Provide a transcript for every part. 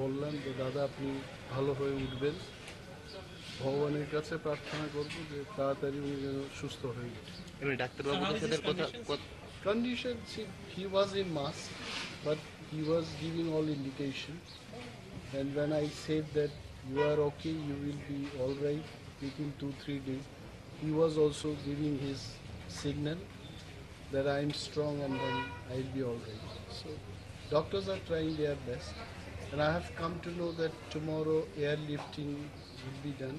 বললাম যে দাদা আপনি ভালো হয়ে উঠবেন, ভগবানের কাছে প্রার্থনা করব যে তাড়াতাড়ি উনি যেন সুস্থ হয়ে ওঠে। এমনি ডাক্তারবাবুদের সাথে Condition, see, he was in mask, but he was giving all indication. And when I said that you are okay, you will be all right within 2-3 days, he was also giving his signal that I am strong and then I'll be all right. So doctors are trying their best, and I have come to know that tomorrow airlifting will be done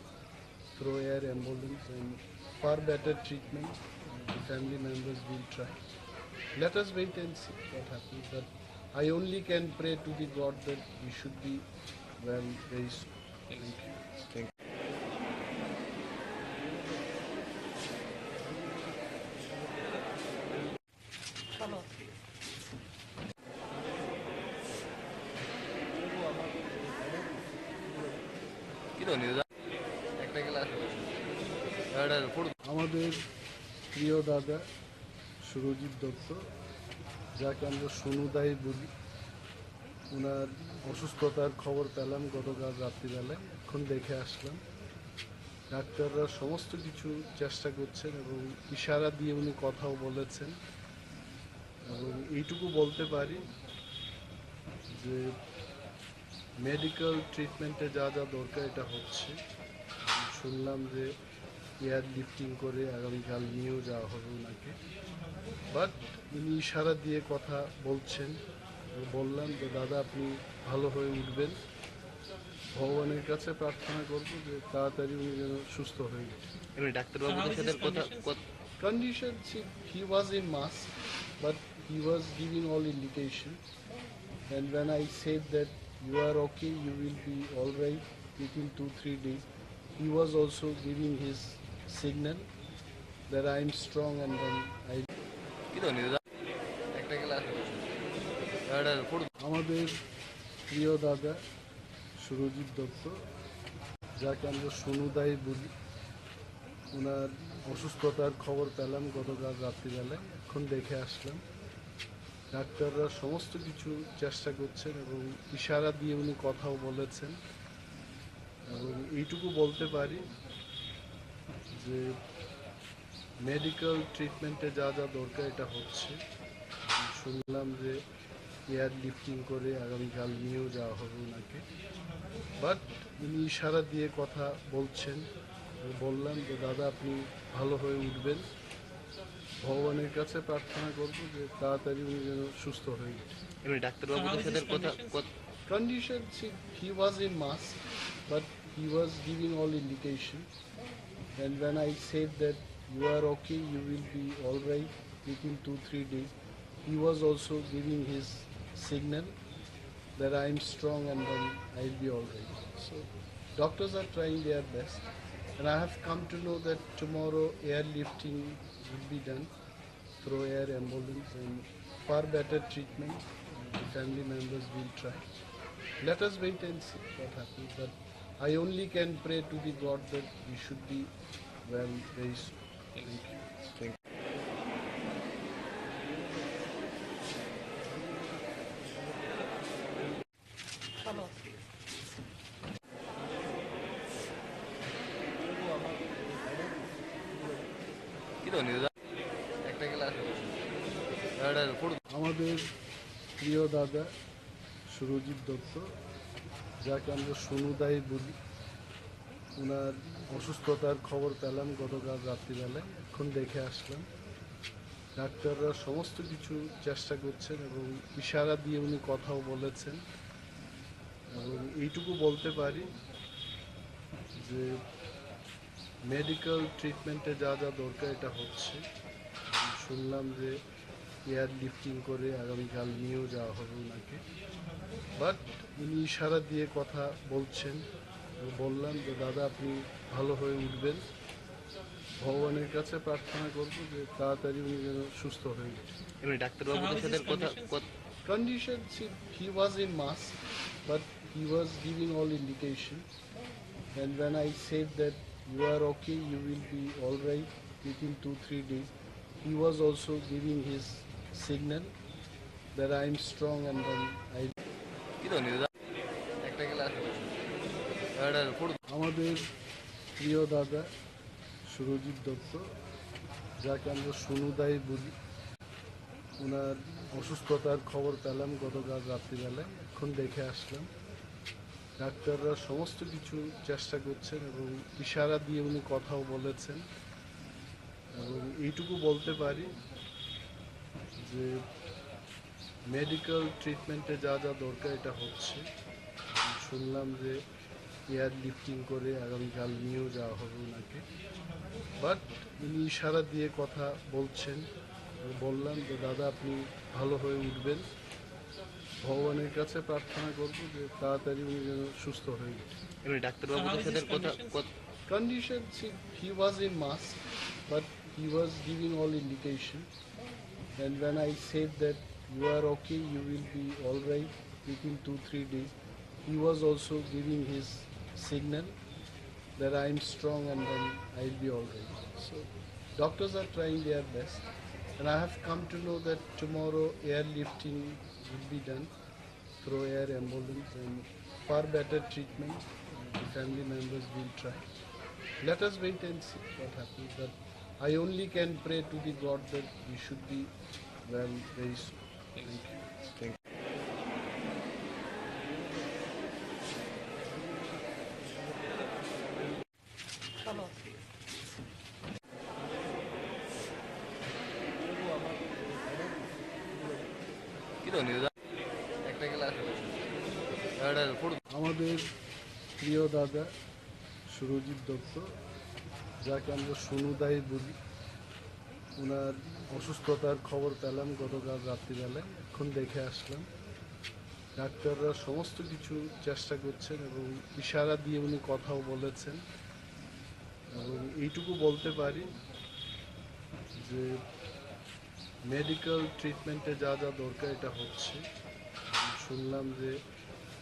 through air ambulance and far better treatment. The family members will try. Let us wait and see what happens. But I only can pray to the God that we should be well very soon. Thank you. একটা class আমাদের প্রিয় দাদা সুরজিৎ দত্ত, যাকে আমরা সোনুদাই বলি, ওনার অসুস্থতার খবর পেলাম গতকাল রাত্রিবেলায়। এখন দেখে আসলাম। ডাক্তাররা সমস্ত কিছু চেষ্টা করছেন এবং ইশারা দিয়ে উনি কথাও বলেছেন। এবং এইটুকু বলতে পারি যে মেডিকেল ট্রিটমেন্টে যা যা দরকার এটা হচ্ছে। শুনলাম যে এয়ার লিফটিং করে আগামীকাল নিয়েও যাওয়া হবে ওনাকে। বাট উনি ইশারা দিয়ে কথা বলছেন। বললাম যে দাদা আপনি ভালো হয়ে উঠবেন, ভগবানের কাছে প্রার্থনা করব যে তাড়াতাড়ি উনি যেন সুস্থ হয়ে ওঠে। এমনি ডাক্তারবাবুদের সাথে Condition, see, he was in mask, but he was giving all indication. And when I said that you are okay, you will be all right within 2-3 days, he was also giving his signal that I am strong and then I. কি ধরনের একটা class আমাদের প্রিয় দাদা সুরজিৎ দত্ত, যাকে আমরা সোনুদাই বলি, ওনার অসুস্থতার খবর পেলাম গতকাল রাত্রিবেলায়। এখন দেখে আসলাম। ডাক্তাররা সমস্ত কিছু চেষ্টা করছেন এবং ইশারা দিয়ে উনি কথাও বলেছেন। এবং এইটুকু বলতে পারি যে মেডিকেল ট্রিটমেন্টে যা যা দরকার এটা হচ্ছে। শুনলাম যে এয়ার লিফটিং করে আগামীকাল নিয়েও যাওয়া হবে ওনাকে। বাট উনি ইশারা দিয়ে কথা বলছেন। বললাম যে দাদা আপনি ভালো হয়ে উঠবেন, ভগবানের কাছে প্রার্থনা করব যে তাড়াতাড়ি উনি যেন সুস্থ হয়ে ওঠে। এমনি ডাক্তারবাবুদের সাথে Condition, see, he was in mask, but he was giving all indication. And when I said that you are okay, you will be all right within 2-3 days, he was also giving his signal that I am strong and then I'll be all right. So doctors are trying their best, and I have come to know that tomorrow airlifting will be done through air ambulance and far better treatment. The family members will try. Let us wait and see what happens. But I only can pray to the God that we should be well very soon. Thank you. কি ধরনের একটা class আমাদের প্রিয় দাদা সুরজিৎ দত্ত, যাকে আমরা সোনুদাই বলি, ওনার অসুস্থতার খবর পেলাম গতকাল রাত্রিবেলায়। এখন দেখে আসলাম। ডাক্তাররা সমস্ত কিছু চেষ্টা করছেন এবং ইশারা দিয়ে উনি কথাও বলেছেন। এবং এইটুকু বলতে পারি যে মেডিকেল ট্রিটমেন্টে যা যা দরকার এটা হচ্ছে। শুনলাম যে এয়ার লিফটিং করে আগামীকাল নিয়েও যাওয়া হবে ওনাকে। বাট উনি ইশারা দিয়ে কথা বলছেন। বললাম যে দাদা আপনি ভালো হয়ে উঠবেন, ভগবানের কাছে প্রার্থনা করব যে তাড়াতাড়ি উনি যেন সুস্থ হয়ে ওঠে। এমনি ডাক্তারবাবুদের সাথে Condition, see, he was in mask, but he was giving all indication. And when I said that you are okay, you will be all right within 2-3 days, he was also giving his signal that I am strong and then I. কি ধরনের আমাদের প্রিয় দাদা সুরজিৎ দত্ত, যাকে আমরা সোনুদাই বলি, ওনার অসুস্থতার খবর পেলাম গতকাল রাত্রিবেলায়। এখন দেখে আসলাম। ডাক্তাররা সমস্ত কিছু চেষ্টা করছেন এবং ইশারা দিয়ে উনি কথাও বলেছেন। এবং এইটুকু বলতে পারি যে মেডিকেল ট্রিটমেন্টে যা যা দরকার এটা হচ্ছে। শুনলাম যে এয়ার লিফটিং করে আগামীকাল নিয়েও যাওয়া হবে ওনাকে। বাট উনি ইশারা দিয়ে কথা বলছেন। বললাম যে দাদা আপনি ভালো হয়ে উঠবেন, ভগবানের কাছে প্রার্থনা করবো যে তাড়াতাড়ি উনি যেন সুস্থ হয়ে উঠে। এমনি ডাক্তারবাবুদের সাথে Condition, see, he was in mask, but he was giving all indication. And when I said that you are okay, you will be all right within 2-3 days, he was also giving his signal that I am strong and then I'll be all right. So doctors are trying their best, and I have come to know that tomorrow airlifting will be done through air ambulance and far better treatment. The family members will try. Let us wait and see what happens. But I only can pray to the God that we should be well very soon. Thank you. একটা class আমাদের প্রিয় দাদা সুরজিৎ দত্ত, যাকে আমরা সোনুদাই বলি, ওনার অসুস্থতার খবর পেলাম গতকাল রাত্রিবেলায়। এখন দেখে আসলাম। ডাক্তাররা সমস্ত কিছু চেষ্টা করছেন এবং ইশারা দিয়ে উনি কথাও বলেছেন। এবং এইটুকু বলতে পারি যে মেডিকেল ট্রিটমেন্টে যা যা দরকার এটা হচ্ছে। শুনলাম যে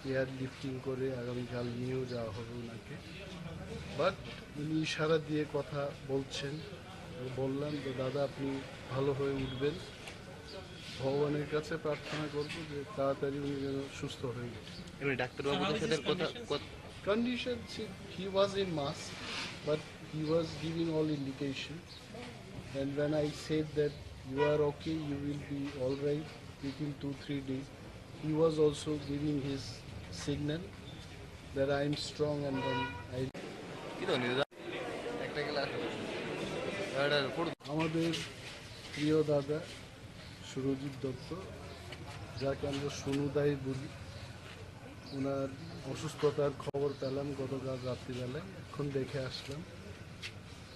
এয়ার লিফটিং করে আগামীকাল নিয়েও যাওয়া হবে ওনাকে। বাট উনি ইশারা দিয়ে কথা বলছেন। বললাম যে দাদা আপনি ভালো হয়ে উঠবেন, ভগবানের কাছে প্রার্থনা করবো যে তাড়াতাড়ি উনি যেন সুস্থ হয়ে উঠে। এমনি ডাক্তারবাবুদের সাথে Condition, see, he was in mask, but he was giving all indication. And when I said that you are okay, you will be all right within 2-3 days, he was also giving his signal that I am strong and then I. একটা class আমাদের প্রিয় দাদা সুরজিৎ দত্ত, যাকে আমরা সোনুদাই বলি, ওনার অসুস্থতার খবর পেলাম গতকাল রাত্রিবেলায়। এখন দেখে আসলাম।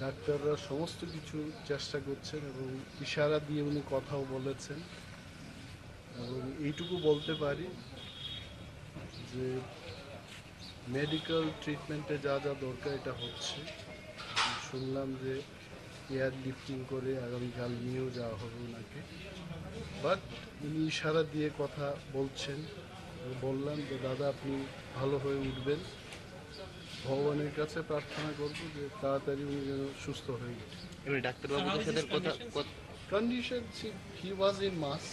ডাক্তাররা সমস্ত কিছু চেষ্টা করছেন এবং ইশারা দিয়ে উনি কথাও বলেছেন। এবং এইটুকু বলতে পারি যে মেডিকেল ট্রিটমেন্টে যা যা দরকার এটা হচ্ছে। শুনলাম যে এয়ার লিফটিং করে আগামীকাল নিয়েও যাওয়া হবে ওনাকে। বাট উনি ইশারা দিয়ে কথা বলছেন। বললাম যে দাদা আপনি ভালো হয়ে উঠবেন, ভগবানের কাছে প্রার্থনা করবো যে তাড়াতাড়ি উনি যেন সুস্থ হয়ে উঠে। এমনি ডাক্তারবাবুদের সাথে Condition, see, he was in mask,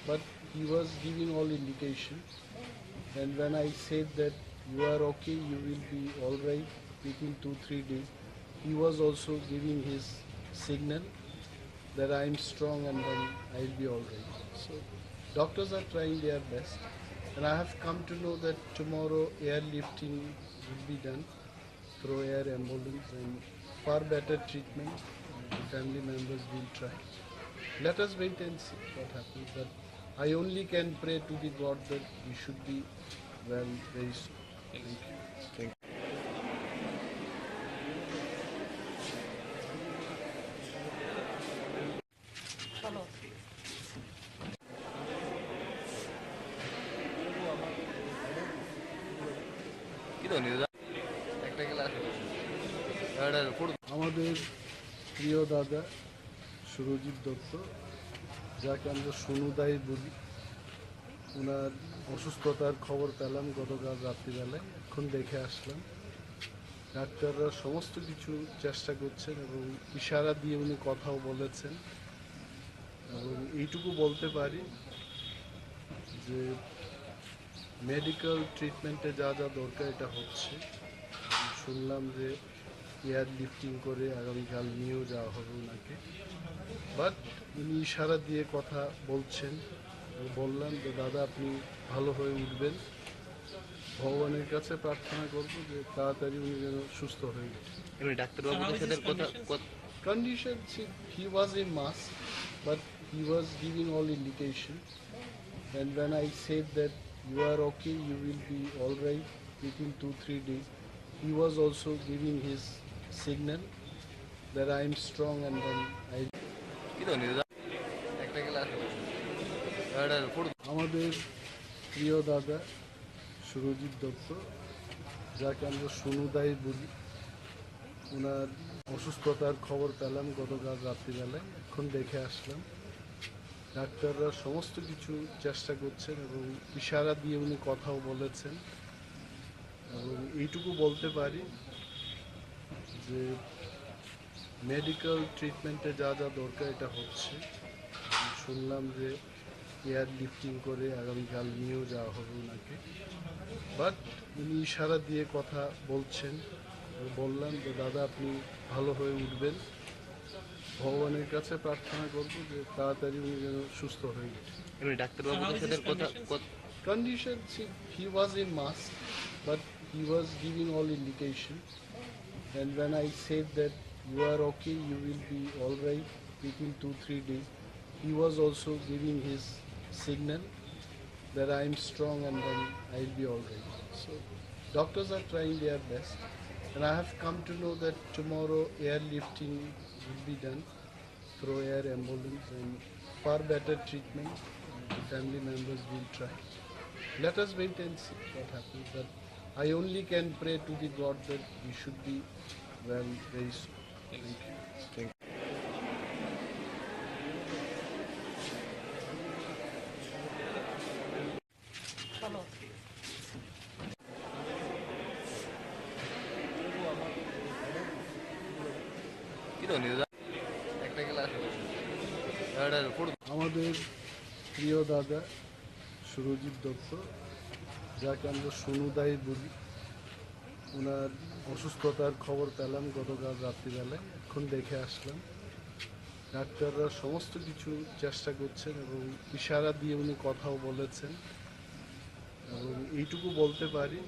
but he was giving all indication. And when I said that you are okay, you will be all right within 2-3 days, he was also giving his signal that I am strong and then I'll be all right. So doctors are trying their best, and I have come to know that tomorrow airlifting will be done through air ambulance and far better treatment. The family members will try. Let us wait and see what happens. But I only can pray to the God that we should be well very soon. Thank you. একটা class আমাদের প্রিয় দাদা সুরজিৎ দত্ত, যাকে আমরা সোনুদাই বলি, ওনার অসুস্থতার খবর পেলাম গতকাল রাত্রিবেলায়। এখন দেখে আসলাম। ডাক্তাররা সমস্ত কিছু চেষ্টা করছেন এবং ইশারা দিয়ে উনি কথাও বলেছেন। এবং এইটুকু বলতে পারি যে মেডিকেল ট্রিটমেন্টে যা যা দরকার এটা হচ্ছে। শুনলাম যে এয়ার লিফটিং করে আগামীকাল নিয়েও যাওয়া হবে ওনাকে, বাট উনি ইশারা দিয়ে কথা বলছেন। বললাম যে দাদা আপনি ভালো হয়ে উঠবেন, ভগবানের কাছে প্রার্থনা করবো যে তাড়াতাড়ি উনি যেন সুস্থ হয়ে যায়। এমনি ডাক্তারবাবুদের সাথে কথা Condition, see, he was in mask, but he was giving all indication. And when I said that you are okay, you will be all right within 2-3 days, he was also giving his signal that I am strong and then I. কি তো news একটা class food আমাদের প্রিয় দাদা সুরজিৎ দত্ত, যাকে আমরা সুনুদাই বলি, ওনার অসুস্থতার খবর পেলাম গতকাল রাত্রিবেলায়। এখন দেখে আসলাম। ডাক্তাররা সমস্ত কিছু চেষ্টা করছেন এবং ইশারা দিয়ে উনি কথাও বলেছেন। এবং এইটুকু বলতে পারি যে মেডিকেল ট্রিটমেন্টে যা যা দরকার এটা হচ্ছে। শুনলাম যে এয়ার লিফটিং করে আগামীকাল নিয়েও যাওয়া হবে ওনাকে, বাট উনি ইশারা দিয়ে কথা বলছেন। বললাম যে দাদা আপনি ভালো হয়ে উঠবেন, ভগবানের কাছে প্রার্থনা করবো যে তাড়াতাড়ি উনি যেন সুস্থ হয়ে যায়। এমনি ডাক্তারবাবুদের সাথে কথা Condition, see, he was in mask, but he was giving all indication. And when I said that you are okay, you will be all right within 2-3 days, he was also giving his signal that I am strong and then I'll be all right. So doctors are trying their best, and I have come to know that tomorrow airlifting will be done through air ambulance and far better treatment. The family members will try. Let us wait and see what happens. But I only can pray to the God that we should be well very soon. Thank you. Thank you. কি তো news একটা class food আমাদের প্রিয় দাদা সুরজিৎ দত্ত, যাকে আমরা সুনুদাই বলি, ওনার অসুস্থতার খবর পেলাম গতকাল রাত্রিবেলায়। এখন দেখে আসলাম। ডাক্তাররা সমস্ত কিছু চেষ্টা করছেন এবং ইশারা দিয়ে উনি কথাও বলেছেন। এবং এইটুকু বলতে পারি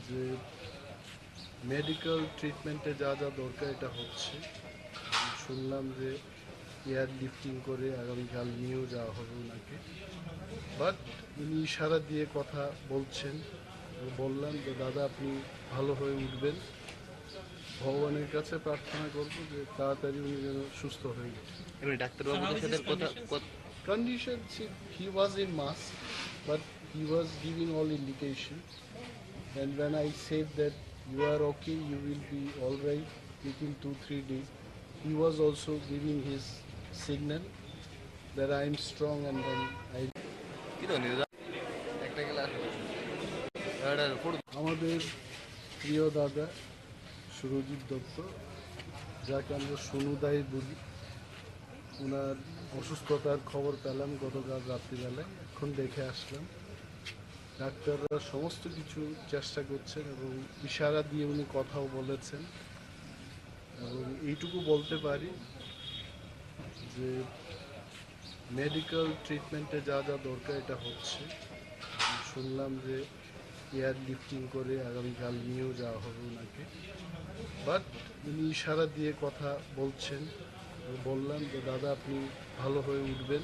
যে মেডিকেল ট্রিটমেন্টে যা যা দরকার এটা হচ্ছে। শুনলাম যে এয়ার লিফটিং করে আগামীকাল নিয়েও যাওয়া হবে ওনাকে, বাট উনি ইশারা দিয়ে কথা বলছেন। বললাম যে দাদা আপনি ভালো হয়ে উঠবেন, ভগবানের কাছে প্রার্থনা করবো যে তাড়াতাড়ি উনি যেন সুস্থ হয়ে যায়। এমনি ডাক্তারবাবুদের সাথে কথা Condition, see, he was in mask, but he was giving all indication. And when I said that you are okay, you will be all right within 2-3 days, he was also giving his signal that I am strong and then I. কি তো news একটা class food আমাদের প্রিয় দাদা সুরজিৎ দত্ত, যাকে আমরা সুনুদাই বলি, ওনার অসুস্থতার খবর পেলাম গতকাল রাত্রিবেলায়। এখন দেখে আসলাম। ডাক্তাররা সমস্ত কিছু চেষ্টা করছেন এবং ইশারা দিয়ে উনি কথাও বলেছেন। এবং এইটুকু বলতে পারি যে মেডিকেল ট্রিটমেন্টে যা যা দরকার এটা হচ্ছে। শুনলাম যে এয়ার লিফটিং করে আগামীকাল নিয়েও যাওয়া হবে ওনাকে, বাট উনি ইশারা দিয়ে কথা বলছেন। বললাম যে দাদা আপনি ভালো হয়ে উঠবেন,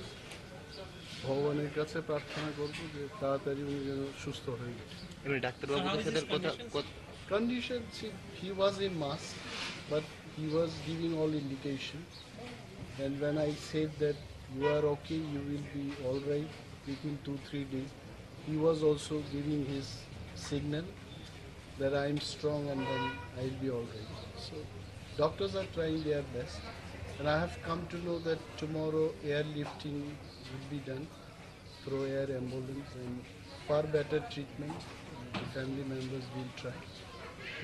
ভগবানের কাছে প্রার্থনা করবো যে তাড়াতাড়ি উনি যেন সুস্থ হয়ে যায়। এমনি ডাক্তারবাবুদের সাথে কথা Condition, see, he was in mask, but he was giving all indication. And when I said that you are okay, you will be all right within 2-3 days, he was also giving his signal that I am strong and then I'll be all right. So doctors are trying their best, and I have come to know that tomorrow airlifting will be done through air ambulance and far better treatment. The family members will try.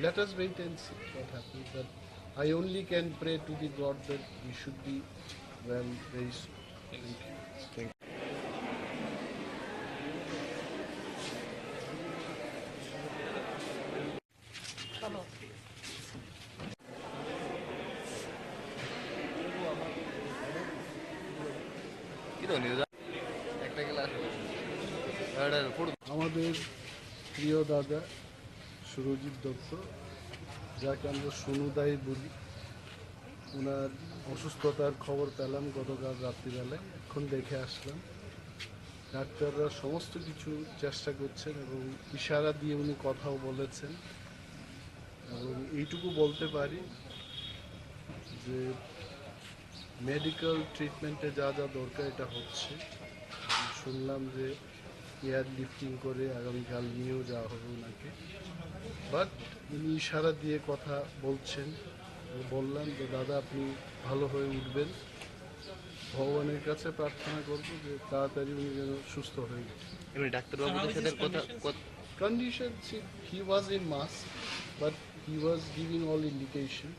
Let us wait and see what happens. But I only can pray to the God that we should be well very soon. Thank you. Thank you. তো news একটা class football আমাদের প্রিয় দাদা সুরজিৎ দত্ত, যাকে আমরা সোনুদাই বলি, ওনার অসুস্থতার খবর পেলাম গতকাল রাত্রিবেলায়। এখন দেখে আসলাম। ডাক্তাররা সমস্ত কিছু চেষ্টা করছেন এবং ইশারা দিয়ে উনি কথাও বলেছেন। এবং এইটুকু বলতে পারি যে মেডিকেল ট্রিটমেন্টে যা যা দরকার এটা হচ্ছে। শুনলাম যে এয়ার লিফটিং করে আগামীকাল নিয়েও যাওয়া হবে ওনাকে। বাট উনি ইশারা দিয়ে কথা বলছেন। বললাম যে দাদা আপনি ভালো হয়ে উঠবেন, ভগবানের কাছে প্রার্থনা করবো যে তাড়াতাড়ি উনি যেন সুস্থ হয়ে যায়। এমনি ডাক্তারবাবুদের সাথে কথা Condition, see, he was in mass, but he was giving all indication.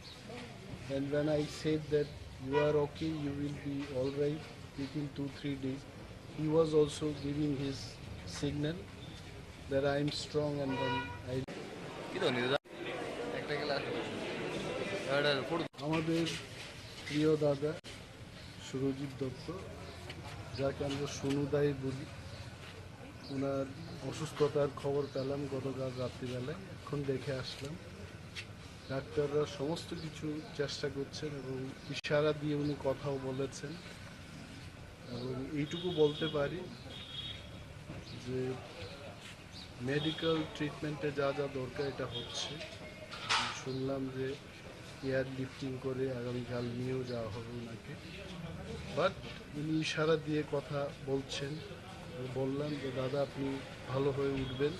And when I said that you are okay, you will be all right within 2-3 days, he was also giving his signal that I am strong and then I. কি তো news একটা class football আমাদের প্রিয় দাদা সুরজিৎ দত্ত, যাকে আমরা সোনুদাই বলি, ওনার অসুস্থতার খবর পেলাম গতকাল রাত্রিবেলায়। এখন দেখে আসলাম। ডাক্তাররা সমস্ত কিছু চেষ্টা করছেন এবং ইশারা দিয়ে উনি কথাও বলেছেন। এবং এইটুকু বলতে পারি যে মেডিকেল ট্রিটমেন্টে যা যা দরকার এটা হচ্ছে। শুনলাম যে এয়ার লিফটিং করে আগামীকাল নিয়েও যাওয়া হবে ওনাকে। বাট উনি ইশারা দিয়ে কথা বলছেন। বললাম যে দাদা আপনি ভালো হয়ে উঠবেন,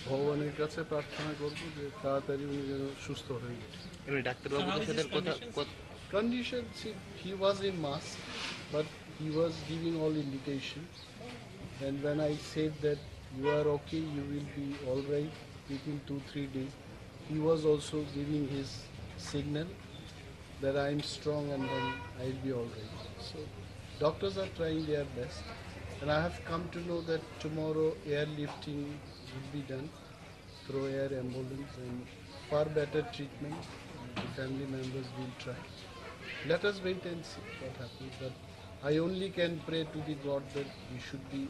ভগবানের কাছে প্রার্থনা করবো যে তাড়াতাড়ি উনি যেন সুস্থ হয়ে যায়। এমনি ডাক্তারবাবুদের সাথে কথা Condition, see, he was in mass, but he was giving all indication. And when I said that you are okay, you will be all right within 2-3 days, he was also giving his signal that I am strong and then I'll be all right. So doctors are trying their best, and I have come to know that tomorrow airlifting will be done through air ambulance and far better treatment. The family members will try. Let us wait and see what happens. But I only can pray to the God that we should be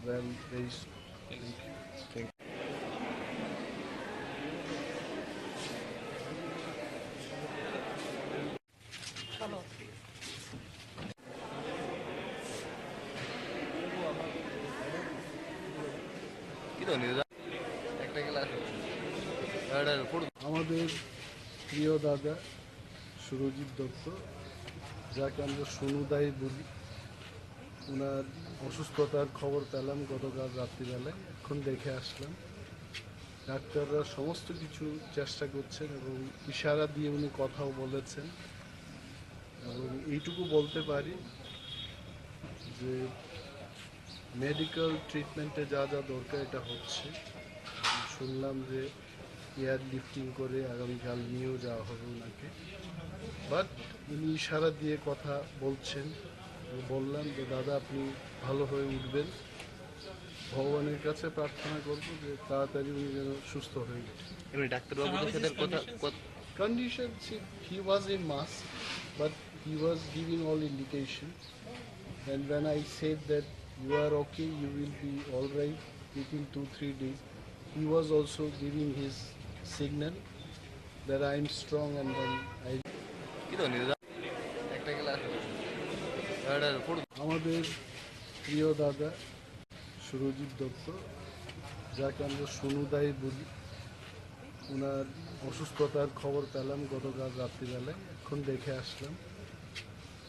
well very soon. Thank you. কি তো news একটা class football আমাদের প্রিয় দাদা সুরজিৎ দত্ত, যাকে আমরা সোনুদাই বলি, ওনার অসুস্থতার খবর পেলাম গতকাল রাত্রিবেলায়। এখন দেখে আসলাম। ডাক্তাররা সমস্ত কিছু চেষ্টা করছেন এবং ইশারা দিয়ে উনি কথাও বলেছেন। এবং এইটুকু বলতে পারি যে মেডিকেল ট্রিটমেন্টে যা যা দরকার এটা হচ্ছে। শুনলাম যে এয়ার লিফটিং করে আগামীকাল নিয়েও যাওয়া হবে ওনাকে। বাট উনি ইশারা দিয়ে কথা বলছেন। বললাম যে দাদা আপনি ভালো হয়ে উঠবেন, ভগবানের কাছে প্রার্থনা করবো যে তাড়াতাড়ি উনি যেন সুস্থ হয়ে যায়। এমনি ডাক্তারবাবুদের সাথে কথা Condition, see, he was in mass, but he was giving all indication. And when I said that you are okay, you will be all right within 2-3 days, he was also giving his signal that I am strong and then I. কি তো news একটা class football আমাদের প্রিয় দাদা সুরজিৎ দত্ত, যাকে আমরা সোনুদাই বলি, ওনার অসুস্থতার খবর পেলাম গতকাল রাত্রিবেলায়। এখন দেখে আসলাম।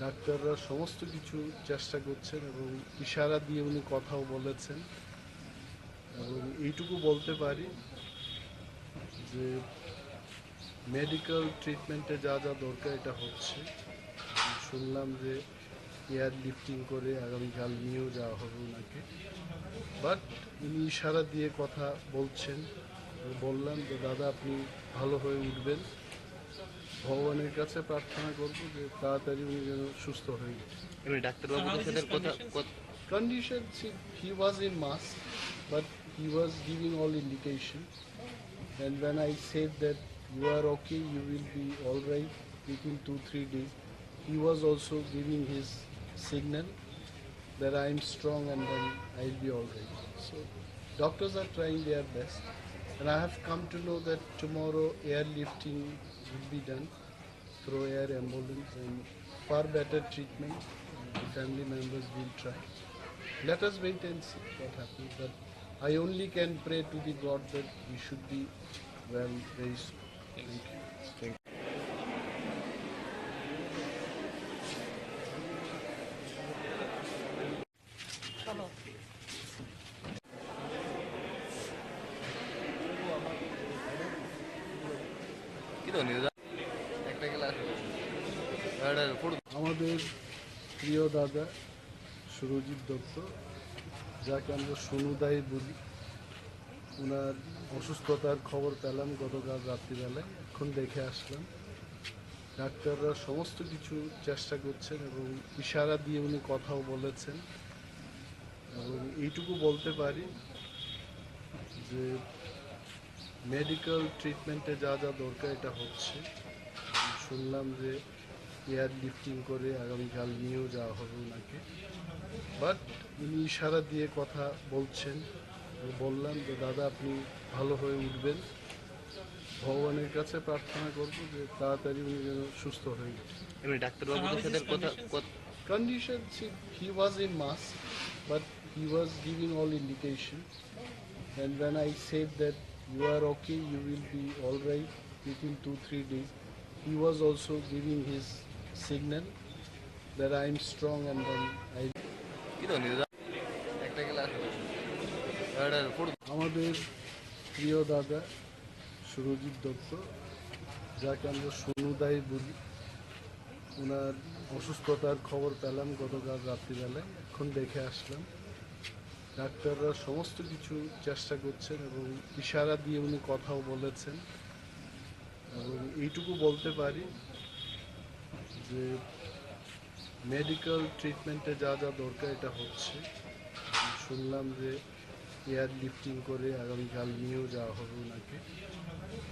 ডাক্তাররা সমস্ত কিছু চেষ্টা করছেন এবং ইশারা দিয়ে উনি কথাও বলেছেন। এবং এইটুকু বলতে পারি যে মেডিকেল ট্রিটমেন্টে যা যা দরকার এটা হচ্ছে। শুনলাম যে এয়ার লিফটিং করে আগামীকাল নিয়েও যাওয়া হবে ওনাকে। বাট উনি ইশারা দিয়ে কথা বলছেন। বললাম যে দাদা আপনি ভালো হয়ে উঠবেন, ভগবানের কাছে প্রার্থনা করবো যে তাড়াতাড়ি উনি যেন সুস্থ হয়ে যায়। এমনি ডাক্তারবাবুদের সাথে কথা Condition, see, he was in mass, but he was giving all indication. And when I said that you are okay, you will be all right within 2-3 days, he was also giving his signal that I'm strong and then I'll be all right. So doctors are trying their best, and I have come to know that tomorrow airlifting will be done through air ambulance and far better treatment. The family members will try. Let us wait and see what happens. But I only can pray to the God that we should be well very soon. Thank you. কি তো news একটা class foot আমাদের প্রিয় দাদা সুরজিৎ দত্ত, যাকে আমরা সোনুদাই বলি, ওনার অসুস্থতার খবর পেলাম গতকাল রাত্রিবেলায়। এখন দেখে আসলাম। ডাক্তাররা সমস্ত কিছু চেষ্টা করছেন এবং ইশারা দিয়ে উনি কথাও বলেছেন। এবং এইটুকু বলতে পারি যে মেডিকেল ট্রিটমেন্টে যা যা দরকার এটা হচ্ছে। শুনলাম যে এয়ার লিফটিং করে আগামীকাল নিয়েও যাওয়া হবে ওনাকে। বাট উনি ইশারা দিয়ে কথা বলছেন। বললাম যে দাদা আপনি ভালো হয়ে উঠবেন, ভগবানের কাছে প্রার্থনা করব যে তাড়াতাড়ি উনি যেন সুস্থ হয়ে ওঠেন। এমনি ডাক্তারবাবুদের সাথে Condition, see, he was in mask, but he was giving all indication. And when I said that you are okay, you will be all right within 2-3 days, he was also giving his signal that I am strong and then I. কি তো news একটা class foot আমাদের প্রিয় দাদা সুরজিৎ দত্ত, যাকে আমরা সোনুদাই বলি, ওনার অসুস্থতার খবর পেলাম গতকাল রাত্রিবেলায়। এখন দেখে আসলাম। ডাক্তাররা সমস্ত কিছু চেষ্টা করছেন এবং ইশারা দিয়ে উনি কথাও বলেছেন। এবং এইটুকু বলতে পারি যে মেডিকেল ট্রিটমেন্টে যা যা দরকার এটা হচ্ছে। শুনলাম যে এয়ার লিফটিং করে আগামীকাল নিয়েও যাওয়া হবে ওনাকে।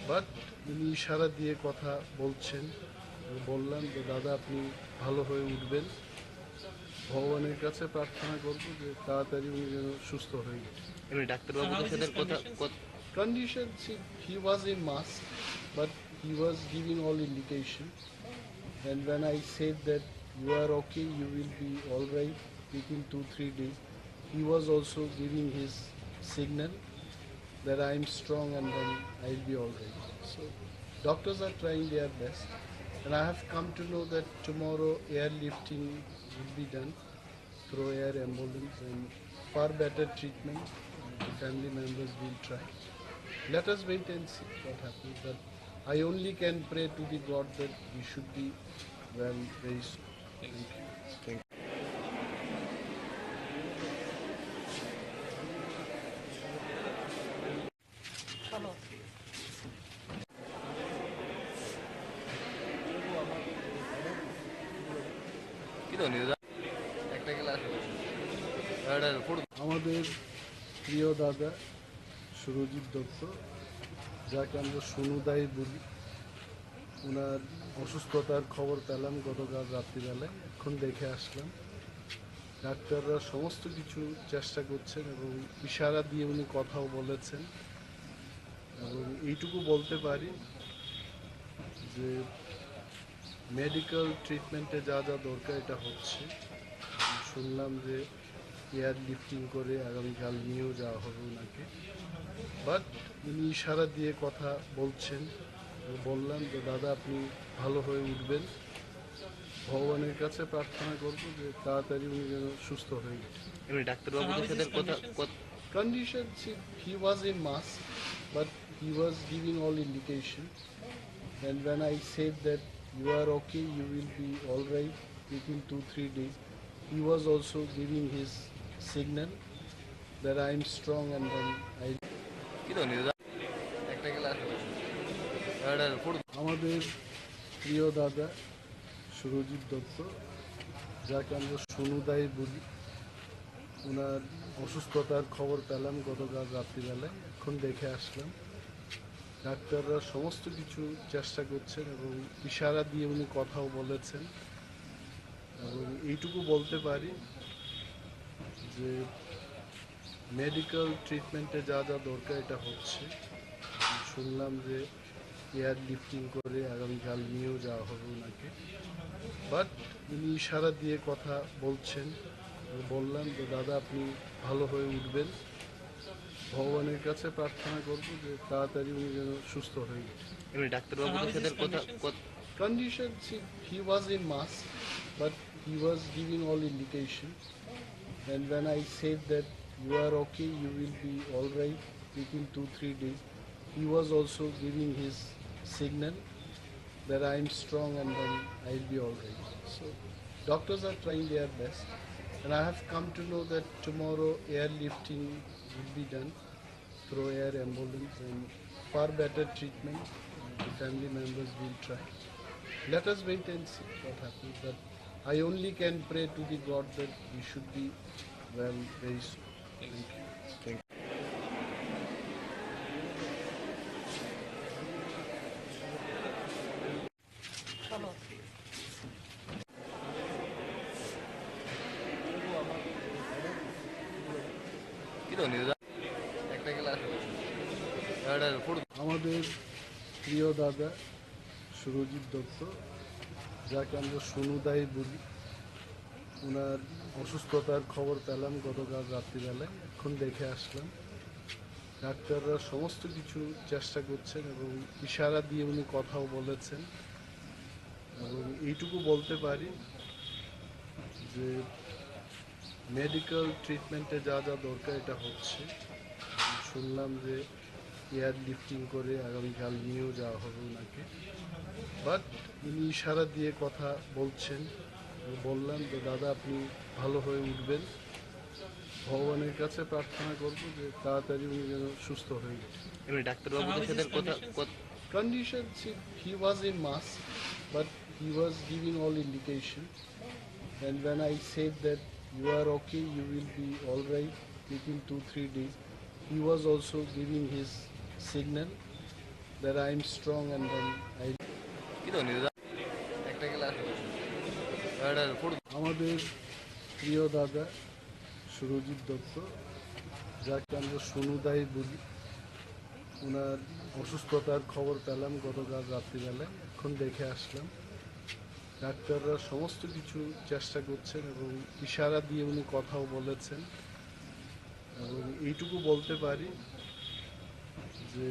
বাট উনি ইশারা দিয়ে কথা বলছেন। বললাম যে দাদা আপনি ভালো হয়ে উঠবেন, ভগবানের কাছে প্রার্থনা করব যে তাড়াতাড়ি উনি যেন সুস্থ হয়ে ওঠেন। এমনি ডাক্তারবাবুদের সাথে Condition, see, he was in mask, but he was giving all indication. And when I said that you are okay, you will be all right within 2-3 days, he was also giving his signal that I am strong and then I'll be all right. So doctors are trying their best, and I have come to know that tomorrow airlifting will be done through air ambulance and far better treatment. The family members will try. Let us wait and see what happens. But I only can pray to the God that we should be well very soon. Thank you. Thank you. কি তো news একটা class foot আমাদের প্রিয় দাদা সুরজিৎ দত্ত, যাকে আমরা সোনুদাই বলি, ওনার অসুস্থতার খবর পেলাম গতকাল রাত্রিবেলায়। এখন দেখে আসলাম। ডাক্তাররা সমস্ত কিছু চেষ্টা করছেন এবং ইশারা দিয়ে উনি কথাও বলেছেন। এবং এইটুকু বলতে পারি যে মেডিকেল ট্রিটমেন্টে যা যা দরকার এটা হচ্ছে। শুনলাম যে এয়ার লিফটিং করে আগামীকাল নিয়েও যাওয়া হবে ওনাকে। বাট উনি ইশারা দিয়ে কথা বলছেন। বললাম যে দাদা আপনি ভালো হয়ে উঠবেন, ভগবানের কাছে প্রার্থনা করব যে তাড়াতাড়ি উনি যেন সুস্থ হয়ে ওঠেন। এমনি ডাক্তারবাবুদের সাথে Condition, see, he was in mask, but he was giving all indication. And when I said that you are okay, you will be all right within 2-3 days, he was also giving his signal that I am strong and then I. কি তো news একটা class foot আমাদের প্রিয় দাদা সুরজিৎ দত্ত, যাকে আমরা সোনুদাই বলি, ওনার অসুস্থতার খবর পেলাম গতকাল রাত্রিবেলায়। এখন দেখে আসলাম। ডাক্তাররা সমস্ত কিছু চেষ্টা করছেন এবং ইশারা দিয়ে উনি কথাও বলেছেন। এবং এইটুকু বলতে পারি যে মেডিকেল ট্রিটমেন্টে যা যা দরকার এটা হচ্ছে। শুনলাম যে এয়ার লিফটিং করে আগামীকাল নিয়েও যাওয়া হবে ওনাকে, বাট উনি ইশারা দিয়ে কথা বলছেন। বললাম যে দাদা আপনি ভালো হয়ে উঠবেন, ভগবানের কাছে প্রার্থনা করবো যে তাড়াতাড়ি উনি যেন সুস্থ হয়ে ওঠেন। এমনি ডাক্তারবাবুদের সাথে কথা Conditions, he was in mass, but he was giving all indication. And when I said that you are okay, you will be all right within 2-3 days, he was also giving his signal that I am strong and then I'll be all right. So doctors are trying their best, and I have come to know that tomorrow airlifting will be done through air ambulance and far better treatment. The family members will try. Let us wait and see what happens. But I only can pray to the God that we should be well very soon. Thank you. কি তো news একটা class food আমাদের প্রিয় দাদা সুরজিৎ দত্ত, যাকে আমরা সোনুদাই বলি, ওনার অসুস্থতার খবর পেলাম গতকাল রাত্রিবেলায়। এখন দেখে আসলাম। ডাক্তাররা সমস্ত কিছু চেষ্টা করছেন এবং ইশারা দিয়ে উনি কথাও বলেছেন। এবং এইটুকু বলতে পারি যে মেডিকেল ট্রিটমেন্টে যা যা দরকার এটা হচ্ছে। শুনলাম যে এয়ার লিফটিং করে আগামীকাল নিয়েও যাওয়া হবে ওনাকে, বাট উনি ইশারা দিয়ে কথা বলছেন। বললাম যে দাদা আপনি ভালো হয়ে উঠবেন, ভগবানের কাছে প্রার্থনা করবো যে তাড়াতাড়ি উনি যেন সুস্থ হয়ে ওঠেন। এমনি ডাক্তারবাবুদের সাথে কথা Conditions, he was in mass, but he was giving all indication. And when I said that you are okay, you will be all right within 2-3 days, he was also giving his signal that I am strong and then I. কি তো news একটা class food আমাদের প্রিয় দাদা সুরজিৎ দত্ত, যাকে আমরা সোনুদাই বলি, ওনার অসুস্থতার খবর পেলাম গতকাল রাত্রিবেলায়। এখন দেখে আসলাম। ডাক্তাররা সমস্ত কিছু চেষ্টা করছেন এবং ইশারা দিয়ে উনি কথাও বলেছেন। এবং এইটুকু বলতে পারি যে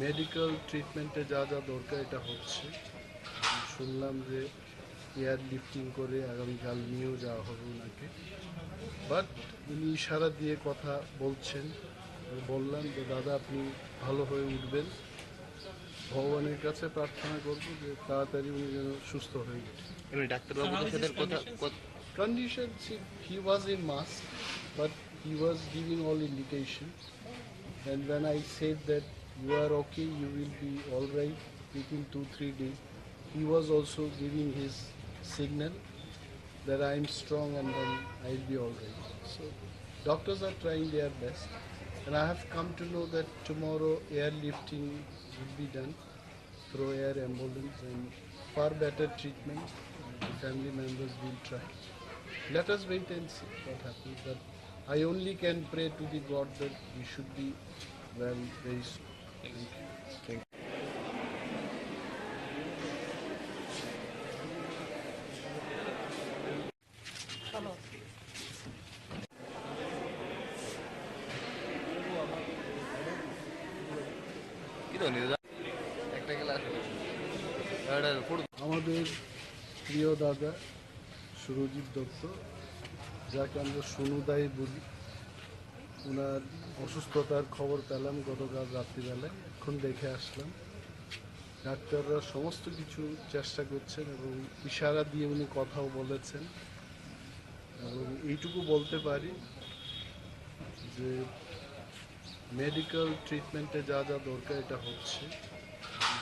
মেডিকেল ট্রিটমেন্টে যা যা দরকার এটা হচ্ছে। শুনলাম যে এয়ার লিফটিং করে আগামীকাল নিয়েও যাওয়া হবে ওনাকে, বাট উনি ইশারা দিয়ে কথা বলছেন। বললাম যে দাদা আপনি ভালো হয়ে উঠবেন, ভগবানের কাছে প্রার্থনা করবো যে তাড়াতাড়ি উনি যেন সুস্থ হয়ে ওঠেন। এমনি ডাক্তারবাবুদের সাথে কথা Conditions, he was in mass, but he was giving all indication. And when I said that you are okay, you will be all right within 2-3 days, he was also giving his signal that I am strong and then I'll be all right. So doctors are trying their best, and I have come to know that tomorrow airlifting will be done through air ambulance and far better treatment. The family members will try. Let us wait and see what happens. But I only can pray to the God that we should be well very soon. Thank you. Thank you. কি তো news একটা class food আমাদের প্রিয় দাদা সুরজিৎ দত্ত, যাকে আমরা সোনুদাই বলি, ওনার অসুস্থতার খবর পেলাম গতকাল রাত্রিবেলায়। এখন দেখে আসলাম। ডাক্তাররা সমস্ত কিছু চেষ্টা করছেন এবং ইশারা দিয়ে উনি কথাও বলেছেন। এবং এইটুকু বলতে পারি যে মেডিকেল ট্রিটমেন্টে যা যা দরকার এটা হচ্ছে।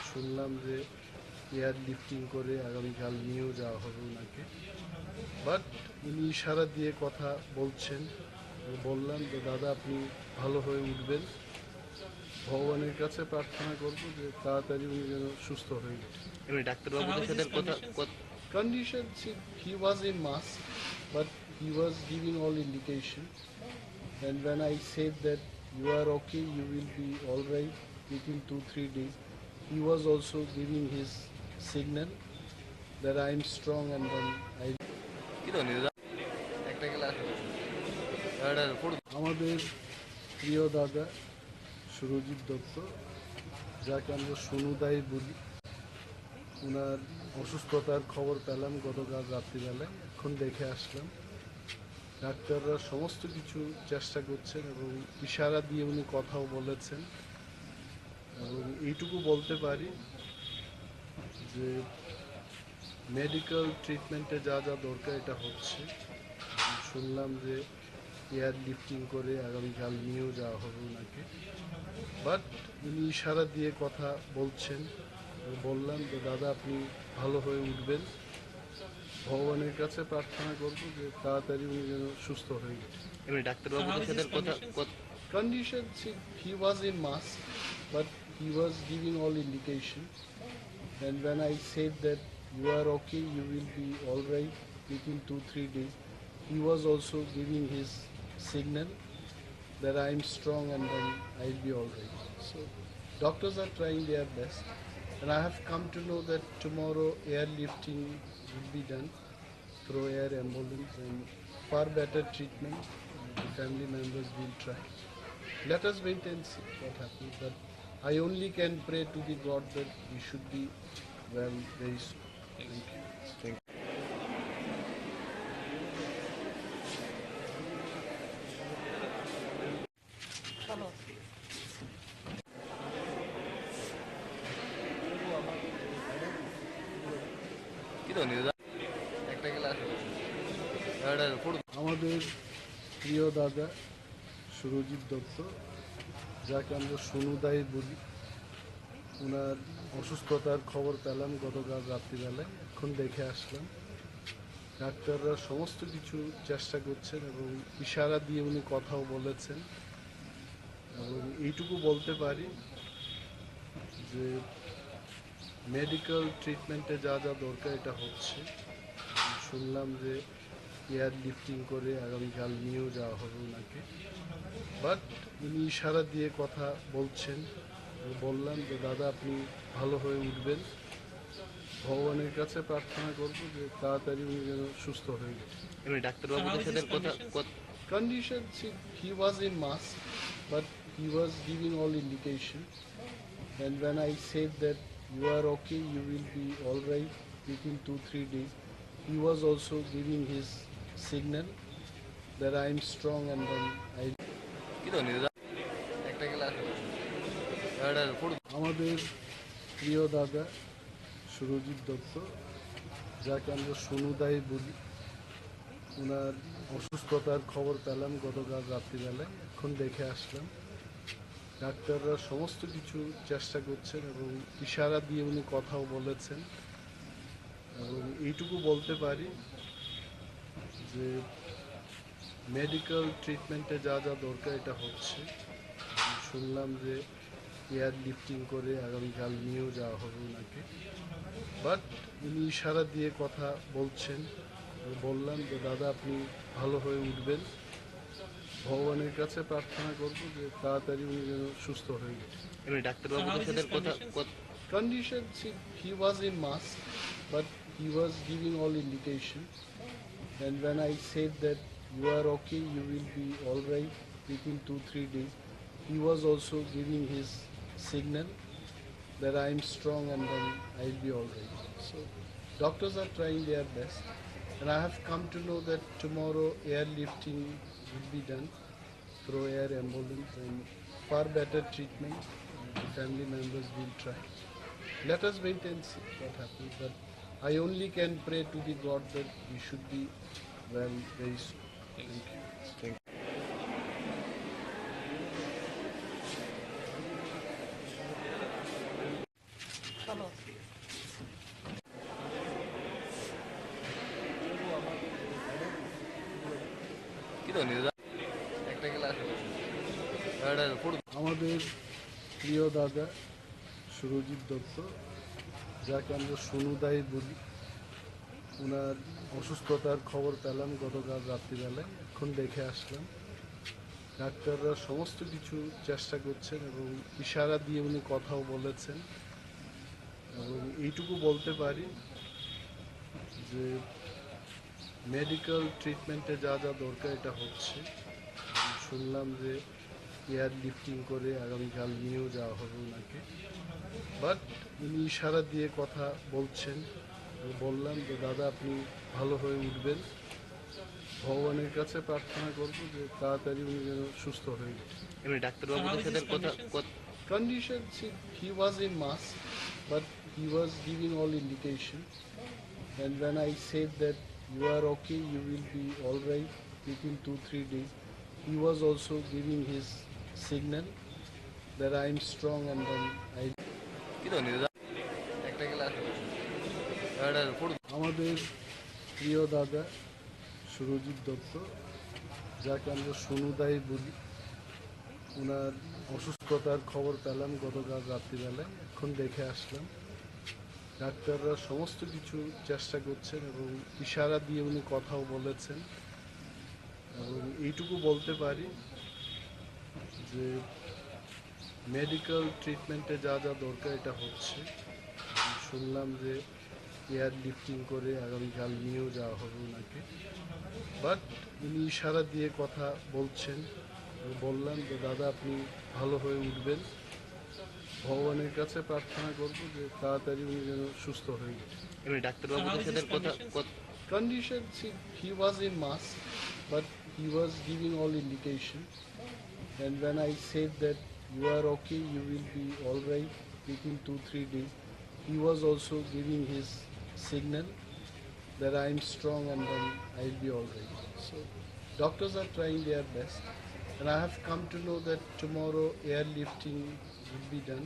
শুনলাম যে এয়ার লিফটিং করে আগামীকাল নিয়েও যাওয়া হবে ওনাকে, বাট উনি ইশারা দিয়ে কথা বলছেন। বললাম যে দাদা আপনি ভালো হয়ে উঠবেন, ভগবানের কাছে প্রার্থনা করবো যে তাড়াতাড়ি উনি যেন সুস্থ হয়ে ওঠেন। এমনি ডাক্তারবাবুদের সাথে কথা Conditions, he was in mass, but he was giving all indication. And when I said that you are okay, you will be all right within 2-3 days, he was also giving his signal that I am strong and then I. কি তো news একটা class এটা পড়ু আমাদের প্রিয় দাদা সুরজিৎ দত্ত, যাকে আমরা সোনুদাই বলি, ওনার অসুস্থতার খবর পেলাম গতকাল রাত্রিবেলায়। এখন দেখে আসলাম। ডাক্তাররা সমস্ত কিছু চেষ্টা করছেন এবং ইশারা দিয়ে উনি কথাও বলেছেন। এবং এইটুকু বলতে পারি যে মেডিকেল ট্রিটমেন্টে যা যা দরকার এটা হচ্ছে। শুনলাম যে এয়ার লিফটিং করে আগামীকাল নিয়েও যাওয়া হবে ওনাকে। বাট উনি ইশারা দিয়ে কথা বলছেন। বললাম যে দাদা আপনি ভালো হয়ে উঠবেন, ভগবানের কাছে প্রার্থনা করবো যে তাড়াতাড়ি উনি যেন সুস্থ হয়ে যায়। এমনি ডাক্তারবাবুদের সাথে কথা Condition, see, he was in mask, but he was giving all indication. And when I said that you are okay, you will be all right within 2-3 days, he was also giving his signal that I am strong and then I'll be all right. So doctors are trying their best, and I have come to know that tomorrow airlifting will be done through air ambulance and far better treatment. The family members will try. Let us wait and see what happens. But I only can pray to the God that we should be well very soon. Thank you. Thank কি তো news একটা class এটা পড়ু আমাদের প্রিয় দাদা সুরজিৎ দত্ত, যাকে আমরা সোনুদাই বলি, ওনার অসুস্থতার খবর পেলাম গতকাল রাত্রিবেলায়। এখন দেখে আসলাম। ডাক্তাররা সমস্ত কিছু চেষ্টা করছেন এবং ইশারা দিয়ে উনি কথাও বলেছেন। এবং এইটুকু বলতে পারি যে মেডিকেল ট্রিটমেন্টে যা যা দরকার এটা হচ্ছে। শুনলাম যে এয়ার লিফটিং করে আগামীকাল নিয়েও যাওয়া হবে ওনাকে। বাট উনি ইশারা দিয়ে কথা বলছেন। বললাম যে দাদা আপনি ভালো হয়ে উঠবেন, ভগবানের কাছে প্রার্থনা করবো যে তাড়াতাড়ি উনি যেন সুস্থ হয়ে যায়। এমনি ডাক্তারবাবুদের সাথে কথা Condition, see, he was in mask, but he was giving all indication. And when I said that you are okay, you will be all right within 2-3 days, he was also giving his signal that I am strong and then I. কি তো news একটা class এটা পড়ু আমাদের প্রিয় দাদা সুরজিৎ দত্ত, যাকে আমরা সোনুদাই বলি, ওনার অসুস্থতার খবর পেলাম গতকাল রাত্রিবেলায়। এখন দেখে আসলাম। ডাক্তাররা সমস্ত কিছু চেষ্টা করছেন এবং ইশারা দিয়ে উনি কথাও বলেছেন। এবং এইটুকু বলতে পারি যে মেডিকেল ট্রিটমেন্টে যা যা দরকার এটা হচ্ছে। শুনলাম যে এয়ার লিফটিং করে আগামীকাল নিয়েও যাওয়া হবে ওনাকে। বাট উনি ইশারা দিয়ে কথা বলছেন। বললাম যে দাদা আপনি ভালো হয়ে উঠবেন, ভগবানের কাছে প্রার্থনা করবো যে তাড়াতাড়ি উনি যেন সুস্থ হয়ে যায়। এমনি ডাক্তারবাবুদের সাথে কথা Condition, see, he was in mask, but he was giving all indication. And when I said that you are okay, you will be all right within 2-3 days, he was also giving his signal that I am strong and then I'll be all right. So doctors are trying their best, and I have come to know that tomorrow airlifting will be done through air ambulance and far better treatment. The family members will try. Let us wait and see what happens. But I only can pray to the God that we should be well very soon. Thank you. Thank কি তো news একটা class এটা পড়ু আমাদের প্রিয় দাদা সুরজিৎ দত্ত, যাকে আমরা সোনুদাই বলি, ওনার অসুস্থতার খবর পেলাম গতকাল রাত্রিবেলায়, এখন দেখে আসলাম। ডাক্তাররা সমস্ত কিছু চেষ্টা করছেন এবং ইশারা দিয়ে উনি কথাও বলেছেন, এবং এইটুকু বলতে পারি যে মেডিকেল ট্রিটমেন্টে যা যা দরকার এটা হচ্ছে। শুনলাম যে এয়ার লিফটিং করে আগামীকাল নিয়েও যাওয়া হবে ওনাকে, বাট উনি ইশারা দিয়ে কথা বলছেন। বললাম যে দাদা আপনি ভালো হয়ে উঠবেন, ভগবানের কাছে প্রার্থনা করব যে তাড়াতাড়ি উনি যেন সুস্থ হয়ে ওঠেন। এমনি ডাক্তারবাবুদের সাথে Condition, see, he was in mass, but he was giving all indication. And when I said that you are okay, you will be all right within 2-3 days, he was also giving his signal that I am strong and then I. কি তো news একটা class food আমাদের প্রিয় দাদা সুরজিৎ দত্ত, যাকে আমরা সোনুদাই বলি, ওনার অসুস্থতার খবর পেলাম গতকাল রাত্রিবেলায়, এখন দেখে আসলাম। ডাক্তাররা সমস্ত কিছু চেষ্টা করছেন এবং ইশারা দিয়ে উনি কথাও বলেছেন, এবং এইটুকু বলতে পারি যে মেডিকেল ট্রিটমেন্টে যা যা দরকার এটা হচ্ছে। শুনলাম যে এয়ার লিফটিং করে আগামীকাল নিয়েও যাওয়া হবে ওনাকে, বাট উনি ইশারা দিয়ে কথা বলছেন। বললাম যে দাদা আপনি ভালো হয়ে উঠবেন, ভগবানের কাছে প্রার্থনা করব যে তাড়াতাড়ি উনি যেন সুস্থ হয়ে ওঠেন। এমনি ডাক্তারবাবুদের সাথে Condition, see, he was in mass, but he was giving all indication. And when I said that you are okay, you will be all right within 2-3 days, he was also giving his signal that I am strong and then I'll be all right. So doctors are trying their best, and I have come to know that tomorrow airlifting will be done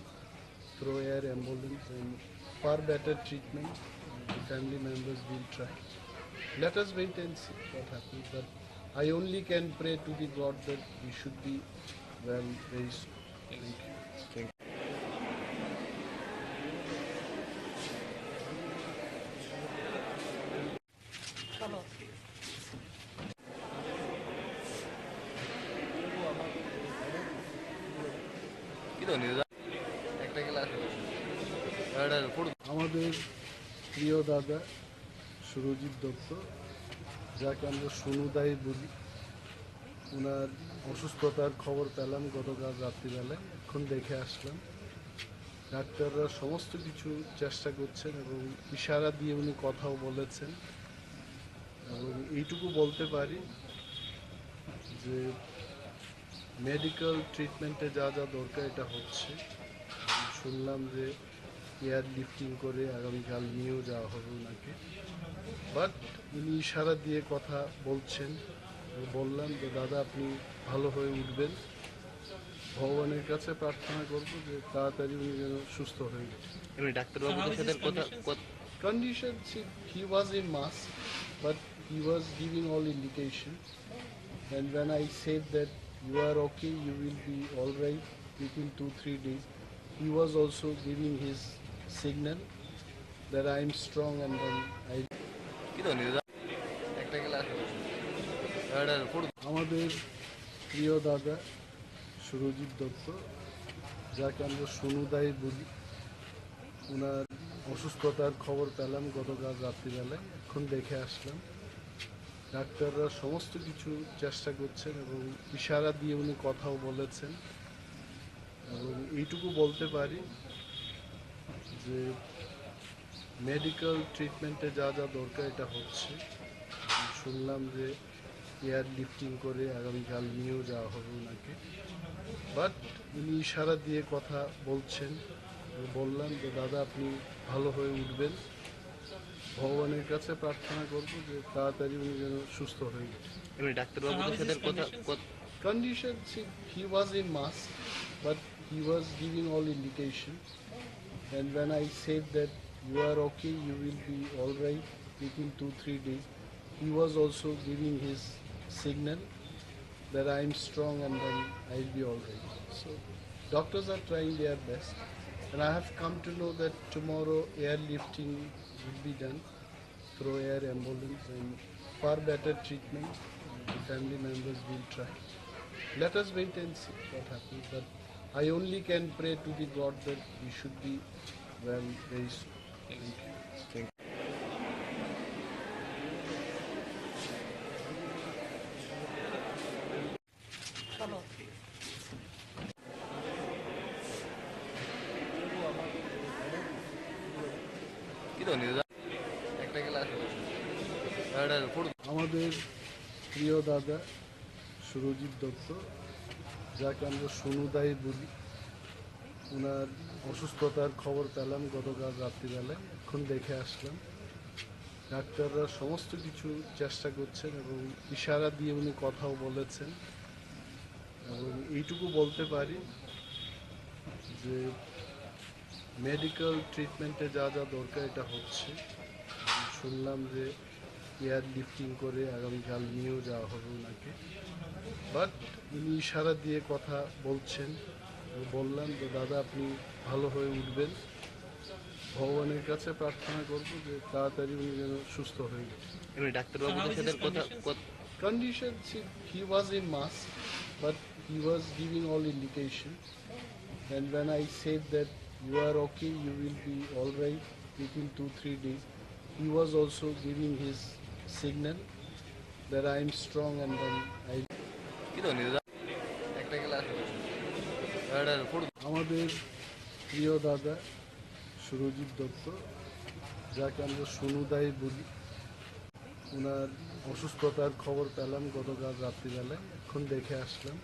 through air ambulance, and far better treatment. The family members will try. Let us wait and see what happens. But I only can pray to the God that he should be well very soon. Thank you. কি তো news একটা class food আমাদের প্রিয় দাদা সুরজিৎ দত্ত, যাকে আমরা সোনুদাই বলি, ওনার অসুস্থতার খবর পেলাম গতকাল রাত্রিবেলায়, এখন দেখে আসলাম। ডাক্তাররা সমস্ত কিছু চেষ্টা করছেন এবং ইশারা দিয়ে উনি কথাও বলেছেন, এবং এইটুকু বলতে পারি যে মেডিকেল ট্রিটমেন্টে যা যা দরকার এটা হচ্ছে। শুনলাম যে এয়ার লিফটিং করে আগামীকাল নিয়েও যাওয়া হবে ওনাকে, বাট উনি ইশারা দিয়ে কথা বলছেন। বললাম যে দাদা আপনি ভালো হয়ে উঠবেন, ভগবানের কাছে প্রার্থনা করব যে তাড়াতাড়ি উনি যেন সুস্থ হয়ে ওঠেন। এমনি ডাক্তারবাবুদের সাথে Condition, see, he was in mass, but he was giving all indication. And when I said that you are okay, you will be all right within 2-3 days, he was also giving his signal that I am strong and then I. কি তো news একটা class food আমাদের প্রিয় দাদা সুরজিৎ দত্ত, যাকে আমরা সোনুদাই বলি, ওনার অসুস্থতার খবর পেলাম গতকাল রাত্রিবেলায়, এখন দেখে আসলাম। ডাক্তাররা সমস্ত কিছু চেষ্টা করছেন এবং ইশারা দিয়ে উনি কথাও বলেছেন, এবং এইটুকু বলতে পারি যে মেডিকেল ট্রিটমেন্টে যা যা দরকার এটা হচ্ছে। শুনলাম যে এয়ার লিফটিং করে আগামীকাল নিয়েও যাওয়া হবে ওনাকে, বাট উনি ইশারা দিয়ে কথা বলছেন। বললাম যে দাদা আপনি ভালো হয়ে উঠবেন, ভগবানের কাছে প্রার্থনা করব যে তাড়াতাড়ি উনি যেন সুস্থ হয়ে ওঠেন। এমনি ডাক্তারবাবুদের সাথে Condition, see, he was in mass, but he was giving all indication. And when I said that you are okay, you will be all right within 2-3 days, he was also giving his signal that I am strong and then I'll be all right. So doctors are trying their best, and I have come to know that tomorrow airlifting will be done through air ambulance, and far better treatment. The family members will try. Let us wait and see what happens. But I only can pray to the God that we should be well very soon. Thank you. কি তো news একটা class football আমাদের প্রিয় দাদা সুরজিৎ দত্ত, যাকে আমরা সোনুদাই বলি, ওনার অসুস্থতার খবর পেলাম গতকাল রাত্রিবেলায়। এখন দেখে আসলাম। ডাক্তাররা সমস্ত কিছু চেষ্টা করছেন এবং ইশারা দিয়ে উনি কথাও বলেছেন। এবং এইটুকু বলতে পারি যে মেডিকেল ট্রিটমেন্টে যা যা দরকার এটা হচ্ছে। শুনলাম যে এয়ার লিফটিং করে আগামীকাল নিয়েও যাওয়া হবে ওনাকে। বাট উনি ইশারা দিয়ে কথা বলছেন। বললাম যে দাদা আপনি ভালো হয়ে উঠবেন, ভগবানের কাছে প্রার্থনা করব যে তাড়াতাড়ি উনি যেন সুস্থ হয়ে ওঠেন। এমনি ডাক্তারবাবুদের সাথে কথা Condition, see, he was in mask, but he was giving all indication. And when I said that you are okay, you will be all right within 2-3 days, he was also giving his signal that I am strong and then I. কি তো news একটা class football আমাদের প্রিয় দাদা সুরজিৎ দত্ত, যাকে আমরা সোনুদাই বলি, ওনার অসুস্থতার খবর পেলাম গতকাল রাত্রিবেলায়। এখন দেখে আসলাম।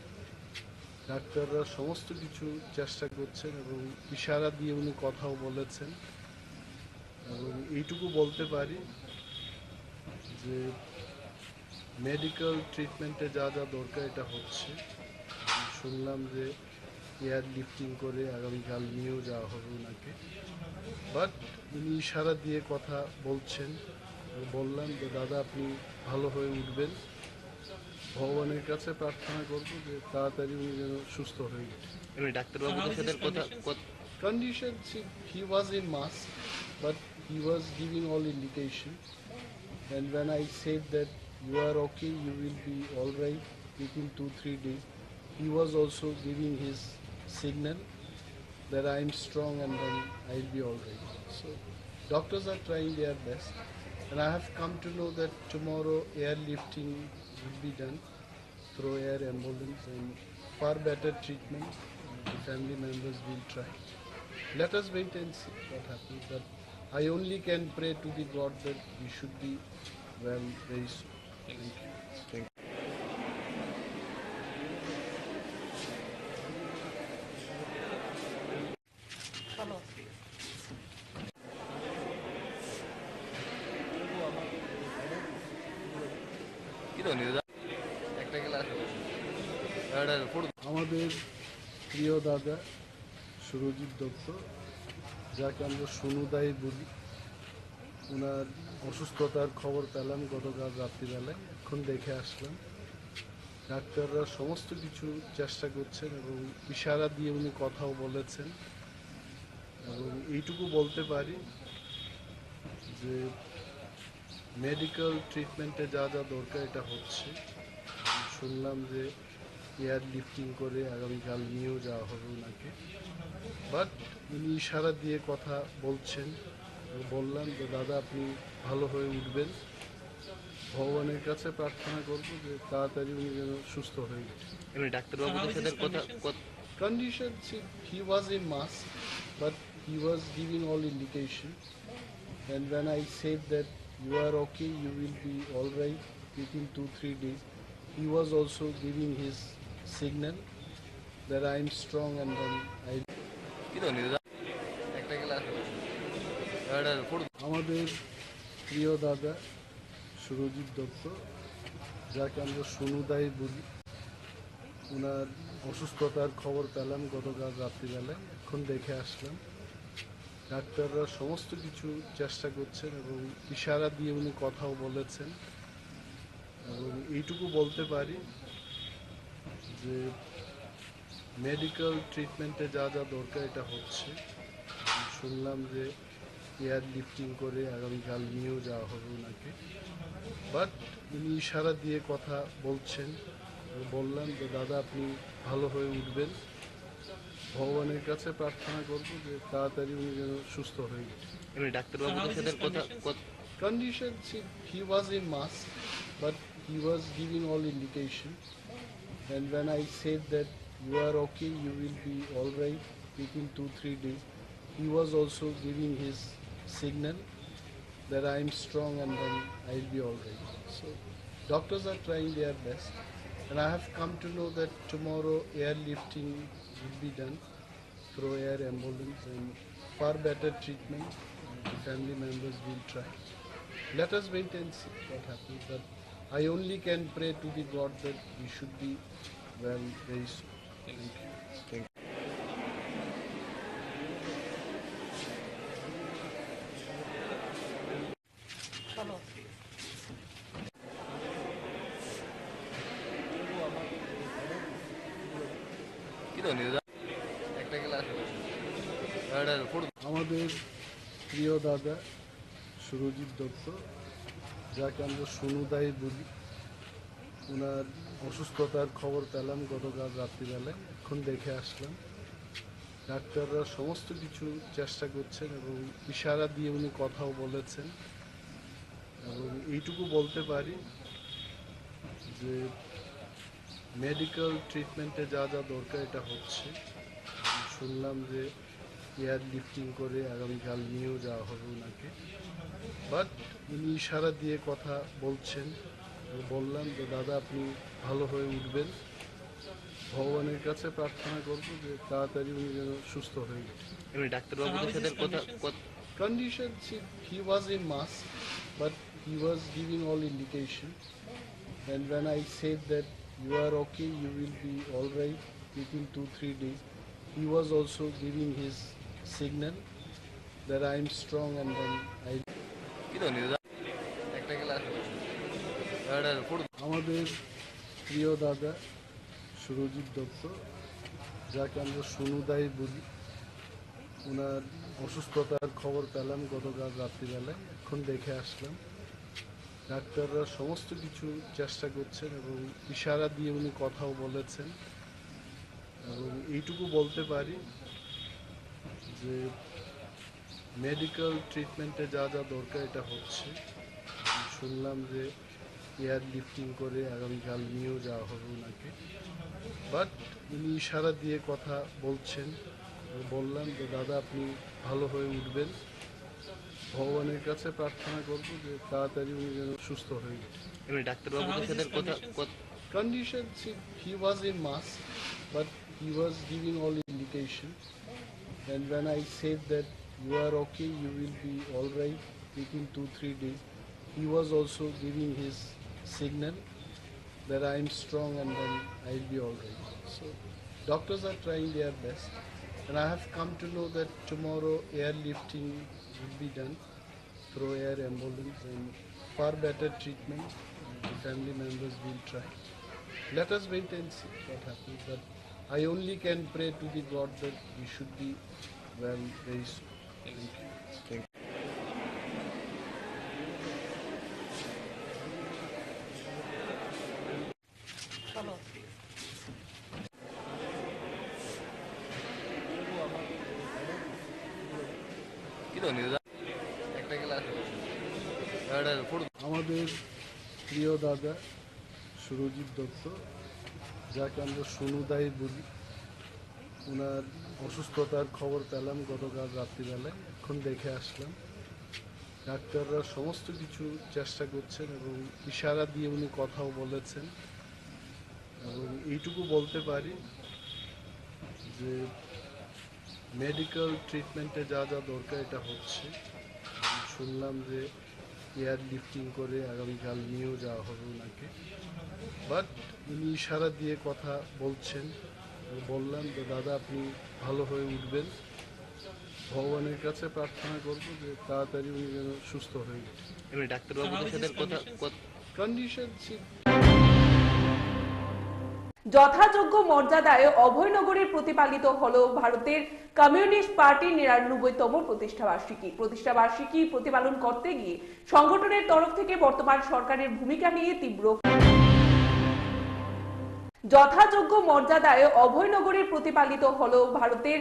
ডাক্তাররা সমস্ত কিছু চেষ্টা করছেন এবং ইশারা দিয়ে উনি কথাও বলেছেন। এবং এইটুকু বলতে পারি যে মেডিকেল ট্রিটমেন্টে যা যা দরকার এটা হচ্ছে। শুনলাম যে এয়ার লিফটিং করে আগামীকাল নিয়েও যাওয়া হবে ওনাকে। বাট উনি ইশারা দিয়ে কথা বলছেন। বললাম যে দাদা আপনি ভালো হয়ে উঠবেন, ভগবানের কাছে প্রার্থনা করব যে তাড়াতাড়ি উনি যেন সুস্থ হয়ে ওঠেন। এমনি ডাক্তারবাবুদের সাথে কথা Condition, see, he was in mask, but he was giving all indication. And when I said that you are okay, you will be all right within 2-3 days, he was also giving his signal that I am strong and then I'll be all right. So doctors are trying their best. And I have come to know that tomorrow airlifting will be done through air ambulance, and far better treatment. The family members will try. Let us wait and see what happens. But I only can pray to the God that we should be well very soon. Thank you. Thank you. কি তো news একটা class football আমাদের প্রিয় দাদা সুরজিৎ দত্ত, যাকে আমরা সোনুদাই বলি, ওনার অসুস্থতার খবর পেলাম গতকাল রাত্রিবেলায়। এখন দেখে আসলাম। ডাক্তাররা সমস্ত কিছু চেষ্টা করছেন এবং ইশারা দিয়ে উনি কথাও বলেছেন। এবং এইটুকু বলতে পারি যে মেডিকেল ট্রিটমেন্টে যা যা দরকার এটা হচ্ছে। শুনলাম যে এয়ার লিফটিং করে আগামীকাল নিয়েও যাওয়া হবে ওনাকে। বাট উনি ইশারা দিয়ে কথা বলছেন। বললাম যে দাদা আপনি ভালো হয়ে উঠবেন, ভগবানের কাছে প্রার্থনা করব যে তাড়াতাড়ি উনি যেন সুস্থ হয়ে ওঠেন। এমনি ডাক্তারবাবুদের সাথে কথা Condition, see, he was in mask, but he was giving all indication. And when I said that you are okay, you will be all right within 2-3 days, he was also giving his signal that I am strong and then I. কি তো news একটা class football আমাদের প্রিয় দাদা সুরজিৎ দত্ত, যাকে আমরা সোনুদাই বলি, ওনার অসুস্থতার খবর পেলাম গতকাল রাত্রিবেলায়। এখন দেখে আসলাম। ডাক্তাররা সমস্ত কিছু চেষ্টা করছেন এবং ইশারা দিয়ে উনি কথাও বলেছেন। এবং এইটুকু বলতে পারি যে মেডিকেল ট্রিটমেন্টে যা যা দরকার এটা হচ্ছে। শুনলাম যে এয়ার লিফটিং করে আগামীকাল নিয়েও যাওয়া হবে ওনাকে। বাট উনি ইশারা দিয়ে কথা বলছেন। বললাম যে দাদা আপনি ভালো হয়ে উঠবেন, ভগবানের কাছে প্রার্থনা করব যে তাড়াতাড়ি উনি যেন সুস্থ হয়ে ওঠেন। এমনি ডাক্তারবাবুদের সাথে Condition, see, he was in mask, but he was giving all indication. And when I said that you are okay, you will be all right within 2-3 days, he was also giving his signal that I am strong and then I'll be all right. So doctors are trying their best, and I have come to know that tomorrow airlifting will be done through air ambulance and far better treatment. The family members will try. Let us wait and see what happens. But I only can pray to the God that we should be well very soon. Thank you. কি তো news একটা class foot আমাদের প্রিয় দাদা সুরজিৎ দত্ত, যাকে আমরা সোনুদাই বলি, ওনার অসুস্থতার খবর পেলাম গতকাল রাত্রিবেলায়। এখন দেখে আসলাম। ডাক্তাররা সমস্ত কিছু চেষ্টা করছেন এবং ইশারা দিয়ে উনি কথাও বলেছেন। এবং এইটুকু বলতে পারি যে মেডিকেল ট্রিটমেন্টে যা যা দরকার এটা হচ্ছে। শুনলাম যে এয়ার লিফটিং করে আগামীকাল নিয়েও যাওয়া হবে ওনাকে। বাট উনি ইশারা দিয়ে কথা বলছেন। বললাম যে দাদা আপনি ভালো হয়ে উঠবেন, ভগবানের কাছে প্রার্থনা করব যে তাড়াতাড়ি উনি যেন সুস্থ হয়ে ওঠেন। এমনি ডাক্তারবাবুদের সাথে Condition, see, he was in mask, but he was giving all indication. And when I said that you are okay, you will be all right within 2-3 days, he was also giving his signal that I am strong and then I. কি তো news একটা class foot আমাদের প্রিয় দাদা সুরজিৎ দত্ত, যাকে আমরা সোনুদাই বলি, ওনার অসুস্থতার খবর পেলাম গতকাল রাত্রিবেলায়। এখন দেখে আসলাম। ডাক্তাররা সমস্ত কিছু চেষ্টা করছেন এবং ইশারা দিয়ে উনি কথাও বলেছেন। এবং এইটুকু বলতে পারি যে মেডিকেল ট্রিটমেন্টে যা যা দরকার এটা হচ্ছে। শুনলাম যে এয়ার লিফটিং করে আগামীকাল নিয়েও যাওয়া হবে ওনাকে। বাট উনি ইশারা দিয়ে কথা বলছেন। বললাম যে দাদা আপনি ভালো হয়ে উঠবেন, ভগবানের কাছে প্রার্থনা করব যে তাড়াতাড়ি উনি যেন সুস্থ হয়ে ওঠেন। এমনি ডাক্তারবাবুদের সাথে Condition, see, he was in mask, but he was giving all indication. And when I said that you are okay, you will be all right within 2-3 days, he was also giving his signal that I am strong and then I'll be all right. So doctors are trying their best, and I have come to know that tomorrow airlifting will be done through air ambulance and far better treatment. The family members will try. Let us wait and see what happens. But I only can pray to the God that we should be well very soon. Thank you. কি তো news একটা class foot আমাদের প্রিয় দাদা সুরজিৎ দত্ত, যাকে আমরা সোনুদাই বলি, ওনার অসুস্থতার খবর পেলাম গতকাল রাত্রিবেলায়। এখন দেখে আসলাম। ডাক্তাররা সমস্ত কিছু চেষ্টা করছেন এবং ইশারা দিয়ে উনি কথাও বলেছেন। এবং এইটুকু বলতে পারি যে মেডিকেল ট্রিটমেন্টে যা যা দরকার এটা হচ্ছে। শুনলাম যে এয়ার লিফটিং করে আগামীকাল নিয়েও যাওয়া হবে ওনাকে। বাট উনি ইশারা দিয়ে কথা বলছেন। বললাম যে দাদা আপনি ভালো হয়ে উঠবেন, ভগবানের কাছে প্রার্থনা করব যে তাড়াতাড়ি উনি যেন সুস্থ হয়ে ওঠেন। এমনি ডাক্তারবাবুদের সাথে যথাযোগ্য মর্যাদায় অভয়নগরে প্রতিপালিত হলো ভারতের কমিউনিস্ট পার্টির ৯৯তম প্রতিষ্ঠাবার্ষিকী প্রতিপালন করতে গিয়ে সংগঠনের তরফ থেকে বর্তমান সরকারের ভূমিকা নিয়ে তীব্র যথাযোগ্য মর্যাদায় অভয়নগরে প্রতিপালিত হলো ভারতের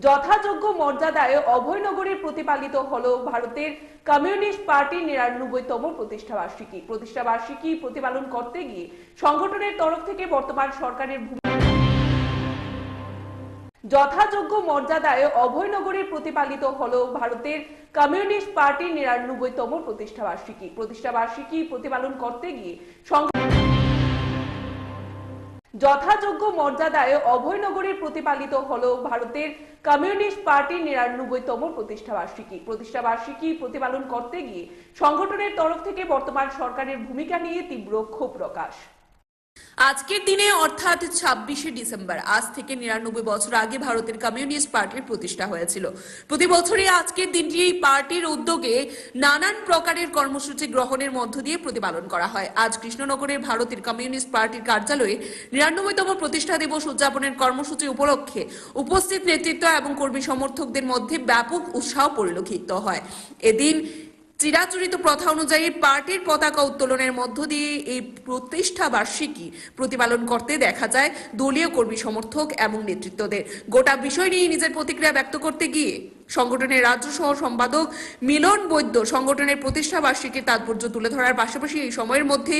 যথাযোগ্য মর্যাদায় অভয়নগরে প্রতিপালিত হলো ভারতের কমিউনিস্ট পার্টির ৯৯তম প্রতিষ্ঠাবার্ষিকী প্রতিপালন করতে গিয়ে সংগঠনের তরফ থেকে বর্তমান সরকারের যথাযোগ্য মর্যাদায় অভয়নগরে প্রতিপালিত হলো ভারতের কমিউনিস্ট পার্টির ৯৯তম প্রতিষ্ঠাবার্ষিকী প্রতিপালন করতে গিয়ে যথাযোগ্য মর্যাদায় অভয়নগরে প্রতিপালিত হলো ভারতের কমিউনিস্ট পার্টির ৯৯তম প্রতিষ্ঠাবার্ষিকী প্রতিপালন করতে গিয়ে সংগঠনের তরফ থেকে বর্তমান সরকারের ভূমিকা নিয়ে তীব্র ক্ষোভ প্রকাশ। আজকের দিনে অর্থাৎ ২৬শে ডিসেম্বর আজ থেকে ৯৯ বছর আগে ভারতের কমিউনিস্ট পার্টির প্রতিষ্ঠা হয়েছিল। প্রতি বছরই আজকের দিনটি এই পার্টির উদ্যোগে নানান প্রকারের কর্মসূচি গ্রহণের মধ্য দিয়ে প্রতিপালন করা হয়। আজ কৃষ্ণনগরের ভারতের কমিউনিস্ট পার্টির কার্যালয়ে ৯৯তম প্রতিষ্ঠা দিবস উদযাপনের কর্মসূচি উপলক্ষে উপস্থিত নেতৃত্ব এবং কর্মী সমর্থকদের মধ্যে ব্যাপক উৎসাহ পরিলক্ষিত হয়। এদিন চিরাচরিত প্রথা অনুযায়ী পার্টির পতাকা উত্তোলনের মধ্য দিয়ে এই প্রতিষ্ঠা বার্ষিকী প্রতিপালন করতে দেখা যায় দলীয় কর্মী সমর্থক এবং নেতৃত্বদের। গোটা বিষয় নিয়ে নিজের প্রতিক্রিয়া ব্যক্ত করতে গিয়ে সংগঠনের রাজ্য সহ সম্পাদক মিলন বৈদ্য সংগঠনের প্রতিষ্ঠা বার্ষিকীর তাৎপর্য তুলে ধরার পাশাপাশি এই সময়ের মধ্যে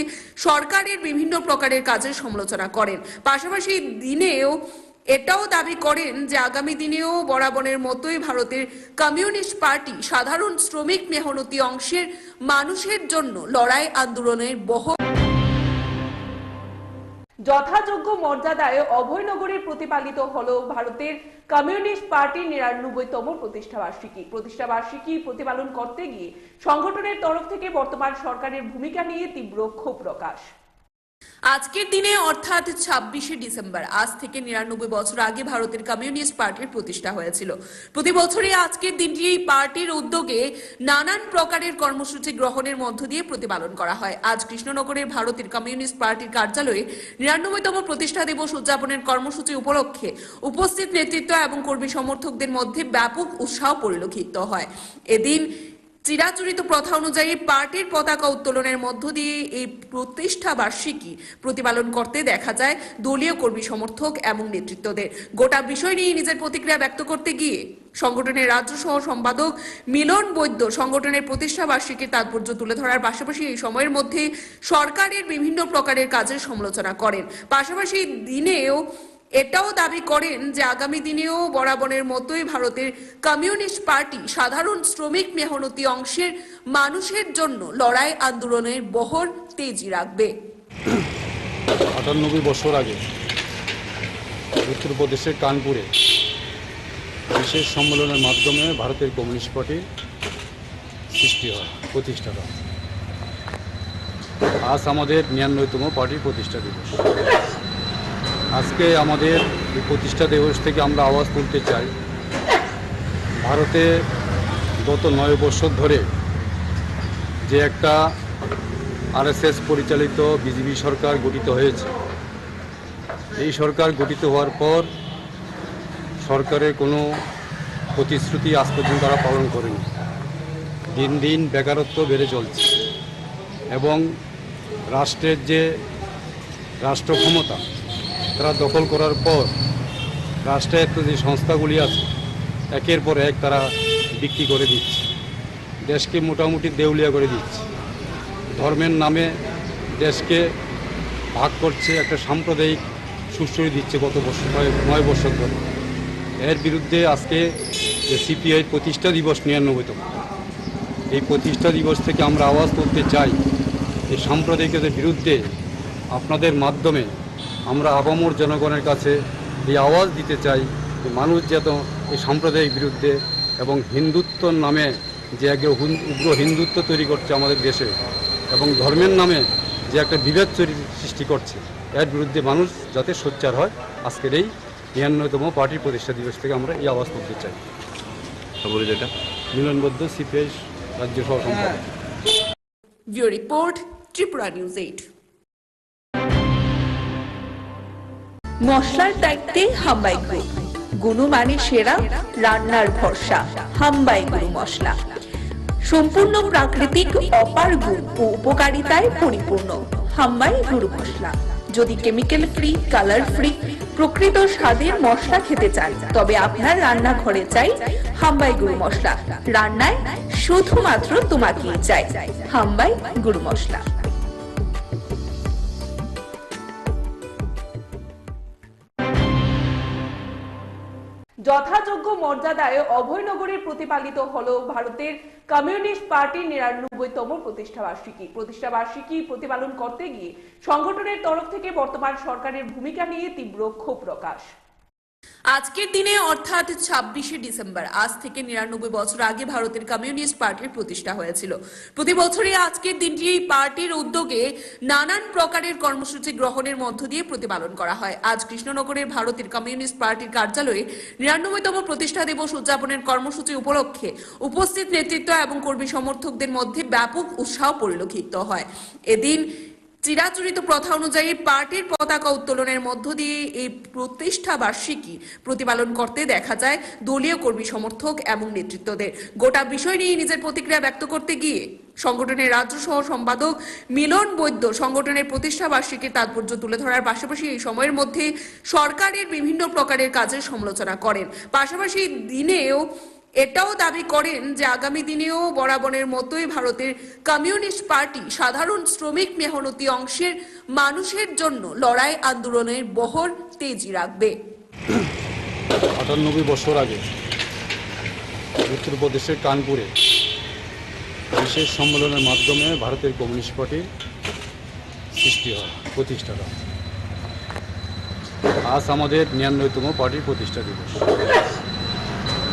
সরকারের বিভিন্ন প্রকারের কাজের সমালোচনা করেন। পাশাপাশি দিনেও এটাও দাবি করেন যে আগামী দিনেও বরাবরের মতোই ভারতের কমিউনিস্ট পার্টি সাধারণ শ্রমিক মেহনতি অংশের মানুষের জন্য লড়াই আন্দোলনের যথাযোগ্য মর্যাদায় অভয়নগরে প্রতিপালিত হলো ভারতের কমিউনিস্ট পার্টির ৯৯তম প্রতিষ্ঠাবার্ষিকী প্রতিপালন করতে গিয়ে সংগঠনের তরফ থেকে বর্তমান সরকারের ভূমিকা নিয়ে তীব্র ক্ষোভ প্রকাশ। আজকের দিনে অর্থাৎ ২৬শে ডিসেম্বর আজ থেকে ৯৯ বছর আগে ভারতের কমিউনিস্ট পার্টির প্রতিষ্ঠা হয়েছিল। প্রতি বছরই আজকের দিনটি এই পার্টির উদ্যোগে নানান প্রকারের কর্মসূচি গ্রহণের মধ্য দিয়ে প্রতিপালন করা হয়। আজ কৃষ্ণনগরের ভারতের কমিউনিস্ট পার্টির কার্যালয়ে ৯৯তম প্রতিষ্ঠা দিবস উদযাপনের কর্মসূচি উপলক্ষে উপস্থিত নেতৃত্ব এবং কর্মী সমর্থকদের মধ্যে ব্যাপক উৎসাহ পরিলক্ষিত হয়। এদিন চিরাচরিত প্রথা অনুযায়ী পার্টির পতাকা উত্তোলনের মধ্য দিয়ে এই প্রতিষ্ঠা বার্ষিকী প্রতিপালন করতে দেখা যায় দলীয় কর্মী সমর্থক এবং নেতৃত্বদের। গোটা বিষয় নিয়ে নিজের প্রতিক্রিয়া ব্যক্ত করতে গিয়ে সংগঠনের রাজ্য সহ সম্পাদক মিলন বৈদ্য সংগঠনের প্রতিষ্ঠা বার্ষিকীর তাৎপর্য তুলে ধরার পাশাপাশি এই সময়ের মধ্যে সরকারের বিভিন্ন প্রকারের কাজের সমালোচনা করেন। পাশাপাশি দিনেও এটাও দাবি করেন যে আগামী দিনেও বরাবরের মতোই ভারতের কমিউনিস্ট পার্টি সাধারণ শ্রমিক মেহনতি অংশের মানুষের জন্য লড়াই আন্দোলনের বহর তেজি রাখবে। ৯৮ বছর আগে উত্তরপ্রদেশের কানপুরে বিশেষ সম্মেলনের মাধ্যমে ভারতের কমিউনিস্ট পার্টি সৃষ্টি হয়, প্রতিষ্ঠা হয়। আজ আমাদের ৯৯তম পার্টির প্রতিষ্ঠা দিবস। আজকে আমাদের এই প্রতিষ্ঠা দিবস থেকে আমরা আওয়াজ তুলতে চাই, ভারতে গত ৯ বছর ধরে যে একটা আরএসএস পরিচালিত বিজেপি সরকার গঠিত হয়েছে, এই সরকার গঠিত হওয়ার পর সরকারের কোনো প্রতিশ্রুতি আজ পর্যন্ত তারা পালন করেনি। দিন দিন বেকারত্ব বেড়ে চলছে এবং রাষ্ট্রের যে রাষ্ট্র ক্ষমতা তারা দখল করার পর রাষ্ট্রায়ত্ত যে সংস্থাগুলি আছে একের পর এক তারা বিক্রি করে দিচ্ছে, দেশকে মোটামুটি দেউলিয়া করে দিচ্ছে, ধর্মের নামে দেশকে ভাগ করছে, একটা সাম্প্রদায়িক সুশ্রয় দিচ্ছে গত বছর ৯ বছর ধরে। এর বিরুদ্ধে আজকে যে সিপিআই প্রতিষ্ঠা দিবস ৯৯তম, এই প্রতিষ্ঠা দিবস থেকে আমরা আওয়াজ তুলতে চাই এই সাম্প্রদায়িকতার বিরুদ্ধে। আপনাদের মাধ্যমে আমরা আপামর জনগণের কাছে এই আওয়াজ দিতে চাই যে মানুষ যেন এই সাম্প্রদায়িক বিরুদ্ধে এবং হিন্দুত্বর নামে যে এক উগ্র হিন্দুত্ব তৈরি করছে আমাদের দেশে এবং ধর্মের নামে যে একটা বিভেদ সৃষ্টি করছে, এর বিরুদ্ধে মানুষ যাতে সোচ্চার হয়। আজকের এই ৯৯তম পার্টির প্রতিষ্ঠা দিবস থেকে আমরা এই আওয়াজ তুলতে চাই। মিলন বৈদ্য, সিপিআই রাজ্য সহ সম্পাদক। Bureau report, Tripura news ৮। মশলার দায়িত্বে হাম্বাই গ্রুপ, গুণমানে সেরা, রান্নার ভরসা হাম্বাই গুরু মশলা। সম্পূর্ণ প্রাকৃতিক, অপার গুণ ও উপকারিতায় পরিপূর্ণ হাম্বাই গুরু মশলা। যদি কেমিক্যাল ফ্রি, কালার ফ্রি, প্রকৃত স্বাদের মশলা খেতে চান, তবে আপনার রান্নাঘরে চাই হাম্বাই গুরু মশলা। রান্নায় শুধুমাত্র তোমাকেই চাই হাম্বাই গুরু মশলা। যথাযোগ্য মর্যাদায় অভয়নগরে প্রতিপালিত হলো ভারতের কমিউনিস্ট পার্টির ৯৯তম প্রতিষ্ঠাবার্ষিকী প্রতিপালন করতে গিয়ে সংগঠনের তরফ থেকে বর্তমান সরকারের ভূমিকা নিয়ে তীব্র ক্ষোভ প্রকাশ। আজকের দিনে অর্থাৎ ২৬শে ডিসেম্বর, আজ থেকে ৯৯ বছর আগে ভারতের কমিউনিস্ট পার্টির প্রতিষ্ঠা হয়েছিল। প্রতি বছরই আজকের দিনটি এই পার্টির উদ্যোগে নানান প্রকারের কর্মসূচি গ্রহণের মধ্য দিয়ে প্রতিপালন করা হয়। আজ কৃষ্ণনগরের ভারতের কমিউনিস্ট পার্টির কার্যালয়ে ৯৯তম প্রতিষ্ঠা দিবস উদযাপনের কর্মসূচি উপলক্ষে উপস্থিত নেতৃত্ব এবং কর্মী সমর্থকদের মধ্যে ব্যাপক উৎসাহ পরিলক্ষিত হয়। এদিন চিরাচরিত প্রথা অনুযায়ী পার্টির পতাকা উত্তোলনের মধ্য দিয়ে এই প্রতিষ্ঠা বার্ষিকী প্রতিপালন করতে দেখা যায় দলীয় কর্মী সমর্থক এবং নেতৃত্বদের। গোটা বিষয় নিয়ে নিজের প্রতিক্রিয়া ব্যক্ত করতে গিয়ে সংগঠনের রাজ্য সহ সম্পাদক মিলন বৈদ্য সংগঠনের প্রতিষ্ঠা বার্ষিকীর তাৎপর্য তুলে ধরার পাশাপাশি এই সময়ের মধ্যে সরকারের বিভিন্ন প্রকারের কাজের সমালোচনা করেন। পাশাপাশি দিনেও এটাও দাবি করেন যে আগামী দিনেও বরাবরের মতোই ভারতের কমিউনিস্ট পার্টি সাধারণ শ্রমিক মেহনতি অংশের মানুষের জন্য লড়াই আন্দোলনের বহর তেজি রাখবে। ৯৮ বছর আগে উত্তরপ্রদেশের কানপুরে বিশেষ সম্মেলনের মাধ্যমে ভারতের কমিউনিস্ট পার্টির সৃষ্টি হয়, প্রতিষ্ঠা হয়। আজ আমাদের ৯৯তম পার্টির প্রতিষ্ঠা দিবস।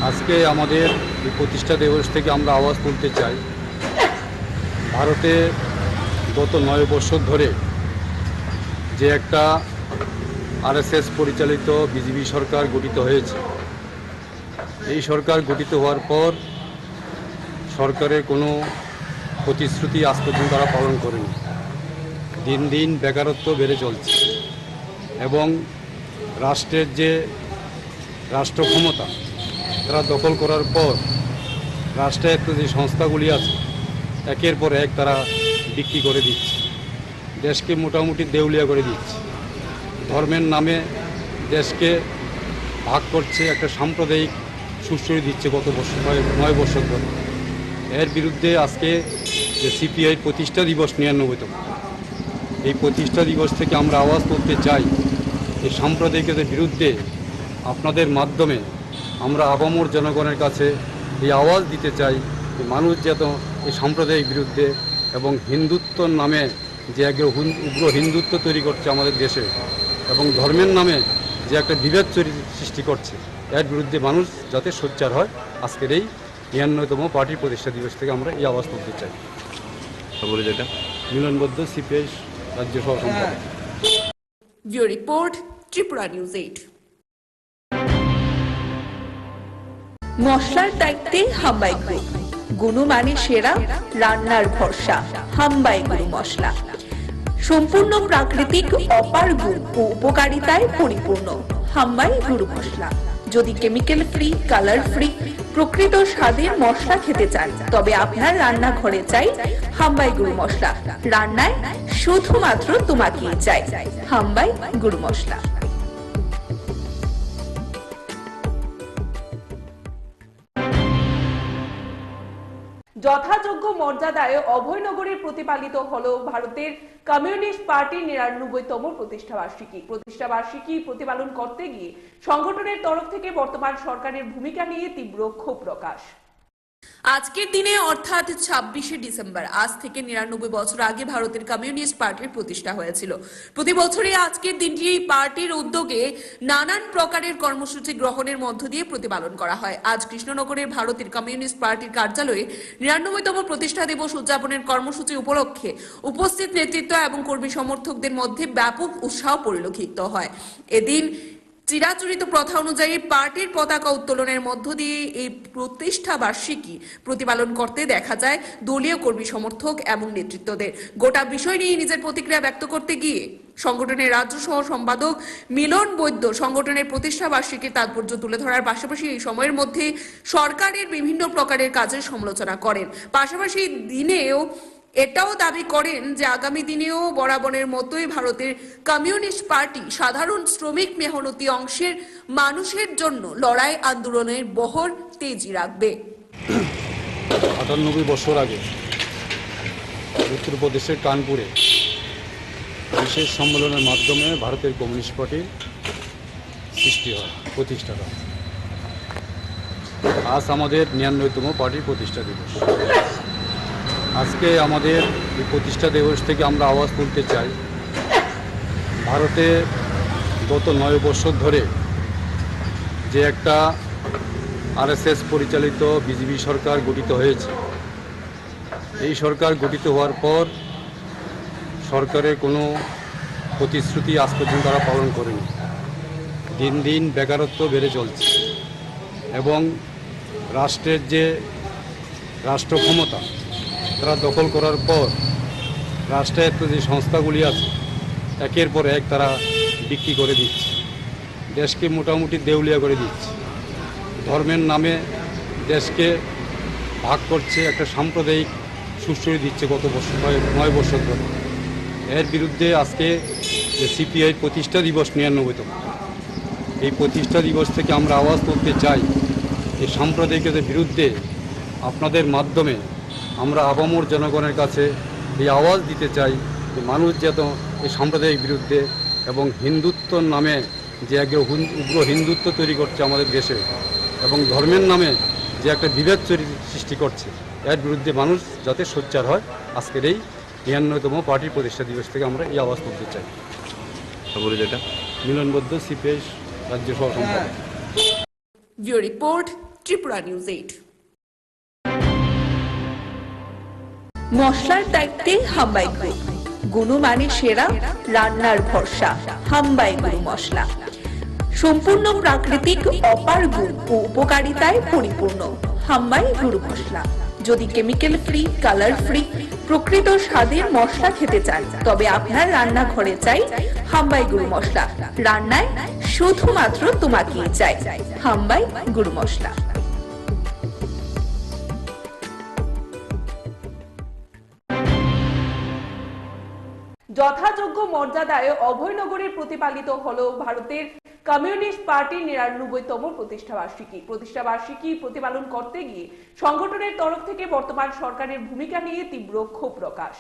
আজকে আমাদের এই প্রতিষ্ঠা দিবস থেকে আমরা আওয়াজ তুলতে চাই, ভারতে গত ৯ বছর ধরে যে একটা আরএসএস পরিচালিত বিজেপি সরকার গঠিত হয়েছে, এই সরকার গঠিত হওয়ার পর সরকারের কোনো প্রতিশ্রুতি আজ পর্যন্ত তারা পালন করেনি। দিন দিন বেকারত্ব বেড়ে চলছে এবং রাষ্ট্রের যে রাষ্ট্র ক্ষমতা তারা দখল করার পর রাষ্ট্রায়ত্ত যে সংস্থাগুলি আছে একের পর এক তারা বিক্রি করে দিচ্ছে, দেশকে মোটামুটি দেউলিয়া করে দিচ্ছে, ধর্মের নামে দেশকে ভাগ করছে, একটা সাম্প্রদায়িক সুশ্রী দিচ্ছে গত বছর ৯ বছর ধরে। এর বিরুদ্ধে আজকে যে সিপিআই প্রতিষ্ঠা দিবস ৯৯তম, এই প্রতিষ্ঠা দিবস থেকে আমরা আওয়াজ তুলতে চাই এই সাম্প্রদায়িকতার বিরুদ্ধে। আপনাদের মাধ্যমে আমরা আপামর জনগণের কাছে এই আওয়াজ দিতে চাই যে মানুষ যেন এই সাম্প্রদায়িক বিরুদ্ধে এবং হিন্দুত্বর নামে যে এক উগ্র হিন্দুত্ব তৈরি করছে আমাদের দেশে এবং ধর্মের নামে যে একটা বিভেদ সৃষ্টি করছে, এর বিরুদ্ধে মানুষ যাতে সোচ্চার হয়। আজকের এই ৯৯তম পার্টির প্রতিষ্ঠা দিবস থেকে আমরা এই আওয়াজ তুলতে চাই। মিলন বৈদ্য, সিপিআই রাজ্য সহ সম্পাদক। Bureau report, Tripura news ৮। মশলার দায়িত্বে হাম্বাই গ্রুপ, গুণমানে সেরা, রান্নার ভরসা হাম্বাই গুরু মশলা। সম্পূর্ণ প্রাকৃতিক, অপার গুণ ও উপকারিতায় পরিপূর্ণ হাম্বাই গুরু মশলা। যদি কেমিক্যাল ফ্রি, কালার ফ্রি, প্রকৃত স্বাদের মশলা খেতে চান, তবে আপনার রান্নাঘরে চাই হাম্বাই গুরু মশলা। রান্নায় শুধুমাত্র তোমাকেই চাই হাম্বাই গুরু মশলা। যথাযোগ্য মর্যাদায় অভয়নগরে প্রতিপালিত হলো ভারতের কমিউনিস্ট পার্টির ৯৯তম প্রতিষ্ঠাবার্ষিকী প্রতিপালন করতে গিয়ে সংগঠনের তরফ থেকে বর্তমান সরকারের ভূমিকা নিয়ে তীব্র ক্ষোভ প্রকাশ। আজকের দিনে অর্থাৎ ২৬শে ডিসেম্বর, আজ থেকে ৯৯ বছর আগে ভারতের কমিউনিস্ট পার্টির প্রতিষ্ঠা হয়েছিল। প্রতি বছরই আজকের দিনটি এই পার্টির উদ্যোগে নানান প্রকারের কর্মসূচি গ্রহণের মধ্য দিয়ে প্রতিপালন করা হয়। আজ কৃষ্ণনগরের ভারতের কমিউনিস্ট পার্টির কার্যালয়ে ৯৯তম প্রতিষ্ঠা দিবস উদযাপনের কর্মসূচি উপলক্ষে উপস্থিত নেতৃত্ব এবং কর্মী সমর্থকদের মধ্যে ব্যাপক উৎসাহ পরিলক্ষিত হয়। এদিন চিরাচরিত প্রথা অনুযায়ী পার্টির পতাকা উত্তোলনের মধ্য দিয়ে এই প্রতিষ্ঠা বার্ষিকী প্রতিপালন করতে দেখা যায় দলীয় কর্মী সমর্থক এবং নেতৃত্বদের। গোটা বিষয় নিয়ে নিজের প্রতিক্রিয়া ব্যক্ত করতে গিয়ে সংগঠনের রাজ্য সহ সম্পাদক মিলন বৈদ্য সংগঠনের প্রতিষ্ঠা বার্ষিকীর তাৎপর্য তুলে ধরার পাশাপাশি এই সময়ের মধ্যে সরকারের বিভিন্ন প্রকারের কাজের সমালোচনা করেন। পাশাপাশি দিনেও এটাও দাবি করেন যে আগামী দিনেও বরাবরের মতোই ভারতের কমিউনিস্ট পার্টি সাধারণ শ্রমিক মেহনতি অংশের মানুষের জন্য লড়াই আন্দোলনের বহর তেজি রাখবে। 98 বছর আগে উত্তরপ্রদেশের কানপুরে বিশেষ সম্মেলনের মাধ্যমে ভারতের কমিউনিস্ট পার্টির সৃষ্টি হয়, প্রতিষ্ঠা হয়। আজ আমাদের 99তম পার্টির প্রতিষ্ঠা দিবস। আজকে আমাদের এই প্রতিষ্ঠা দিবস থেকে আমরা আওয়াজ তুলতে চাই, ভারতে গত 9 বছর ধরে যে একটা আরএসএস পরিচালিত বিজেপি সরকার গঠিত হয়েছে, এই সরকার গঠিত হওয়ার পর সরকারের কোনো প্রতিশ্রুতি আজ পর্যন্ত তারা পালন করেনি। দিন দিন বেকারত্ব বেড়ে চলছে এবং রাষ্ট্রের যে রাষ্ট্র ক্ষমতা তারা দখল করার পর রাষ্ট্রায়ত্ত যে সংস্থাগুলি আছে একের পর এক তারা বিক্রি করে দিচ্ছে, দেশকে মোটামুটি দেউলিয়া করে দিচ্ছে, ধর্মের নামে দেশকে ভাগ করছে, একটা সাম্প্রদায়িক সুশ্রী দিচ্ছে গত 9 বছর ধরে। এর বিরুদ্ধে আজকে যে সিপিআই প্রতিষ্ঠা দিবস 99তম, এই প্রতিষ্ঠা দিবস থেকে আমরা আওয়াজ তুলতে চাই এই সাম্প্রদায়িকতার বিরুদ্ধে। আপনাদের মাধ্যমে আমরা আপামর জনগণের কাছে এই আওয়াজ দিতে চাই যে মানুষ যেন এই সাম্প্রদায়িক বিরুদ্ধে এবং হিন্দুত্বর নামে যে এক উগ্র হিন্দুত্ব তৈরি করছে আমাদের দেশে এবং ধর্মের নামে যে একটা বিভেদ সৃষ্টি করছে, এর বিরুদ্ধে মানুষ যাতে সোচ্চার হয়। আজকের এই 99তম পার্টির প্রতিষ্ঠা দিবস থেকে আমরা এই আওয়াজ তুলতে চাই। মিলন বৈদ্য, সিপিআই রাজ্য সহ সম্পাদক। Bureau report, Tripura news 8। মশলার দায়িত্বে হাম্বাই গ্রুপ, গুণমানে সেরা, রান্নার ভরসা। হাম্বাই গ্রুপ মশলা সম্পূর্ণ প্রাকৃতিক, অপার গুণ ও উপকারিতায় পরিপূর্ণ। হাম্বাই গ্রুপ মশলা। যদি কেমিক্যাল ফ্রি, কালার ফ্রি, প্রকৃত স্বাদের মশলা খেতে চান তবে আপনার রান্নাঘরে চাই হাম্বাই গুরু মশলা। রান্নায় শুধুমাত্র তোমাকেই চাই হাম্বাই গুরু মশলা। যথাযোগ্য মর্যাদায় অভয়নগরে প্রতিপালিত হলো ভারতের কমিউনিস্ট পার্টির 99তম প্রতিষ্ঠা বার্ষিকী প্রতিপালন করতে গিয়ে সংগঠনের তরফ থেকে বর্তমান সরকারের ভূমিকা নিয়ে তীব্র ক্ষোভ প্রকাশ।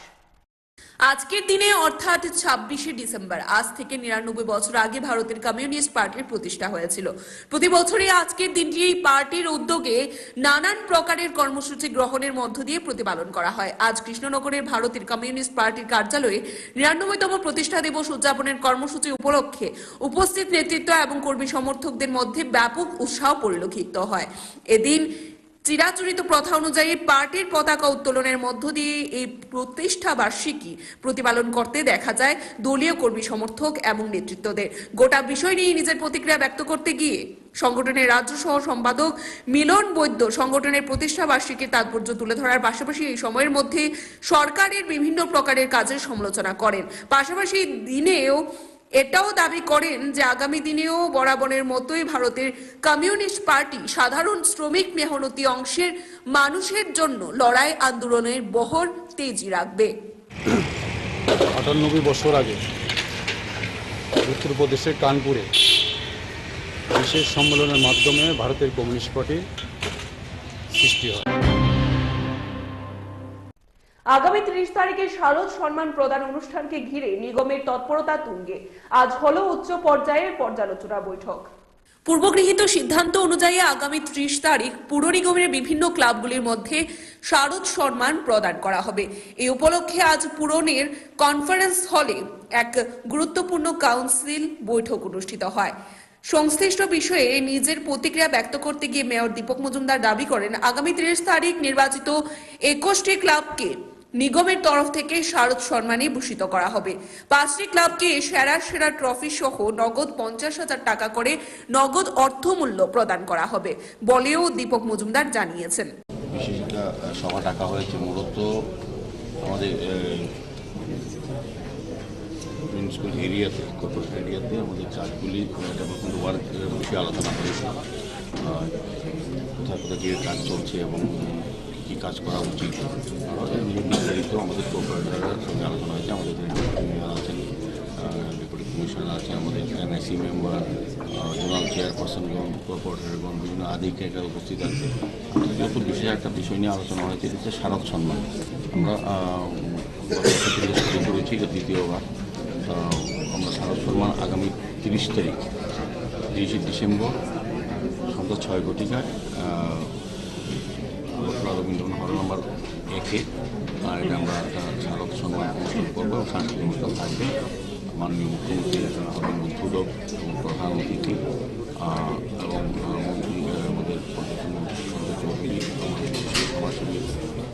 আজকের দিনে অর্থাৎ 26শে ডিসেম্বর, আজ থেকে 99 বছর আগে ভারতের কমিউনিস্ট পার্টির প্রতিষ্ঠা হয়েছিল। প্রতি বছরই আজকের দিনটি এই পার্টির উদ্যোগে নানান প্রকারের কর্মসূচি গ্রহণের মধ্য দিয়ে প্রতিপালন করা হয়। আজ কৃষ্ণনগরের ভারতের কমিউনিস্ট পার্টির কার্যালয়ে 99তম প্রতিষ্ঠা দিবস উদযাপনের কর্মসূচি উপলক্ষে উপস্থিত নেতৃত্ব এবং কর্মী সমর্থকদের মধ্যে ব্যাপক উৎসাহ পরিলক্ষিত হয়। এদিন চিরাচরিত প্রথা অনুযায়ী পার্টির পতাকা উত্তোলনের মধ্য দিয়ে এই প্রতিষ্ঠা বার্ষিকী প্রতিপালন করতে দেখা যায় দলীয় কর্মী সমর্থক এবং নেতৃত্বদের। গোটা বিষয় নিয়ে নিজের প্রতিক্রিয়া ব্যক্ত করতে গিয়ে সংগঠনের রাজ্য সহ সম্পাদক মিলন বৈদ্য সংগঠনের প্রতিষ্ঠা বার্ষিকীর তাৎপর্য তুলে ধরার পাশাপাশি এই সময়ের মধ্যে সরকারের বিভিন্ন প্রকারের কাজের সমালোচনা করেন। পাশাপাশি দিনেও এটাও দাবি করেন যে আগামী দিনেও বরাবরের মতোই ভারতের কমিউনিস্ট পার্টি সাধারণ শ্রমিক মেহনতি অংশের মানুষের জন্য লড়াই আন্দোলনের বহর তেজি রাখবে। 98 বছর আগে উত্তরপ্রদেশের কানপুরে বিশেষ সম্মেলনের মাধ্যমে ভারতের কমিউনিস্ট পার্টির সৃষ্টি হয়। আগামী 30 তারিখে শারদ সম্মান প্রদান অনুষ্ঠানকে ঘিরে নিগমের তৎপরতা তুঙ্গে। আজ হলো উচ্চ পর্যায়ের পর্যালোচনা বৈঠক। পূর্বগৃহীত সিদ্ধান্ত অনুযায়ী আগামী 30 তারিখ পুর নিগমের বিভিন্ন ক্লাবগুলির মধ্যে শারদ সম্মান প্রদান করা হবে। এই উপলক্ষে আজ পুরনের কনফারেন্স হলে এক গুরুত্বপূর্ণ কাউন্সিল বৈঠক অনুষ্ঠিত হয়। সংশ্লিষ্ট বিষয়ে নিজের প্রতিক্রিয়া ব্যক্ত করতে গিয়ে মেয়র দীপক মজুমদার দাবি করেন, আগামী 30 তারিখ নির্বাচিত 21টি ক্লাবকে নিগমের তরফ থেকে শারদ সম্মানে ভূষিত করা হবে। 5টি ক্লাবকে সেরা ট্রফি সহ নগদ 50,000 টাকা করে নগদ অর্থমূল্য প্রদান করা হবে বলেও দীপক মজুমদার জানিয়েছেন। বিশেষ একটা সভা ডাকা হয়েছে মূলত আমাদের মিউনিসিপ্যাল এরিয়াতে, কর্পোরেশন এরিয়াতে আমাদের কাজগুলি ডেভেলপমেন্ট ওয়ার্কের বিষয়ে আলোচনা হয়েছে। কোথায় কোথায় গিয়ে কাজ চলছে এবং কী কাজ করা উচিত বিস্তারিত আমাদের কর্পোরেটরের সঙ্গে আলোচনা হয়েছে। আমাদের মেয়র আছেন, ডেপুটি কমিশনার আছে, আমাদের এনআইসি মেম্বার, জোনাল চেয়ারপারসনগণ, কর্পোরেটরগণ, বিভিন্ন আধিকারিকরা উপস্থিত আছে। যেহেতু বিশেষ একটা বিষয় নিয়ে আলোচনা হয়েছে, এটা হচ্ছে শারদ সম্মান। আমরা শুরু করেছি, এটা দ্বিতীয়বার। আমরা শারদ সম্মান আগামী 30 তারিখ 30শে ডিসেম্বর সন্ধ্যা 6 ঘটিকায় রবীন্দ্রনাথ হল নম্বর 1-এ এটা আমরা শারদ সম্মান অনুষ্ঠান করবো এবং সাংস্কৃতিক অনুষ্ঠান থাকবে। মাননীয় মুখ্যমন্ত্রী হবেন উদ্বোধক এবং প্রধান অতিথি এবং মন্ত্রী আমাদের পর্যটন মন্ত্রী সঞ্জয় চৌধুরী, আমাদের সমাজসেবী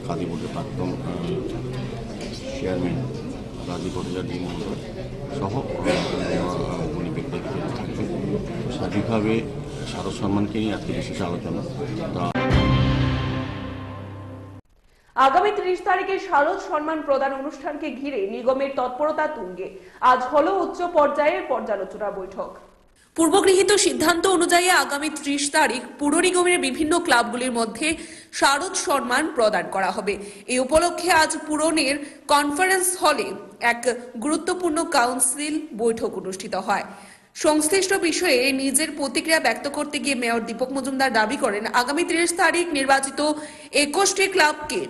খাদি বোর্ডের প্রাক্তন চেয়ারম্যান রাজীব ভট্টাচার্য মহোদয় সহ উনি ব্যক্তিত্ব থাকবে। সার্বিকভাবে শারদ সম্মানকে নিয়ে আজকে বিশেষ আলোচনা। আগামী 30 তারিখে শারদ সম্মান প্রদান অনুষ্ঠানকে ঘিরে নিগমের তৎপরতা তুঙ্গে। আজ হলো উচ্চ পর্যায়ের পর্যালোচনা বৈঠক। পূর্বগৃহীত সিদ্ধান্ত অনুযায়ী আগামী 30 তারিখ পুর নিগমের বিভিন্ন ক্লাবগুলির মধ্যে শারদ সম্মান প্রদান করা হবে। এই উপলক্ষে আজ পুরনের কনফারেন্স হলে এক গুরুত্বপূর্ণ কাউন্সিল বৈঠক অনুষ্ঠিত হয়। সংশ্লিষ্ট বিষয়ে নিজের প্রতিক্রিয়া ব্যক্ত করতে গিয়ে মেয়র দীপক মজুমদার দাবি করেন, আগামী 30 তারিখ নির্বাচিত 21টি ক্লাবকে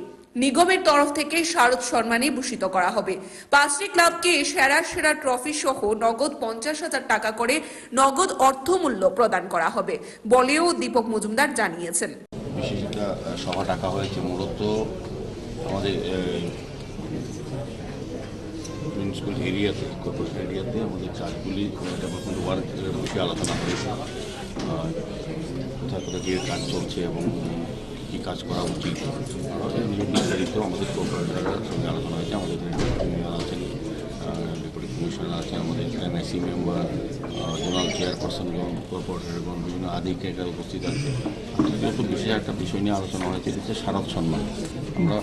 নিগমের তরফ থেকে শারদ সম্মানে ভূষিত করা হবে। 5টি ক্লাবকে সেরা ট্রফি সহ নগদ 50,000 টাকা করে নগদ অর্থমূল্য প্রদান করা হবে বলেও দীপক মজুমদার জানিয়েছেন। বিশেষ একটা সভা ডাকা হয়েছে মূলত আমাদের মিউনিসিপ্যাল এরিয়াতে, কর্পোরেশন এরিয়াতে আমাদের কাজগুলি ডেভেলপমেন্ট ওয়ার্কের বিষয়ে আলোচনা হয়েছে। কোথায় কোথায় গিয়ে কাজ চলছে এবং কী কাজ করা উচিত বিস্তারিত আমাদের কর্পোরেটরের সঙ্গে আলোচনা হয়েছে। আমাদের মেয়র আছেন, ডেপুটি কমিশনার আছে, আমাদের এনআইসি মেম্বার, জোনাল চেয়ারপারসনগণ, কর্পোরেটরগণ, বিভিন্ন আধিকারিকরা উপস্থিত আছে। যেহেতু বিশেষ একটা বিষয় নিয়ে আলোচনা হয়েছে, এটা হচ্ছে শারদ সম্মান। আমরা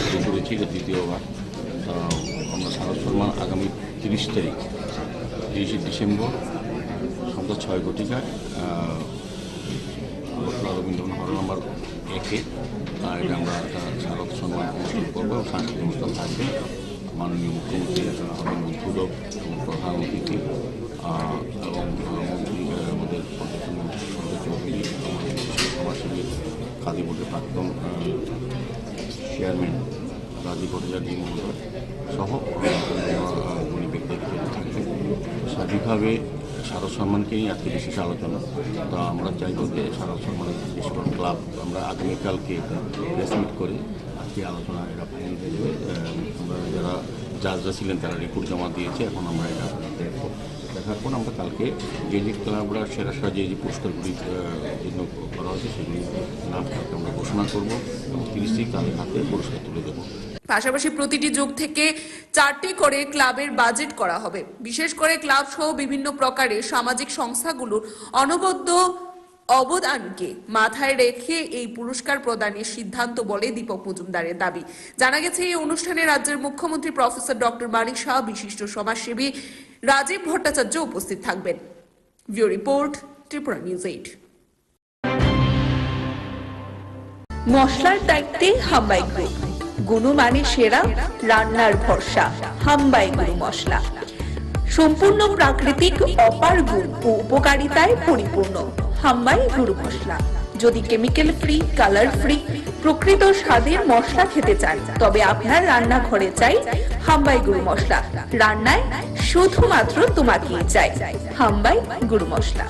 শুরু করেছি, এটা দ্বিতীয়বার। আমরা শারদ সম্মান আগামী 30 তারিখ 30শে ডিসেম্বর সন্ধ্যা 6 ঘটিকায় রবীন্দ্রনাথ হল নম্বর 1-এ এটা আমরা শারদ সম্মান অনুষ্ঠান করবো এবং সাংস্কৃতিক অনুষ্ঠান থাকবে। মাননীয় মুখ্যমন্ত্রী হবেন উদ্বোধক এবং প্রধান অতিথি এবং মন্ত্রী আমাদের পর্যটন মন্ত্রী সঞ্জয় চৌধুরী, আমাদের সমাজসেবী খাদি বোর্ডের প্রাক্তন চেয়ারম্যান রাজীব ভট্টাচার্য মহোদয় সহ উনি ব্যক্তিত্ব থাকবে। সার্বিকভাবে শারদ সম্মানকে নিয়ে আজকে বিশেষ আলোচনা। তো আমরা চাইব যে শারদ সম্মানের বিশেষ করে ক্লাব আমরা আগামীকালকে এটা প্রেস মিট করে আজকে আলোচনা এটা ফাইনাল হয়ে যাবে। আমরা যারা জাজরা ছিলেন তারা রিপোর্ট জমা দিয়েছে, এখন আমরা এটা দেখব। দেখার পর আমরা কালকে যে ক্লাবরা সেরা যে পুরস্কারগুলি জন্য করা হয়েছে সেগুলি নাম কালকে আমরা ঘোষণা করবো এবং 30 তারিখ তাদের হাতে পুরস্কার তুলে দেবো। পাশাপাশি প্রতিটি যুগ থেকে 4টি করে ক্লাবের বাজেট করা হবে। বিশেষ করে ক্লাব সহ বিভিন্ন প্রকারের সামাজিক সংস্থাগুলোর অনবদ্য অবদানকে মাথায় রেখে এই পুরস্কার প্রদানের সিদ্ধান্ত বলে দীপক মজুমদারের দাবি। জানা গেছে এই অনুষ্ঠানে রাজ্যের মুখ্যমন্ত্রী প্রফেসর ডক্টর মানিক শাহ, বিশিষ্ট সমাজসেবী রাজীব ভট্টাচার্য উপস্থিত থাকবেন। View report, Tripura news 8। মশলার দায়িত্বে হাম্বাই গ্রুপ, গুণমানে সেরা, রান্নার ভরসা। হাম্বাই গুরু মশলা সম্পূর্ণ প্রাকৃতিক, অপার গুণ ও উপকারিতায় পরিপূর্ণ। হাম্বাই গুরু মশলা। যদি কেমিক্যাল ফ্রি, কালার ফ্রি, প্রকৃত স্বাদের মশলা খেতে চান তবে আপনার রান্নাঘরে চাই হাম্বাই গুরু মশলা। রান্নায় শুধুমাত্র তোমাকেই চাই হাম্বাই গুরু মশলা।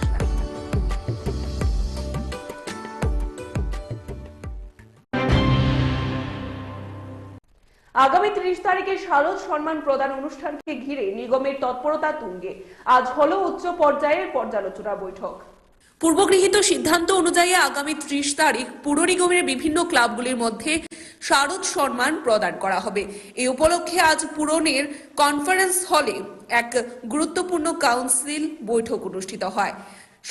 আগামী 30 তারিখে শারদ সম্মান প্রদান অনুষ্ঠানকে ঘিরে নিগমের তৎপরতা তুঙ্গে। আজ হলো উচ্চ পর্যায়ের পর্যালোচনা বৈঠক। পূর্বগৃহীত সিদ্ধান্ত অনুযায়ী আগামী 30 তারিখ পুর নিগমের বিভিন্ন ক্লাবগুলির মধ্যে শারদ সম্মান প্রদান করা হবে। এই উপলক্ষে আজ পুরনের কনফারেন্স হলে এক গুরুত্বপূর্ণ কাউন্সিল বৈঠক অনুষ্ঠিত হয়।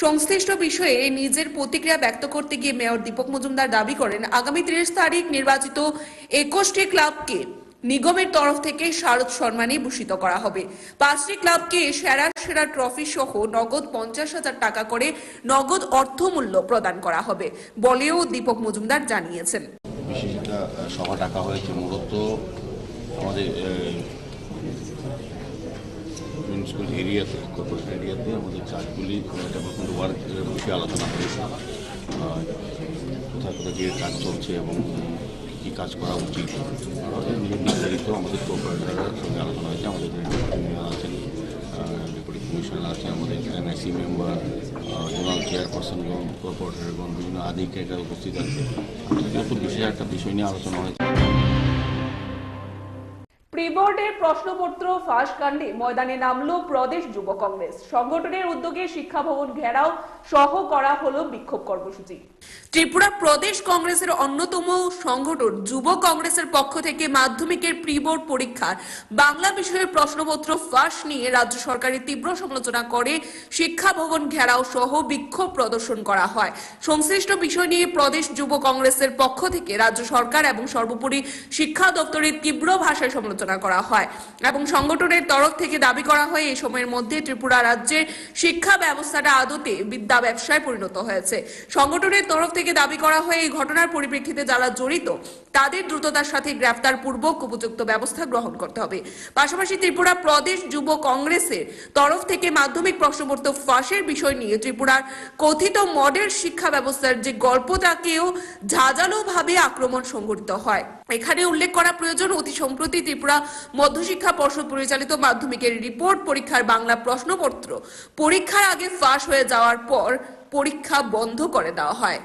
সংশ্লিষ্ট বিষয়ে নিজের প্রতিক্রিয়া ব্যক্ত করতে গিয়ে মেয়র দীপক মজুমদার দাবি করেন, আগামী 30 তারিখ নির্বাচিত 21টি ক্লাবকে নিগমের তরফ থেকে শারদ সম্মানে ভূষিত করা হবে। 5টি ক্লাবকে সেরা ট্রফি সহ নগদ 50,000 টাকা করে নগদ অর্থমূল্য প্রদান করা হবে বলেও দীপক মজুমদার জানিয়েছেন। বিশেষ একটা সভা ডাকা হয়েছে মূলত আমাদের মিউনিসিপ্যাল এরিয়াতে, কর্পোরেশন এরিয়াতে আমাদের চার্জগুলি ডেভেলপমেন্ট ওয়ার্কের বিষয়ে আলোচনা হয়েছে, কোথায় কোথায় যে কাজ চলছে এবং কী কাজ করা উচিত নির্ধারিত আমাদের কর্পোরেটরের সঙ্গে আলোচনা হয়েছে। আমাদের মেয়র আছেন, ডেপুটি কমিশনার আছেন, আমাদের এনআইসি মেম্বার, জোনাল চেয়ারপারসনগণ, কর্পোরেটরগণ, বিভিন্ন আধিকারিকরা উপস্থিত আছে। যেহেতু বিশেষ একটা বিষয় নিয়ে আলোচনা হয়েছে। প্রি বোর্ডের প্রশ্নপত্র ফাঁস কাণ্ডে ময়দানে নামলো প্রদেশ যুব কংগ্রেস। সংগঠনের উদ্যোগে শিক্ষা ভবন ঘেরাও সহ করা হলো বিক্ষোভ কর্মসূচি। ত্রিপুরা প্রদেশ কংগ্রেসের অন্যতম সংগঠন যুব কংগ্রেসের পক্ষ থেকে মাধ্যমিকের প্রি বোর্ড পরীক্ষার বাংলা বিষয়ের প্রশ্নপত্র ফাঁস নিয়ে রাজ্য সরকারের তীব্র সমালোচনা করে শিক্ষা ভবন ঘেরাও সহ বিক্ষোভ প্রদর্শন করা হয়। সংশ্লিষ্ট বিষয় নিয়ে প্রদেশ যুব কংগ্রেসের পক্ষ থেকে রাজ্য সরকার এবং সর্বোপরি শিক্ষা দপ্তরের তীব্র ভাষায় সমালোচনা করা হয় এবং সংগঠনের তরফ থেকে দাবি করা হয় এই সময়ের মধ্যে ত্রিপুরা রাজ্যের শিক্ষা ব্যবস্থাটা আদতে বিদ্যা ব্যবসায় পরিণত হয়েছে। সংগঠনের তরফ থেকে দাবি করা হয় এই ঘটনার পরিপ্রেক্ষিতে যারা জড়িত তাদের দ্রুততার সাথে গ্রেফতার পূর্বক উপযুক্ত ব্যবস্থা গ্রহণ করতে হবে। পাশাপাশি ত্রিপুরা প্রদেশ যুব কংগ্রেসের তরফ থেকে মাধ্যমিক প্রশ্নপত্র ফাঁসের বিষয় নিয়ে ত্রিপুরার কথিত মডেল শিক্ষা ব্যবস্থার যে গল্পটাকেও ঝাঁঝালোভাবে আক্রমণ সংঘটিত হয়। এখানে উল্লেখ করা প্রয়োজন, অতি সম্প্রতি ত্রিপুরা মধ্যশিক্ষা পর্ষদ পরিচালিত মাধ্যমিকের রিপোর্ট পরীক্ষার বাংলা প্রশ্নপত্র পরীক্ষার আগে ফাঁস হয়ে যাওয়ার পর পরীক্ষা বন্ধ করে দেওয়া হয়।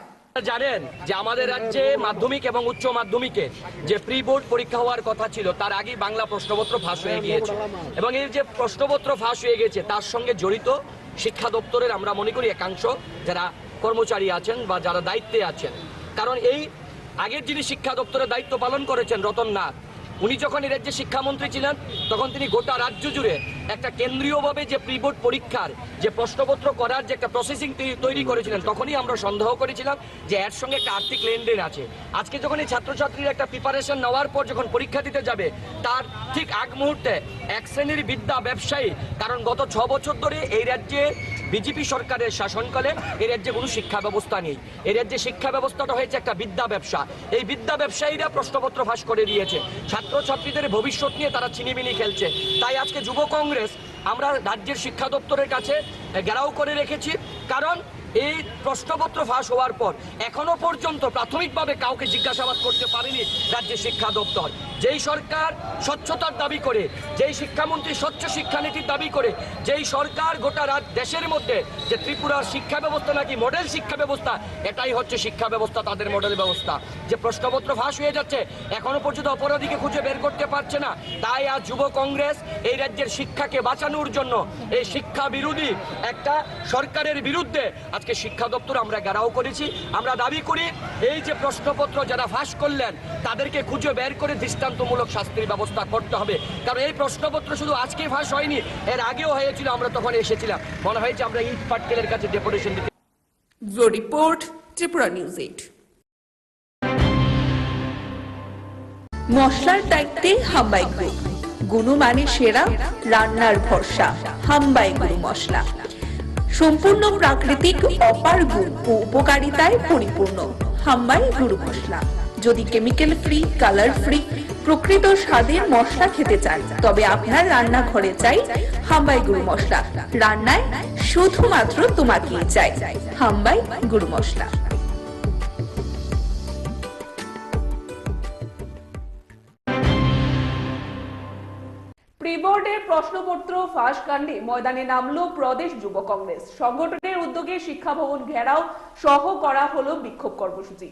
জানেন যে আমাদের রাজ্যে মাধ্যমিক এবং উচ্চ মাধ্যমিকে যে প্রি বোর্ড পরীক্ষা হওয়ার কথা ছিল তার আগে বাংলা প্রশ্নপত্র ফাঁস হয়ে গিয়েছে এবং এই যে প্রশ্নপত্র ফাঁস হয়ে গেছে তার সঙ্গে জড়িত শিক্ষা দপ্তরের আমরা মনে করি একাংশ যারা কর্মচারী আছেন বা যারা দায়িত্বে আছেন। কারণ এই আগের যিনি শিক্ষা দপ্তরের দায়িত্ব পালন করেছেন রতন নাথ, উনি যখন এই রাজ্যে শিক্ষামন্ত্রী ছিলেন তখন তিনি গোটা রাজ্য জুড়ে একটা কেন্দ্রীয়ভাবে যে প্রি বোর্ড পরীক্ষার যে প্রশ্নপত্র করার যে একটা প্রসেসিং তৈরি করেছিলেন তখনই আমরা সন্দেহ করেছিলাম যে এর সঙ্গে একটা আর্থিক লেনদেন আছে। আজকে যখন এই ছাত্রছাত্রীরা একটা প্রিপারেশন নেওয়ার পর যখন পরীক্ষা দিতে যাবে তার ঠিক আগ মুহূর্তে এক শ্রেণীর বিদ্যা ব্যবসায়ী, কারণ গত 6 বছর ধরে এই রাজ্যে বিজেপি সরকারের শাসনকালে এই রাজ্যে কোনো শিক্ষা ব্যবস্থা নেই। এই রাজ্যে শিক্ষা ব্যবস্থাটা হয়েছে একটা বিদ্যা ব্যবসা। এই বিদ্যা ব্যবসায়ীরা প্রশ্নপত্র ফাঁস করে দিয়েছে, ছাত্রছাত্রীদের ভবিষ্যৎ নিয়ে তারা ছিনিমিনি খেলছে। তাই আজকে যুব কংগ্রেস আমরা রাজ্যের শিক্ষা দপ্তরের কাছে ঘেরাও করে রেখেছি, কারণ এই প্রশ্নপত্র ফাঁস হওয়ার পর এখনো পর্যন্ত প্রাথমিকভাবে কাউকে জিজ্ঞাসাবাদ করতে পারেনি রাজ্যের শিক্ষা দপ্তর। যেই সরকার স্বচ্ছতার দাবি করে, যেই শিক্ষামন্ত্রী স্বচ্ছ শিক্ষানীতির দাবি করে, যেই সরকার গোটা দেশের মধ্যে যে ত্রিপুরার শিক্ষা ব্যবস্থা নাকি মডেল শিক্ষা ব্যবস্থা, এটাই হচ্ছে শিক্ষা ব্যবস্থা, তাদের মডেল ব্যবস্থা। যে প্রশ্নপত্র ফাঁস হয়ে যাচ্ছে এখনো পর্যন্ত অপরাধীকে খুঁজে বের করতে পারছে না। তাই আজ যুব কংগ্রেস এই রাজ্যের শিক্ষাকে বাঁচানোর জন্য এই শিক্ষা বিরোধী একটা সরকারের বিরুদ্ধে আজকে শিক্ষা দপ্তর আমরা ঘেরাও করেছি। আমরা দাবি করি এই যে প্রশ্নপত্র যারা ফাঁস করলেন তাদেরকে খুঁজে বের করে দৃষ্টান্তমূলক শাস্তির ব্যবস্থা করতে হবে। কারণ এই প্রশ্নপত্র শুধু আজকে ফাঁস হয়নি, এর আগেও হয়েছিল, আমরা তখন এসেছিলাম। মনে হয় যে আমরা ইট পাটকেলের কাছে ডেপুটেশন দিতে। Report Tripura news 8। মশলার দায়িত্বে হাম্বাই গ্রুপ, গুণমানে সেরা, রান্নার ভরসা। হাম্বাই গুরু মশলা সম্পূর্ণ প্রাকৃতিক, অপার গুণ ও উপকারিতায় পরিপূর্ণ। হাম্বাই গুরু মশলা। যদি কেমিক্যাল ফ্রি, কালার ফ্রি, প্রকৃত স্বাদের মশলা খেতে চান তবে আপনার রান্নাঘরে চাই হাম্বাই গুরু মশলা। রান্নায় শুধুমাত্র তোমাকেই চাই হাম্বাই গুরু মশলা। প্রি বোর্ড সংগঠনের প্রশ্নপত্র ফাঁস কাণ্ডে ময়দানে নামলো প্রদেশ যুব কংগ্রেস। সংগঠনের উদ্যোগে শিক্ষা ভবন ঘেরাও সহ করা হলো বিক্ষোভ কর্মসূচি।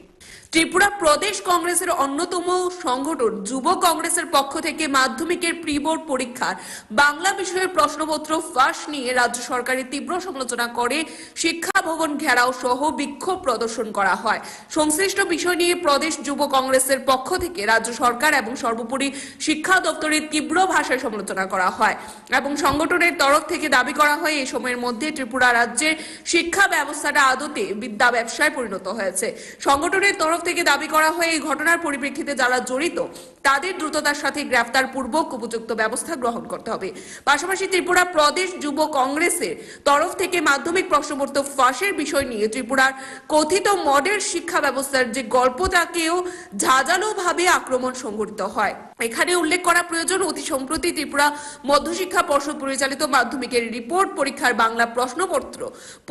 ত্রিপুরা প্রদেশ কংগ্রেসের অন্যতম সংগঠন যুব কংগ্রেসের পক্ষ থেকে মাধ্যমিকের প্রি বোর্ড পরীক্ষার বাংলা বিষয়ের প্রশ্নপত্র ফাঁস নিয়ে রাজ্য সরকারের তীব্র সমালোচনা করে শিক্ষা ভবন ঘেরাও সহ বিক্ষোভ প্রদর্শন করা হয়। সংশ্লিষ্ট বিষয় নিয়ে প্রদেশ যুব কংগ্রেসের পক্ষ থেকে রাজ্য সরকার এবং সর্বোপরি শিক্ষা দপ্তরের তীব্র ভাষায় সমালোচনা করা হয় এবং সংগঠনের তরফ থেকে দাবি করা হয় এই সময়ের মধ্যে ত্রিপুরা রাজ্যের শিক্ষা ব্যবস্থাটা আদতে বিদ্যা ব্যবসায় পরিণত হয়েছে। সংগঠনের তরফ থেকে দাবি করা হয় এই ঘটনার পরিপ্রেক্ষিতে যারা জড়িত তাদের দ্রুততার সাথে গ্রেফতার পূর্বক উপযুক্ত ব্যবস্থা গ্রহণ করতে হবে। পাশাপাশি ত্রিপুরা প্রদেশ যুব কংগ্রেসের তরফ থেকে মাধ্যমিক প্রশ্নপত্র ফাঁসের বিষয় নিয়ে ত্রিপুরার কথিত মডেল শিক্ষা ব্যবস্থার যে গল্পটাকেও ঝাঁঝালোভাবে আক্রমণ সংঘটিত হয়। এখানে উল্লেখ করা প্রয়োজন, অতি সম্প্রতি ত্রিপুরা মধ্যশিক্ষা পর্ষদ পরিচালিত মাধ্যমিকের রিপোর্ট পরীক্ষার বাংলা প্রশ্নপত্র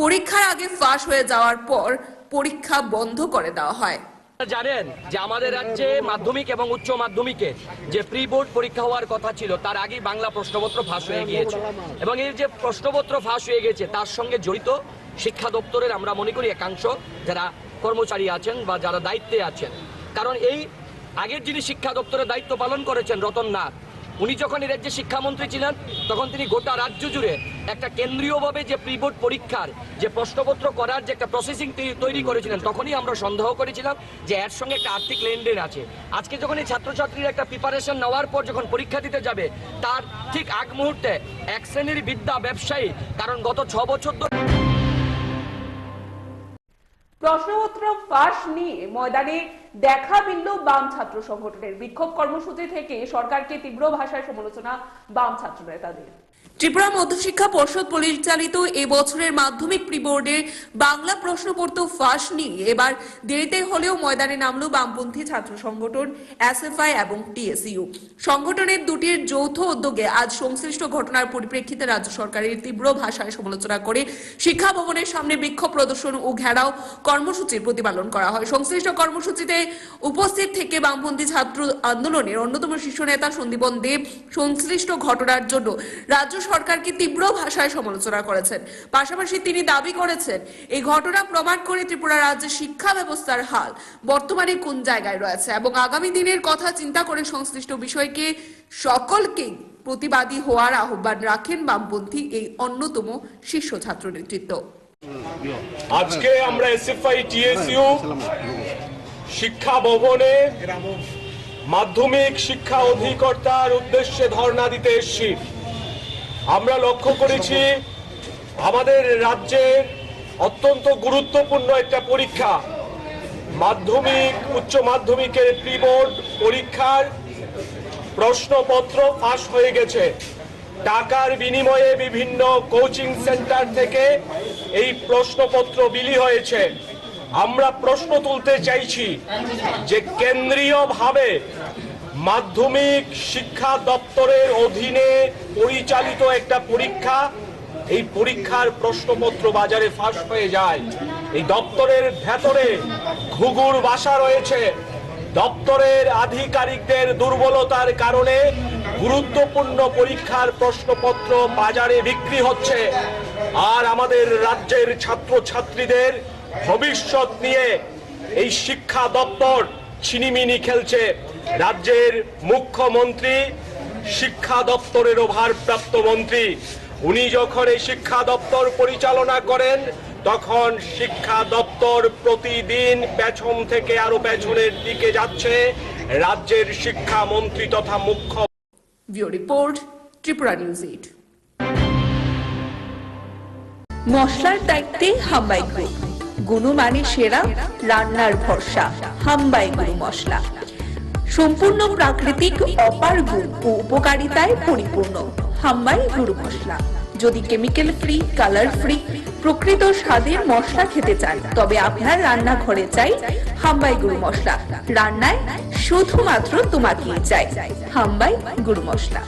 পরীক্ষার আগে ফাঁস হয়ে যাওয়ার পর পরীক্ষা বন্ধ করে দেওয়া হয়। জানেন যে আমাদের রাজ্যে মাধ্যমিক এবং উচ্চ মাধ্যমিকে যে প্রি বোর্ড পরীক্ষা হওয়ার কথা ছিল তার আগেই বাংলা প্রশ্নপত্র ফাঁস হয়ে গিয়েছে এবং এই যে প্রশ্নপত্র ফাঁস হয়ে গেছে তার সঙ্গে জড়িত শিক্ষা দপ্তরের আমরা মনে করি একাংশ যারা কর্মচারী আছেন বা যারা দায়িত্বে আছেন। কারণ এই আগের যিনি শিক্ষা দপ্তরের দায়িত্ব পালন করেছেন রতন নাথ, উনি যখন এই রাজ্যে শিক্ষামন্ত্রী ছিলেন তখন তিনি গোটা রাজ্য জুড়ে একটা কেন্দ্রীয়ভাবে যে প্রি বোর্ড পরীক্ষার যে প্রশ্নপত্র করার যে একটা প্রসেসিং তৈরি করেছিলেন তখনই আমরা সন্দেহ করেছিলাম যে এর সঙ্গে একটা আর্থিক লেনদেন আছে। আজকে যখন এই ছাত্রছাত্রীরা একটা প্রিপারেশন নেওয়ার পর যখন পরীক্ষা দিতে যাবে তার ঠিক আগ মুহূর্তে এক শ্রেণীর বিদ্যা ব্যবসায়ী, কারণ গত 6 বছর ধরে প্রশ্নপত্র ফাঁস নিয়ে ময়দানে দেখা মিলল বাম ছাত্র সংগঠনের। বিক্ষোভ কর্মসূচি থেকে সরকারকে তীব্র ভাষায় সমালোচনা বাম ছাত্র নেতাদের। ত্রিপুরা মধ্যশিক্ষা পর্ষদ পরিচালিত এবছরের মাধ্যমিক প্রি বোর্ডের বাংলা প্রশ্নপত্র ফাঁস নিয়ে এবার দেরিতে হলেও ময়দানে নামলো বামপন্থী ছাত্র সংগঠন এসএফআই এবং টিএসইউ। সংগঠনের দুটির যৌথ উদ্যোগে আজ সংশ্লিষ্ট ঘটনার পরিপ্রেক্ষিতে রাজ্য সরকারের তীব্র ভাষায় সমালোচনা করে শিক্ষা ভবনের সামনে বিক্ষোভ প্রদর্শন ও ঘেরাও কর্মসূচির প্রতিপালন করা হয়। সংশ্লিষ্ট কর্মসূচিতে উপস্থিত থেকে বামপন্থী ছাত্র আন্দোলনের অন্যতম শীর্ষ নেতা সন্দীপন দেব সংশ্লিষ্ট ঘটনার জন্য রাজ্য সরকারকে তীব্র ভাষায় সমালোচনা করেছেন। পাশাপাশি তিনি দাবি করেছেন এই ঘটনা প্রমাণ করে ত্রিপুরা রাজ্যের শিক্ষা ব্যবস্থার হাল বর্তমানে কোন জায়গায় রয়েছে এবং আগামী দিনের কথা চিন্তা করে সংশ্লিষ্ট বিষয়কে সকলকে প্রতিবাদী হওয়ার আহ্বান রাখেন বামপন্থী এই অন্যতম শীর্ষ ছাত্র নেতৃত্ব। আজকে আমরা এসএফআই টিএসইউ শিক্ষা ভবনে মাধ্যমিক শিক্ষা অধিকর্তার উদ্দেশ্যে ধর্ণা দিতে এসেছি। আমরা লক্ষ্য করেছি আমাদের রাজ্যের অত্যন্ত গুরুত্বপূর্ণ একটা পরীক্ষা মাধ্যমিক উচ্চ মাধ্যমিকের প্রি বোর্ড পরীক্ষার প্রশ্নপত্র ফাঁস হয়ে গেছে। টাকার বিনিময়ে বিভিন্ন কোচিং সেন্টার থেকে এই প্রশ্নপত্র বিলি হয়েছে। আমরা প্রশ্ন তুলতে চাইছি যে কেন্দ্রীয়ভাবে মাধ্যমিক শিক্ষা দপ্তরের অধীনে পরিচালিত একটা পরীক্ষা, এই পরীক্ষার প্রশ্নপত্র বাজারে ফাঁস হয়ে যায়। এই দপ্তরের ভেতরে ঘুঘুর বাসা রয়েছে। দপ্তরের আধিকারিকদের দুর্বলতার কারণে গুরুত্বপূর্ণ পরীক্ষার প্রশ্নপত্র বাজারে বিক্রি হচ্ছে। আর আমাদের রাজ্যের ছাত্রছাত্রীদের ভবিষ্যৎ নিয়ে এই শিক্ষা দপ্তর ছিনিমিনি খেলছে। রাজ্যের মুখ্যমন্ত্রী শিক্ষা দপ্তরের ভারপ্রাপ্ত মন্ত্রী, উনি যখন এই শিক্ষা দপ্তর পরিচালনা করেন তখন শিক্ষা দপ্তর প্রতিদিন পেছন থেকে আরো পেছনের দিকে যাচ্ছে। রাজ্যের শিক্ষামন্ত্রী তথা মুখ্য রিপোর্ট ত্রিপুরা নিউজ 8। মশলার দায়িত্বে হাম্বাই গ্রুপ, গুণমানে সেরা, রান্নার ভরসা। হাম্বাই গুরু মশলা সম্পূর্ণ প্রাকৃতিক, অপার গুণ ও উপকারিতায় পরিপূর্ণ। হাম্বাই গুরু মশলা। যদি কেমিক্যাল ফ্রি, কালার ফ্রি, প্রকৃত স্বাদের মশলা খেতে চান তবে আপনার রান্নাঘরে চাই হাম্বাই গুরু মশলা। রান্নায় শুধুমাত্র তোমাকেই চাই হাম্বাই গুরু মশলা।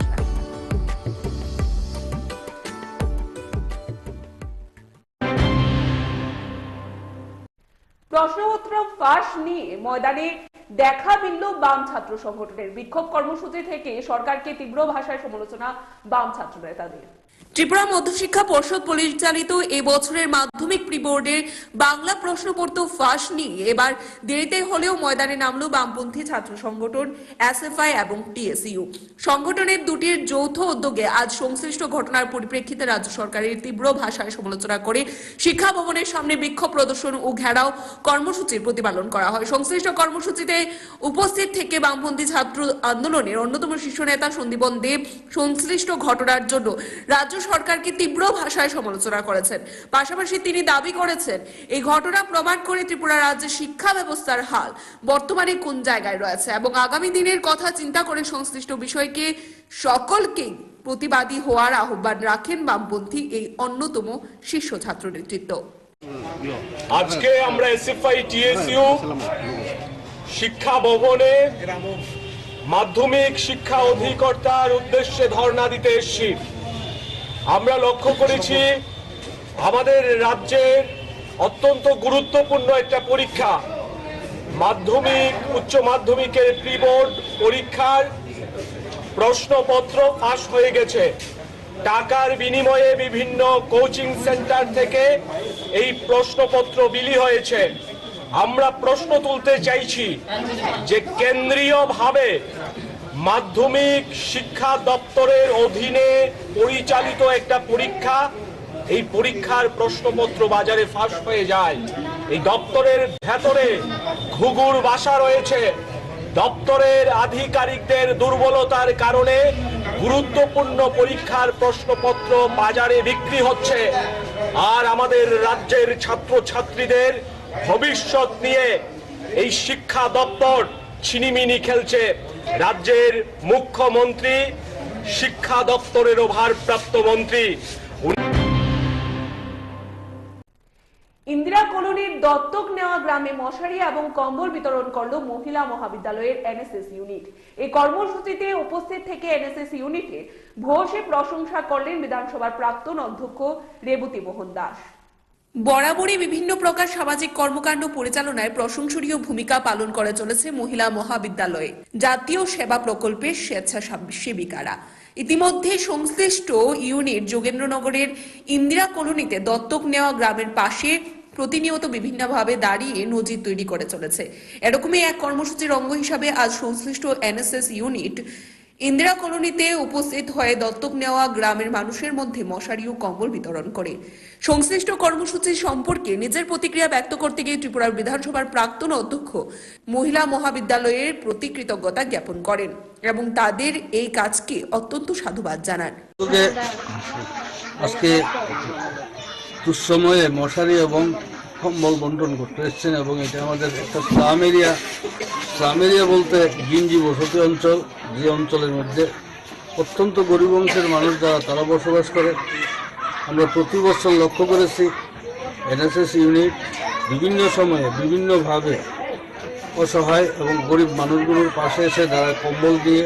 প্রশ্নপত্র ফাঁস নিয়ে ময়দানে দেখা মিলল বাম ছাত্র সংগঠনের। বিক্ষোভ কর্মসূচি থেকে সরকারকে তীব্র ভাষায় সমালোচনা বাম ছাত্র নেতাদের। ত্রিপুরা মধ্যশিক্ষা পর্ষদ পরিচালিত এবছরের মাধ্যমিক প্রি বোর্ডের বাংলা প্রশ্নপত্র ফাঁস নিয়ে এবার দেরিতে হলেও ময়দানে নামলো বামপন্থী ছাত্র সংগঠন এসএফআই এবং টিএসইউ। সংগঠনের দুটির যৌথ উদ্যোগে আজ সংশ্লিষ্ট ঘটনার পরিপ্রেক্ষিতে রাজ্য সরকারের তীব্র ভাষায় সমালোচনা করে শিক্ষা ভবনের সামনে বিক্ষোভ প্রদর্শন ও ঘেরাও কর্মসূচির প্রতিপালন করা হয়। সংশ্লিষ্ট কর্মসূচিতে উপস্থিত থেকে বামপন্থী ছাত্র আন্দোলনের অন্যতম শীর্ষ নেতা সন্দীপন দেব সংশ্লিষ্ট ঘটনার জন্য রাজ্য সরকারকে তীব্র ভাষায় সমালোচনা করেছেন। পাশাপাশি তিনি দাবি করেছেন এই ঘটনা প্রমাণ করে ত্রিপুরা রাজ্যের শিক্ষা ব্যবস্থার হাল বর্তমানে কোন জায়গায় রয়েছে এবং আগামী দিনের কথা চিন্তা করে সংশ্লিষ্ট বিষয়কে সকলকে প্রতিবাদী হওয়ার আহ্বান রাখেন বামপন্থী এই অন্যতম শীর্ষ ছাত্র নেতৃত্ব। আজকে আমরা এসএফআই টিএসইউ শিক্ষা ভবনে মাধ্যমিক শিক্ষা অধিকর্তার উদ্দেশ্যে ধর্ণা দিতে এসেছি। আমরা লক্ষ্য করেছি আমাদের রাজ্যের অত্যন্ত গুরুত্বপূর্ণ একটা পরীক্ষা মাধ্যমিক উচ্চ মাধ্যমিকের প্রি বোর্ড পরীক্ষার প্রশ্নপত্র ফাঁস হয়ে গেছে। টাকার বিনিময়ে বিভিন্ন কোচিং সেন্টার থেকে এই প্রশ্নপত্র বিলি হয়েছে। আমরা প্রশ্ন তুলতে চাইছি যে কেন্দ্রীয়ভাবে মাধ্যমিক শিক্ষা দপ্তরের অধীনে পরিচালিত একটা পরীক্ষা, এই পরীক্ষার প্রশ্নপত্র বাজারে ফাঁস হয়ে যায়। এই দপ্তরের ভেতরে ঘুঘুর বাসা রয়েছে। দপ্তরের আধিকারিকদের দুর্বলতার কারণে গুরুত্বপূর্ণ পরীক্ষার প্রশ্নপত্র বাজারে বিক্রি হচ্ছে। আর আমাদের রাজ্যের ছাত্রছাত্রীদের ভবিষ্যৎ নিয়ে এই শিক্ষা দপ্তর ছিনিমিনি খেলছে। রাজ্যের মুখ্যমন্ত্রী শিক্ষা দপ্তরেরও ভারপ্রাপ্ত মন্ত্রী। ইন্দিরা কলোনির দত্তক নেওয়া গ্রামে মশারি এবং কম্বল বিতরণ করলো মহিলা মহাবিদ্যালয়ের এনএসএস ইউনিট। এই কর্মসূচিতে উপস্থিত থেকে এনএসএস ইউনিটের ভূয়সী প্রশংসা করলেন বিধানসভার প্রাক্তন অধ্যক্ষ রেবতী মোহন দাস। বরাবরই বিভিন্ন প্রকার সামাজিক কর্মকাণ্ড পরিচালনায় প্রশংসনীয় ভূমিকা পালন করে চলেছে মহিলা মহাবিদ্যালয়ে জাতীয় সেবা প্রকল্পের স্বেচ্ছাসেবিকারা। ইতিমধ্যে সংশ্লিষ্ট ইউনিট যোগেন্দ্রনগরের ইন্দিরা কলোনিতে দত্তক নেওয়া গ্রামের পাশে প্রতিনিয়ত বিভিন্নভাবে দাঁড়িয়ে নজির তৈরি করে চলেছে। এরকমই এক কর্মসূচির অঙ্গ হিসাবে আজ সংশ্লিষ্ট এনএসএস ইউনিট ইন্দিরা কলোনিতে উপস্থিত হয়ে দত্তক নেওয়া গ্রামের মানুষের মধ্যে মশারি ও কম্বল বিতরণ করে। সংশ্লিষ্ট কর্মসূচি সম্পর্কে নিজের প্রতিক্রিয়া ব্যক্ত করতে গিয়ে ত্রিপুরার বিধানসভার প্রাক্তন অধ্যক্ষ মহিলা মহাবিদ্যালয়ের প্রতি কৃতজ্ঞতা জ্ঞাপন করেন এবং তাদের এই কাজকে অত্যন্ত সাধুবাদ জানান। আজকে দুঃসময়ে মশারি এবং কম্বল বন্টন করতে এসছেন এবং এটা আমাদের একটা স্লাম এরিয়া বলতে গিঞ্জি বসতি অঞ্চল, যে অঞ্চলের মধ্যে অত্যন্ত গরিব অংশের মানুষ যারা তারা বসবাস করে। আমরা প্রতি বছর লক্ষ্য করেছি এনএসএস ইউনিট বিভিন্ন সময়ে বিভিন্নভাবে অসহায় এবং গরিব মানুষগুলোর পাশে এসে যারা কম্বল দিয়ে,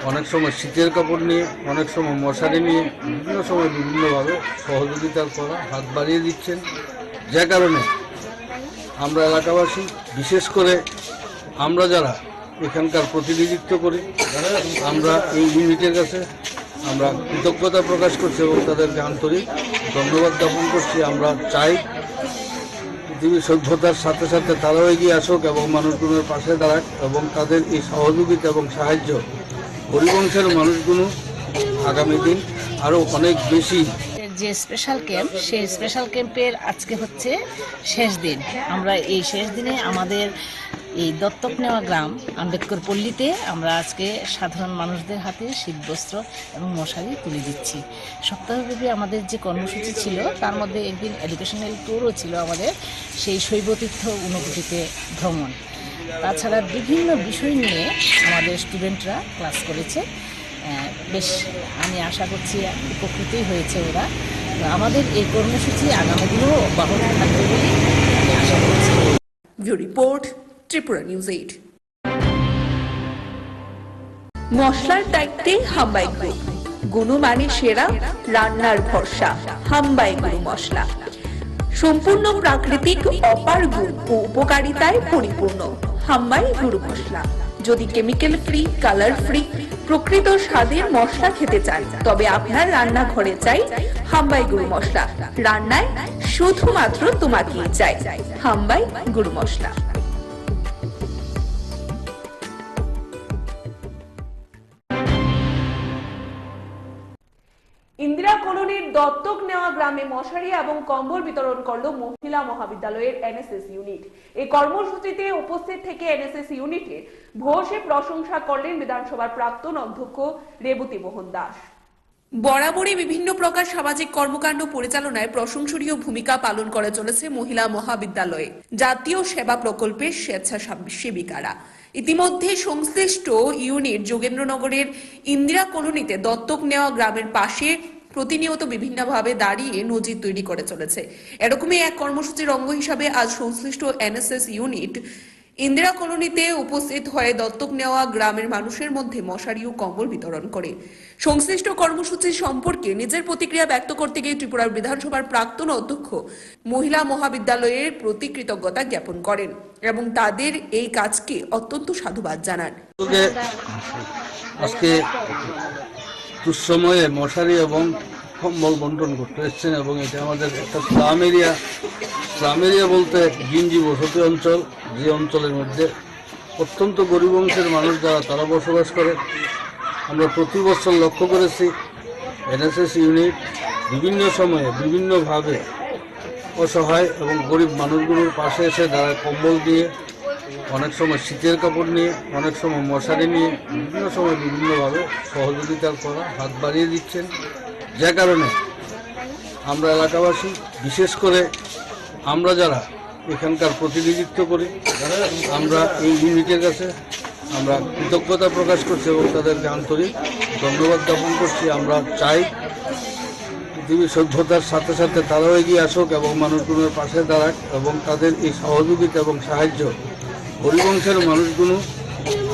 অনেক সময় শীতের কাপড় নিয়ে, অনেক সময় মশারি নিয়ে বিভিন্ন সময় বিভিন্নভাবে সহযোগিতার করা হাত বাড়িয়ে দিচ্ছেন। যে কারণে আমরা এলাকাবাসী, বিশেষ করে আমরা যারা এখানকার প্রতিনিধিত্ব করি, আমরা এই ইউনিটের কাছে আমরা কৃতজ্ঞতা প্রকাশ করছি এবং তাদেরকে আন্তরিক ধন্যবাদ জ্ঞাপন করছি। আমরা চাই পৃথিবীর সভ্যতার সাথে সাথে তারাও এগিয়ে আসুক এবং মানুষগুলোর পাশে দাঁড়াক এবং তাদের এই সহযোগিতা এবং সাহায্য গরিব অংশের মানুষগুলো আগামী দিন আরও অনেক বেশি। যে স্পেশাল ক্যাম্প, সেই স্পেশাল ক্যাম্পের আজকে হচ্ছে শেষ দিন। আমরা এই শেষ দিনে আমাদের এই দত্তক নেওয়া গ্রাম আম্বেদকর পল্লীতে আমরা আজকে সাধারণ মানুষদের হাতে শীতবস্ত্র এবং মশারি তুলে দিচ্ছি। সপ্তাহব্যাপী আমাদের যে কর্মসূচি ছিল তার মধ্যে একদিন এডুকেশনাল ট্যুরও ছিল আমাদের, সেই শৈবতীর্থ ঊনকোটিতে ভ্রমণ। তাছাড়া বিভিন্ন বিষয় নিয়ে আমাদের স্টুডেন্টরা ক্লাস করেছে। বেশ আমি আশা করছি উপকৃতই হয়েছে ওরা। আমাদের এই কর্মসূচি আগামী দিনেও অব্যাহত থাকবে বলে আমি আশা করছি। Report Tripura news 8। মশলার দায়িত্বে হাম্বাই গ্রুপ, গুণমানে সেরা, রান্নার ভরসা হাম্বাই গ্রুপ মশলা। সম্পূর্ণ প্রাকৃতিক, অপার গুণ ও উপকারিতায় পরিপূর্ণ। হাম্বাই গুরু মশলা। যদি কেমিক্যাল ফ্রি, কালার ফ্রি, প্রকৃত স্বাদের মশলা খেতে চান, তবে আপনার রান্নাঘরে চাই হাম্বাই গুরু মশলা। রান্নায় শুধুমাত্র তোমাকেই চাই হাম্বাই গুরু মশলা। ইন্দিরা কলোনির দত্তক নেওয়া গ্রামে মশারি এবং কম্বল বিতরণ করলো মহিলা মহাবিদ্যালয়ের এনএসএস ইউনিট। এই কর্মসূচিতে উপস্থিত থেকে এনএসএস ইউনিটের ভূয়সী প্রশংসা করলেন বিধানসভার প্রাক্তন অধ্যক্ষ রেবতী মোহন দাস। বরাবরই বিভিন্ন প্রকার সামাজিক কর্মকাণ্ড পরিচালনায় প্রশংসনীয় ভূমিকা পালন করে চলেছে মহিলা মহাবিদ্যালয়ে জাতীয় সেবা প্রকল্পের স্বেচ্ছাসেবিকারা। ইতিমধ্যে সংশ্লিষ্ট ইউনিট যোগেন্দ্রনগরের ইন্দিরা কলোনিতে দত্তক নেওয়া গ্রামের পাশে প্রতিনিয়ত বিভিন্নভাবে দাঁড়িয়ে নজির তৈরি করে চলেছে। এরকমই এক কর্মসূচির অঙ্গ হিসাবে আজ সংশ্লিষ্ট এনএসএস ইউনিট ইন্দিরা কলোনিতে উপস্থিত হয়ে দত্তক নেওয়া গ্রামের মানুষের মধ্যে মশারি ও কম্বল বিতরণ করে। সংশ্লিষ্ট কর্মসূচি সম্পর্কে নিজের প্রতিক্রিয়া ব্যক্ত করতে গিয়ে ত্রিপুরার বিধানসভার প্রাক্তন অধ্যক্ষ মহিলা মহাবিদ্যালয়ের প্রতি কৃতজ্ঞতা জ্ঞাপন করেন এবং তাদের এই কাজকে অত্যন্ত সাধুবাদ জানান। আজকে দুঃসময়ে মশারি এবং কম্বল বন্টন করতে এসছেন এবং এটা আমাদের একটা স্লাম এরিয়া বলতে গিঞ্জি বসতি অঞ্চল, যে অঞ্চলের মধ্যে অত্যন্ত গরিব অংশের মানুষ যারা তারা বসবাস করে। আমরা প্রতি বছর লক্ষ্য করেছি এনএসএস ইউনিট বিভিন্ন সময়ে বিভিন্নভাবে অসহায় এবং গরিব মানুষগুলোর পাশে এসে তারা কম্বল দিয়ে, অনেক সময় শীতের কাপড় নিয়ে, অনেক সময় মশারি নিয়ে বিভিন্ন সময় বিভিন্নভাবে সহযোগিতার করা হাত বাড়িয়ে দিচ্ছেন। যে কারণে আমরা এলাকাবাসী, বিশেষ করে আমরা যারা এখানকার প্রতিনিধিত্ব করি, আমরা এই ইউনিটের কাছে আমরা কৃতজ্ঞতা প্রকাশ করছি এবং তাদেরকে আন্তরিক ধন্যবাদ জ্ঞাপন করছি। আমরা চাই পৃথিবীর সভ্যতার সাথে সাথে তারাও এগিয়ে আসুক এবং মানুষগুলোর পাশে দাঁড়াক এবং তাদের এই সহযোগিতা এবং সাহায্য গরিব অংশের মানুষগুলো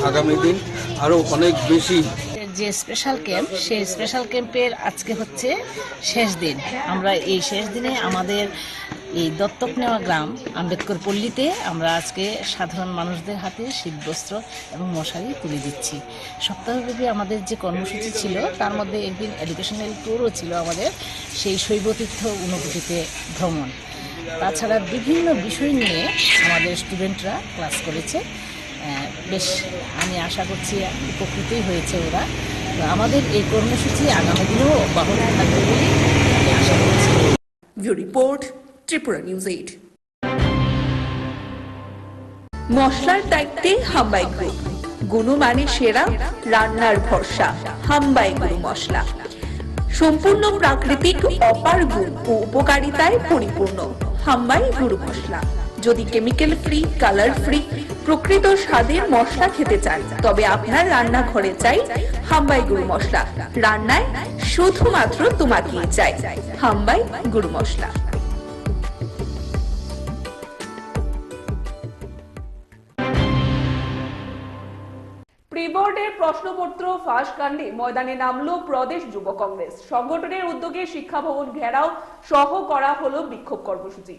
আগামী দিন আরও অনেক বেশি। যে স্পেশাল ক্যাম্প, সেই স্পেশাল ক্যাম্পের আজকে হচ্ছে শেষ দিন। আমরা এই শেষ দিনে আমাদের এই দত্তক নেওয়া গ্রাম আম্বেদকর পল্লীতে আমরা আজকে সাধারণ মানুষদের হাতে শীতবস্ত্র এবং মশারি তুলে দিচ্ছি। সপ্তাহব্যাপী আমাদের যে কর্মসূচি ছিল তার মধ্যে একদিন এডুকেশনাল ট্যুরও ছিল আমাদের, সেই শৈবতীর্থ ঊনকোটিতে ভ্রমণ। তাছাড়া বিভিন্ন বিষয় নিয়ে আমাদের স্টুডেন্টরা ক্লাস করেছে। বেশ, আমি আশা করছি উপকৃতই হয়েছে ওরা। আমাদের এই কর্মসূচি আগামী দিনেও অব্যাহত থাকবে বলে আমি আশা করছি। Report Tripura news 8। মশলার দায়িত্বে হাম্বাই গ্রুপ, গুণমানে সেরা, রান্নার ভরসা হাম্বাই গুরু মশলা। সম্পূর্ণ প্রাকৃতিক, অপার গুণ ও উপকারিতায় পরিপূর্ণ হাম্বাই গুরু মশলা। যদি কেমিক্যাল ফ্রি, কালার ফ্রি, প্রকৃত স্বাদের মশলা খেতে চান, তবে আপনার রান্নাঘরে চাই হাম্বাই গুরু মশলা। রান্নায় শুধুমাত্র তোমাকেই চাই হাম্বাই গুরু মশলা। প্রি-বোর্ডের প্রশ্নপত্র ফাঁস কাণ্ডে ময়দানে নামলো প্রদেশ যুব কংগ্রেস। সংগঠনের উদ্যোগে শিক্ষা ভবন ঘেরাও সহ করা হলো বিক্ষোভ কর্মসূচি।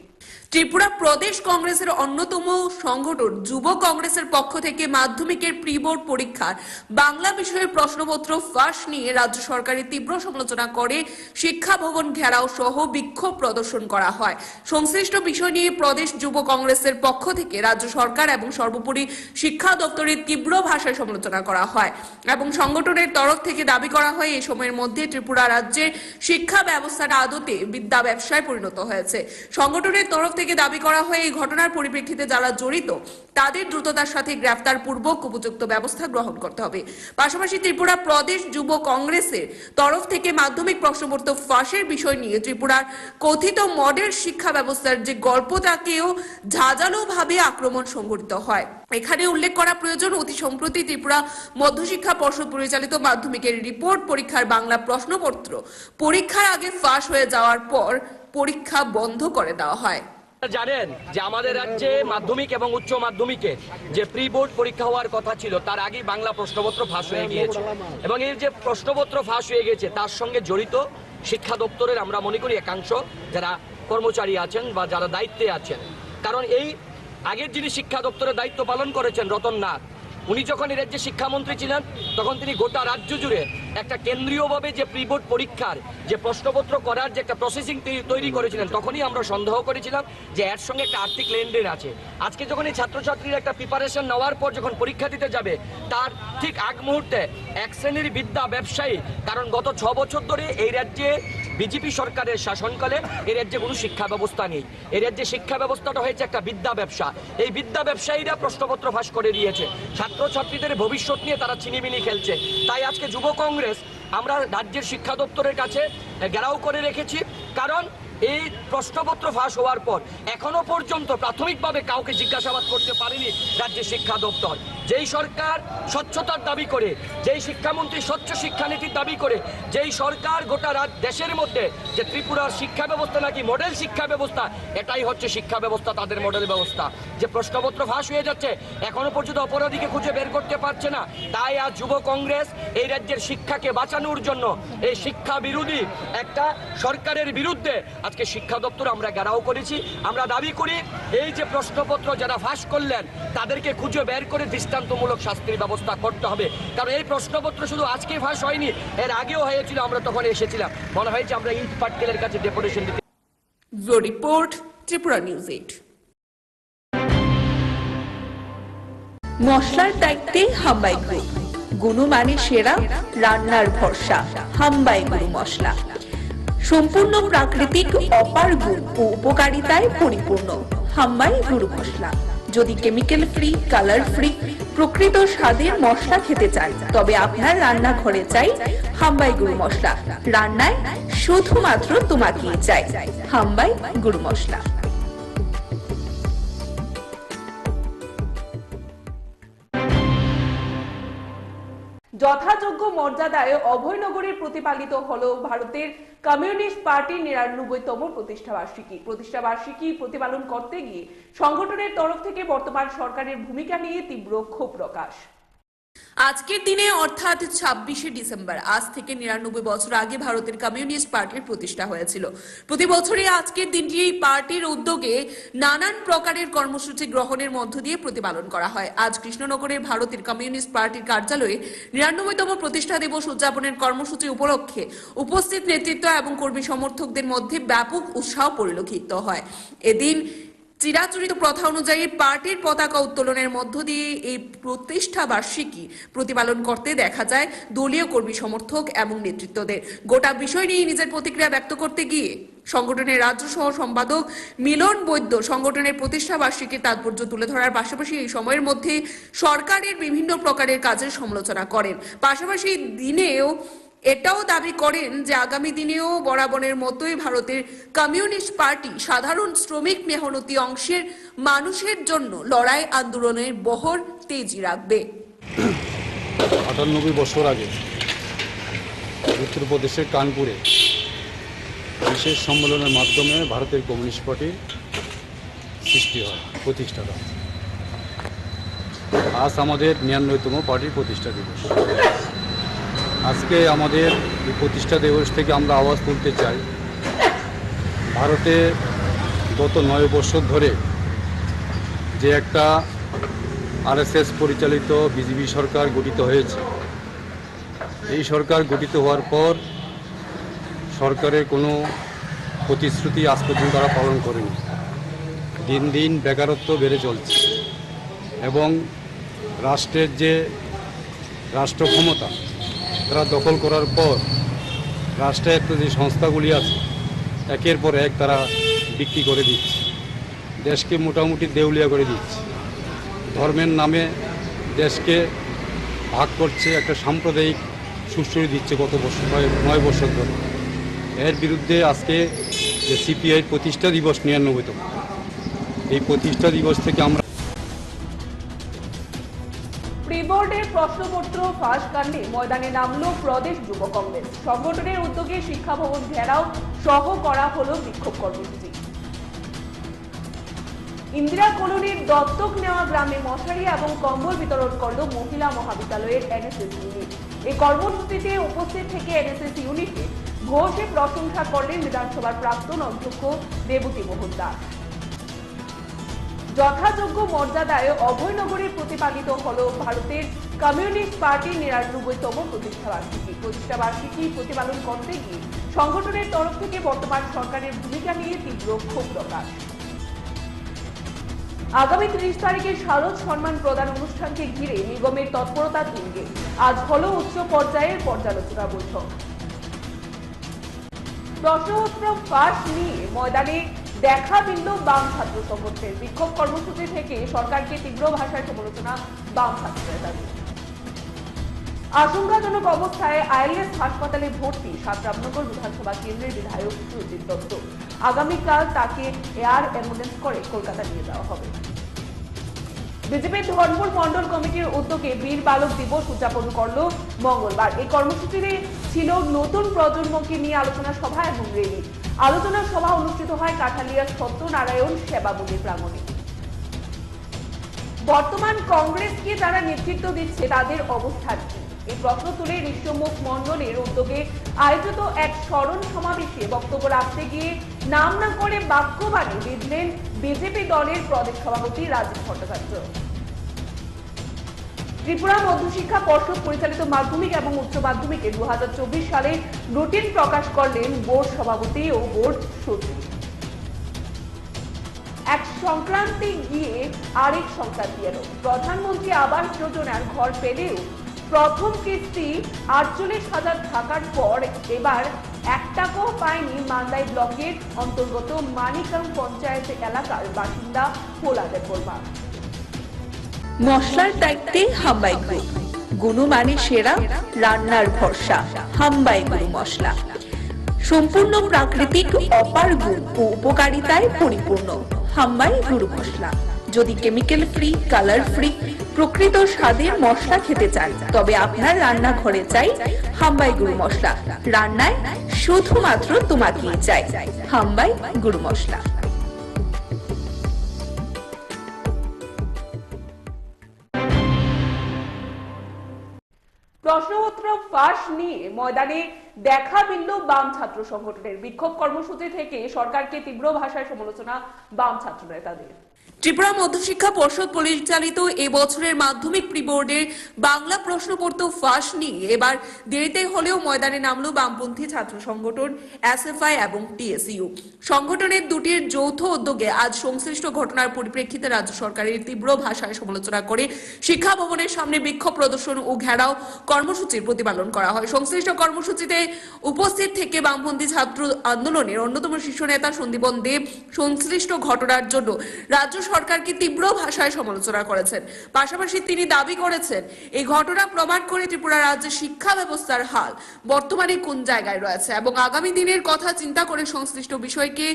ত্রিপুরা প্রদেশ কংগ্রেসের অন্যতম সংগঠন যুব কংগ্রেসের পক্ষ থেকে মাধ্যমিকের প্রি-বোর্ড পরীক্ষার বাংলা বিষয়ের প্রশ্নপত্র ফাঁস নিয়ে রাজ্য সরকারের তীব্র সমালোচনা করে শিক্ষা ভবন ঘেরাও সহ বিক্ষোভ প্রদর্শন করা হয়। সংশ্লিষ্ট বিষয় নিয়ে প্রদেশ যুব কংগ্রেসের পক্ষ থেকে রাজ্য সরকার এবং সর্বোপরি শিক্ষা দপ্তরের তীব্র ভাষায় সমালোচনা করা হয় এবং সংগঠনের তরফ থেকে দাবি করা হয় এই সময়ের মধ্যে ত্রিপুরা রাজ্যের শিক্ষা ব্যবস্থাটা আদতে বিদ্যা ব্যবসায় পরিণত হয়েছে। সংগঠনের তরফ থেকে দাবি করা হয় এই ঘটনার পরিপ্রেক্ষিতে যারা জড়িত তাদের দ্রুততার সাথে গ্রেফতার পূর্বক উপযুক্ত ব্যবস্থা গ্রহণ করতে হবে। পাশাপাশি ত্রিপুরা প্রদেশ যুব কংগ্রেসের তরফ থেকে মাধ্যমিক প্রশ্নপত্র ফাঁসের বিষয় নিয়ে ত্রিপুরার কথিত মডেল শিক্ষা ব্যবস্থার যে গল্পটাকেও ঝাঁঝালোভাবে আক্রমণ সংঘটিত হয়। এখানে উল্লেখ করা প্রয়োজন, অতি সম্প্রতি ত্রিপুরা মধ্যশিক্ষা পর্ষদ পরিচালিত মাধ্যমিকের রিপোর্ট পরীক্ষার বাংলা প্রশ্নপত্র পরীক্ষার আগে ফাঁস হয়ে যাওয়ার পর পরীক্ষা বন্ধ করে দেওয়া হয়। জানেন যে আমাদের রাজ্যে মাধ্যমিক এবং উচ্চ মাধ্যমিকে যে প্রি বোর্ড পরীক্ষা হওয়ার কথা ছিল তার আগেই বাংলা প্রশ্নপত্র ফাঁস হয়ে গিয়েছে এবং এই যে প্রশ্নপত্র ফাঁস হয়ে গেছে তার সঙ্গে জড়িত শিক্ষা দপ্তরের আমরা মনে করি একাংশ যারা কর্মচারী আছেন বা যারা দায়িত্বে আছেন। কারণ এই আগের যিনি শিক্ষা দপ্তরের দায়িত্ব পালন করেছেন রতন নাথ, উনি যখন এই রাজ্যে শিক্ষামন্ত্রী ছিলেন তখন তিনি গোটা রাজ্য জুড়ে একটা কেন্দ্রীয়ভাবে যে প্রি বোর্ড পরীক্ষার যে প্রশ্নপত্র করার যে একটা প্রসেসিং তৈরি করেছিলেন, তখনই আমরা সন্দেহ করেছিলাম যে এর সঙ্গে একটা আর্থিক লেনদেন আছে। আজকে যখন এই ছাত্রছাত্রীরা একটা প্রিপারেশন নেওয়ার পর যখন পরীক্ষা দিতে যাবে, তার ঠিক আগ মুহূর্তে এক শ্রেণীর বিদ্যা ব্যবসায়ী, কারণ গত 6 বছর ধরে এই রাজ্যে বিজেপি সরকারের শাসনকালে এই রাজ্যে কোনো শিক্ষা ব্যবস্থা নেই। এই রাজ্যে শিক্ষা ব্যবস্থাটা হয়েছে একটা বিদ্যা ব্যবসা। এই বিদ্যা ব্যবসায়ীরা প্রশ্নপত্র ফাঁস করে দিয়েছে, ছাত্রছাত্রীদের ভবিষ্যৎ নিয়ে তারা ছিনিমিনি খেলছে। তাই আজকে যুব কংগ্রেস আমরা রাজ্যের শিক্ষা দপ্তরের কাছে ঘেরাও করে রেখেছি, কারণ এই প্রশ্নপত্র ফাঁস হওয়ার পর এখনো পর্যন্ত প্রাথমিকভাবে কাউকে জিজ্ঞাসাবাদ করতে পারেনি রাজ্যের শিক্ষা দপ্তর। যেই সরকার স্বচ্ছতার দাবি করে, যেই শিক্ষামন্ত্রী স্বচ্ছ শিক্ষানীতির দাবি করে, যেই সরকার গোটা দেশের মধ্যে যে ত্রিপুরার শিক্ষা ব্যবস্থা নাকি মডেল শিক্ষা ব্যবস্থা, এটাই হচ্ছে শিক্ষা ব্যবস্থা, তাদের মডেল ব্যবস্থা। যে প্রশ্নপত্র ফাঁস হয়ে যাচ্ছে, এখনো পর্যন্ত অপরাধীকে খুঁজে বের করতে পারছে না। তাই আজ যুব কংগ্রেস এই রাজ্যের শিক্ষাকে বাঁচানোর জন্য এই শিক্ষা বিরোধী একটা সরকারের বিরুদ্ধে আজকে শিক্ষা দপ্তর আমরা ঘেরাও করেছি। আমরা দাবি করি এই যে প্রশ্নপত্র যারা ফাঁস করলেন তাদেরকে খুঁজে বের করে দৃষ্টান্তমূলক শাস্তির ব্যবস্থা করতে হবে। কারণ এই প্রশ্নপত্র শুধু আজকে ফাঁস হয়নি, এর আগেও হয়েছিল, আমরা তখন এসেছিলাম। মনে হয় যে আমরা ইট পাটকেলের কাছে ডেপুটেশন দিতে। Report Tripura news 8। মশলার দায়িত্বে হাম্বাই গ্রুপ, গুণমানে সেরা, রান্নার ভরসা। হাম্বাই গুরু মশলা সম্পূর্ণ প্রাকৃতিক, অপার গুণ ও উপকারিতায় পরিপূর্ণ। হাম্বাই গুরু মশলা। যদি কেমিক্যাল ফ্রি, কালার ফ্রি, প্রকৃত স্বাদের মশলা খেতে চান, তবে আপনার রান্নাঘরে চাই হাম্বাই গুরু মশলা। রান্নায় শুধুমাত্র তোমাকেই চাই হাম্বাই গুরু মশলা। যথাযোগ্য মর্যাদায় অভয়নগরে প্রতিপালিত হলো ভারতের কমিউনিস্ট পার্টির ৯৯তম প্রতিষ্ঠাবার্ষিকী প্রতিপালন করতে গিয়ে সংগঠনের তরফ থেকে বর্তমান সরকারের ভূমিকা নিয়ে তীব্র ক্ষোভ প্রকাশ। আজকের দিনে অর্থাৎ ২৬শে ডিসেম্বর, আজ থেকে ৯৯ বছর আগে ভারতের কমিউনিস্ট পার্টির প্রতিষ্ঠা হয়েছিল। প্রতি বছরই আজকের দিনটি এই পার্টির উদ্যোগে নানান প্রকারের কর্মসূচি গ্রহণের মধ্য দিয়ে প্রতিপালন করা হয়। আজ কৃষ্ণনগরের ভারতের কমিউনিস্ট পার্টির কার্যালয়ে ৯৯তম প্রতিষ্ঠা দিবস উদযাপনের কর্মসূচি উপলক্ষে উপস্থিত নেতৃত্ব এবং কর্মী সমর্থকদের মধ্যে ব্যাপক উৎসাহ পরিলক্ষিত হয়। এদিন চিরাচরিত প্রথা অনুযায়ী পার্টির পতাকা উত্তোলনের মধ্য দিয়ে এই প্রতিষ্ঠা বার্ষিকী প্রতিপালন করতে দেখা যায় দলীয় কর্মী সমর্থক এবং নেতৃত্বদের। গোটা বিষয় নিয়ে নিজের প্রতিক্রিয়া ব্যক্ত করতে গিয়ে সংগঠনের রাজ্য সহ সম্পাদক মিলন বৈদ্য সংগঠনের প্রতিষ্ঠা বার্ষিকীর তাৎপর্য তুলে ধরার পাশাপাশি এই সময়ের মধ্যে সরকারের বিভিন্ন প্রকারের কাজের সমালোচনা করেন। পাশাপাশি দিনেও এটাও দাবি করেন যে আগামী দিনেও বরাবরের মতোই ভারতের কমিউনিস্ট পার্টি সাধারণ শ্রমিক মেহনতি অংশের মানুষের জন্য লড়াই আন্দোলনের বহর তেজি রাখবে। ৯৮ বছর আগে উত্তরপ্রদেশের কানপুরে বিশেষ সম্মেলনের মাধ্যমে ভারতের কমিউনিস্ট পার্টির সৃষ্টি হয়, প্রতিষ্ঠা হয়। আজ আমাদের ৯৯তম পার্টির প্রতিষ্ঠা দিবস। আজকে আমাদের এই প্রতিষ্ঠা দিবস থেকে আমরা আওয়াজ তুলতে চাই, ভারতে গত ৯ বছর ধরে যে একটা আরএসএস পরিচালিত বিজেপি সরকার গঠিত হয়েছে, এই সরকার গঠিত হওয়ার পর সরকারের কোনো প্রতিশ্রুতি আজ পর্যন্ত তারা পালন করেনি। দিন দিন বেকারত্ব বেড়ে চলছে এবং রাষ্ট্রের যে রাষ্ট্র ক্ষমতা তারা দখল করার পর রাষ্ট্রায়ত্ত যে সংস্থাগুলি আছে একের পর এক তারা বিক্রি করে দিচ্ছে, দেশকে মোটামুটি দেউলিয়া করে দিচ্ছে, ধর্মের নামে দেশকে ভাগ করছে, একটা সাম্প্রদায়িক সুশ্রী দিচ্ছে গত বছর ৯ বছর ধরে। এর বিরুদ্ধে আজকে যে সিপিআই প্রতিষ্ঠা দিবস ৯৯তম, এই প্রতিষ্ঠা দিবস থেকে আমরা প্রিবোর্ডের প্রশ্নপত্র ফাঁস কাণ্ডে ময়দানে নামলো প্রদেশ যুব কংগ্রেস। সংগঠনের উদ্যোগে শিক্ষা ভবন ঘেরাও সহ করা হলো বিক্ষোভ কর্মসূচি। ইন্দিরা কলোনির দত্তক নেওয়া গ্রামে মশারি এবং কম্বল বিতরণ করল মহিলা মহাবিদ্যালয়ের এনএসএস ইউনিট। এই কর্মসূচিতে উপস্থিত থেকে এনএসএস ইউনিটে ঘোষে প্রশংসা করলেন বিধানসভার প্রাক্তন অধ্যক্ষ দেবতী মোহন দাস। যথাযোগ্য মর্যাদায় অভয়নগরে প্রতিপালিত হল ভারতের কমিউনিস্ট পার্টির ৯৯তম প্রতিষ্ঠাবার্ষিকী প্রতিপালন করতে গিয়ে সংগঠনের তরফ থেকে বর্তমান সরকারের ভূমিকা নিয়ে তীব্র ক্ষোভ প্রকাশ। আগামী ৩০ তারিখে শারদ সম্মান প্রদান অনুষ্ঠানকে ঘিরে নিগমের তৎপরতা তুঙ্গে আজ হল উচ্চ পর্যায়ের পর্যালোচনা বৈঠক। প্রশ্নপত্র ফাঁস নিয়ে ময়দানে দেখা দিল বাম ছাত্র সংগঠনের বিক্ষোভ কর্মসূচি থেকে সরকারকে তীব্র ভাষায় সমালোচনা বাম ছাত্র নেতাদের। আশঙ্কাজনক অবস্থায় আইএলএস হাসপাতালে ভর্তি রামনগর বিধানসভা কেন্দ্রের বিধায়ক সুরজিৎ দত্ত। আগামীকাল তাকে এয়ার অ্যাম্বুলেন্স করে কলকাতা নিয়ে যাওয়া হবে। বিজেপির ধর্মপুর মন্ডল কমিটির উদ্যোগে বীর বালক দিবস উদযাপন করল মঙ্গলবার। এই কর্মসূচিতে ছিল নতুন প্রজন্মকে নিয়ে আলোচনা সভা এবং র্যালি। আলোচনা সভা অনুষ্ঠিত হয় কাঠালিয়া সত্যনারায়ণ সেবা মন্দির প্রাঙ্গণে। বর্তমান কংগ্রেসকে যারা নেতৃত্ব দিচ্ছে তাদের অবস্থান কি, এই প্রশ্ন তুলে ঋষ্যমুখ মন্ডলের উদ্যোগে আয়োজিত এক স্মরণ সমাবেশে বক্তব্য রাখতে গিয়ে নাম না করে বাক্যবাণী বিঁধলেন বিজেপি দলের প্রদেশ সভাপতি রাজীব ভট্টাচার্য। ত্রিপুরা মধ্যশিক্ষা পর্ষদ পরিচালিত মাধ্যমিক এবং উচ্চ মাধ্যমিকে 2024 সালে রুটিন প্রকাশ করলেন বোর্ড সভাপতি ও বোর্ড সচিব। এক সংক্রান্তি গিয়ে আরেক সংক্রান্তি এলো। প্রধানমন্ত্রী আবাস যোজনার ঘর পেলেও প্রথম কিস্তি 48,000 থাকার পর এবার 1 টাকাও পায়নি মান্দাই ব্লকের অন্তর্গত মানিকাম পঞ্চায়েত এলাকার বাসিন্দা পোলাদের বর্মা। মশলার দায়িত্বে হাম্বাই গ্রুপ, গুণমানে সেরা, রান্নার ভরসা। হাম্বাই গুরু মশলা সম্পূর্ণ প্রাকৃতিক, অপার গুণ ও উপকারিতায় পরিপূর্ণ। হাম্বাই গুরু মশলা। যদি কেমিক্যাল ফ্রি, কালার ফ্রি, প্রকৃত স্বাদের মশলা খেতে চান তবে আপনার রান্নাঘরে চাই হাম্বাই গুরু মশলা। রান্নায় শুধুমাত্র তোমাকেই চাই হাম্বাই গুরু মশলা। প্রশ্নপত্র ফাঁস নিয়ে ময়দানে দেখা মিলল বাম ছাত্র সংগঠনের বিক্ষোভ কর্মসূচি থেকে সরকারকে তীব্র ভাষায় সমালোচনা বাম ছাত্র নেতাদের। ত্রিপুরা মধ্যশিক্ষা পর্ষদ পরিচালিত এবছরের মাধ্যমিক প্রি বোর্ডের বাংলা প্রশ্নপত্র ফাঁস নিয়ে এবার দেরিতে হলেও ময়দানে নামলো বামপন্থী ছাত্র সংগঠন এসএফআই এবং টিএসইউ। সংগঠনের দুটির যৌথ উদ্যোগে আজ সংশ্লিষ্ট ঘটনার পরিপ্রেক্ষিতে রাজ্য সরকারের তীব্র ভাষায় সমালোচনা করে শিক্ষা ভবনের সামনে বিক্ষোভ প্রদর্শন ও ঘেরাও কর্মসূচির প্রতিপালন করা হয়। সংশ্লিষ্ট কর্মসূচিতে উপস্থিত থেকে বামপন্থী ছাত্র আন্দোলনের অন্যতম শীর্ষ নেতা সন্দীপন দেব সংশ্লিষ্ট ঘটনার জন্য রাজ্য সরকারকে তীব্র ভাষায় সমালোচনা করেছেন। পাশাপাশি তিনি দাবি করেছেন এই ঘটনা প্রমাণ করে ত্রিপুরা রাজ্যের শিক্ষা ব্যবস্থার হাল বর্তমানে কোন জায়গায় রয়েছে এবং আগামী দিনের কথা চিন্তা করে সংশ্লিষ্ট বিষয়কে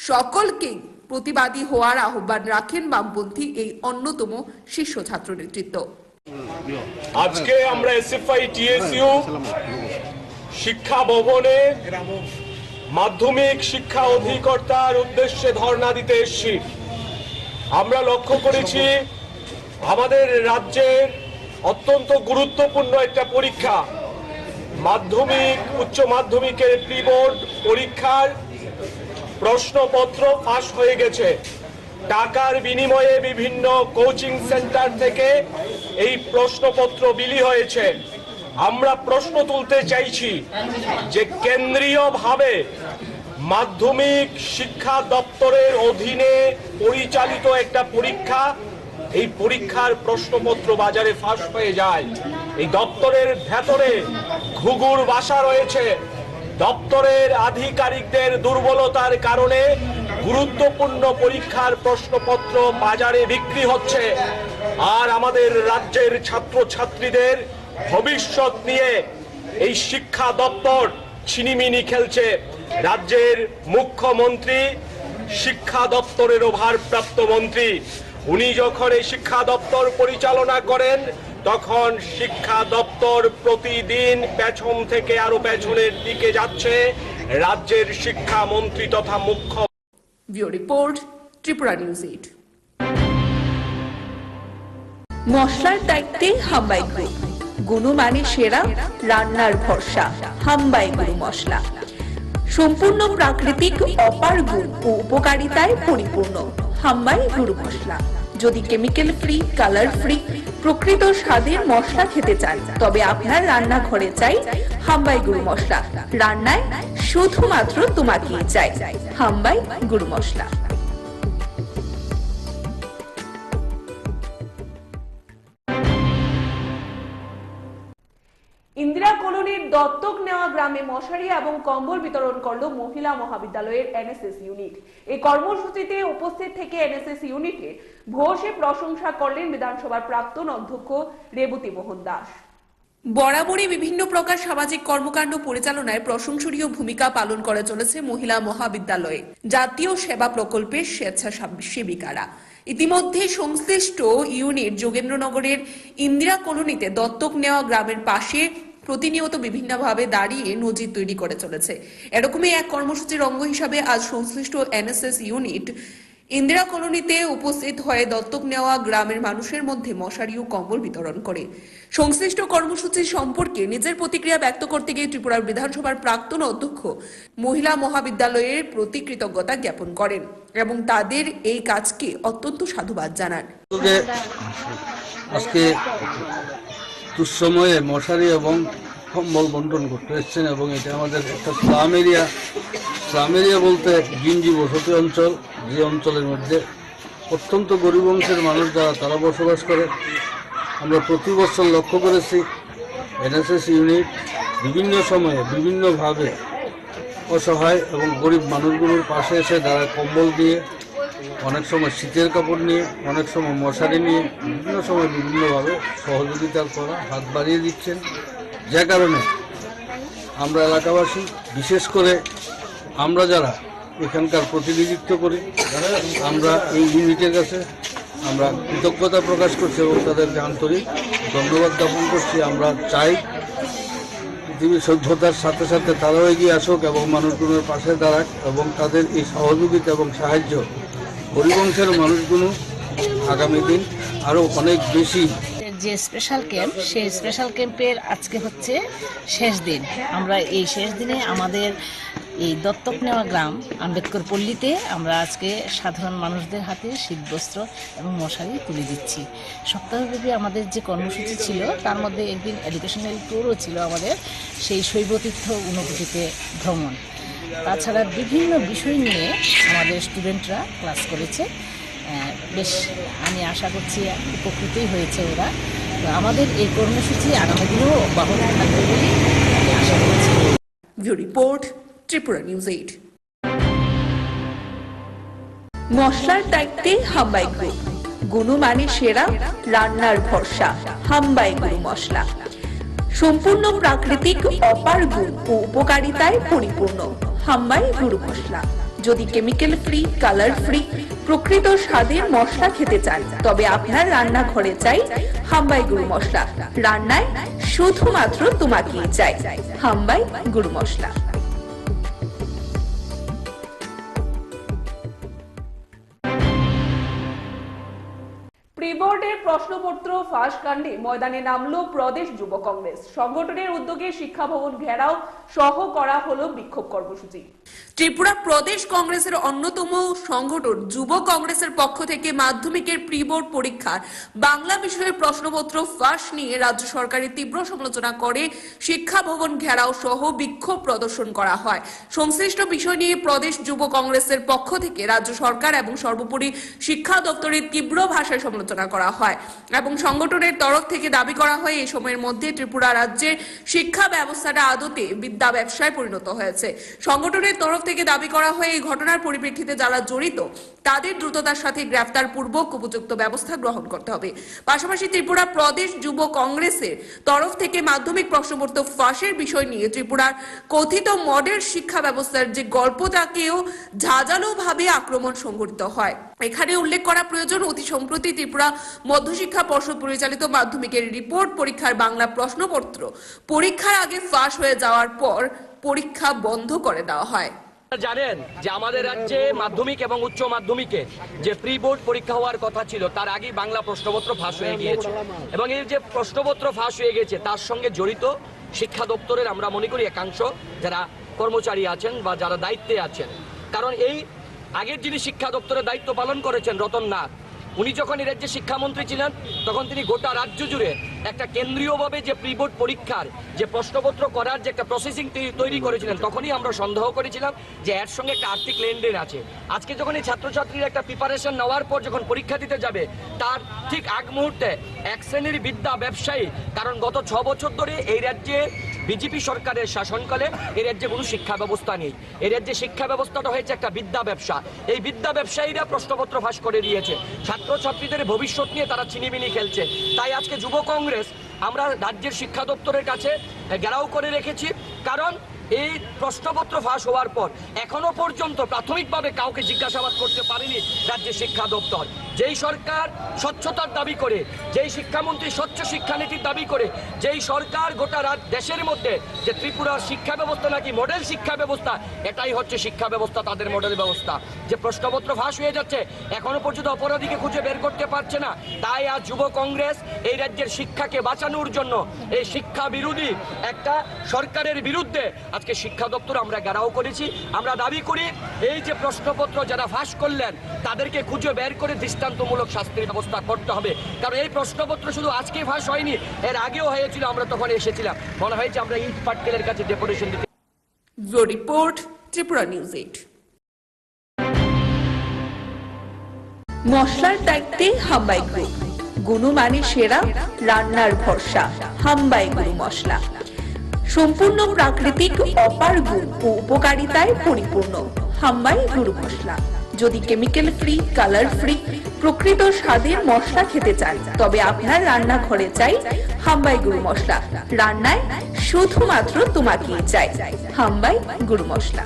সকলকে প্রতিবাদী হওয়ার আহ্বান রাখেন বামপন্থী এই অন্যতম শীর্ষ ছাত্র নেতৃত্ব। আজকে আমরা এসএফআই টিএসইউ শিক্ষা ভবনে মাধ্যমিক শিক্ষা অধিকর্তার উদ্দেশ্যে ধর্ণা দিতে এসেছি। আমরা লক্ষ্য করেছি আমাদের রাজ্যের অত্যন্ত গুরুত্বপূর্ণ একটা পরীক্ষা মাধ্যমিক উচ্চ মাধ্যমিকের প্রি বোর্ড পরীক্ষার প্রশ্নপত্র ফাঁস হয়ে গেছে। টাকার বিনিময়ে বিভিন্ন কোচিং সেন্টার থেকে এই প্রশ্নপত্র বিলি হয়েছে। আমরা প্রশ্ন তুলতে চাইছি যে কেন্দ্রীয়ভাবে মাধ্যমিক শিক্ষা দপ্তরের অধীনে পরিচালিত একটা পরীক্ষা, এই পরীক্ষার প্রশ্নপত্র বাজারে ফাঁস হয়ে যায়। এই দপ্তরের ভেতরে ঘুঘুর বাসা রয়েছে। দপ্তরের আধিকারিকদের দুর্বলতার কারণে গুরুত্বপূর্ণ পরীক্ষার প্রশ্নপত্র বাজারে বিক্রি হচ্ছে। আর আমাদের রাজ্যের ছাত্রছাত্রীদের ভবিষ্যৎ নিয়ে এই শিক্ষা দপ্তর ছিনিমিনি খেলছে। রাজ্যের মুখ্যমন্ত্রী শিক্ষা দপ্তরের ভারপ্রাপ্ত মন্ত্রী, উনি যখন এই শিক্ষা দপ্তর পরিচালনা করেন তখন শিক্ষা দপ্তর প্রতিদিন পেছন থেকে আরো পেছনের দিকে যাচ্ছে। রাজ্যের শিক্ষা মন্ত্রী তথা মুখ্য রিপোর্ট ত্রিপুরা নিউজ 8। মশলার দায়িত্বে হাম্বাই গ্রুপ, গুণমানে সেরা, রান্নার ভরসা। হাম্বাই গুরু মশলা সম্পূর্ণ প্রাকৃতিক অপার গুণ ও উপকারিতায় পরিপূর্ণ হাম্বাই গুরু মশলা। যদি কেমিক্যাল ফ্রি, কালার ফ্রি, প্রকৃত স্বাদের মশলা খেতে চান তবে আপনার রান্নাঘরে চাই হাম্বাই গুরু মশলা। রান্নায় শুধুমাত্র তোমাকেই চাই হাম্বাই গুরু মশলা। ইন্দিরা কলোনির দত্তক নেওয়া গ্রামে মশারি এবং কম্বল বিতরণ করল মহিলা মহাবিদ্যালয়ের এনএসএস ইউনিট। এই কর্মসূচিতে উপস্থিত থেকে এনএসএস ইউনিটের ভূয়সী প্রশংসা করলেন বিধানসভার প্রাক্তন অধ্যক্ষ রেবতী মোহন দাস। বরাবরই বিভিন্ন প্রকার সামাজিক কর্মকাণ্ড পরিচালনায় প্রশংসনীয় ভূমিকা পালন করে চলেছে মহিলা মহাবিদ্যালয়ে জাতীয় সেবা প্রকল্পের স্বেচ্ছাসেবিকারা। ইতিমধ্যে সংশ্লিষ্ট ইউনিট যোগেন্দ্রনগরের ইন্দিরা কলোনিতে দত্তক নেওয়া গ্রামের পাশে প্রতিনিয়ত বিভিন্নভাবে দাঁড়িয়ে নজির তৈরি করে চলেছে। এরকমই এক কর্মসূচির অঙ্গ হিসাবে আজ সংশ্লিষ্ট এনএসএস ইউনিট ইন্দিরা কলোনিতে উপস্থিত হয়ে দত্তক নেওয়া গ্রামের মানুষের মধ্যে মশারি ও কম্বল বিতরণ করে। সংশ্লিষ্ট কর্মসূচি সম্পর্কে নিজের প্রতিক্রিয়া ব্যক্ত করতে গিয়ে ত্রিপুরার বিধানসভার প্রাক্তন অধ্যক্ষ মহিলা মহাবিদ্যালয়ের প্রতি কৃতজ্ঞতা জ্ঞাপন করেন এবং তাদের এই কাজকে অত্যন্ত সাধুবাদ জানান। আজকে দুঃসময়ে মশারি এবং কম্বল বন্টন করতে এসছেন এবং এটা আমাদের একটা স্লাম এরিয়া বলতে গিঞ্জি বসতি অঞ্চল, যে অঞ্চলের মধ্যে অত্যন্ত গরিব অংশের মানুষ যারা তারা বসবাস করে। আমরা প্রতি বছর লক্ষ্য করেছি এনএসএস ইউনিট বিভিন্ন সময়ে বিভিন্নভাবে অসহায় এবং গরিব মানুষগুলোর পাশে এসে তারা কম্বল দিয়ে, অনেক সময় শীতের কাপড় নিয়ে, অনেক সময় মশারি নিয়ে বিভিন্ন সময় বিভিন্নভাবে সহযোগিতা করা হাত বাড়িয়ে দিচ্ছেন। যে কারণে আমরা এলাকাবাসী, বিশেষ করে আমরা যারা এখানকার প্রতিনিধিত্ব করি, আমরা এই ইউনিটের কাছে আমরা কৃতজ্ঞতা প্রকাশ করছি এবং তাদেরকে আন্তরিক ধন্যবাদ জ্ঞাপন করছি। আমরা চাই পৃথিবীর সভ্যতার সাথে সাথে তারাও এগিয়ে আসুক এবং মানুষগুলোর পাশে দাঁড়াক এবং তাদের এই সহযোগিতা এবং সাহায্য গরিব অংশের মানুষগুলো আগামী দিন আরও অনেক বেশি। যে স্পেশাল ক্যাম্প, সেই স্পেশাল ক্যাম্পের আজকে হচ্ছে শেষ দিন। আমরা এই শেষ দিনে আমাদের এই দত্তক নেওয়া গ্রাম আম্বেদকর পল্লীতে আমরা আজকে সাধারণ মানুষদের হাতে শীতবস্ত্র এবং মশারি তুলে দিচ্ছি। সপ্তাহব্যাপী আমাদের যে কর্মসূচি ছিল তার মধ্যে একদিন এডুকেশনাল ট্যুরও ছিল আমাদের, সেই শৈবতীর্থ ঊনকোটিতে ভ্রমণ। তাছাড়া বিভিন্ন বিষয় নিয়ে আমাদের স্টুডেন্টরা ক্লাস করেছে। বেশ আমি আশা করছি উপকৃতই হয়েছে ওরা। তো আমাদের এই কর্মসূচি আগামী দিনেও অব্যাহত থাকবে বলে আমি আশা করছি। Bureau report, Tripura news 8। মশলার দায়িত্বে হাম্বাই গ্রুপ, গুণমানে সেরা, রান্নার ভরসা হাম্বাই গুরু মশলা। সম্পূর্ণ প্রাকৃতিক অপার গুণ ও উপকারিতায় পরিপূর্ণ হাম্বাই গুরু মশলা। যদি কেমিক্যাল ফ্রি, কালার ফ্রি, প্রকৃত স্বাদের মশলা খেতে চান তবে আপনার রান্নাঘরে চাই হাম্বাই গুরু মশলা। রান্নায় শুধুমাত্র তোমাকেই চাই হাম্বাই গুরু মশলা। প্রি-বোর্ডের প্রশ্নপত্র ফাঁস কাণ্ডে ময়দানে নামলো প্রদেশ যুব কংগ্রেস। সংগঠনের উদ্যোগে শিক্ষা ভবন ঘেরাও সহ করা হলো বিক্ষোভ কর্মসূচি। ত্রিপুরা প্রদেশ কংগ্রেসের অন্যতম সংগঠন যুব কংগ্রেসের পক্ষ থেকে মাধ্যমিকের প্রি-বোর্ড পরীক্ষার বাংলা বিষয়ের প্রশ্নপত্র ফাঁস নিয়ে রাজ্য সরকারের তীব্র সমালোচনা করে শিক্ষা ভবন ঘেরাও সহ বিক্ষোভ প্রদর্শন করা হয়। সংশ্লিষ্ট বিষয় নিয়ে প্রদেশ যুব কংগ্রেসের পক্ষ থেকে রাজ্য সরকার এবং সর্বোপরি শিক্ষা দপ্তরের তীব্র ভাষায় সমালোচনা করা হয় এবং সংগঠনের তরফ থেকে দাবি করা হয় এই সময়ের মধ্যে ত্রিপুরা রাজ্যের শিক্ষা ব্যবস্থাটা আদতে বিদ্যা ব্যবসায় পরিণত হয়েছে। সংগঠনের তরফ থেকে দাবি করা হয় এই ঘটনার পরিপ্রেক্ষিতে যারা জড়িত তাদের দ্রুততার সাথে গ্রেফতার পূর্বক উপযুক্ত ব্যবস্থা গ্রহণ করতে হবে। পাশাপাশি ত্রিপুরা প্রদেশ যুব কংগ্রেসের তরফ থেকে মাধ্যমিক প্রশ্নপত্র ফাঁসের বিষয় নিয়ে ত্রিপুরার কথিত মডেল শিক্ষা ব্যবস্থার যে গল্পটাকেও ঝাঁঝালোভাবে আক্রমণ সংঘটিত হয়। এখানে উল্লেখ করা প্রয়োজন, অতি সম্প্রতি ত্রিপুরা মধ্যশিক্ষা পর্ষদ পরিচালিত মাধ্যমিকের রিপোর্ট পরীক্ষার বাংলা প্রশ্নপত্র পরীক্ষার আগে ফাঁস হয়ে যাওয়ার পর পরীক্ষা বন্ধ করে দেওয়া হয়। জানেন যে আমাদের রাজ্যে মাধ্যমিক এবং উচ্চ মাধ্যমিকে যে প্রি বোর্ড পরীক্ষা হওয়ার কথা ছিল তার আগেই বাংলা প্রশ্নপত্র ফাঁস হয়ে গিয়েছে এবং এই যে প্রশ্নপত্র ফাঁস হয়ে গেছে তার সঙ্গে জড়িত শিক্ষা দপ্তরের আমরা মনে করি একাংশ যারা কর্মচারী আছেন বা যারা দায়িত্বে আছেন। কারণ এই আগের যিনি শিক্ষা দপ্তরের দায়িত্ব পালন করেছেন রতন নাথ, উনি যখন এই রাজ্যের শিক্ষামন্ত্রী ছিলেন তখন তিনি গোটা রাজ্য জুড়ে একটা কেন্দ্রীয়ভাবে যে প্রি বোর্ড পরীক্ষার যে প্রশ্নপত্র করার যে একটা প্রসেসিং তৈরি করেছিলেন, তখনই আমরা সন্দেহ করেছিলাম যে এর সঙ্গে একটা আর্থিক লেনদেন আছে। আজকে যখন এই ছাত্রছাত্রীরা একটা প্রিপারেশন নেওয়ার পর যখন পরীক্ষা দিতে যাবে, তার ঠিক আগ মুহূর্তে এক শ্রেণীর বিদ্যা ব্যবসায়ী, কারণ গত 6 বছর ধরে এই রাজ্যে বিজেপি সরকারের শাসনকালে এই রাজ্যে কোনো শিক্ষা ব্যবস্থা নেই। এই রাজ্যে শিক্ষা ব্যবস্থাটা হয়েছে একটা বিদ্যা ব্যবসা। এই বিদ্যা ব্যবসায়ীরা প্রশ্নপত্র ফাঁস করে দিয়েছে, ছাত্রছাত্রীদের ভবিষ্যৎ নিয়ে তারা ছিনিমিনি খেলছে। তাই আজকে যুব কংগ্রেস আমরা রাজ্যের শিক্ষা দপ্তরের কাছে ঘেরাও করে রেখেছি, কারণ এই প্রশ্নপত্র ফাঁস হওয়ার পর এখনো পর্যন্ত প্রাথমিকভাবে কাউকে জিজ্ঞাসাবাদ করতে পারেনি রাজ্যের শিক্ষা দপ্তর। যেই সরকার স্বচ্ছতার দাবি করে, যেই শিক্ষামন্ত্রী স্বচ্ছ শিক্ষানীতির দাবি করে, যেই সরকার গোটা দেশের মধ্যে যে ত্রিপুরার শিক্ষা ব্যবস্থা নাকি মডেল শিক্ষা ব্যবস্থা, এটাই হচ্ছে শিক্ষা ব্যবস্থা, তাদের মডেল ব্যবস্থা। যে প্রশ্নপত্র ফাঁস হয়ে যাচ্ছে, এখনো পর্যন্ত অপরাধীকে খুঁজে বের করতে পারছে না। তাই আজ যুব কংগ্রেস এই রাজ্যের শিক্ষাকে বাঁচানোর জন্য এই শিক্ষা বিরোধী একটা সরকারের বিরুদ্ধে আজকে শিক্ষা দপ্তর আমরা ঘেরাও করেছি। আমরা দাবি করি এই যে প্রশ্নপত্র যারা ফাঁস করলেন তাদেরকে খুঁজে বের করে দৃষ্টান্তমূলক শাস্তির ব্যবস্থা করতে হবে। কারণ এই প্রশ্নপত্র শুধু আজকে ফাঁস হয়নি, এর আগেও হয়েছিল, আমরা তখন এসেছিলাম, মনে হয়েছে আমরা ইট পাটকেলের কাছে ডেপুটেশন দিতে। Report Tripura news 8। মশলার দায়িত্বে হাম্বাই গ্রুপ, গুণমানে সেরা, রান্নার ভরসা, হাম্বাই গুরু মশলা। সম্পূর্ণ প্রাকৃতিক, অপার গুণ ও উপকারিতায় পরিপূর্ণ হাম্বাই গুরু মশলা। যদি কেমিক্যাল ফ্রি, কালার ফ্রি, প্রকৃত স্বাদের মশলা খেতে চান, তবে আপনার রান্নাঘরে চাই হাম্বাই গুরু মশলা। রান্নায় শুধুমাত্র তোমাকেই চাই হাম্বাই গুরু মশলা।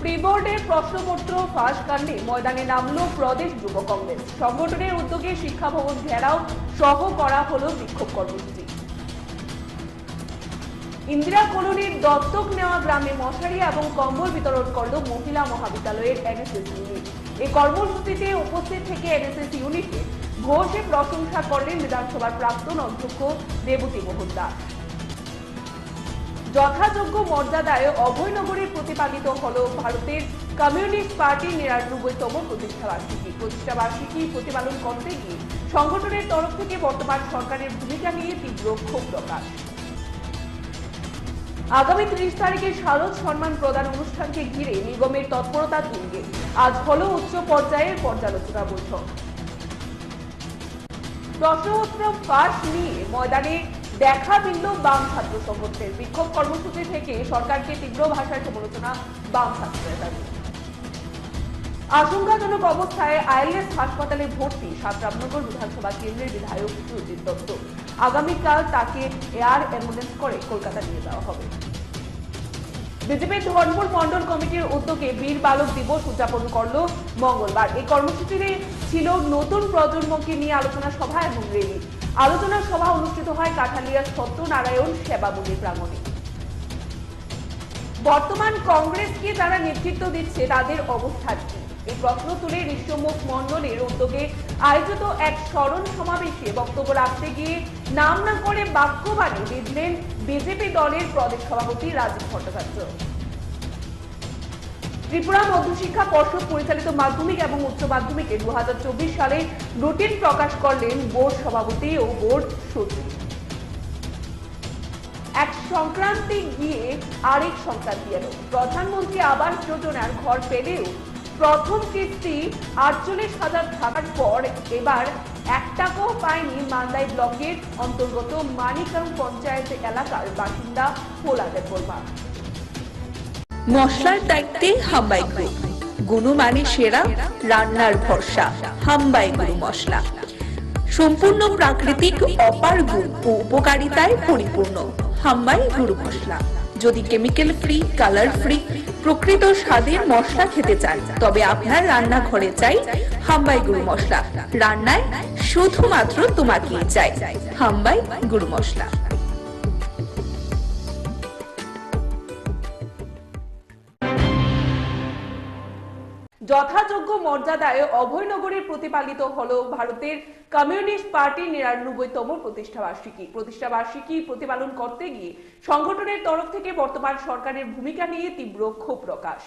প্রি বোর্ডের প্রশ্নপত্র ফাঁস কাণ্ডে ময়দানে নামলো প্রদেশ যুব কংগ্রেস। সংগঠনের উদ্যোগে শিক্ষা ভবন ঘেরাও সহ করা হলো বিক্ষোভ কর্মসূচি। ইন্দিরা কলোনির দত্তক নেওয়া গ্রামে মশারি এবং কম্বল বিতরণ করল মহিলা মহাবিদ্যালয়ের এনএসএস ইউনিট। এই কর্মসূচিতে উপস্থিত থেকে এনএসএস ইউনিটে ঘোষে প্রশংসা করলেন বিধানসভার প্রাক্তন অধ্যক্ষ দেবতী মোহন দাস। যথাযোগ্য মর্যাদায় অভয়নগরে প্রতিপালিত হলো ভারতের কমিউনিস্ট পার্টির ৯৯তম প্রতিষ্ঠাবার্ষিকী। প্রতিষ্ঠাবার্ষিকী প্রতিপালন করতে গিয়ে সংগঠনের তরফ থেকে বর্তমান সরকারের ভূমিকা নিয়ে তীব্র ক্ষোভ প্রকাশ। আগামী ৩০ তারিখে শারদ সম্মান প্রদান অনুষ্ঠানকে ঘিরে নিগমের তৎপরতা তুঙ্গে আজ হলো উচ্চ পর্যায়ের পর্যালোচনা বৈঠক। প্রশ্নপত্র ফাঁস নিয়ে ময়দানে দেখা মিলল বাম ছাত্র সংগঠনের। বিক্ষোভ কর্মসূচি থেকে সরকারকে তীব্র ভাষায় সমালোচনা বাম ছাত্রদের দাবি। আশঙ্কাজনক অবস্থায় আইএলএস হাসপাতালে ভর্তি রামনগর বিধানসভা কেন্দ্রের বিধায়ক সুজিত দত্ত। আগামীকাল তাকে এয়ার অ্যাম্বুলেন্স করে কলকাতা নিয়ে যাওয়া হবে। বিজেপির ধর্মপুর মন্ডল কমিটির উদ্যোগে বীর বালক দিবস উদযাপন করল মঙ্গলবার। এই কর্মসূচিতে ছিল নতুন প্রজন্মকে নিয়ে আলোচনা সভা এবং র্যালি। আলোচনা সভা অনুষ্ঠিত হয় কাঠালিয়া সত্যনারায়ণ সেবা মন্দির প্রাঙ্গণে। বর্তমান কংগ্রেসকে যারা নেতৃত্ব দিচ্ছে তাদের অবস্থান কি, এই প্রশ্ন তুলে ঋষ্যমুখ মন্ডলের উদ্যোগে আয়োজিত এক স্মরণ সমাবেশে বক্তব্য রাখতে গিয়ে নাম না করে বাক্যবাণী বিঁধলেন বিজেপি দলের প্রদেশ সভাপতি রাজীব ভট্টাচার্য। ত্রিপুরা মধ্যশিক্ষা পর্ষদ পরিচালিত মাধ্যমিক এবং উচ্চ মাধ্যমিকে 2024 সালে রুটিন প্রকাশ করলেন বোর্ড সভাপতি ও বোর্ড সচিব। এক সংক্রান্তি গিয়ে আরেক সংক্রান্তি এলো। প্রধানমন্ত্রী আবাস যোজনার ঘর পেলেও প্রথম কিস্তি 48,000 টাকার পর এবার 1 টাকাও পায়নি মান্দাই ব্লকের অন্তর্গত মানিকাম পঞ্চায়েত এলাকার বাসিন্দা পোলাদের বর্মা। মশলার দায়িত্বে হাম্বাই গ্রুপ, গুণমানে সেরা, রান্নার ভরসা, হাম্বাই গুরু মশলা। সম্পূর্ণ প্রাকৃতিক, অপার গুণ ও উপকারিতায় পরিপূর্ণ হাম্বাই গুরু মশলা। যদি কেমিক্যাল ফ্রি, কালার ফ্রি, প্রকৃত স্বাদের মশলা খেতে চান, তবে আপনার রান্নাঘরে চাই হাম্বাই গুরু মশলা। রান্নায় শুধুমাত্র তোমাকেই চাই হাম্বাই গুরু মশলা। যথাযোগ্য মর্যাদায় অভয়নগরে প্রতিপালিত হলো ভারতের কমিউনিস্ট পার্টির ৯৯তম প্রতিষ্ঠাবার্ষিকী প্রতিপালন করতে গিয়ে সংগঠনের তরফ থেকে বর্তমান সরকারের ভূমিকা নিয়ে তীব্র ক্ষোভ প্রকাশ।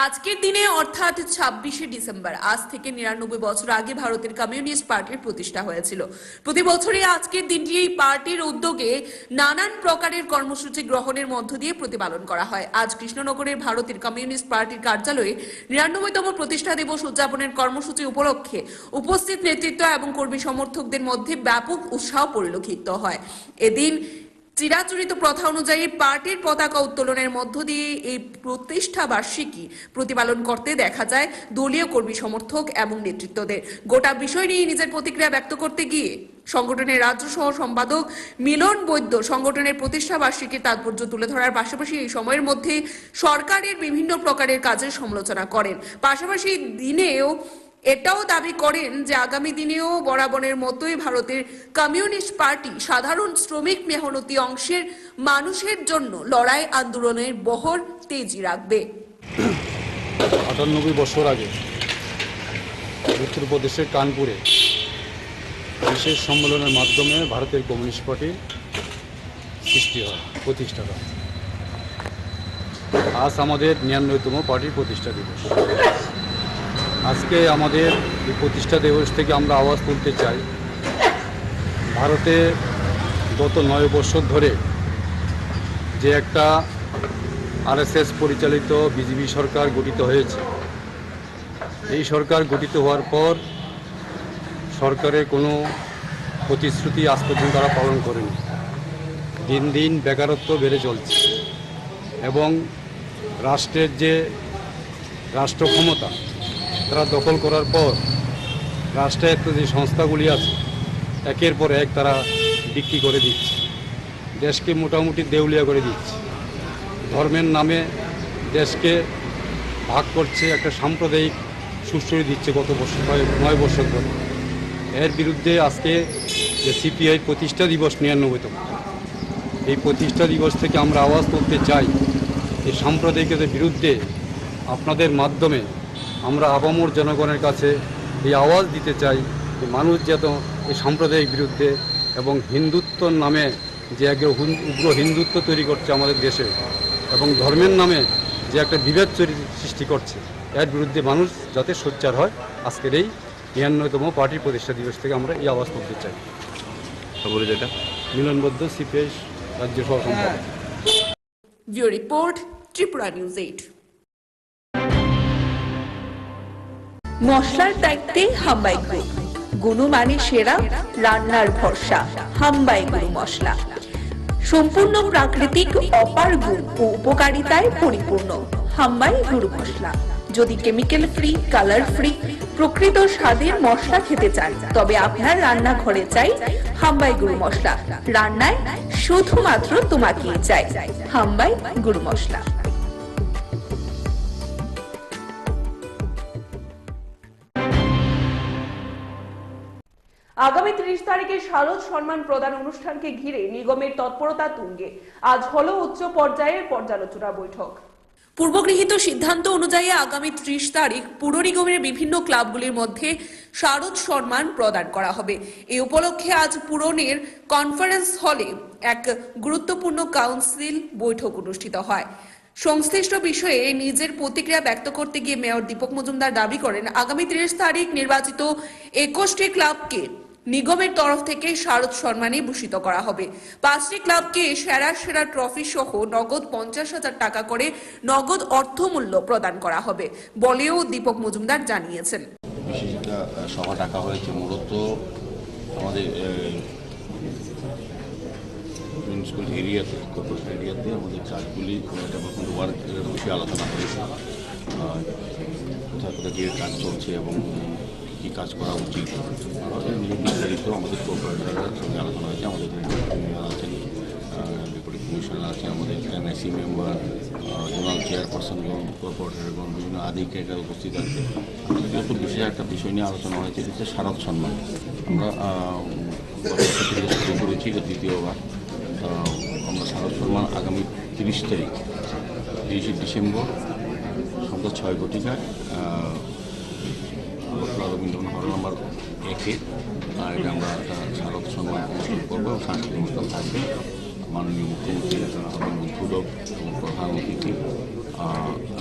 আজকের দিনে অর্থাৎ ২৬শে ডিসেম্বর, আজ থেকে ৯৯ বছর আগে ভারতের কমিউনিস্ট পার্টির প্রতিষ্ঠা হয়েছিল। প্রতি বছরই আজকের দিনটি এই পার্টির উদ্যোগে নানান প্রকারের কর্মসূচি গ্রহণের মধ্য দিয়ে প্রতিপালন করা হয়। আজ কৃষ্ণনগরের ভারতের কমিউনিস্ট পার্টির কার্যালয়ে ৯৯তম প্রতিষ্ঠা দিবস উদযাপনের কর্মসূচি উপলক্ষে উপস্থিত নেতৃত্ব এবং কর্মী সমর্থকদের মধ্যে ব্যাপক উৎসাহ পরিলক্ষিত হয়। এদিন চিরাচরিত প্রথা অনুযায়ী পার্টির পতাকা উত্তোলনের মধ্য দিয়ে এই প্রতিষ্ঠা বার্ষিকী প্রতিপালন করতে দেখা যায় দলীয় কর্মী সমর্থক এবং নেতৃত্বদের। গোটা বিষয় নিয়ে নিজের প্রতিক্রিয়া ব্যক্ত করতে গিয়ে সংগঠনের রাজ্য সহ সম্পাদক মিলন বৈদ্য সংগঠনের প্রতিষ্ঠা বার্ষিকীর তাৎপর্য তুলে ধরার পাশাপাশি এই সময়ের মধ্যে সরকারের বিভিন্ন প্রকারের কাজের সমালোচনা করেন। পাশাপাশি দিনেও এটাও দাবি করেন যে আগামী দিনেও বরাবরের মতোই ভারতের কমিউনিস্ট পার্টি সাধারণ শ্রমিক মেহনতি অংশের মানুষের জন্য লড়াই আন্দোলনের বহর তেজি রাখবে। ৯৮ বছর আগে উত্তরপ্রদেশের কানপুরে বিশেষ সম্মেলনের মাধ্যমে ভারতের কমিউনিস্ট পার্টি সৃষ্টি হয়, প্রতিষ্ঠা হয়। আজ আমাদের ৯৯তম পার্টির প্রতিষ্ঠা দিবস। আজকে আমাদের এই প্রতিষ্ঠা দিবস থেকে আমরা আওয়াজ তুলতে চাই, ভারতে গত ৯ বছর ধরে যে একটা আরএসএস পরিচালিত বিজেপি সরকার গঠিত হয়েছে, এই সরকার গঠিত হওয়ার পর সরকারের কোনো প্রতিশ্রুতি আজ পর্যন্ত তারা পালন করেনি। দিন দিন বেকারত্ব বেড়ে চলছে এবং রাষ্ট্রের যে রাষ্ট্র ক্ষমতা তারা দখল করার পর রাষ্ট্রায়ত্ত যে সংস্থাগুলি আছে একের পর এক তারা বিক্রি করে দিচ্ছে, দেশকে মোটামুটি দেউলিয়া করে দিচ্ছে, ধর্মের নামে দেশকে ভাগ করছে, একটা সাম্প্রদায়িক সুশ্রী দিচ্ছে গত বছর ৯ বছর ধরে। এর বিরুদ্ধে আজকে যে সিপিআই প্রতিষ্ঠা দিবস ৯৯তম, এই প্রতিষ্ঠা দিবস থেকে আমরা আওয়াজ তুলতে চাই এই সাম্প্রদায়িকতার বিরুদ্ধে। আপনাদের মাধ্যমে আমরা আপামর জনগণের কাছে এই আওয়াজ দিতে চাই যে মানুষ যেন এই সাম্প্রদায়িক বিরুদ্ধে এবং হিন্দুত্বর নামে যে এক উগ্র হিন্দুত্ব তৈরি করছে আমাদের দেশে এবং ধর্মের নামে যে একটা বিভেদ সৃষ্টি করছে, এর বিরুদ্ধে মানুষ যাতে সোচ্চার হয়। আজকের এই ৯৯তম পার্টির প্রতিষ্ঠা দিবস থেকে আমরা এই আওয়াজ তুলতে চাই। যেটা মিলনবদ্ধ সিপিআই রাজ্য সহ সম্পাদক। Bureau report, Tripura news 8। মশলার দায়িত্বে হাম্বাই গ্রুপ, গুণমানে সেরা, রান্নার ভরসা। হাম্বাই গুরু মশলা সম্পূর্ণ প্রাকৃতিক, অপার গুণ ও উপকারিতায় পরিপূর্ণ। হাম্বাই গুরু মশলা। যদি কেমিক্যাল ফ্রি, কালার ফ্রি, প্রকৃত স্বাদের মশলা খেতে চান তবে আপনার রান্নাঘরে চাই হাম্বাই গুরু মশলা। রান্নায় শুধুমাত্র তোমাকেই চাই হাম্বাই গুরু মশলা। আগামী ৩০ তারিখে শারদ সম্মান প্রদান অনুষ্ঠানকে ঘিরে নিগমের তৎপরতা তুঙ্গে। আজ হলো উচ্চ পর্যায়ের পর্যালোচনা বৈঠক। পূর্বগৃহীত সিদ্ধান্ত অনুযায়ী আগামী ৩০ তারিখ পুর নিগমের বিভিন্ন ক্লাবগুলির মধ্যে শারদ সম্মান প্রদান করা হবে। এই উপলক্ষে আজ পুরনের কনফারেন্স হলে এক গুরুত্বপূর্ণ কাউন্সিল বৈঠক অনুষ্ঠিত হয়। সংশ্লিষ্ট বিষয়ে নিজের প্রতিক্রিয়া ব্যক্ত করতে গিয়ে মেয়র দীপক মজুমদার দাবি করেন, আগামী ৩০ তারিখ নির্বাচিত ২১টি ক্লাবকে নিগমের তরফ থেকে শারদ সম্মানে ভূষিত করা হবে। ৫টি ক্লাবকে সেরা ট্রফি সহ নগদ ৫০,০০০ টাকা করে নগদ অর্থমূল্য প্রদান করা হবে বলেও দীপক মজুমদার জানিয়েছেন। বিশেষ একটা সভা ডাকা হয়েছে মূলত আমাদের মিউনিসিপ্যাল এরিয়াতে, কর্পোরেশন এরিয়াতে আমাদের কাজগুলি ডেভেলপমেন্ট ওয়ার্কের বিষয়ে আলোচনা হয়েছে। কোথায় কোথায় গিয়ে কাজ চলছে এবং কী কাজ করা উচিত বিস্তারিত আমাদের কর্পোরেটরের সঙ্গে আলোচনা হয়েছে। আমাদের আছেন, ডেপুটি কমিশনার আছে, আমাদের এনআইসি মেম্বার, জোনাল চেয়ারপারসন এবং কর্পোরেটরগণ বিভিন্ন আধিকারিকরা উপস্থিত আছে। যেহেতু বিশেষ একটা বিষয় নিয়ে আলোচনা হয়েছে, হচ্ছে শারদ সম্মান। আমরা শুরু করেছি, এটা দ্বিতীয়বার। আমরা শারদ সম্মান আগামী ৩০ তারিখ ৩০শে ডিসেম্বর সন্ধ্যা ৬ ঘটিকায় আগরতলা রবীন্দ্রনাথ হল নম্বর 1-এ এটা আমরা শারদ সম্মান অনুষ্ঠান করবো এবং সাংস্কৃতিক অনুষ্ঠান থাকবে। মাননীয় মুখ্যমন্ত্রী হবেন উদ্বোধক এবং প্রধান অতিথি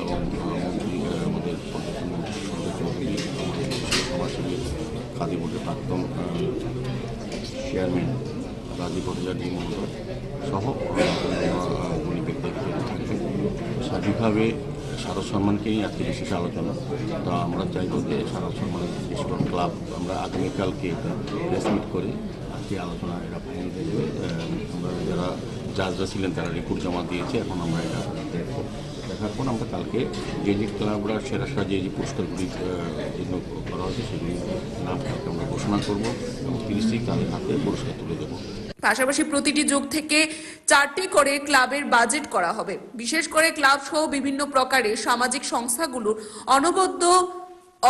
এবং মন্ত্রী আমাদের পর্যটন চৌধুরী সমাজসেবী খাদি বোর্ডের প্রাক্তন চেয়ারম্যান রাজীব ভট্টাচার্য মহোদয় সহ উনি ব্যক্তিত্ব থাকবে। সার্বিকভাবে শারদ সম্মানকে নিয়ে আজকে বিশেষ আলোচনা। তো আমরা চাইবো যে শারদ সম্মানের বিশেষ ক্লাব আমরা আগামীকালকে এটা প্রেস মিট করে আজকে আলোচনা এটা ফাইনাল দেবে। আমরা যারা জাজরা ছিলেন তারা রিপোর্ট জমা দিয়েছে, এখন আমরা এটা দেখবো। দেখার পর আমরা কালকে যে ক্লাবরা সেরা যে পুরস্কারগুলি জন্য করা হয়েছে সেগুলির নাম কালকে আমরা ঘোষণা করবো এবং 30 তারিখ তাদের হাতে পুরস্কার তুলে দেবো। পাশাপাশি প্রতিটি যোগ থেকে 4টি করে ক্লাবের বাজেট করা হবে। বিশেষ করে ক্লাব সহ বিভিন্ন প্রকারের সামাজিক সংস্থাগুলোর অনবদ্য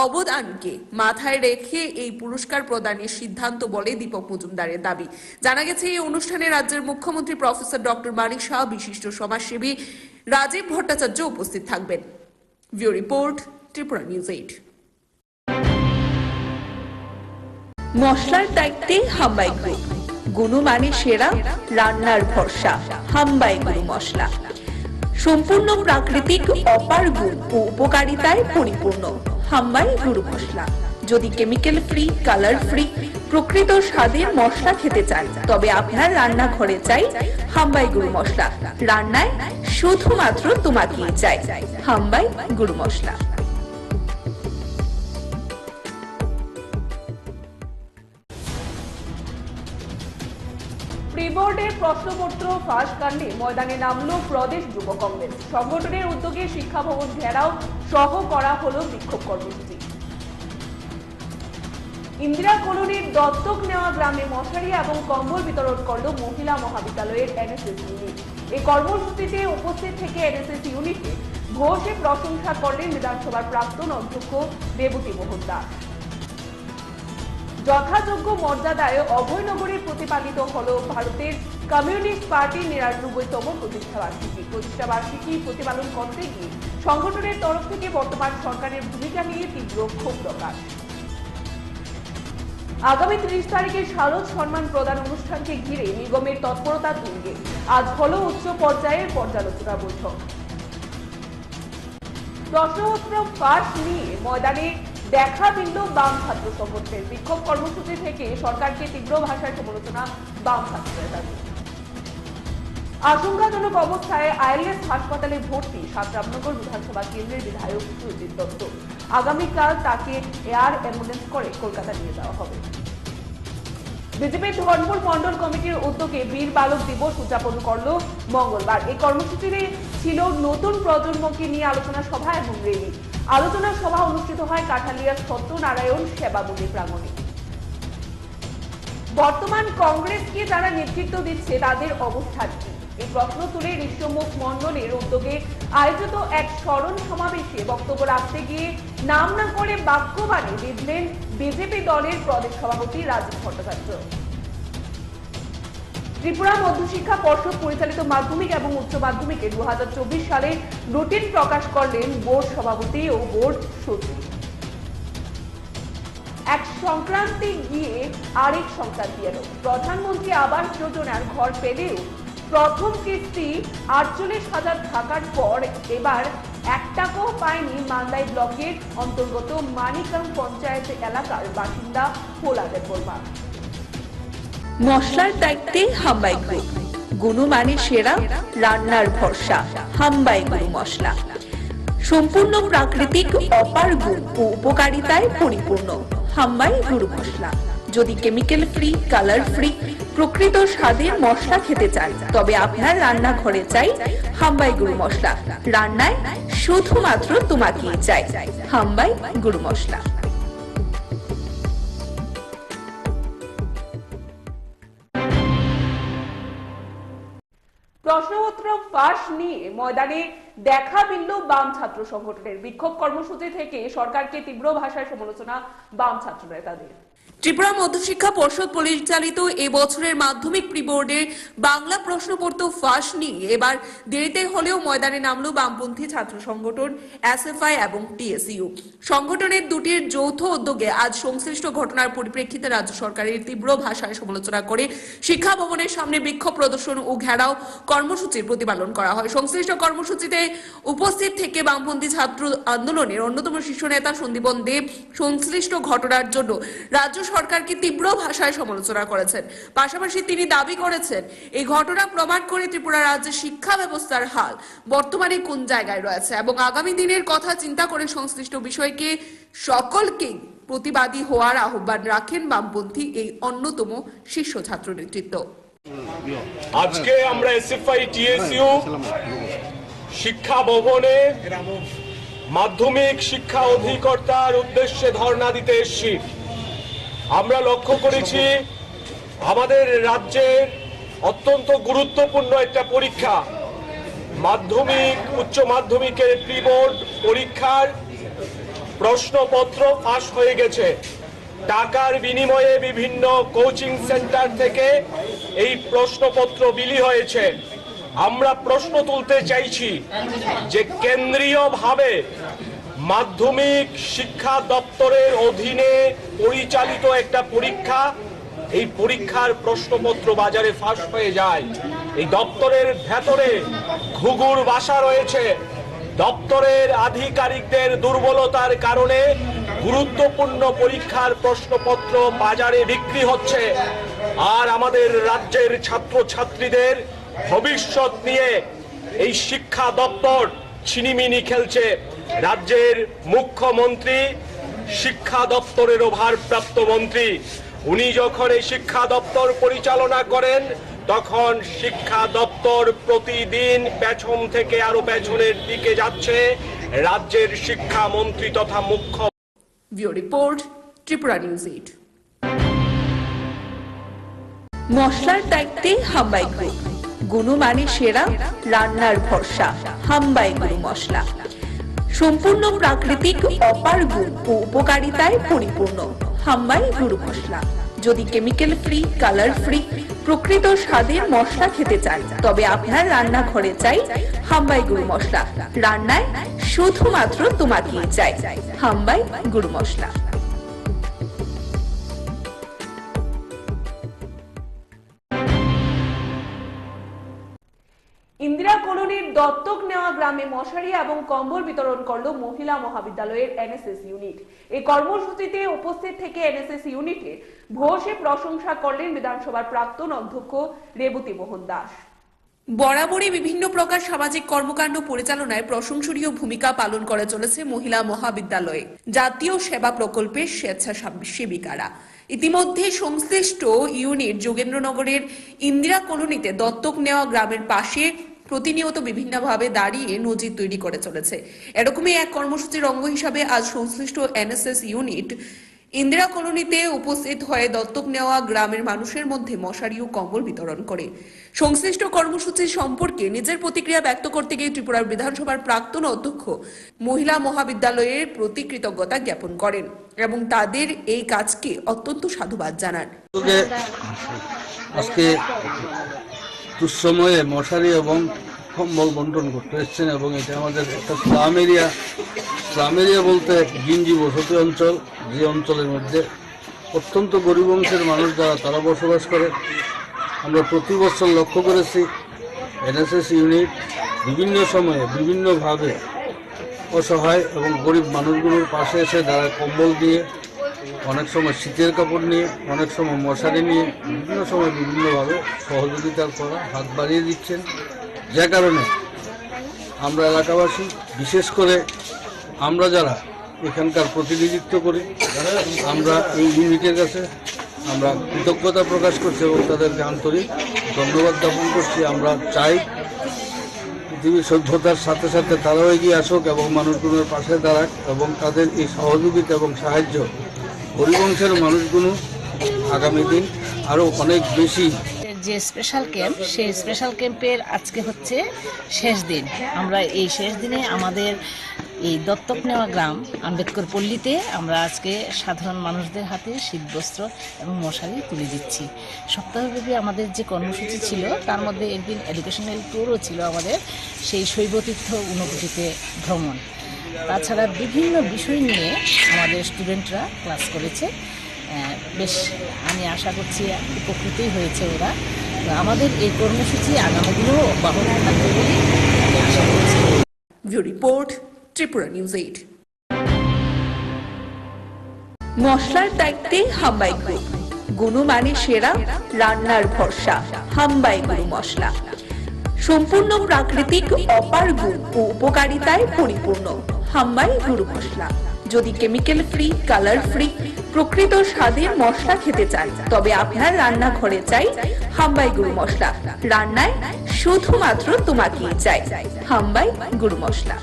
অবদানকে মাথায় রেখে এই পুরস্কার প্রদানের সিদ্ধান্ত বলে দীপক মজুমদারের দাবি। জানা গেছে এই অনুষ্ঠানে রাজ্যের মুখ্যমন্ত্রী প্রফেসর ডক্টর মানিক সাহা, বিশিষ্ট সমাজসেবী রাজীব ভট্টাচার্য উপস্থিত থাকবেন। View report, Tripura news 8। মশলার দায়িত্বে হাম্বাই গ্রুপ, গুণমানে সেরা, রান্নার ভরসা। হাম্বাই গুরু মশলা সম্পূর্ণ প্রাকৃতিক, অপার গুণ ও উপকারিতায় পরিপূর্ণ। হাম্বাই গুরু মশলা। যদি কেমিক্যাল ফ্রি, কালার ফ্রি, প্রকৃত স্বাদের মশলা খেতে চান তবে আপনার রান্নাঘরে চাই হাম্বাই গুরু মশলা। রান্নায় শুধুমাত্র তোমাকেই চাই হাম্বাই গুরু মশলা। প্রি-বোর্ডের প্রশ্নপত্র ফাঁস কাণ্ডে ময়দানে নামল প্রদেশ যুব কংগ্রেস। সংগঠনের উদ্যোগে শিক্ষা ভবন ঘেরাও সহ করা হলো বিক্ষোভ কর্মসূচি। ইন্দিরা কলোনির দত্তক নেওয়া গ্রামে মশারি এবং কম্বল বিতরণ করল মহিলা মহাবিদ্যালয়ের এনএসএস ইউনিট। এই কর্মসূচিতে উপস্থিত থেকে এনএসএস ইউনিটে ঘোষে প্রশংসা করলেন বিধানসভার প্রাক্তন অধ্যক্ষ দেবতী মোহন দাস। যথাযোগ্য মর্যাদায় অভয়নগরে প্রতিপালিত হল ভারতের কমিউনিস্ট পার্টির ৯৯তম প্রতিষ্ঠাবার্ষিকী প্রতিপালন করতে গিয়ে সংগঠনের তরফ থেকে বর্তমান সরকারের ভূমিকা নিয়ে তীব্র ক্ষোভ প্রকাশ। আগামী 30 তারিখে শারদ সম্মান প্রদান অনুষ্ঠানকে ঘিরে নিগমের তৎপরতা তুঙ্গে। আজ হল উচ্চ পর্যায়ের পর্যালোচনা বৈঠক। প্রশ্নপত্র ফাঁস নিয়ে ময়দানে দেখা দিল বাম ছাত্র সংগঠনের। বিক্ষোভ কর্মসূচি থেকে সরকারকে তীব্র ভাষায় সমালোচনা বাম ছাত্র নেতাদের। আশঙ্কাজনক অবস্থায় আইএলএস হাসপাতালে ভর্তি রামনগর বিধানসভা কেন্দ্রের বিধায়ক সুজিত দত্ত। আগামীকাল তাকে এয়ার অ্যাম্বুলেন্স করে কলকাতা নিয়ে যাওয়া হবে। বিজেপির ধর্মপুর মন্ডল কমিটির উদ্যোগে বীর বালক দিবস উদযাপন করল মঙ্গলবার। এই কর্মসূচিতে ছিল নতুন প্রজন্মকে নিয়ে আলোচনা সভা এবং র্যালি। আলোচনা সভা অনুষ্ঠিত হয় কাঠালিয়ার সত্যনারায়ণ সেবা মন্দির প্রাঙ্গণে। বর্তমান কংগ্রেসকে যারা নেতৃত্ব দিচ্ছে তাদের অবস্থান কি, এই প্রশ্ন তুলে ঋষ্যমুখ মন্ডলের উদ্যোগে আয়োজিত এক স্মরণ সমাবেশে বক্তব্য রাখতে গিয়ে নাম না করে বাক্যবাণে বিঁধলেন বিজেপি দলের প্রদেশ সভাপতি রাজীব ভট্টাচার্য। ত্রিপুরা মধ্যশিক্ষা পর্ষদ পরিচালিত মাধ্যমিক এবং উচ্চ মাধ্যমিকে 2024 সালে রুটিন প্রকাশ করলেন বোর্ড সভাপতি ও বোর্ড সচিব। এক সংক্রান্তি গিয়ে আরেক সংক্রান্তি এলো। প্রধানমন্ত্রী আবাস যোজনার ঘর পেলেও প্রথম কিস্তি 48,000 থাকার পর এবার 1 টাকাও পায়নি মান্দাই ব্লকের অন্তর্গত মানিকাম পঞ্চায়েত এলাকার বাসিন্দা পোলাদের বর্মা। মশলার দায়িত্বে হাম্বাই গ্রুপ, গুণমানে সেরা, রান্নার ভরসা। হাম্বাই গুরু মশলা সম্পূর্ণ প্রাকৃতিক, অপার গুণ ও উপকারিতায় পরিপূর্ণ। হাম্বাই গুরু মশলা। যদি কেমিক্যাল ফ্রি, কালার ফ্রি, প্রকৃত স্বাদের মশলা খেতে চান তবে আপনার রান্নাঘরে চাই হাম্বাই গুরু মশলা। রান্নায় শুধুমাত্র তোমাকেই চাই হাম্বাই গুরু মশলা। প্রশ্নপত্র ফাঁস নিয়ে ময়দানে দেখা দিল বাম ছাত্র সংগঠনের। বিক্ষোভ কর্মসূচি থেকে সরকারকে তীব্র ভাষায় সমালোচনা বাম ছাত্র নেতাদের। ত্রিপুরা মধ্যশিক্ষা পর্ষদ পরিচালিত এবছরের মাধ্যমিক প্রি বোর্ডের বাংলা প্রশ্নপত্র ফাঁস নিয়ে এবার দেরিতে হলেও ময়দানে নামলো বামপন্থী ছাত্র সংগঠন এসএফআই এবং টিএসইউ। সংগঠনের দুটির যৌথ উদ্যোগে আজ সংশ্লিষ্ট ঘটনার পরিপ্রেক্ষিতে রাজ্য সরকারের তীব্র ভাষায় সমালোচনা করে শিক্ষা ভবনের সামনে বিক্ষোভ প্রদর্শন ও ঘেরাও কর্মসূচির প্রতিপালন করা হয়। সংশ্লিষ্ট কর্মসূচিতে উপস্থিত থেকে বামপন্থী ছাত্র আন্দোলনের অন্যতম শীর্ষ নেতা সন্দীপন দেব সংশ্লিষ্ট ঘটনার জন্য রাজ্য সরকারকে তীব্র ভাষায় সমালোচনা করেছেন। পাশাপাশি তিনি দাবি করেছেন এই ঘটনা প্রমাণ করে ত্রিপুরা রাজ্যের শিক্ষা ব্যবস্থার হাল বর্তমানে কোন জায়গায় রয়েছে এবং আগামী দিনের কথা চিন্তা করে সংশ্লিষ্ট বিষয়কে সকলকে প্রতিবাদী হওয়ার আহ্বান রাখেন বামপন্থী এই অন্যতম শীর্ষ ছাত্র নেতৃত্ব। আজকে আমরা এসএফআই টিএসইউ শিক্ষা ভবনে মাধ্যমিক শিক্ষা অধিকর্তার উদ্দেশ্যে ধর্ণা দিতে এসেছি। আমরা লক্ষ্য করেছি আমাদের রাজ্যের অত্যন্ত গুরুত্বপূর্ণ একটা পরীক্ষা মাধ্যমিক উচ্চ মাধ্যমিকের প্রি বোর্ড পরীক্ষার প্রশ্নপত্র ফাঁস হয়ে গেছে। টাকার বিনিময়ে বিভিন্ন কোচিং সেন্টার থেকে এই প্রশ্নপত্র বিলি হয়েছে। আমরা প্রশ্ন তুলতে চাইছি যে কেন্দ্রীয়ভাবে মাধ্যমিক শিক্ষা দপ্তরের অধীনে পরিচালিত একটা পরীক্ষা, এই পরীক্ষার প্রশ্নপত্র বাজারে ফাঁস হয়ে যায়। এই দপ্তরের ভেতরে ঘুঘুর বাসা রয়েছে। দপ্তরের আধিকারিকদের দুর্বলতার কারণে গুরুত্বপূর্ণ পরীক্ষার প্রশ্নপত্র বাজারে বিক্রি হচ্ছে। আর আমাদের রাজ্যের ছাত্রছাত্রীদের ভবিষ্যৎ নিয়ে এই শিক্ষা দপ্তর ছিনিমিনি খেলছে। রাজ্যের মুখ্যমন্ত্রী শিক্ষা দপ্তরের ভারপ্রাপ্ত মন্ত্রী, উনি যখন এই শিক্ষা দপ্তর পরিচালনা করেন তখন শিক্ষা দপ্তর প্রতিদিন পেছন থেকে আরো পেছনের দিকে যাচ্ছে। রাজ্যের শিক্ষামন্ত্রী তথা মুখ্য ব্যুরো রিপোর্ট, ত্রিপুরা নিউজ 8। মশলার দায়িত্বে হাম্বাই গ্রুপ, গুণমানে সেরা, রান্নার ভরসা। হাম্বাই গুরু মশলা সম্পূর্ণ প্রাকৃতিক, অপার গুণ ও উপকারিতায় পরিপূর্ণ। হাম্বাই গুরু মশলা। যদি কেমিক্যাল ফ্রি, কালার ফ্রি, প্রকৃত স্বাদের মশলা খেতে চান তবে আপনার রান্নাঘরে চাই হাম্বাই গুরু মশলা। রান্নায় শুধুমাত্র তোমাকেই চাই হাম্বাই গুরু মশলা। ইন্দিরা কলোনির দত্তক নেওয়া গ্রামে মশারি এবং কম্বল বিতরণ করলো মহিলা মহাবিদ্যালয়ের এনএসএস ইউনিট। এই কর্মসূচিতে উপস্থিত থেকে এনএসএস ইউনিটের ভূয়সী প্রশংসা করলেন বিধানসভার প্রাক্তন অধ্যক্ষ রেবতী মোহন দাস। বরাবরই বিভিন্ন প্রকার সামাজিক কর্মকাণ্ড পরিচালনায় প্রশংসনীয় ভূমিকা পালন করে চলেছে মহিলা মহাবিদ্যালয়ে জাতীয় সেবা প্রকল্পের স্বেচ্ছাসেবিকারা। ইতিমধ্যে সংশ্লিষ্ট ইউনিট যোগেন্দ্রনগরের ইন্দিরা কলোনিতে দত্তক নেওয়া গ্রামের পাশে প্রতিনিয়ত বিভিন্নভাবে দাঁড়িয়ে নজির তৈরি করে চলেছে। এরকমই এক কর্মসূচির অঙ্গ হিসাবে আজ সংশ্লিষ্ট এনএসএস ইউনিট ইন্দিরা কলোনিতে উপস্থিত হয়ে দত্তক নেওয়া গ্রামের মানুষের মধ্যে মশারি ও কম্বল বিতরণ করে। সংশ্লিষ্ট কর্মসূচি সম্পর্কে নিজের প্রতিক্রিয়া ব্যক্ত করতে গিয়ে ত্রিপুরা বিধানসভার প্রাক্তন অধ্যক্ষ মহিলা মহাবিদ্যালয়ের প্রতি কৃতজ্ঞতা জ্ঞাপন করেন এবং তাদের এই কাজকে অত্যন্ত সাধুবাদ জানান। আজকে দুঃসময়ে মশারি এবং কম্বল বন্টন করতে এসছেন এবং এটা আমাদের একটা স্লাম এরিয়া বলতে গিঞ্জি বসতি অঞ্চল, যে অঞ্চলের মধ্যে অত্যন্ত গরিব অংশের মানুষ যারা তারা বসবাস করে। আমরা প্রতি বছর লক্ষ্য করেছি এনএসএস ইউনিট বিভিন্ন সময়ে বিভিন্নভাবে অসহায় এবং গরিব মানুষগুলোর পাশে এসে তারা কম্বল দিয়ে, অনেক সময় শীতের কাপড় নিয়ে, অনেক সময় মশারি নিয়ে বিভিন্ন সময় বিভিন্নভাবে সহযোগিতার করা হাত বাড়িয়ে দিচ্ছেন। যে কারণে আমরা এলাকাবাসী, বিশেষ করে আমরা যারা এখানকার প্রতিনিধিত্ব করি, আমরা এই ইউনিটের কাছে আমরা কৃতজ্ঞতা প্রকাশ করছি এবং তাদেরকে আন্তরিক ধন্যবাদ জ্ঞাপন করছি। আমরা চাই পৃথিবীর সভ্যতার সাথে সাথে তারাও এগিয়ে আসুক এবং মানুষগুলোর পাশে দাঁড়াক এবং তাদের এই সহযোগিতা এবং সাহায্য গরিব অংশের মানুষগুলো আগামী দিন আরও অনেক বেশি। যে স্পেশাল ক্যাম্প, সেই স্পেশাল ক্যাম্পের আজকে হচ্ছে শেষ দিন। আমরা এই শেষ দিনে আমাদের এই দত্তক নেওয়া গ্রাম আম্বেদকর পল্লীতে আমরা আজকে সাধারণ মানুষদের হাতে শীতবস্ত্র এবং মশারি তুলে দিচ্ছি। সপ্তাহব্যাপী আমাদের যে কর্মসূচি ছিল তার মধ্যে একদিন এডুকেশনাল ট্যুরও ছিল আমাদের, সেই শৈবতীর্থ ঊনকোটিতে ভ্রমণ। তাছাড়া বিভিন্ন বিষয় নিয়ে আমাদের স্টুডেন্টরা ক্লাস করেছে। বেশ আমি আশা করছি উপকৃতই হয়েছে ওরা। আমাদের এই কর্মসূচি আগামী দিনেও অব্যাহত থাকবে বলে আমি আশা করছি। Report Tripura news 8। মশলার দায়িত্বে হাম্বাই গ্রুপ, গুণমানে সেরা, রান্নার ভরসা হাম্বাই গুরু মশলা। সম্পূর্ণ প্রাকৃতিক, অপার গুণ ও উপকারিতায় পরিপূর্ণ হাম্বাই গুরু মশলা। যদি কেমিক্যাল ফ্রি, কালার ফ্রি, প্রকৃত স্বাদের মশলা খেতে চান তবে আপনার রান্নাঘরে চাই হাম্বাই গুরু মশলা। রান্নায় শুধুমাত্র তোমাকেই চাই হাম্বাই গুরু মশলা।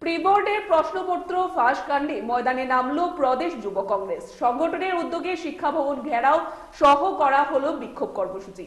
প্রি-বোর্ডের প্রশ্নপত্র ফাঁস কাণ্ডে ময়দানে নামলো প্রদেশ যুব কংগ্রেস। সংগঠনের উদ্যোগে শিক্ষা ভবন ঘেরাও সহ করা হলো বিক্ষোভ কর্মসূচি।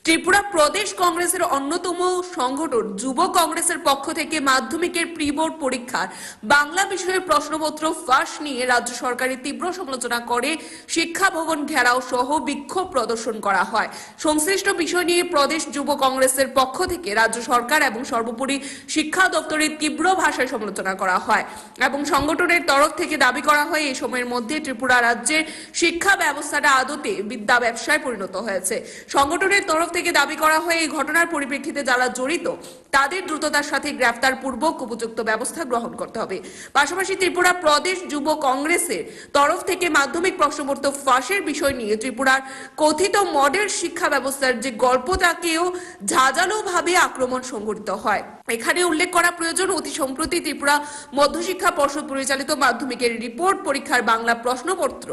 ত্রিপুরা প্রদেশ কংগ্রেসের অন্যতম সংগঠন যুব কংগ্রেসের পক্ষ থেকে মাধ্যমিকের প্রি-বোর্ড পরীক্ষার বাংলা বিষয়ের প্রশ্নপত্র ফাঁস নিয়ে রাজ্য সরকারের তীব্র সমালোচনা করে শিক্ষা ভবন ঘেরাও সহ বিক্ষোভ প্রদর্শন করা হয়। সংশ্লিষ্ট বিষয় নিয়ে প্রদেশ যুব কংগ্রেসের পক্ষ থেকে রাজ্য সরকার এবং সর্বোপরি শিক্ষা দপ্তরের তীব্র ভাষায় সমালোচনা করা হয় এবং সংগঠনের তরফ থেকে দাবি করা হয় এই সময়ের মধ্যে ত্রিপুরা রাজ্যের শিক্ষা ব্যবস্থাটা আদতে বিদ্যা ব্যবসায় পরিণত হয়েছে। সংগঠনের তরফ থেকে দাবি করা হয় এই ঘটনার পরিপ্রেক্ষিতে যারা জড়িত তাদের দ্রুততার সাথে গ্রেফতার পূর্বক উপযুক্ত ব্যবস্থা গ্রহণ করতে হবে। পাশাপাশি ত্রিপুরা প্রদেশ যুব কংগ্রেসের তরফ থেকে মাধ্যমিক প্রশ্নপত্র ফাঁসের বিষয় নিয়ে ত্রিপুরার কথিত মডেল শিক্ষা ব্যবস্থার যে গল্পটাকেও ঝাঁঝালোভাবে আক্রমণ সংঘটিত হয়। এখানে উল্লেখ করা প্রয়োজন, অতি সম্প্রতি ত্রিপুরা মধ্যশিক্ষা পর্ষদ পরিচালিত মাধ্যমিকের রিপোর্ট পরীক্ষার বাংলা প্রশ্নপত্র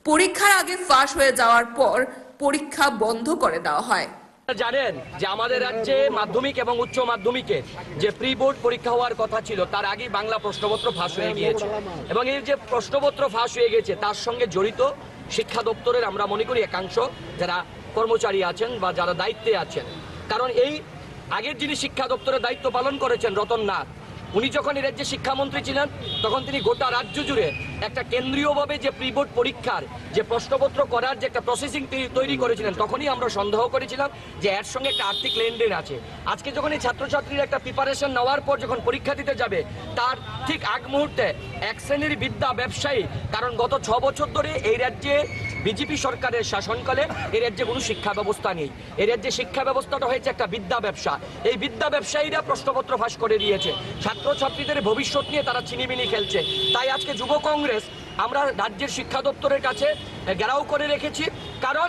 পরীক্ষার আগে ফাঁস হয়ে যাওয়ার পর পরীক্ষা বন্ধ করে দেওয়া হয়। জানেন যে আমাদের রাজ্যে মাধ্যমিক এবং উচ্চ মাধ্যমিকে যে প্রি বোর্ড পরীক্ষা হওয়ার কথা ছিল তার আগে বাংলা প্রশ্নপত্র ফাঁস হয়ে গিয়েছে এবং এই যে প্রশ্নপত্র ফাঁস হয়ে গেছে তার সঙ্গে জড়িত শিক্ষা দপ্তরের আমরা মনে করি একাংশ যারা কর্মচারী আছেন বা যারা দায়িত্বে আছেন। কারণ এই আগের যিনি শিক্ষা দপ্তরের দায়িত্ব পালন করেছেন রতন নাথ, উনি যখন এই রাজ্যে শিক্ষামন্ত্রী ছিলেন তখন তিনি গোটা রাজ্য জুড়ে একটা কেন্দ্রীয়ভাবে যে প্রি বোর্ড পরীক্ষার যে প্রশ্নপত্র করার যে একটা প্রসেসিং তৈরি করেছিলেন তখনই আমরা সন্দেহ করেছিলাম যে এর সঙ্গে একটা আর্থিক লেনদেন আছে। আজকে যখন এই ছাত্রছাত্রীর একটা প্রিপারেশন নেওয়ার পর যখন পরীক্ষা দিতে যাবে তার ঠিক আগ মুহূর্তে এক শ্রেণীর বিদ্যা ব্যবসায়ী, কারণ গত 6 বছর ধরে এই রাজ্যে বিজেপি সরকারের শাসনকালে এই রাজ্যে কোনো শিক্ষা ব্যবস্থা নেই। এই রাজ্যে শিক্ষা ব্যবস্থাটা হয়েছে একটা বিদ্যা ব্যবসা। এই বিদ্যা ব্যবসায়ীরা প্রশ্নপত্র ফাঁস করে দিয়েছে, ছাত্রছাত্রীদের ভবিষ্যৎ নিয়ে তারা ছিনিমিনি খেলছে। তাই আজকে যুব কংগ্রেস আমরা রাজ্যের শিক্ষা দপ্তরের কাছে ঘেরাও করে রেখেছি, কারণ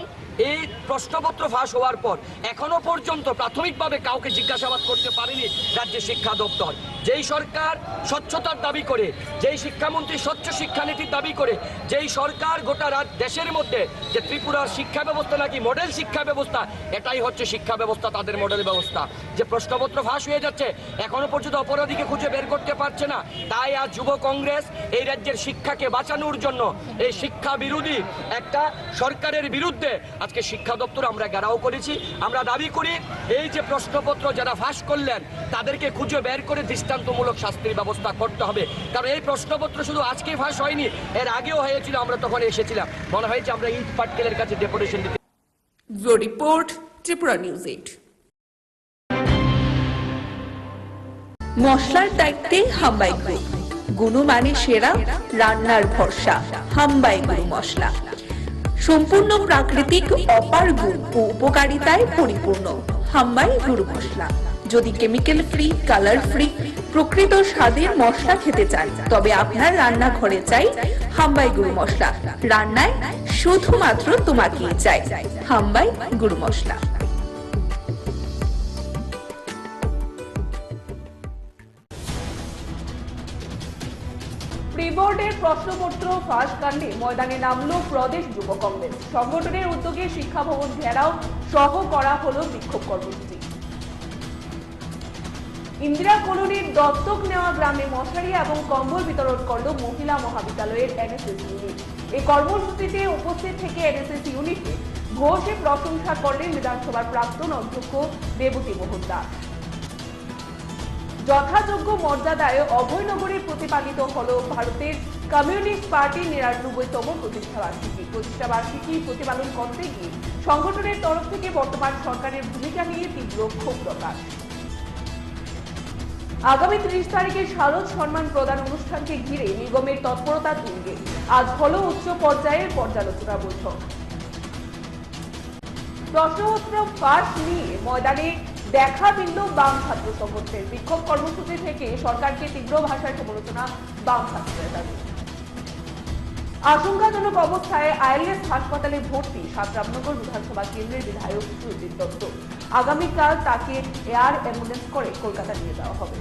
এই প্রশ্নপত্র ফাঁস হওয়ার পর এখনো পর্যন্ত প্রাথমিকভাবে কাউকে জিজ্ঞাসাবাদ করতে পারেনি রাজ্যের শিক্ষা দপ্তর। যেই সরকার স্বচ্ছতার দাবি করে, যেই শিক্ষামন্ত্রী স্বচ্ছ শিক্ষানীতির দাবি করে, যেই সরকার গোটা দেশের মধ্যে যে ত্রিপুরার শিক্ষা ব্যবস্থা নাকি মডেল শিক্ষা ব্যবস্থা, এটাই হচ্ছে শিক্ষা ব্যবস্থা, তাদের মডেল ব্যবস্থা। যে প্রশ্নপত্র ফাঁস হয়ে যাচ্ছে এখনো পর্যন্ত অপরাধীকে খুঁজে বের করতে পারছে না। তাই আজ যুব কংগ্রেস এই রাজ্যের শিক্ষাকে বাঁচানোর জন্য এই শিক্ষা বিরোধী একটা সরকারের বিরুদ্ধে আজকে শিক্ষা দপ্তর আমরা ঘেরাও করেছি। আমরা দাবি করি এই যে প্রশ্নপত্র যারা ফাঁস করলেন তাদেরকে খুঁজে বের করে দৃষ্টান্তমূলক শাস্তির ব্যবস্থা করতে হবে। কারণ এই প্রশ্নপত্র শুধু আজকে ফাঁস হয়নি, এর আগেও হয়েছিল, আমরা তখন এসেছিলাম, মনে হয়েছে আমরা ইট পাটকেলের কাছে ডেপুটেশন দিতে। Report Tripura news 8। মশলার দায়িত্বে হাম্বাই গ্রুপ, গুণমানে সেরা, রান্নার ভরসা হাম্বাই গুরু মশলা। সম্পূর্ণ প্রাকৃতিক, অপার গুণ ও উপকারিতায় পরিপূর্ণ হাম্বাই গুরু মশলা। যদি কেমিক্যাল ফ্রি, কালার ফ্রি, প্রকৃত স্বাদের মশলা খেতে চান তবে আপনার রান্নাঘরে চাই হাম্বাই গুরু মশলা। রান্নায় শুধুমাত্র তোমাকেই চাই হাম্বাই গুরু মশলা। প্রি-বোর্ডের প্রশ্নপত্র ফাঁস কাণ্ডে ময়দানে নামলো প্রদেশ যুব কংগ্রেস। সংগঠনের উদ্যোগে শিক্ষা ভবন ঘেরাও সহ করা হলো বিক্ষোভ কর্মসূচি। ইন্দিরা কলোনির দত্তক নেওয়া গ্রামে মশারি এবং কম্বল বিতরণ করলো মহিলা মহাবিদ্যালয়ের এনএসএস ইউনিট। এই কর্মসূচিতে উপস্থিত থেকে এনএসএস ইউনিটে ঘোষে প্রশংসা করলেন বিধানসভার প্রাক্তন অধ্যক্ষ দেবতী মোহন দাস। যথাযোগ্য মর্যাদায় অভয়নগরে প্রতিপালিত হল ভারতের কমিউনিস্ট পার্টির ৯৯তম প্রতিষ্ঠাবার্ষিকী প্রতিপালন করতে গিয়ে সংগঠনের তরফ থেকে বর্তমান সরকারের ভূমিকা নিয়ে তীব্র ক্ষোভ প্রকাশ। আগামী ৩০ তারিখে শারদ সম্মান প্রদান অনুষ্ঠানকে ঘিরে নিগমের তৎপরতা তুঙ্গে আজ হল উচ্চ পর্যায়ের পর্যালোচনা বৈঠক। প্রশ্নপত্র ফাঁস নিয়ে ময়দানে দেখা মিলল বাম ছাত্র সংগঠনের। বিক্ষোভ কর্মসূচি থেকে সরকারকে তীব্র ভাষায় সমালোচনা বাম ছাত্র নেতাদের। আশঙ্কাজনক অবস্থায় আইএলএস হাসপাতালে ভর্তি রামনগর বিধানসভা কেন্দ্রের বিধায়ক সুরজিৎ দত্ত। আগামীকাল তাকে এয়ার অ্যাম্বুলেন্স করে কলকাতা নিয়ে যাওয়া হবে।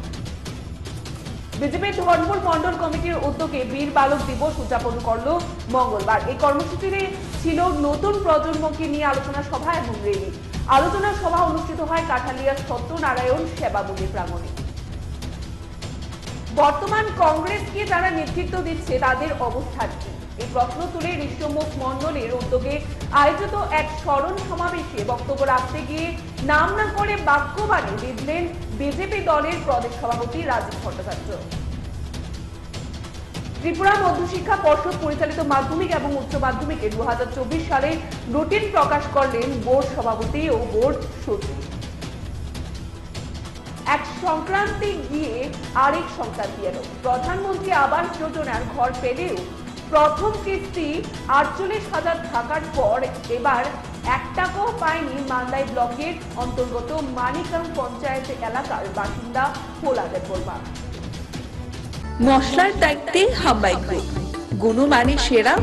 বিজেপির ধর্মপুর মন্ডল কমিটির উদ্যোগে বীর বালক দিবস উদযাপন করল মঙ্গলবার। এই কর্মসূচিতে ছিল নতুন প্রজন্মকে নিয়ে আলোচনা সভা এবং র্যালি। আলোচনা সভা অনুষ্ঠিত হয় কাঠালিয়া সত্যনারায়ণ সেবা মন্দির প্রাঙ্গণে। বর্তমান কংগ্রেসকে যারা নেতৃত্ব দিচ্ছে তাদের অবস্থান কি, এই প্রশ্ন তুলে ঋষ্যমুখ মন্ডলের উদ্যোগে আয়োজিত এক স্মরণ সমাবেশে বক্তব্য রাখতে গিয়ে নাম না করে বাক্যবাণে বিঁধলেন বিজেপি দলের প্রদেশ সভাপতি রাজীব ভট্টাচার্য। ত্রিপুরা মধ্যশিক্ষা পর্ষদ পরিচালিত মাধ্যমিক এবং উচ্চ মাধ্যমিকে 2024 সালে রুটিন প্রকাশ করলেন বোর্ড সভাপতি ও বোর্ড সচিব। এক সংক্রান্তি গিয়ে আরেক সংক্রান্তি এলো। প্রধানমন্ত্রী আবাস যোজনার ঘর পেলেও প্রথম কিস্তি 48,000 থাকার পর এবার 1 টাকাও পায়নি মান্দাই ব্লকের অন্তর্গত মানিকাম পঞ্চায়েত এলাকার বাসিন্দা পোলাদের বর্মা। মশলার দায়িত্বে হাম্বাই গ্রুপ, গুণমানে সেরা,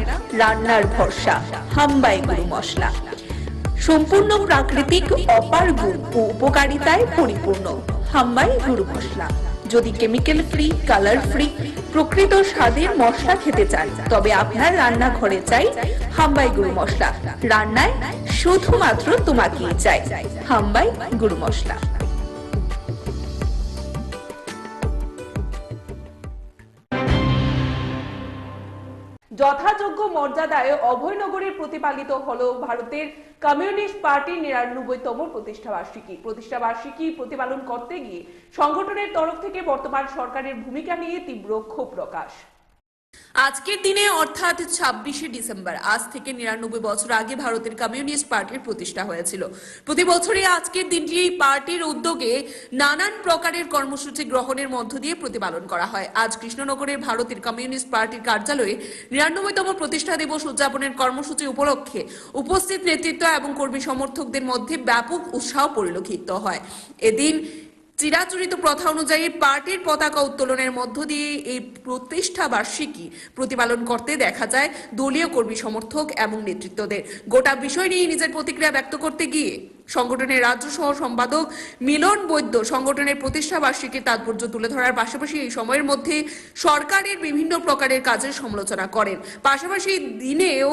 রান্নার ভরসা। হাম্বাই গুরু মশলা সম্পূর্ণ প্রাকৃতিক, অপার গুণ ও উপকারিতায় পরিপূর্ণ। হাম্বাই গুরু মশলা। যদি কেমিক্যাল ফ্রি, কালার ফ্রি, প্রকৃত স্বাদের মশলা খেতে চান তবে আপনার রান্নাঘরে চাই হাম্বাই গুরু মশলা। রান্নায় শুধুমাত্র তোমাকেই চাই হাম্বাই গুরু মশলা। যথাযোগ্য মর্যাদায় অভয়নগরে প্রতিপালিত হল ভারতের কমিউনিস্ট পার্টির ৯৯তম প্রতিষ্ঠাবার্ষিকী প্রতিপালন করতে গিয়ে সংগঠনের তরফ থেকে বর্তমান সরকারের ভূমিকা নিয়ে তীব্র ক্ষোভ প্রকাশ। আজকের দিনে অর্থাৎ ২৬শে ডিসেম্বর, আজ থেকে ৯৯ বছর আগে ভারতের কমিউনিস্ট পার্টির প্রতিষ্ঠা হয়েছিল। প্রতি বছরই আজকের দিনটি এই পার্টির উদ্যোগে নানান প্রকারের কর্মসূচি গ্রহণের মধ্য দিয়ে প্রতিপালন করা হয়। আজ কৃষ্ণনগরের ভারতের কমিউনিস্ট পার্টির কার্যালয়ে ৯৯তম প্রতিষ্ঠা দিবস উদযাপনের কর্মসূচি উপলক্ষে উপস্থিত নেতৃত্ব এবং কর্মী সমর্থকদের মধ্যে ব্যাপক উৎসাহ পরিলক্ষিত হয়। এদিন চিরাচরিত প্রথা অনুযায়ী পার্টির পতাকা উত্তোলনের মধ্য দিয়ে এই প্রতিষ্ঠা বার্ষিকী প্রতিপালন করতে দেখা যায় দলীয় কর্মী সমর্থক এবং নেতৃত্বদের। গোটা বিষয় নিয়ে নিজের প্রতিক্রিয়া ব্যক্ত করতে গিয়ে সংগঠনের রাজ্য সহ সম্পাদক মিলন বৈদ্য সংগঠনের প্রতিষ্ঠা বার্ষিকীর তাৎপর্য তুলে ধরার পাশাপাশি এই সময়ের মধ্যে সরকারের বিভিন্ন প্রকারের কাজের সমালোচনা করেন। পাশাপাশি দিনেও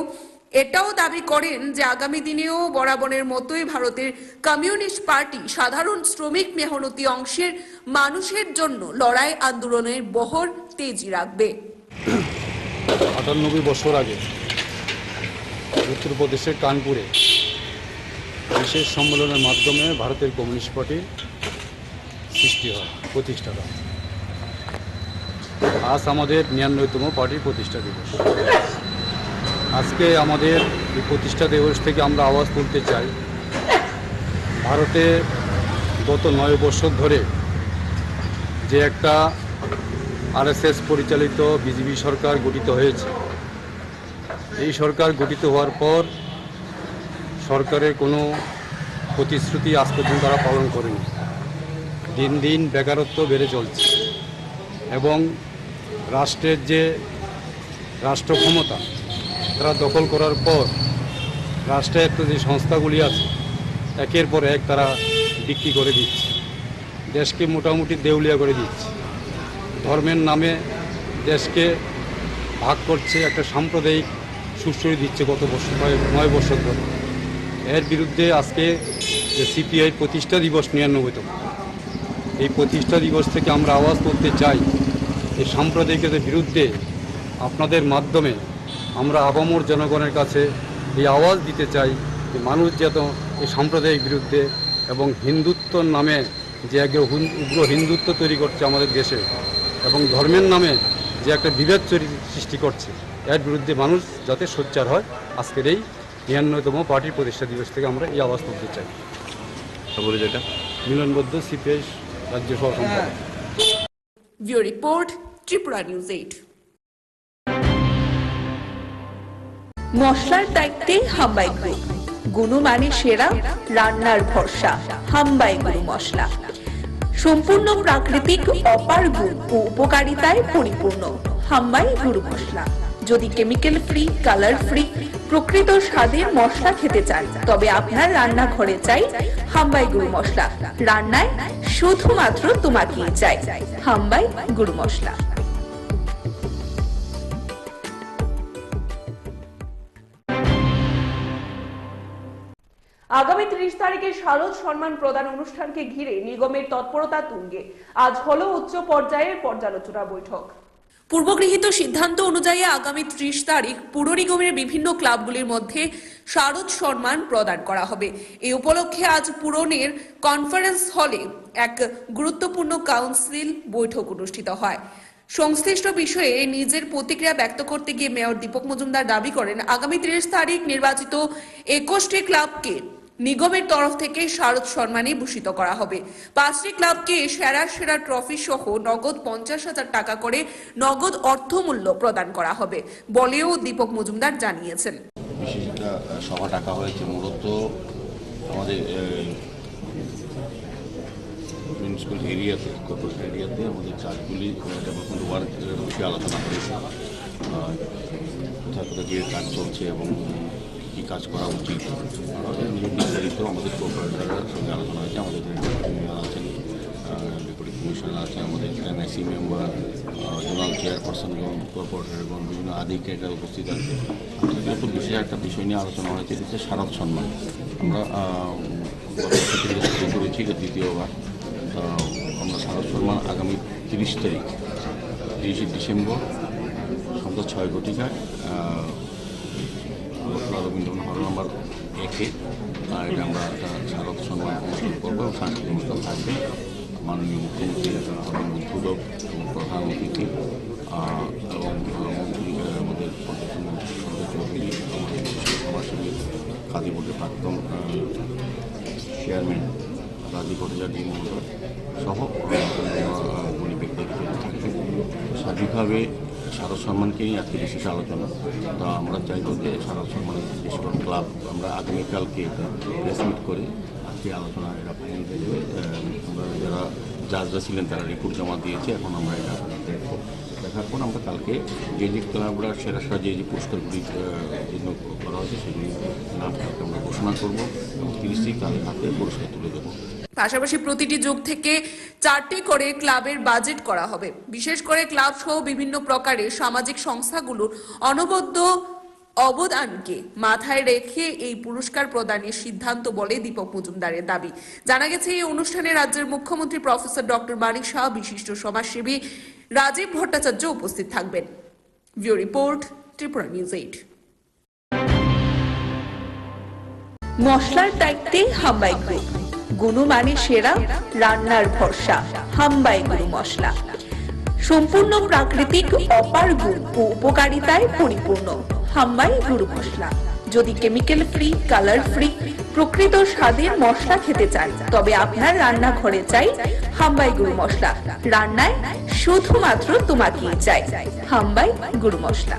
এটাও দাবি করেন যে আগামী দিনেও বরাবরের মতোই ভারতের কমিউনিস্ট পার্টি সাধারণ শ্রমিক মেহনতি অংশের মানুষের জন্য লড়াই আন্দোলনের বহর তেজি রাখবে। ৯৮ বছর আগে উত্তরপ্রদেশের কানপুরে বিশেষ সম্মেলনের মাধ্যমে ভারতের কমিউনিস্ট পার্টি সৃষ্টি হয়, প্রতিষ্ঠা হয়। আজ আমাদের ৯৯তম পার্টির প্রতিষ্ঠা দিবস। আজকে আমাদের এই প্রতিষ্ঠা দিবস থেকে আমরা আওয়াজ তুলতে চাই, ভারতে গত ৯ বছর ধরে যে একটা আরএসএস পরিচালিত বিজেপি সরকার গঠিত হয়েছে, এই সরকার গঠিত হওয়ার পর সরকারের কোনো প্রতিশ্রুতি আজ পর্যন্ত তারা পালন করেনি। দিন দিন বেকারত্ব বেড়ে চলছে এবং রাষ্ট্রের যে রাষ্ট্র ক্ষমতা তারা দখল করার পর রাষ্ট্রায়ত্ত যে সংস্থাগুলি আছে একের পর এক তারা বিক্রি করে দিচ্ছে, দেশকে মোটামুটি দেউলিয়া করে দিচ্ছে, ধর্মের নামে দেশকে ভাগ করছে, একটা সাম্প্রদায়িক সুশ্রী দিচ্ছে গত বছর ৯ বছর ধরে। এর বিরুদ্ধে আজকে যে সিপিআই প্রতিষ্ঠা দিবস ৯৯তম, এই প্রতিষ্ঠা দিবস থেকে আমরা আওয়াজ তুলতে চাই এই সাম্প্রদায়িকতার বিরুদ্ধে। আপনাদের মাধ্যমে আমরা আপামর জনগণের কাছে এই আওয়াজ দিতে চাই যে মানুষ যেন এই সাম্প্রদায়িক বিরুদ্ধে এবং হিন্দুত্বর নামে যে এক উগ্র হিন্দুত্ব তৈরি করছে আমাদের দেশে এবং ধর্মের নামে যে একটা বিভেদ সৃষ্টি করছে এর বিরুদ্ধে মানুষ যাতে সোচ্চার হয় আজকের এই ৯৯তম পার্টির প্রতিষ্ঠা দিবস থেকে আমরা এই আওয়াজ তুলতে চাই। বলে যেটা মিলনবদ্ধ সিপিআই রাজ্য সহ সম্পাদক। Bureau report, Tripura news 8। মশলার দায়িত্বে হাম্বাই গ্রুপ, গুণমানে সেরা, রান্নার ভরসা। হাম্বাই গুরু মশলা সম্পূর্ণ প্রাকৃতিক, অপার গুণ ও উপকারিতায় পরিপূর্ণ। হাম্বাই গুরু মশলা। যদি কেমিক্যাল ফ্রি, কালার ফ্রি, প্রকৃত স্বাদের মশলা খেতে চান তবে আপনার রান্নাঘরে চাই হাম্বাই গুরু মশলা। রান্নায় শুধুমাত্র তোমাকেই চাই হাম্বাই গুরু মশলা। আগামী 30 তারিখে শারদ সম্মান প্রদান অনুষ্ঠানকে ঘিরে নিগমের তৎপরতা তুঙ্গে। আজ হলো উচ্চ পর্যায়ের পর্যালোচনা বৈঠক। পূর্বগৃহীত সিদ্ধান্ত অনুযায়ী আগামী 30 তারিখ পুর নিগমের বিভিন্ন ক্লাবগুলির মধ্যে শারদ সম্মান প্রদান করা হবে। এই উপলক্ষে আজ পুরনের কনফারেন্স হলে এক গুরুত্বপূর্ণ কাউন্সিল বৈঠক অনুষ্ঠিত হয়। সংশ্লিষ্ট বিষয়ে নিজের প্রতিক্রিয়া ব্যক্ত করতে গিয়ে মেয়র দীপক মজুমদার দাবি করেন, আগামী 30 তারিখ নির্বাচিত 21টি ক্লাবকে নিগমের তরফ থেকে শারদ সম্মানে ভূষিত করা হবে। 5টি ক্লাবকে সেরা সেরা ট্রফি সহ নগদ 50,000 টাকা করে নগদ অর্থমূল্য প্রদান করা হবে বলেও দীপক মজুমদার জানিয়েছেন। বিশেষ একটা সভা ডাকা হয়েছে মূলত আমাদের মিউনিসিপ্যাল এরিয়াতে, কর্পোরেশন এরিয়াতে আমাদের চার্জগুলি ডেভেলপমেন্ট ওয়ার্কের বিষয়ে আলোচনা হয়েছে। কোথায় কোথায় গিয়ে কাজ চলছে এবং কী কাজ করা উচিত বিস্তারিত আমাদের কর্পোরেটরের সঙ্গে আলোচনা হয়েছে। আমাদের মেয়র আছেন, ডেপুটি কমিশনার আছে, আমাদের এনআইসি মেম্বার, জোনাল চেয়ারপারসন এবং কর্পোরেটরগণ বিভিন্ন আধিকারিকরা উপস্থিত আছে। যেহেতু বিশেষ একটা বিষয় নিয়ে আলোচনা হয়েছে, হচ্ছে শারদ সম্মান। আমরা শুরু করেছি দ্বিতীয়বার। আমরা শারদ সম্মান আগামী 30 তারিখ 30শে ডিসেম্বর সন্ধ্যা 6 ঘটিকায় রবীন্দ্রনাথ হল নম্বর 1-এ এটা আমরা শারদ সম্মান অনুষ্ঠান করবো এবং সাংস্কৃতিক অনুষ্ঠান থাকবে। মাননীয় মুখ্যমন্ত্রী হবেন উদ্বোধক এবং প্রধান অতিথি এবং মন্ত্রী আমাদের পর্যটন মন্ত্রী সঞ্জয় চৌধুরী, আমাদের সমাজসেবী খাদি বোর্ডের প্রাক্তন চেয়ারম্যান রাজীব ভট্টাচার্য মহোদয় সহ উনি ব্যক্তিত্ব থাকবেন। স্বাভাবিকভাবে শারদ সম্মানকে নিয়ে আজকে বিশেষ আলোচনা। তো আমরা চাইব যে শারদ সম্মানের বিশেষ করে ক্লাব আমরা আগামীকালকে এটা প্রেস মিট করে আজকে আলোচনা এটা ফাইনাল হয়ে যাবে। আমরা যারা জাজরা ছিলেন তারা রিপোর্ট জমা দিয়েছে, এখন আমরা এটা দেখব। দেখার পর আমরা কালকে যে যে ক্লাবরা সেরা সেরা যে পুরস্কারগুলি জন্য করা হয়েছে সেগুলি নাম কালকে আমরা ঘোষণা করবো এবং 30 তাদের হাতে পুরস্কার তুলে দেবো। পাশাপাশি প্রতিটি যুগ থেকে 4টি করে ক্লাবের বাজেট করা হবে। বিশেষ করে ক্লাব সহ বিভিন্ন প্রকারের সামাজিক সংস্থাগুলোর অনবদ্য অবদানকে মাথায় রেখে এই পুরস্কার প্রদানের সিদ্ধান্ত বলে দীপক মজুমদারের দাবি। জানা গেছে এই অনুষ্ঠানে রাজ্যের মুখ্যমন্ত্রী প্রফেসর ডক্টর মানিক শাহ, বিশিষ্ট সমাজসেবী রাজীব ভট্টাচার্য উপস্থিত থাকবেন। Bureau report, Tripura news 8। মশলার দায়িত্বে হাম্বাই গ্রুপ, গুণমানে সেরা, রান্নার ভরসা। হাম্বাই গুরু মশলা সম্পূর্ণ প্রাকৃতিক, অপার গুণ ও উপকারিতায় পরিপূর্ণ। হাম্বাই গুরু মশলা। যদি কেমিক্যাল ফ্রি, কালার ফ্রি, প্রকৃত স্বাদের মশলা খেতে চান তবে আপনার রান্নাঘরে চাই হাম্বাই গুরু মশলা। রান্নায় শুধুমাত্র তোমাকেই চাই হাম্বাই গুরু মশলা।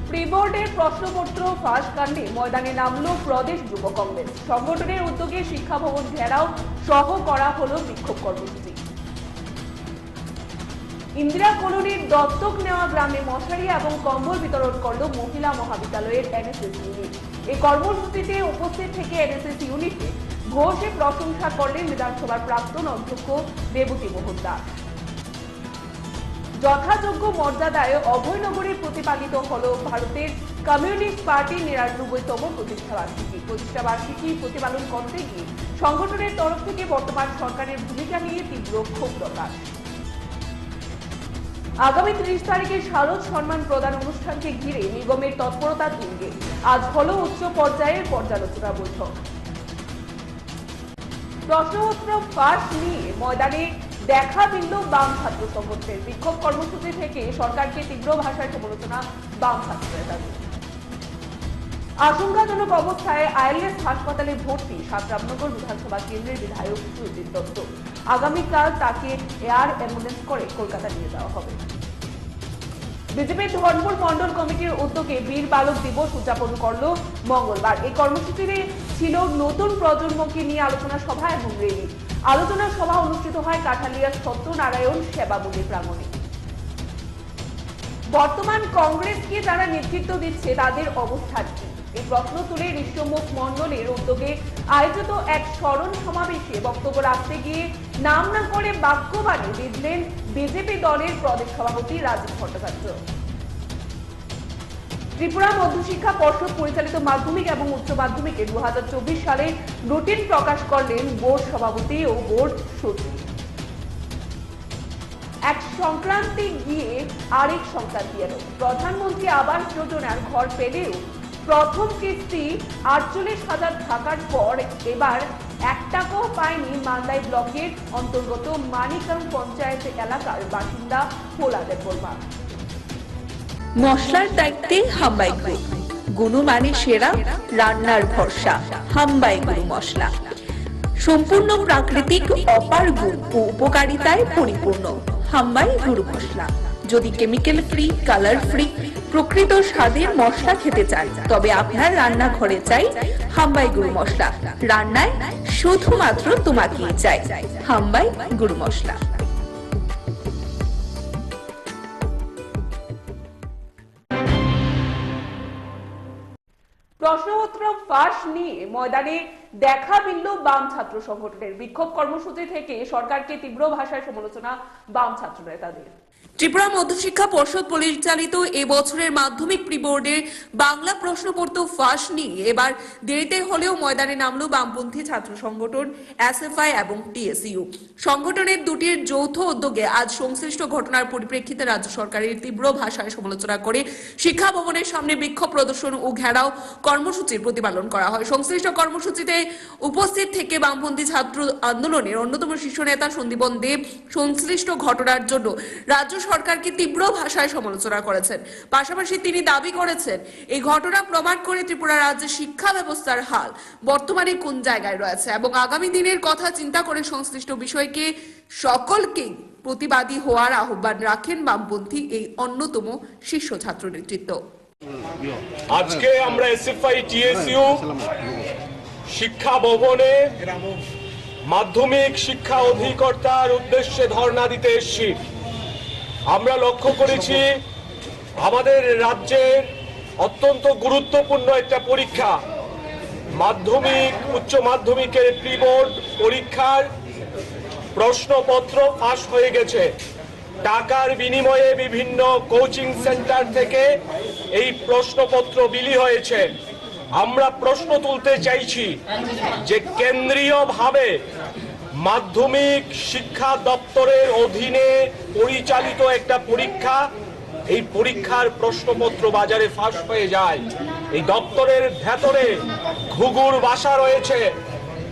প্রি-বোর্ডের প্রশ্নপত্র ফাঁস কাণ্ডে ময়দানে নামল প্রদেশ যুব কংগ্রেস। সংগঠনের উদ্যোগে শিক্ষা ভবন ঘেরাও সহ করা হলো বিক্ষোভ কর্মসূচি। ইন্দিরা কলোনির দত্তক নেওয়া গ্রামে মশারি এবং কম্বল বিতরণ করল মহিলা মহাবিদ্যালয়ের এনএসএস ইউনিট। এই কর্মসূচিতে উপস্থিত থেকে এনএসএস ইউনিটে ঘোষে প্রশংসা করলেন বিধানসভার প্রাক্তন অধ্যক্ষ দেবতী মোহন দাস। যথাযোগ্য মর্যাদায় অভয়নগরে প্রতিপালিত হল ভারতের কমিউনিস্ট পার্টির ৯৯তম প্রতিষ্ঠাবার্ষিকী প্রতিপালন করতে গিয়ে সংগঠনের তরফ থেকে বর্তমান সরকারের ভূমিকা নিয়ে তীব্র ক্ষোভ প্রকাশ। আগামী 30 তারিখে শারদ সম্মান প্রদান অনুষ্ঠানকে ঘিরে নিগমের তৎপরতার তুঙ্গে আজ হলো উচ্চ পর্যায়ের পর্যালোচনা বৈঠক। প্রশ্নপত্র ফাঁস নিয়ে ময়দানে দেখা দিল বাম ছাত্র সংগঠনের বিক্ষোভ কর্মসূচি থেকে সরকারকে তীব্র ভাষায় সমালোচনা বাম ছাত্র নেতাদের। আশঙ্কাজনক অবস্থায় আইএলএস হাসপাতালে ভর্তি রামনগর বিধানসভা কেন্দ্রের বিধায়ক সুজিত দত্ত। আগামীকাল তাকে এয়ার অ্যাম্বুলেন্স করে কলকাতা নিয়ে যাওয়া হবে। বিজেপির ধর্মপুর মন্ডল কমিটির উদ্যোগে বীর বালক দিবস উদযাপন করল মঙ্গলবার। এই কর্মসূচিতে ছিল নতুন প্রজন্মকে নিয়ে আলোচনা সভা এবং র্যালি। আলোচনা সভা অনুষ্ঠিত হয় কাঠালিয়ার সত্যনারায়ণ সেবা মন্দির প্রাঙ্গণে। বর্তমান কংগ্রেসকে যারা নেতৃত্ব দিচ্ছে তাদের অবস্থান কি, এই প্রশ্ন তুলে ঋষ্যমুখ মন্ডলের উদ্যোগে আয়োজিত এক স্মরণ সমাবেশে বক্তব্য রাখতে গিয়ে নাম না করে বাক্যবাণে বিঁধলেন বিজেপি দলের প্রদেশ সভাপতি রাজীব ভট্টাচার্য। ত্রিপুরা মধ্যশিক্ষা পর্ষদ পরিচালিত মাধ্যমিক এবং উচ্চ মাধ্যমিকে 2024 সালে রুটিন প্রকাশ করলেন বোর্ড সভাপতি ও বোর্ড সচিব। এক সংক্রান্তি গিয়ে আরেক সংক্রান্তি এলো। প্রধানমন্ত্রী আবাস যোজনার ঘর পেলেও প্রথম কিস্তি 48,000 থাকার পর এবার 1 টাকাও পায়নি মান্দাই ব্লকের অন্তর্গত মানিকাম পঞ্চায়েত এলাকার বাসিন্দা পোলাদের বর্মা। মশলার দায়িত্বে হাম্বাই গ্রুপ, গুণমানে সেরা, রান্নার ভরসা। হাম্বাই গুরু মশলা সম্পূর্ণ প্রাকৃতিক, অপার গুণ ও উপকারিতায় পরিপূর্ণ। হাম্বাই গুরু মশলা। যদি কেমিক্যাল ফ্রি, কালার ফ্রি, প্রকৃত স্বাদের মশলা খেতে চান তবে আপনার রান্নাঘরে চাই হাম্বাই গুরু মশলা। রান্নায় শুধুমাত্র তোমাকেই চাই হাম্বাই গুরু মশলা। প্রশ্নপত্র ফাঁস নিয়ে ময়দানে দেখা দিল বাম ছাত্র সংগঠনের বিক্ষোভ কর্মসূচি থেকে সরকারকে তীব্র ভাষায় সমালোচনা বাম ছাত্র নেতাদের। ত্রিপুরা মধ্যশিক্ষা পর্ষদ পরিচালিত এবছরের মাধ্যমিক প্রি বোর্ডের বাংলা প্রশ্নপত্র ফাঁস নিয়ে এবার দেরিতে হলেও ময়দানে নামলো বামপন্থী ছাত্র সংগঠন এসএফআই এবং টিএসইউ। সংগঠনের দুটির যৌথ উদ্যোগে আজ সংশ্লিষ্ট ঘটনার পরিপ্রেক্ষিতে রাজ্য সরকারের তীব্র ভাষায় সমালোচনা করে শিক্ষা ভবনের সামনে বিক্ষোভ প্রদর্শন ও ঘেরাও কর্মসূচির প্রতিপালন করা হয়। সংশ্লিষ্ট কর্মসূচিতে উপস্থিত থেকে বামপন্থী ছাত্র আন্দোলনের অন্যতম শীর্ষ নেতা সন্দীপন দেব সংশ্লিষ্ট ঘটনার জন্য রাজ্য সরকারকে তীব্র ভাষায় সমালোচনা করেছেন। পাশাপাশি তিনি দাবি করেছেন এই ঘটনা প্রমাণ করে ত্রিপুরা রাজ্যের শিক্ষা ব্যবস্থার হাল বর্তমানে কোন জায়গায় রয়েছে এবং আগামী দিনের কথা চিন্তা করে সংশ্লিষ্ট বিষয়কে সকলকে প্রতিবাদী হওয়ার আহ্বান রাখেন বামপন্থী এই অন্যতম শীর্ষ ছাত্র নেতৃত্ব। আজকে আমরা এসএফআই টিএসইউ শিক্ষা ভবনে মাধ্যমিক শিক্ষা অধিকর্তার উদ্দেশ্যে ধর্ণা দিতে এসেছি। আমরা লক্ষ্য করেছি আমাদের রাজ্যের অত্যন্ত গুরুত্বপূর্ণ একটা পরীক্ষা মাধ্যমিক উচ্চ মাধ্যমিকের প্রি বোর্ড পরীক্ষার প্রশ্নপত্র ফাঁস হয়ে গেছে। টাকার বিনিময়ে বিভিন্ন কোচিং সেন্টার থেকে এই প্রশ্নপত্র বিলি হয়েছে। আমরা প্রশ্ন তুলতে চাইছি যে কেন্দ্রীয়ভাবে মাধ্যমিক শিক্ষা দপ্তরের অধীনে পরিচালিত একটা পরীক্ষা, এই পরীক্ষার প্রশ্নপত্র বাজারে ফাঁস হয়ে যায়। এই দপ্তরের ভেতরে ঘুঘুর বাসা রয়েছে।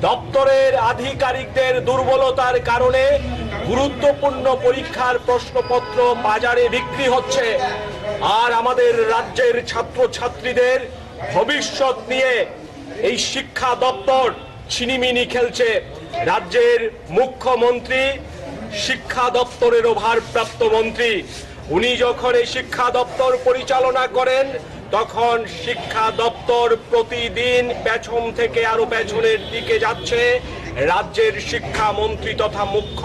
দপ্তরের আধিকারিকদের দুর্বলতার কারণে গুরুত্বপূর্ণ পরীক্ষার প্রশ্নপত্র বাজারে বিক্রি হচ্ছে। আর আমাদের রাজ্যের ছাত্রছাত্রীদের ভবিষ্যৎ নিয়ে এই শিক্ষা দপ্তর ছিনিমিনি খেলছে। রাজ্যের মুখ্যমন্ত্রী শিক্ষা দপ্তরের ভারপ্রাপ্ত মন্ত্রী, উনি যখন এই শিক্ষা দপ্তর পরিচালনা করেন তখন শিক্ষা দপ্তর প্রতিদিন পেছন থেকে আরো পেছনের দিকে যাচ্ছে। রাজ্যের শিক্ষামন্ত্রী তথা মুখ্য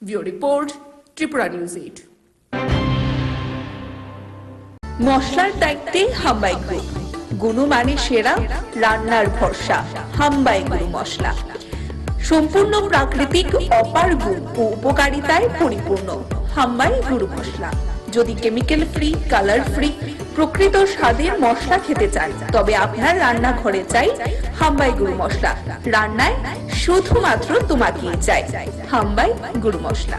ব্যুরো রিপোর্ট, ত্রিপুরা নিউজ 8। মশলার দায়িত্বে হাম্বাই গ্রুপ, গুণমানে সেরা, রান্নার ভরসা। হাম্বাই গুরু মশলা সম্পূর্ণ প্রাকৃতিক, অপার গুণ ও উপকারিতায় পরিপূর্ণ। হাম্বাই গুরু মশলা। যদি কেমিক্যাল ফ্রি, কালার ফ্রি, প্রকৃত স্বাদের মশলা খেতে চান তবে আপনার রান্নাঘরে চাই হাম্বাই গুরু মশলা। রান্নায় শুধুমাত্র তোমাকেই চাই হাম্বাই গুরু মশলা।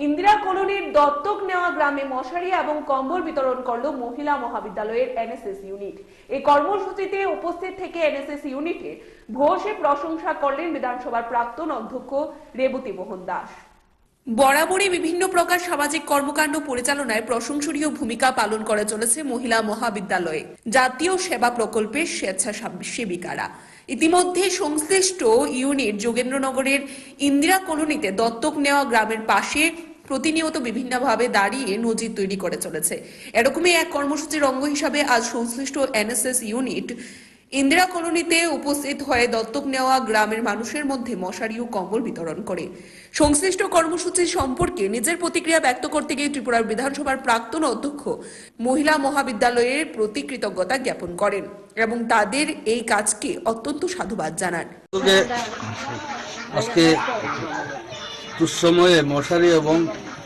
ইন্দিরা কলোনির দত্তক নেওয়া গ্রামে মশারি এবং কম্বল বিতরণ করলো মহিলা মহাবিদ্যালয়ের এনএসএস ইউনিট। এই কর্মসূচিতে উপস্থিত থেকে এনএসএস ইউনিটের ভূয়সী প্রশংসা করলেন বিধানসভার প্রাক্তন অধ্যক্ষ রেবতী মোহন দাস। বরাবরই বিভিন্ন প্রকার সামাজিক কর্মকাণ্ড পরিচালনায় প্রশংসনীয় ভূমিকা পালন করে চলেছে মহিলা মহাবিদ্যালয়ে জাতীয় সেবা প্রকল্পের স্বেচ্ছাসেবিকারা। ইতিমধ্যে সংশ্লিষ্ট ইউনিট যোগেন্দ্রনগরের ইন্দিরা কলোনিতে দত্তক নেওয়া গ্রামের পাশে প্রতিনিয়ত বিভিন্নভাবে দাঁড়িয়ে নজির তৈরি করে চলেছে। এরকমই এক কর্মসূচির অঙ্গ হিসাবে আজ সংশ্লিষ্ট এনএসএস ইউনিট ইন্দিরা কলোনিতে উপস্থিত হয়ে দত্তক নেওয়া গ্রামের মানুষের মধ্যে মশারি ও কম্বল বিতরণ করে। সংশ্লিষ্ট কর্মসূচি সম্পর্কে নিজের প্রতিক্রিয়া ব্যক্ত করতে গিয়ে ত্রিপুরার বিধানসভার প্রাক্তন অধ্যক্ষ মহিলা মহাবিদ্যালয়ের প্রতি কৃতজ্ঞতা জ্ঞাপন করেন এবং তাদের এই কাজকে অত্যন্ত সাধুবাদ জানান। আজকে দুঃসময়ে মশারি এবং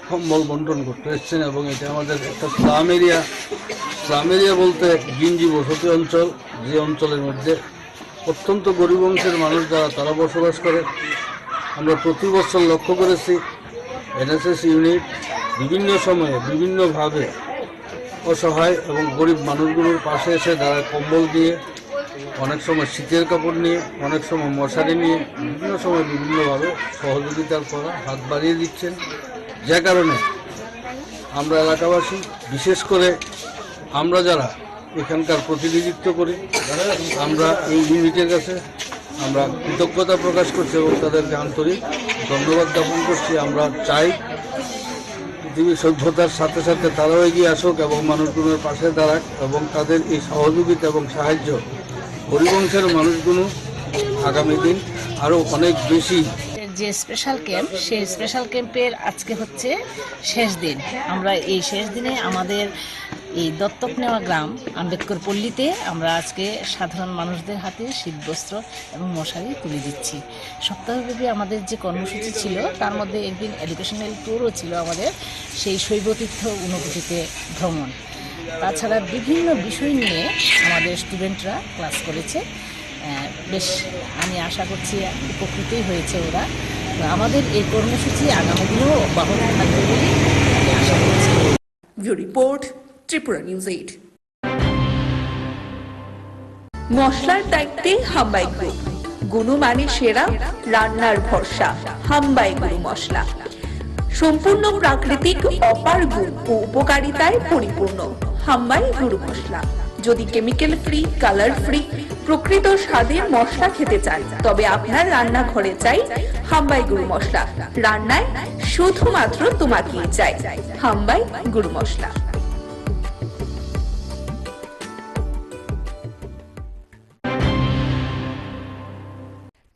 কম্বল বন্টন করতে এসেছেন এবং এটা আমাদের একটা স্লাম এরিয়া বলতে গিঞ্জি বসতি অঞ্চল, যে অঞ্চলের মধ্যে অত্যন্ত গরিব অংশের মানুষ যারা তারা বসবাস করে। আমরা প্রতি বছর লক্ষ্য করেছি এনএসএস ইউনিট বিভিন্ন সময়ে বিভিন্নভাবে অসহায় এবং গরিব মানুষগুলোর পাশে এসে তারা কম্বল দিয়ে, অনেক সময় শীতের কাপড় নিয়ে, অনেক সময় মশারি নিয়ে বিভিন্ন সময় বিভিন্নভাবে সহযোগিতার করা হাত বাড়িয়ে দিচ্ছেন। যে কারণে আমরা এলাকাবাসী, বিশেষ করে আমরা যারা এখানকার প্রতিনিধিত্ব করি, আমরা এই ইউনিটের কাছে আমরা কৃতজ্ঞতা প্রকাশ করছি এবং তাদেরকে আন্তরিক ধন্যবাদ জ্ঞাপন করছি। আমরা চাই পৃথিবীর সভ্যতার সাথে সাথে তারাও এগিয়ে আসুক এবং মানুষগুলোর পাশে দাঁড়াক এবং তাদের এই সহযোগিতা এবং সাহায্য গরিব অংশের মানুষগুলো আগামী দিন আরও অনেক বেশি। যে স্পেশাল ক্যাম্প, সেই স্পেশাল ক্যাম্পের আজকে হচ্ছে শেষ দিন। আমরা এই শেষ দিনে আমাদের এই দত্তক নেওয়া গ্রাম আম্বেদকর পল্লীতে আমরা আজকে সাধারণ মানুষদের হাতে শীতবস্ত্র এবং মশারি তুলে দিচ্ছি। সপ্তাহব্যাপী আমাদের যে কর্মসূচি ছিল তার মধ্যে একদিন এডুকেশনাল ট্যুরও ছিল আমাদের, সেই শৈবতীর্থ অনুভূতিতে ভ্রমণ। তাছাড়া বিভিন্ন বিষয় নিয়ে আমাদের স্টুডেন্টরা ক্লাস করেছে। বেশ, আমি আশা করছি উপকৃতই হয়েছে ওরা। আমাদের এই কর্মসূচি আগামী দিনেও অব্যাহত থাকবে বলে আমি আশা করছি। Report Tripura news 8। মশলার দায়িত্বে হাম্বাই গ্রুপ, গুণমানে সেরা, রান্নার ভরসা। হাম্বাই গুরু মশলা সম্পূর্ণ প্রাকৃতিক, অপার গুণ ও উপকারিতায় পরিপূর্ণ। হাম্বাই গুরু মশলা। যদি কেমিক্যাল ফ্রি, কালার ফ্রি, প্রকৃত স্বাদের মশলা খেতে চান তবে আপনার রান্নাঘরে চাই হাম্বাই গুরু মশলা। রান্নায় শুধুমাত্র তোমাকেই চাই হাম্বাই গুরু মশলা।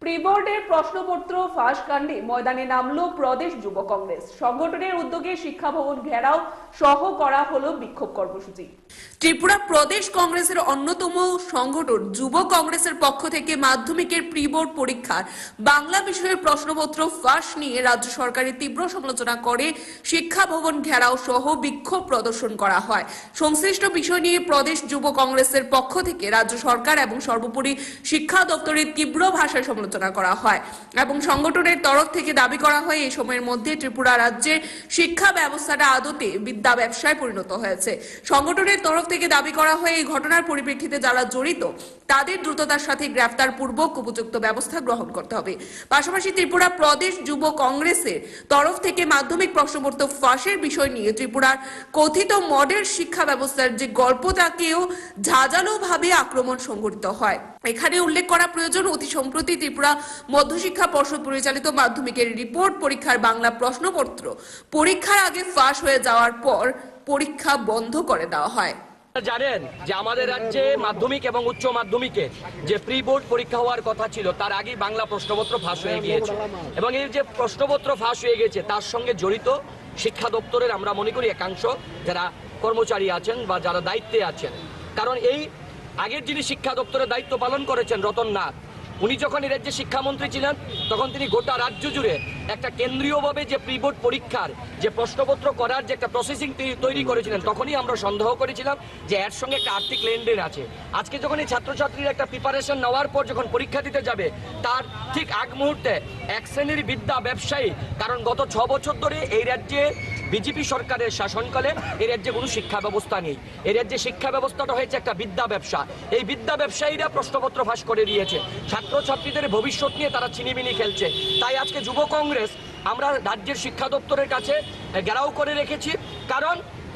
প্রি বোর্ডের প্রশ্নপত্র ফাঁস কাণ্ডে ময়দানে নামলো প্রদেশ যুব কংগ্রেস। সংগঠনের উদ্যোগে শিক্ষা ভবন ঘেরাও সহ করা হলো বিক্ষোভ কর্মসূচি। ত্রিপুরা প্রদেশ কংগ্রেসের অন্যতম সংগঠন যুব কংগ্রেসের পক্ষ থেকে মাধ্যমিকের প্রি বোর্ড পরীক্ষার বাংলা বিষয়ের প্রশ্নপত্র ফাঁস নিয়ে রাজ্য সরকারের তীব্র সমালোচনা করে শিক্ষা ভবন ঘেরাও সহ বিক্ষোভ প্রদর্শন করা হয়। সংশ্লিষ্ট বিষয় নিয়ে প্রদেশ যুব কংগ্রেসের পক্ষ থেকে রাজ্য সরকার এবং সর্বোপরি শিক্ষা দপ্তরের তীব্র ভাষায় সমালোচনা করা হয় এবং সংগঠনের তরফ থেকে দাবি করা হয় এই সময়ের মধ্যে ত্রিপুরা রাজ্যের শিক্ষা ব্যবস্থাটা আদতে বিদ্যা ব্যবসায় পরিণত হয়েছে। সংগঠনের তরফ থেকে দাবি করা হয় এই ঘটনার পরিপ্রেক্ষিতে যারা জড়িত তাদের দ্রুততার সাথে গ্রেফতার পূর্বক উপযুক্ত ব্যবস্থা গ্রহণ করতে হবে। পাশাপাশি ত্রিপুরা প্রদেশ যুব কংগ্রেসের তরফ থেকে মাধ্যমিক প্রশ্নপত্র ফাঁসের বিষয় নিয়ে ত্রিপুরার কথিত মডেল শিক্ষা ব্যবস্থার যে গল্পটাকেও ঝাঁঝালোভাবে আক্রমণ সংঘটিত হয়। এখানে উল্লেখ করা প্রয়োজন, অতি সম্প্রতি ত্রিপুরা মধ্যশিক্ষা পর্ষদ পরিচালিত মাধ্যমিকের রিপোর্ট পরীক্ষার বাংলা প্রশ্নপত্র পরীক্ষার আগে ফাঁস হয়ে যাওয়ার পর পরীক্ষা বন্ধ করে দেওয়া হয়। জানেন যে আমাদের রাজ্যে মাধ্যমিক এবং উচ্চ মাধ্যমিকে যে প্রি বোর্ড পরীক্ষা হওয়ার কথা ছিল তার আগেই বাংলা প্রশ্নপত্র ফাঁস হয়ে গিয়েছে এবং এই যে প্রশ্নপত্র ফাঁস হয়ে গেছে তার সঙ্গে জড়িত শিক্ষা দপ্তরের আমরা মনে করি একাংশ যারা কর্মচারী আছেন বা যারা দায়িত্বে আছেন। কারণ এই আগের যিনি শিক্ষা দপ্তরের দায়িত্ব পালন করেছেন রতন নাথ, উনি যখন এই রাজ্যে শিক্ষামন্ত্রী ছিলেন তখন তিনি গোটা রাজ্য জুড়ে একটা কেন্দ্রীয়ভাবে যে প্রি বোর্ড পরীক্ষার যে প্রশ্নপত্র করার যে একটা প্রসেসিং তৈরি করেছিলেন, তখনই আমরা সন্দেহ করেছিলাম যে এর সঙ্গে একটা আর্থিক লেনদেন আছে। আজকে যখন এই ছাত্রছাত্রীরা একটা প্রিপারেশন নেওয়ার পর যখন পরীক্ষা দিতে যাবে, তার ঠিক আগ মুহূর্তে এক শ্রেণীর বিদ্যা ব্যবসায়ী, কারণ গত 6 বছর ধরে এই রাজ্যে বিজেপি সরকারের শাসনকালে এই রাজ্যে কোনো শিক্ষা ব্যবস্থা নেই। এই রাজ্যে শিক্ষা ব্যবস্থাটা হয়েছে একটা বিদ্যা ব্যবসা। এই বিদ্যা ব্যবসায়ীরা প্রশ্নপত্র ফাঁস করে দিয়েছে, ছাত্রছাত্রীদের ভবিষ্যৎ নিয়ে তারা ছিনিমিনি খেলছে। তাই আজকে যুব কংগ্রেস আমরা রাজ্যের শিক্ষা দপ্তরের কাছে ঘেরাও করে রেখেছি, কারণ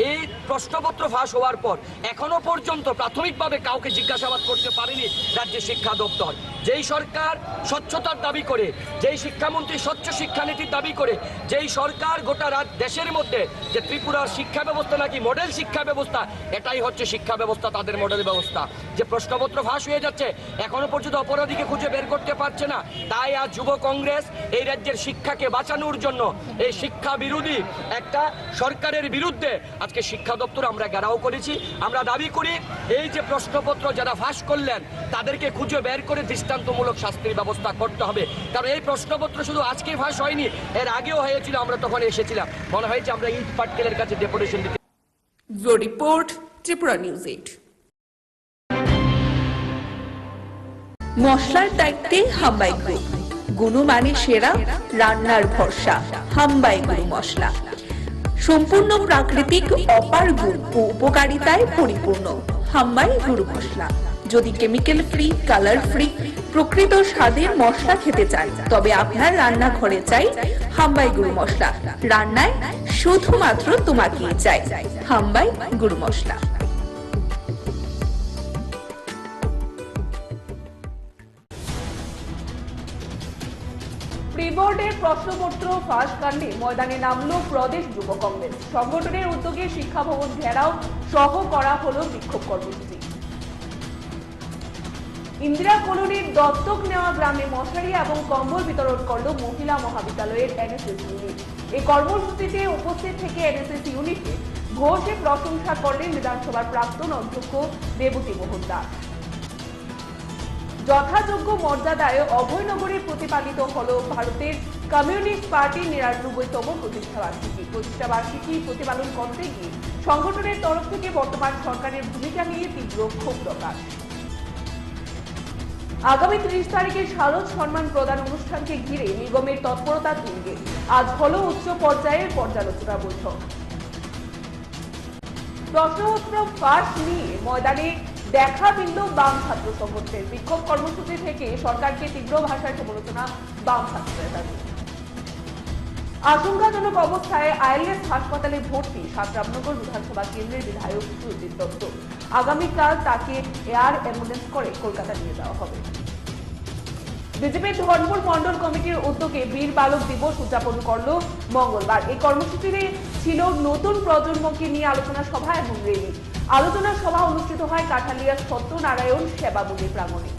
এই প্রশ্নপত্র ফাঁস হওয়ার পর এখনো পর্যন্ত প্রাথমিকভাবে কাউকে জিজ্ঞাসাবাদ করতে পারেনি রাজ্যের শিক্ষা দপ্তর। যেই সরকার স্বচ্ছতার দাবি করে, যেই শিক্ষামন্ত্রী স্বচ্ছ শিক্ষানীতির দাবি করে, যেই সরকার গোটা দেশের মধ্যে যে ত্রিপুরার শিক্ষা ব্যবস্থা নাকি মডেল শিক্ষা ব্যবস্থা, এটাই হচ্ছে শিক্ষা ব্যবস্থা, তাদের মডেল ব্যবস্থা। যে প্রশ্নপত্র ফাঁস হয়ে যাচ্ছে, এখনো পর্যন্ত অপরাধীকে খুঁজে বের করতে পারছে না। তাই আজ যুব কংগ্রেস এই রাজ্যের শিক্ষাকে বাঁচানোর জন্য এই শিক্ষা বিরোধী একটা সরকারের বিরুদ্ধে আজকে শিক্ষা দপ্তর আমরা ঘেরাও করেছি। আমরা দাবি করি এই যে প্রশ্নপত্র যারা ফাঁস করলেন তাদেরকে খুঁজে বের করে দৃষ্টান্তমূলক শাস্তির ব্যবস্থা করতে হবে। কারণ এই প্রশ্নপত্র শুধু আজকে ফাঁস হয়নি, এর আগেও হয়েছিল, আমরা তখন এসেছিলাম। মনে হয়েছে আমরা ইট পাটকেলের কাছে ডেপুটেশন দিতে। Report Tripura news 8। মশলার দায়িত্বে হাম্বাই গ্রুপ, গুণমানে সেরা, রান্নার ভরসা, হাম্বাই গুরু মশলা। সম্পূর্ণ প্রাকৃতিক, অপার গুণ ও উপকারিতায় পরিপূর্ণ হাম্বাই গুরু মশলা। যদি কেমিক্যাল ফ্রি, কালার ফ্রি, প্রকৃত স্বাদের মশলা খেতে চান, তবে আপনার রান্নাঘরে চাই হাম্বাই গুরু মশলা। রান্নায় শুধুমাত্র তোমাকেই চাই হাম্বাই গুরু মশলা। প্রি বোর্ডের প্রশ্নপত্র ফাঁস কাণ্ডে ময়দানে নামলো প্রদেশ যুব কংগ্রেস। সংগঠনের উদ্যোগে শিক্ষা ভবন ঘেরাও সহ করা হলো বিক্ষোভ কর্মসূচি। ইন্দিরা কলোনির দত্তক নেওয়া গ্রামে মশারি এবং কম্বল বিতরণ করলো মহিলা মহাবিদ্যালয়ের এনএসএস ইউনিট। এই কর্মসূচিতে উপস্থিত থেকে এনএসএস ইউনিটে ঘোষে প্রশংসা করলেন বিধানসভার প্রাক্তন অধ্যক্ষ দেবতী মোহন দাস। যথাযোগ্য মর্যাদায় অভয়নগরে প্রতিপালিত হল ভারতের কমিউনিস্ট পার্টির ৯৯তম প্রতিষ্ঠাবার্ষিকী প্রতিপালন করতে গিয়ে সংগঠনের তরফ থেকে বর্তমান সরকারের ভূমিকা নিয়ে তীব্র ক্ষোভ প্রকাশ। আগামী ৩০ তারিখে শারদ সম্মান প্রদান অনুষ্ঠানকে ঘিরে নিগমের তৎপরতা তুঙ্গে আজ হল উচ্চ পর্যায়ের পর্যালোচনা বৈঠক। প্রশ্নপত্র ফাঁস নিয়ে ময়দানে দেখা মিলল বাম ছাত্র সংগঠনের। বিক্ষোভ কর্মসূচি থেকে সরকারকে তীব্র ভাষায় সমালোচনা বাম ছাত্র নেতাদের। আশঙ্কাজনক অবস্থায় আইএলএস হাসপাতালে ভর্তি রামনগর বিধানসভা কেন্দ্রের বিধায়ক সুরজিৎ দত্ত। আগামীকাল তাকে এয়ার অ্যাম্বুলেন্স করে কলকাতা নিয়ে যাওয়া হবে। বিজেপির ধর্মপুর মন্ডল কমিটির উদ্যোগে বীর বালক দিবস উদযাপন করল মঙ্গলবার। এই কর্মসূচিতে ছিল নতুন প্রজন্মকে নিয়ে আলোচনা সভা এবং র্যালি। আলোচনা সভা অনুষ্ঠিত হয় কাঠালিয়া সত্যনারায়ণ সেবা মন্দির প্রাঙ্গণে।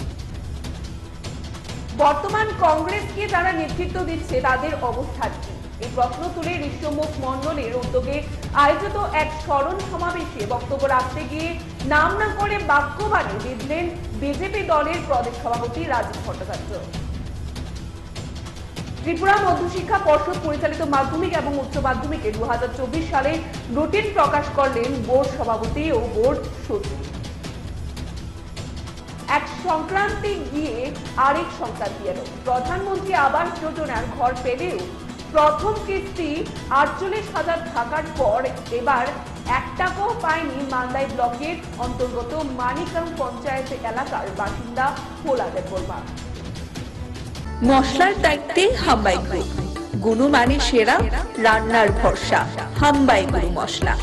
বর্তমান কংগ্রেসকে যারা নেতৃত্ব দিচ্ছে তাদের অবস্থান কি, এই প্রশ্ন তুলে ঋষ্যমুখ মন্ডলের উদ্যোগে আয়োজিত এক স্মরণ সমাবেশে বক্তব্য রাখতে গিয়ে নাম না করে বাক্যবাণে বিঁধলেন বিজেপি দলের প্রদেশ সভাপতি রাজীব ভট্টাচার্য। ত্রিপুরা মধ্যশিক্ষা পর্ষদ পরিচালিত মাধ্যমিক এবং উচ্চ মাধ্যমিকে 2024 সালে রুটিন প্রকাশ করলেন বোর্ড সভাপতি ও বোর্ড সচিব। এক সংক্রান্তি গিয়ে আরেক সংক্রান্তি এলো। প্রধানমন্ত্রী আবাস যোজনার ঘর পেলেও প্রথম কিস্তি 48,000 থাকার পর এবার 1 টাকাও পায়নি মান্দাই ব্লকের অন্তর্গত মানিকাম পঞ্চায়েত এলাকার বাসিন্দা পোলাদের বর্মা। মশলার দায়িত্বে হাম্বাই গ্রুপ, গুণমানে সেরা, রান্নার ভরসা, হাম্বাই গুরু মশলা।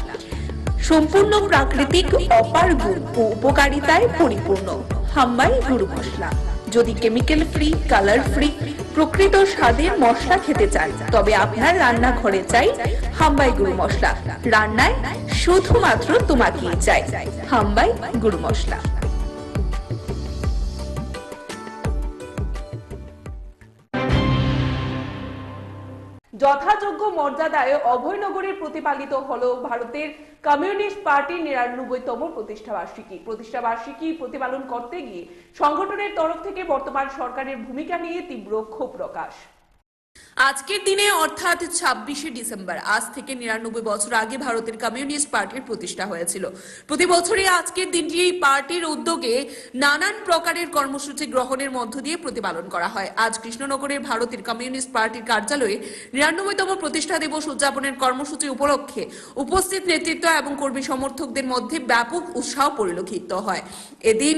সম্পূর্ণ প্রাকৃতিক, অপার গুণ ও উপকারিতায় পরিপূর্ণ হাম্বাই গুরু মশলা। যদি কেমিক্যাল ফ্রি, কালার ফ্রি, প্রকৃত স্বাদের মশলা খেতে চান, তবে আপনার রান্নাঘরে চাই হাম্বাই গুরু মশলা। রান্নায় শুধুমাত্র তোমাকেই চাই হাম্বাই গুরু মশলা। যথাযোগ্য মর্যাদায় অভয়নগরে প্রতিপালিত হলো ভারতের কমিউনিস্ট পার্টির ৯৯তম প্রতিষ্ঠাবার্ষিকী প্রতিপালন করতে গিয়ে সংগঠনের তরফ থেকে বর্তমান সরকারের ভূমিকা নিয়ে তীব্র ক্ষোভ প্রকাশ। আজকের দিনে অর্থাৎ ২৬শে ডিসেম্বর আজ থেকে ৯৯ বছর আগে ভারতের কমিউনিস্ট পার্টির প্রতিষ্ঠা হয়েছিল। প্রতি বছরই আজকের দিনটি এই পার্টির উদ্যোগে নানান প্রকারের কর্মসূচি গ্রহণের মধ্য দিয়ে প্রতিপালন করা হয়। আজ কৃষ্ণনগরের ভারতের কমিউনিস্ট পার্টির কার্যালয়ে ৯৯তম প্রতিষ্ঠা দিবস উদযাপনের কর্মসূচি উপলক্ষে উপস্থিত নেতৃত্ব এবং কর্মী সমর্থকদের মধ্যে ব্যাপক উৎসাহ পরিলক্ষিত হয়। এদিন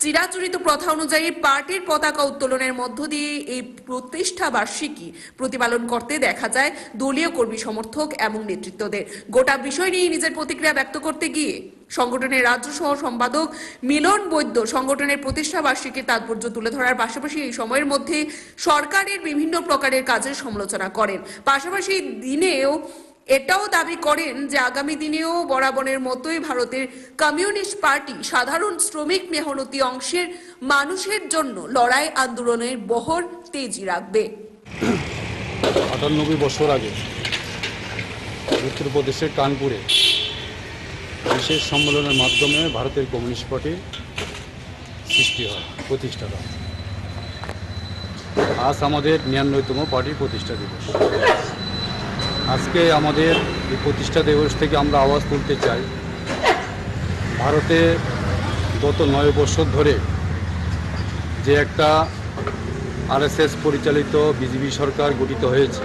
চিরাচরিত প্রথা অনুযায়ী পার্টির পতাকা উত্তোলনের মধ্য দিয়ে এই প্রতিষ্ঠা বার্ষিকী প্রতিপালন করতে দেখা যায় দলীয় কর্মী সমর্থক এবং নেতৃত্বদের। গোটা বিষয় নিয়ে নিজের প্রতিক্রিয়া ব্যক্ত করতে গিয়ে সংগঠনের রাজ্য সহ সম্পাদক মিলন বৈদ্য সংগঠনের প্রতিষ্ঠা বার্ষিকীর তাৎপর্য তুলে ধরার পাশাপাশি এই সময়ের মধ্যে সরকারের বিভিন্ন প্রকারের কাজের সমালোচনা করেন। পাশাপাশি দিনেও এটাও দাবি করেন যে আগামী দিনেও বরাবরের মতোই ভারতের কমিউনিস্ট পার্টি সাধারণ শ্রমিক মেহনতি অংশের মানুষের জন্য লড়াই আন্দোলনের বহর তেজি রাখবে। ৯৮ বছর আগে উত্তরপ্রদেশের কানপুরে বিশেষ সম্মেলনের মাধ্যমে ভারতের কমিউনিস্ট পার্টির সৃষ্টি হয়, প্রতিষ্ঠা হয়। আজ আমাদের ৯৯তম পার্টির প্রতিষ্ঠা দিবস। আজকে আমাদের এই প্রতিষ্ঠা দিবস থেকে আমরা আওয়াজ তুলতে চাই, ভারতে গত ৯ বছর ধরে যে একটা আরএসএস পরিচালিত বিজেপি সরকার গঠিত হয়েছে,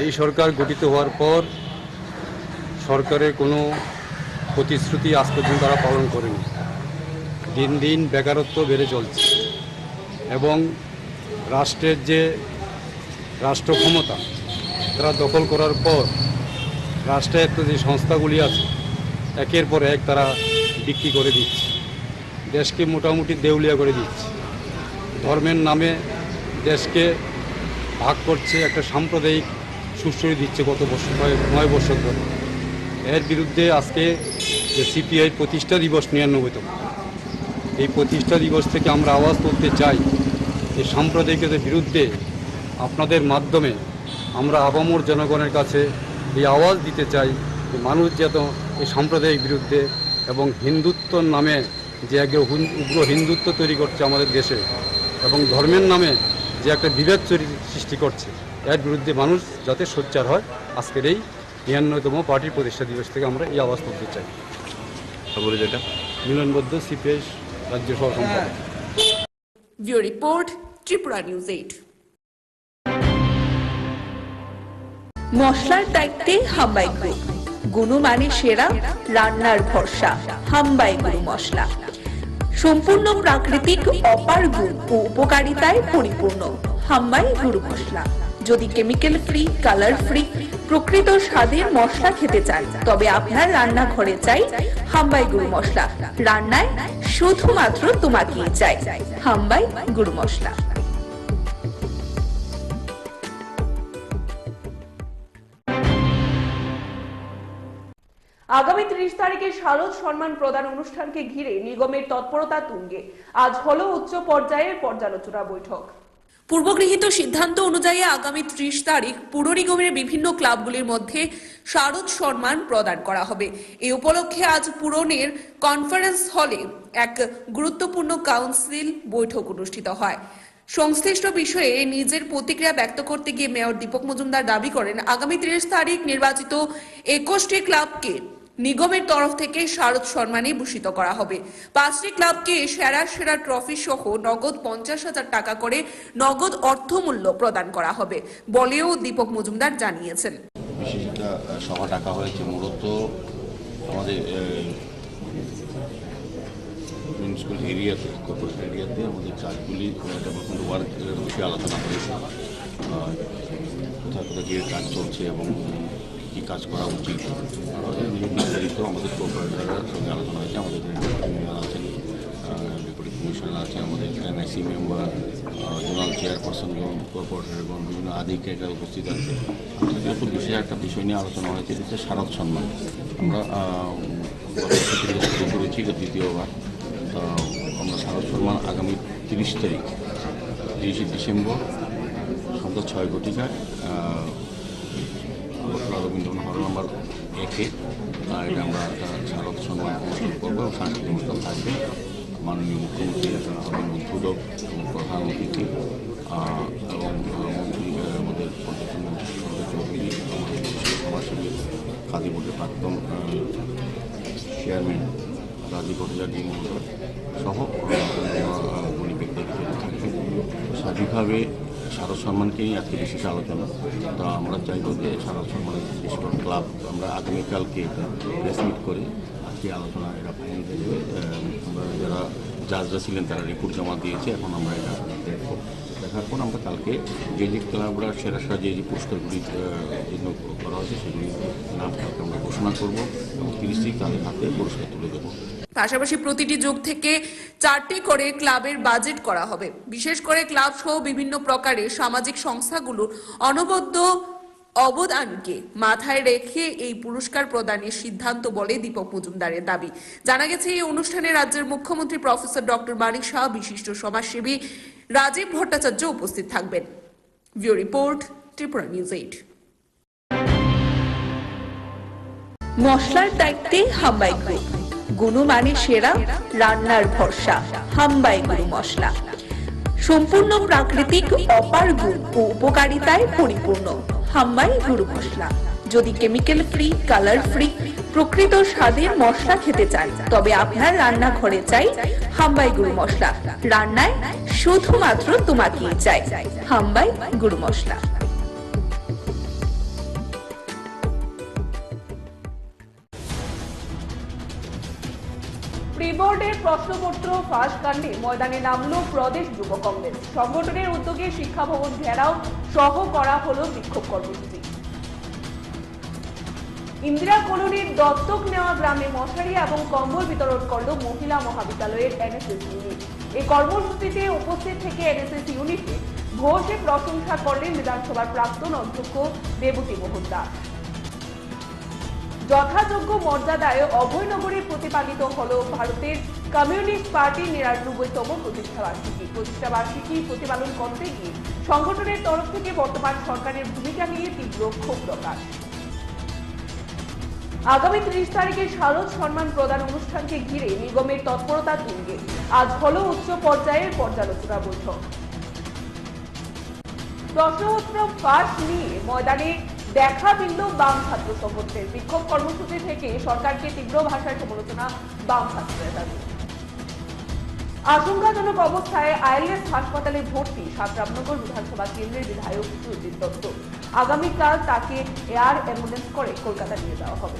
এই সরকার গঠিত হওয়ার পর সরকারের কোনো প্রতিশ্রুতি আজ পর্যন্ত তারা পালন করেনি। দিন দিন বেকারত্ব বেড়ে চলছে এবং রাষ্ট্রের যে রাষ্ট্র ক্ষমতা তারা দখল করার পর রাষ্ট্রায়ত্ত যে সংস্থাগুলি আছে একের পর এক তারা বিক্রি করে দিচ্ছে, দেশকে মোটামুটি দেউলিয়া করে দিচ্ছে, ধর্মের নামে দেশকে ভাগ করছে, একটা সাম্প্রদায়িক সুশ্রয় দিচ্ছে গত বছর ৯ বছর ধরে। এর বিরুদ্ধে আজকে যে সিপিআই প্রতিষ্ঠা দিবস ৯৯তম, এই প্রতিষ্ঠা দিবস থেকে আমরা আওয়াজ তুলতে চাই যে সাম্প্রদায়িকতার বিরুদ্ধে আপনাদের মাধ্যমে আমরা আপামর জনগণের কাছে এই আওয়াজ দিতে চাই যে মানুষ যেন এই সাম্প্রদায়িক বিরুদ্ধে এবং হিন্দুত্বর নামে যে এক উগ্র হিন্দুত্ব তৈরি করছে আমাদের দেশে এবং ধর্মের নামে যে একটা বিভেদ সৃষ্টি করছে, এর বিরুদ্ধে মানুষ যাতে সোচ্চার হয়। আজকের এই ৯৯তম পার্টির প্রতিষ্ঠা দিবস থেকে আমরা এই আওয়াজ তুলতে চাই। যেটা মিলনবদ্ধ সিপিআই রাজ্য সহ সম্পাদক। Bureau report, Tripura news 8। মশলার দায়িত্বে হাম্বাই গ্রুপ, গুণমানে সেরা, রান্নার ভরসা। হাম্বাই গুরু মশলা সম্পূর্ণ প্রাকৃতিক, অপার গুণ ও উপকারিতায় পরিপূর্ণ। হাম্বাই গুরু মশলা। যদি কেমিক্যাল ফ্রি, কালার ফ্রি, প্রকৃত স্বাদের মশলা খেতে চান তবে আপনার রান্নাঘরে চাই হাম্বাই গুরু মশলা। রান্নায় শুধুমাত্র তোমাকেই চাই হাম্বাই গুরু মশলা। আগামী ৩০ তারিখে শারদ সম্মান প্রদান অনুষ্ঠানকে ঘিরে নিগমের তৎপরতা তুঙ্গে। আজ হলো উচ্চ পর্যায়ের পর্যালোচনা বৈঠক। পূর্বগৃহীত সিদ্ধান্ত অনুযায়ী আগামী ৩০ তারিখ পুর নিগমের বিভিন্ন ক্লাবগুলির মধ্যে শারদ সম্মান প্রদান করা হবে। এই উপলক্ষে আজ পুরনের কনফারেন্স হলে এক গুরুত্বপূর্ণ কাউন্সিল বৈঠক অনুষ্ঠিত হয়। সংশ্লিষ্ট বিষয়ে নিজের প্রতিক্রিয়া ব্যক্ত করতে গিয়ে মেয়র দীপক মজুমদার দাবি করেন, আগামী ৩০ তারিখ নির্বাচিত ২১টি ক্লাবকে নিগমের তরফ থেকে শারদ সম্মানে ভূষিত করা হবে। ৫টি ক্লাবকে সেরা ট্রফি সহ নগদ ৫০,০০০ টাকা করে নগদ অর্থমূল্য প্রদান করা হবে বলেও দীপক মজুমদার জানিয়েছেন। বিশেষ একটা সভা ডাকা হয়েছে মূলত আমাদের মিউনিসিপ্যাল এরিয়াতে, কর্পোরেশন এরিয়াতে আমাদের কাজগুলি ডেভেলপমেন্ট ওয়ার্কের বিষয়ে আলোচনা হয়েছে, কোথায় কোথায় গিয়ে কাজ চলছে এবং কী কাজ করা উচিত বিস্তারিত আমাদের কর্পোরেটরের সঙ্গে আলোচনা হয়েছে। আমাদের মেয়র আছেন, ডেপুটি কমিশনার আছে, আমাদের এনআইসি মেম্বার, জোনাল চেয়ারপারসন এবং কর্পোরেটরগণ বিভিন্ন আধিকারিকরা উপস্থিত আছে। যেহেতু বিশেষ একটা বিষয় নিয়ে আলোচনা হয়েছে, হচ্ছে শারদ সম্মান। আমরা শুরু করেছি দ্বিতীয়বার, তো আমরা শারদ সম্মান আগামী ৩০ তারিখ ৩০শে ডিসেম্বর সন্ধ্যা 6 ঘটিকায় আগরতলা রবীন্দ্রনাথ হল নম্বর 1-এ এটা আমরা শারদ সম্মান অনুষ্ঠান করবো এবং সাংস্কৃতিক অনুষ্ঠান থাকবে। মাননীয় মুখ্যমন্ত্রী হবেন উদ্বোধক এবং প্রধান অতিথি এবং মন্ত্রী আমাদের পর্যটন মন্ত্রী সঞ্জয় চৌধুরী, আমাদের সমাজসেবী খাদি বোর্ডের প্রাক্তন চেয়ারম্যান রাজীব ভট্টাচার্য মহোদয় সহ গুণী ব্যক্তিরা থাকবে। স্বাভাবিকভাবে শারদ সম্মানকে নিয়ে আজকে বিশেষ আলোচনা। তো আমরা চাইবো যে শারদ সম্মানের বিশেষ করে ক্লাব আমরা আগামীকালকে এটা প্রেস মিট করে আজকে আলোচনা এটা ফাইনাল দেবে। আমরা যারা জাজরা ছিলেন তারা রিপোর্ট জমা দিয়েছে, এখন আমরা এটা দেখবো। দেখার পর আমরা কালকে যে ক্লাবরা সেরা যে পুরস্কারগুলি করা হয়েছে সেগুলির নাম কালকে আমরা ঘোষণা করবো এবং 30 তারিখ তাদের হাতে পুরস্কার তুলে দেবো। পাশাপাশি প্রতিটি যোগ থেকে 4টি করে ক্লাবের বাজেট করা হবে। বিশেষ করে ক্লাব সহ বিভিন্ন প্রকারের সামাজিক সংস্থাগুলোর অনবদ্য অবদানকে মাথায় রেখে এই পুরস্কার প্রদানের সিদ্ধান্ত বলে দীপক মজুমদারের দাবি। জানা গেছে এই অনুষ্ঠানে রাজ্যের মুখ্যমন্ত্রী প্রফেসর ডক্টর মানিক সাহা, বিশিষ্ট সমাজসেবী রাজীব ভট্টাচার্য উপস্থিত থাকবেন। View report, Tripura news 8। মশলার দায়িত্বে হাম্বাই গ্রুপ, গুণমানে সেরা, রান্নার ভরসা। হাম্বাই গুরু মশলা সম্পূর্ণ প্রাকৃতিক, অপার গুণ ও উপকারিতায় পরিপূর্ণ। হাম্বাই গুরু মশলা। যদি কেমিক্যাল ফ্রি, কালার ফ্রি, প্রকৃত স্বাদের মশলা খেতে চান তবে আপনার রান্নাঘরে চাই হাম্বাই গুরু মশলা। রান্নায় শুধুমাত্র তোমাকেই চাই হাম্বাই গুরু মশলা। প্রি-বোর্ডের প্রশ্নপত্র ফাঁস কাণ্ডে ময়দানে নামল প্রদেশ যুব কংগ্রেস। সংগঠনের উদ্যোগে শিক্ষা ভবন ঘেরাও সহ করা হলো বিক্ষোভ কর্মসূচি। ইন্দিরা কলোনির দত্তক নেওয়া গ্রামে মশারি এবং কম্বল বিতরণ করল মহিলা মহাবিদ্যালয়ের এনএসএস ইউনিট। এই কর্মসূচিতে উপস্থিত থেকে এনএসএস ইউনিটে ঘোষে প্রশংসা করলেন বিধানসভার প্রাক্তন অধ্যক্ষ দেবতী মোহন দাস। যথাযোগ্য মর্যাদায় অভয়নগরে প্রতিপালিত হল ভারতের কমিউনিস্ট পার্টির ৯৯তম প্রতিষ্ঠাবার্ষিকী প্রতিপালন করতে গিয়ে সংগঠনের তরফ থেকে বর্তমান সরকারের ভূমিকা নিয়ে তীব্র ক্ষোভ প্রকাশ। আগামী 30 তারিখে শারদ সম্মান প্রদান অনুষ্ঠানকে ঘিরে নিগমের তৎপরতা তুঙ্গে আজ হলো উচ্চ পর্যায়ের পর্যালোচনা বৈঠক। প্রশ্নপত্র ফাঁস নিয়ে ময়দানে দেখা মিলল বাম ছাত্র সংগঠনের। বিক্ষোভ কর্মসূচি থেকে সরকারকে তীব্র ভাষায় সমালোচনা বাম ছাত্র নেতাদের। আশঙ্কাজনক অবস্থায় আইএলএস হাসপাতালে ভর্তি রামনগর বিধানসভা কেন্দ্রের বিধায়ক সুরজিৎ দত্ত। আগামীকাল তাকে এয়ার অ্যাম্বুলেন্স করে কলকাতা নিয়ে যাওয়া হবে।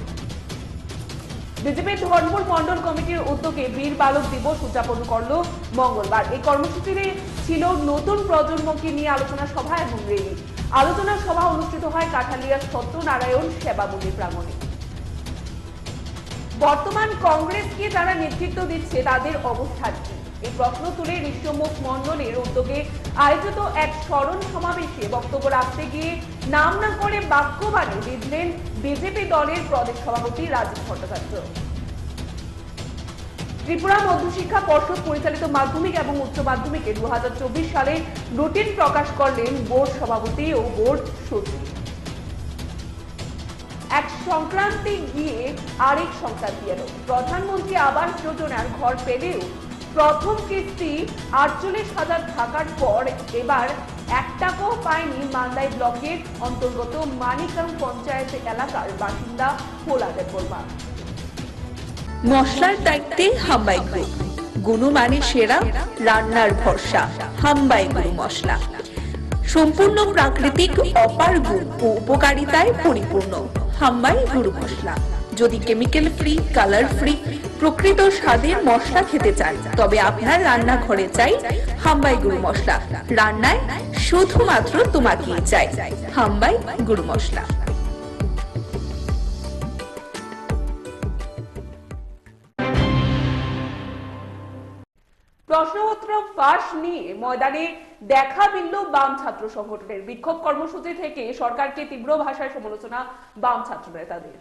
বিজেপি ধর্মপুর মন্ডল কমিটির উদ্যোগে বীর বালক দিবস উদযাপন করল মঙ্গলবার। এই কর্মসূচিতে ছিল নতুন প্রজন্মকে নিয়ে আলোচনা সভা এবং র্যালি। আলোচনা সভা অনুষ্ঠিত হয় কাঠালিয়া সত্যনারায়ণ সেবা মন্দির প্রাঙ্গণে। বর্তমান কংগ্রেসকে যারা নেতৃত্ব দিচ্ছে তাদের অবস্থান কি, এই প্রশ্ন তুলে ঋষ্যমুখ মন্ডলের উদ্যোগে আয়োজিত এক স্মরণ সমাবেশে বক্তব্য রাখতে গিয়ে নাম না করে বাক্যবাণে বিঁধলেন বিজেপি দলের প্রদেশ সভাপতি রাজীব ভট্টাচার্য। ত্রিপুরা মধ্যশিক্ষা পর্ষদ পরিচালিত মাধ্যমিক এবং উচ্চ মাধ্যমিকে 2024 সালে রুটিন প্রকাশ করলেন বোর্ড সভাপতি ও বোর্ড সচিব। এক সংক্রান্তি গিয়ে আরেক সংক্রান্তি এলো। প্রধানমন্ত্রী আবাস যোজনার ঘর পেলেও প্রথম কিস্তি 48,000 থাকার পর এবার 1 টাকাও পায়নি মান্দাই ব্লকের অন্তর্গত মানিকাম পঞ্চায়েত এলাকার বাসিন্দা পোলাদের বর্মা। মশলার দায়িত্বে হাম্বাই গ্রুপ, গুণমানে সেরা, রান্নার ভরসা। হাম্বাই গুরু মশলা সম্পূর্ণ প্রাকৃতিক, অপার গুণ ও উপকারিতায় পরিপূর্ণ। হাম্বাই গুরু মশলা। যদি কেমিক্যাল ফ্রি, কালার ফ্রি, প্রকৃত স্বাদের মশলা খেতে চান তবে আপনার রান্নাঘরে চাই হাম্বাই গুরু মশলা। রান্নায় শুধুমাত্র তোমাকেই চাই হাম্বাই গুরু মশলা। প্রশ্নপত্র ফাঁস নিয়ে ময়দানে দেখা মিলল বাম ছাত্র সংগঠনের। বিক্ষোভ কর্মসূচি থেকে সরকারকে তীব্র ভাষায় সমালোচনা বাম ছাত্র নেতাদের।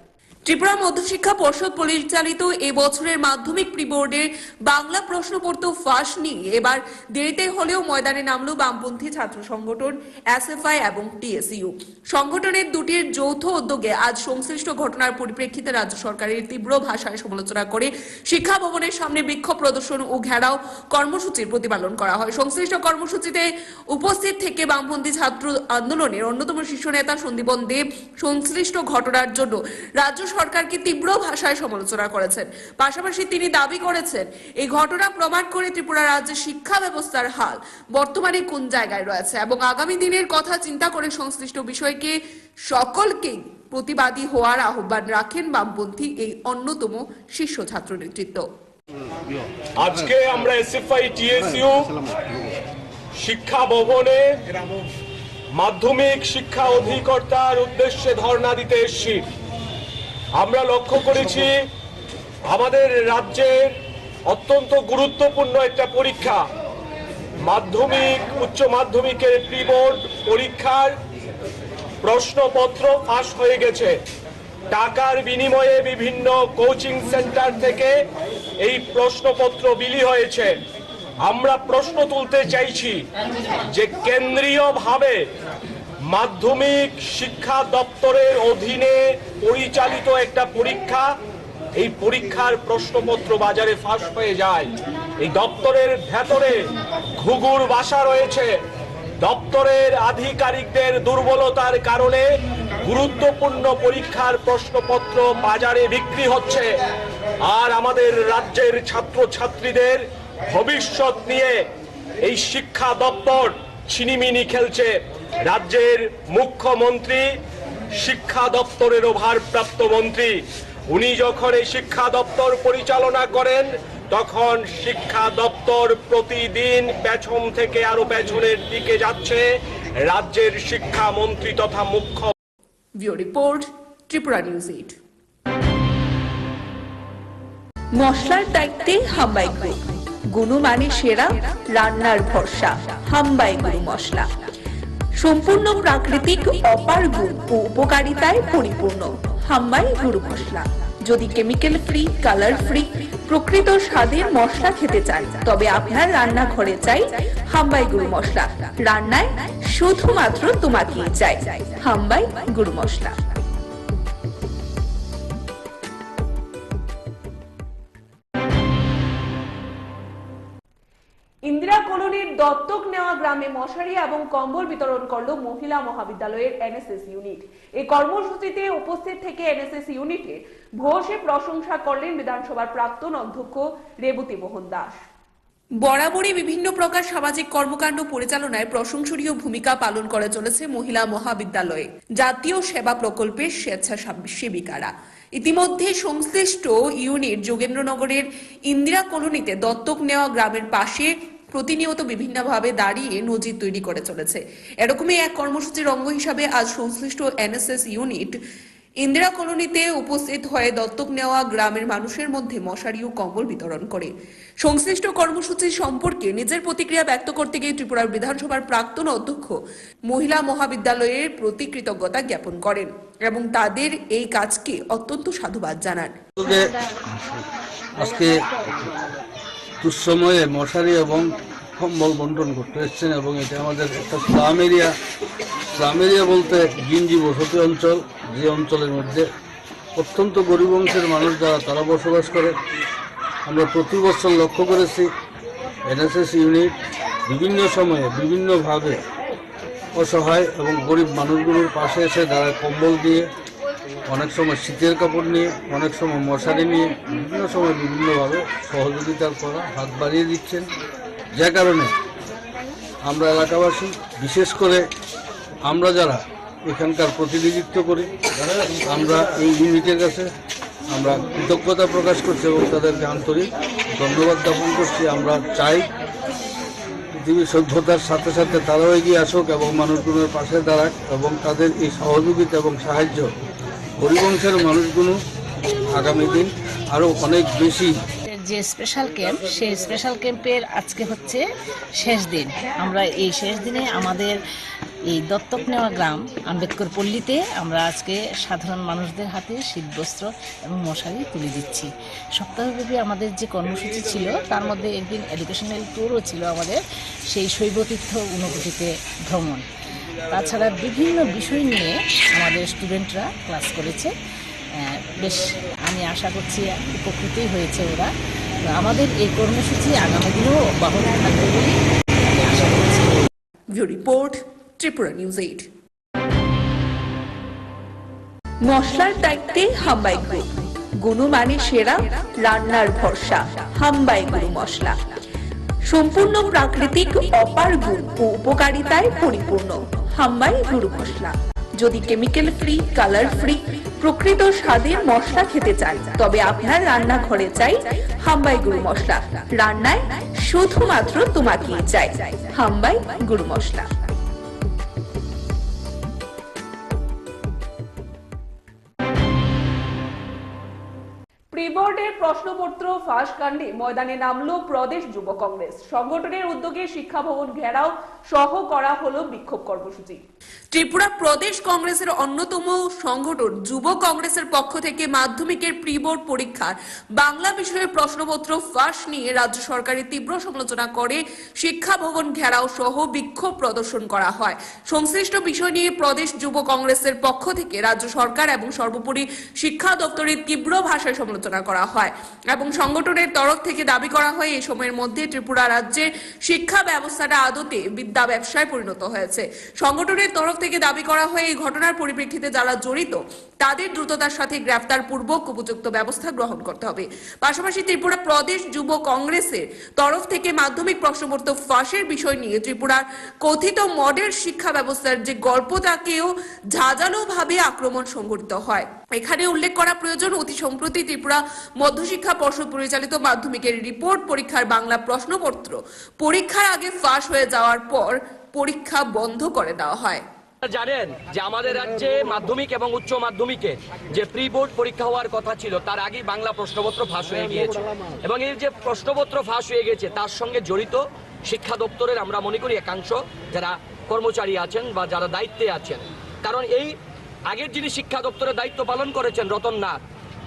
ত্রিপুরা মধ্যশিক্ষা পর্ষদ পরিচালিত এবছরের মাধ্যমিক প্রি বোর্ডের বাংলা প্রশ্নপত্র ফাঁস নিয়ে এবার দেরিতে হলেও ময়দানে নামলো বামপন্থী ছাত্র সংগঠন এসএফআই এবং টিএসইউ। সংগঠনের দুটির যৌথ উদ্যোগে আজ সংশ্লিষ্ট ঘটনার পরিপ্রেক্ষিতে রাজ্য সরকারের তীব্র ভাষায় সমালোচনা করে শিক্ষা ভবনের সামনে বিক্ষোভ প্রদর্শন ও ঘেরাও কর্মসূচির প্রতিপালন করা হয়। সংশ্লিষ্ট কর্মসূচিতে উপস্থিত থেকে বামপন্থী ছাত্র আন্দোলনের অন্যতম শীর্ষ নেতা সন্দীপন দেব সংশ্লিষ্ট ঘটনার জন্য রাজ্য সরকারকে তীব্র ভাষায় সমালোচনা করেছেন। পাশাপাশি তিনি দাবি করেছেন এই ঘটনা প্রমাণ করে ত্রিপুরা রাজ্যের শিক্ষা ব্যবস্থার হাল বর্তমানে কোন জায়গায় রয়েছে এবং আগামী দিনের কথা চিন্তা করে সংশ্লিষ্ট বিষয়কে সকলকেই প্রতিবাদী হওয়ার আহ্বান রাখেন বামপন্থী এই অন্যতম শীর্ষ ছাত্র নেতৃত্ব। আজকে আমরা এসএফআই টিএসইউ শিক্ষা ভবনে মাধ্যমিক শিক্ষা অধিকর্তার উদ্দেশ্যে ধর্ণা দিতে এসেছি। আমরা লক্ষ্য করেছি আমাদের রাজ্যের অত্যন্ত গুরুত্বপূর্ণ একটা পরীক্ষা মাধ্যমিক উচ্চ মাধ্যমিকের প্রি বোর্ড পরীক্ষার প্রশ্নপত্র ফাঁস হয়ে গেছে। টাকার বিনিময়ে বিভিন্ন কোচিং সেন্টার থেকে এই প্রশ্নপত্র বিলি হয়েছে। আমরা প্রশ্ন তুলতে চাইছি যে কেন্দ্রীয়ভাবে মাধ্যমিক শিক্ষা দপ্তরের অধীনে পরিচালিত একটা পরীক্ষা, এই পরীক্ষার প্রশ্নপত্র বাজারে ফাঁস হয়ে যায়। এই দপ্তরের ভেতরে ঘুঘুর বাসা রয়েছে। দপ্তরের আধিকারিকদের দুর্বলতার কারণে গুরুত্বপূর্ণ পরীক্ষার প্রশ্নপত্র বাজারে বিক্রি হচ্ছে। আর আমাদের রাজ্যের ছাত্রছাত্রীদের ভবিষ্যৎ নিয়ে এই শিক্ষা দপ্তর ছিনিমিনি খেলছে। রাজ্যের মুখ্যমন্ত্রী শিক্ষা দপ্তরের ভারপ্রাপ্ত মন্ত্রী, উনি যখন এই শিক্ষা দপ্তর পরিচালনা করেন তখন শিক্ষা দপ্তর প্রতিদিন পেছন থেকে আরো পেছনের দিকে যাচ্ছে। রাজ্যের শিক্ষামন্ত্রী তথা মুখ্য ব্যুরো রিপোর্ট, ত্রিপুরা নিউজ 8। মশলার দায়িত্বে হাম্বাই গ্রুপ, গুণমানে সেরা, রান্নার ভরসা। হাম্বাই গুরু মশলা সম্পূর্ণ প্রাকৃতিক, অপার গুণ ও উপকারিতায় পরিপূর্ণ। হাম্বাই গুরু মশলা। যদি কেমিক্যাল ফ্রি, কালার ফ্রি, প্রকৃত স্বাদের মশলা খেতে চান তবে আপনার রান্নাঘরে চাই হাম্বাই গুরু মশলা। রান্নায় শুধুমাত্র তোমাকেই চাই হাম্বাই গুরু মশলা। ইন্দিরা কলোনির দত্তক নেওয়া গ্রামে মশারি এবং কম্বল বিতরণ করলো মহিলা মহাবিদ্যালয়ের এনএসএস ইউনিট। এই কর্মসূচিতে উপস্থিত থেকে এনএসএস ইউনিটের ভূয়সী প্রশংসা করলেন বিধানসভার প্রাক্তন অধ্যক্ষ রেবতী মোহন দাস। বরাবরই বিভিন্ন প্রকার সামাজিক কর্মকাণ্ড পরিচালনায় প্রশংসনীয় ভূমিকা পালন করে চলেছে মহিলা মহাবিদ্যালয়ে জাতীয় সেবা প্রকল্পের স্বেচ্ছাসেবিকারা। ইতিমধ্যে সংশ্লিষ্ট ইউনিট যোগেন্দ্রনগরের ইন্দিরা কলোনিতে দত্তক নেওয়া গ্রামের পাশে প্রতিনিয়ত বিভিন্নভাবে দাঁড়িয়ে নজির তৈরি করে চলেছে। এরকমই এক কর্মসূচির অঙ্গ হিসাবে আজ সংশ্লিষ্ট এনএসএস ইউনিট ইন্দিরা কলোনিতে উপস্থিত হয়ে দত্তক নেওয়া গ্রামের মানুষের মধ্যে মশারি ও কম্বল বিতরণ করে। সংশ্লিষ্ট কর্মসূচি সম্পর্কে নিজের প্রতিক্রিয়া ব্যক্ত করতে গিয়ে ত্রিপুরা বিধানসভার প্রাক্তন অধ্যক্ষ মহিলা মহাবিদ্যালয়ের প্রতি কৃতজ্ঞতা জ্ঞাপন করেন এবং তাদের এই কাজকে অত্যন্ত সাধুবাদ জানান। আজকে দুঃসময়ে মশারি এবং কম্বল বন্টন করতে এসছেন এবং এটা আমাদের একটা স্লাম এরিয়া বলতে গিঞ্জি বসতি অঞ্চল, যে অঞ্চলের মধ্যে অত্যন্ত গরিব অংশের মানুষ যারা তারা বসবাস করে। আমরা প্রতি বছর লক্ষ্য করেছি এনএসএস ইউনিট বিভিন্ন সময়ে বিভিন্নভাবে অসহায় এবং গরিব মানুষগুলোর পাশে এসে দাঁড়ায়, কম্বল দিয়ে, অনেক সময় শীতের কাপড় নিয়ে, অনেক সময় মশারি নিয়ে, বিভিন্ন সময় বিভিন্নভাবে সহযোগিতার করা হাত বাড়িয়ে দিচ্ছেন। যে কারণে আমরা এলাকাবাসী, বিশেষ করে আমরা যারা এখানকার প্রতিনিধিত্ব করি, আমরা এই ইউনিটের কাছে আমরা কৃতজ্ঞতা প্রকাশ করছি এবং তাদেরকে আন্তরিক ধন্যবাদ জ্ঞাপন করছি। আমরা চাই পৃথিবীর সভ্যতার সাথে সাথে তারাও এগিয়ে আসুক এবং মানুষগুলোর পাশে দাঁড়াক এবং তাদের এই সহযোগিতা এবং সাহায্য গরিব অংশের মানুষগুলো আগামী দিন আরও অনেক বেশি যে স্পেশাল ক্যাম্প, সেই স্পেশাল ক্যাম্পের আজকে হচ্ছে শেষ দিন। আমরা এই শেষ দিনে আমাদের এই দত্তক নেওয়া গ্রাম আম্বেদকর পল্লীতে আমরা আজকে সাধারণ মানুষদের হাতে শীতবস্ত্র এবং মশারি তুলে দিচ্ছি। সপ্তাহব্যাপী আমাদের যে কর্মসূচি ছিল তার মধ্যে একদিন এডুকেশনাল ট্যুরও ছিল আমাদের, সেই শৈবতীর্থ ঊনকোটিতে ভ্রমণ। তাছাড়া বিভিন্ন বিষয় নিয়ে আমাদের স্টুডেন্টরা ক্লাস করেছে। বেশ আমি আশা করছি উপকৃতই হয়েছে ওরা। আমাদের এই কর্মসূচি আগামী দিনেও অব্যাহত থাকবে বলে আমি আশা করছি। Report Tripura news 8। মশলার দায়িত্বে হাম্বাই গ্রুপ, গুণমানে সেরা, রান্নার ভরসা হাম্বাই গুরু মশলা। সম্পূর্ণ প্রাকৃতিক, অপার গুণ ও উপকারিতায় পরিপূর্ণ হাম্বাই গুরু মশলা। যদি কেমিক্যাল ফ্রি, কালার ফ্রি, প্রকৃত স্বাদের মশলা খেতে চান তবে আপনার রান্নাঘরে চাই হাম্বাই গুরু মশলা। রান্নায় শুধুমাত্র তোমাকেই চাই হাম্বাই গুরু মশলা। প্রি-বোর্ডের প্রশ্নপত্র ফাঁস কাণ্ডে ময়দানে নামলো প্রদেশ যুব কংগ্রেস। সংগঠনের উদ্যোগে শিক্ষা ভবন ঘেরাও সহ করা হলো বিক্ষোভ কর্মসূচি। ত্রিপুরা প্রদেশ কংগ্রেসের অন্যতম সংগঠন যুব কংগ্রেসের পক্ষ থেকে মাধ্যমিকের প্রি বোর্ড পরীক্ষার বাংলা বিষয়ের প্রশ্নপত্র ফাঁস নিয়ে রাজ্য সরকারের তীব্র সমালোচনা করে শিক্ষা ভবন ঘেরাও সহ বিক্ষোভ প্রদর্শন করা হয়। সংশ্লিষ্ট বিষয় নিয়ে প্রদেশ যুব কংগ্রেসের পক্ষ থেকে রাজ্য সরকার এবং সর্বোপরি শিক্ষা দপ্তরের তীব্র ভাষায় সমালোচনা করা হয় এবং সংগঠনের তরফ থেকে দাবি করা হয় এই সময়ের মধ্যে ত্রিপুরা রাজ্যের শিক্ষা ব্যবস্থাটা আদতে বিদ্যা ব্যবসায় পরিণত হয়েছে। সংগঠনের তরফ থেকে দাবি করা হয় এই ঘটনার পরিপ্রেক্ষিতে যারা জড়িত তাদের দ্রুততার সাথে গ্রেফতার পূর্বক উপযুক্ত ব্যবস্থা গ্রহণ করতে হবে। পাশাপাশি ত্রিপুরা প্রদেশ যুব কংগ্রেসের তরফ থেকে মাধ্যমিক প্রশ্নপত্র ফাঁসের বিষয় নিয়ে ত্রিপুরার কথিত মডেল শিক্ষা ব্যবস্থার যে গল্পটাকেও ঝাঁঝালোভাবে আক্রমণ সংঘটিত হয়। এখানে উল্লেখ করা প্রয়োজন, অতি সম্প্রতি ত্রিপুরা মধ্যশিক্ষা পর্ষদ পরিচালিত মাধ্যমিকের রিপোর্ট পরীক্ষার বাংলা প্রশ্নপত্র পরীক্ষার আগে ফাঁস হয়ে যাওয়ার পর পরীক্ষা বন্ধ করে দেওয়া হয়। জানেন যে আমাদের রাজ্যে মাধ্যমিক এবং উচ্চ মাধ্যমিকে যে প্রি বোর্ড পরীক্ষা হওয়ার কথা ছিল তার আগে বাংলা প্রশ্নপত্র ফাঁস হয়ে গিয়েছে এবং এই যে প্রশ্নপত্র ফাঁস হয়ে গেছে তার সঙ্গে জড়িত শিক্ষা দপ্তরের আমরা মনে করি একাংশ যারা কর্মচারী আছেন বা যারা দায়িত্বে আছেন। কারণ এই আগের যিনি শিক্ষা দপ্তরের দায়িত্ব পালন করেছেন রতন নাথ,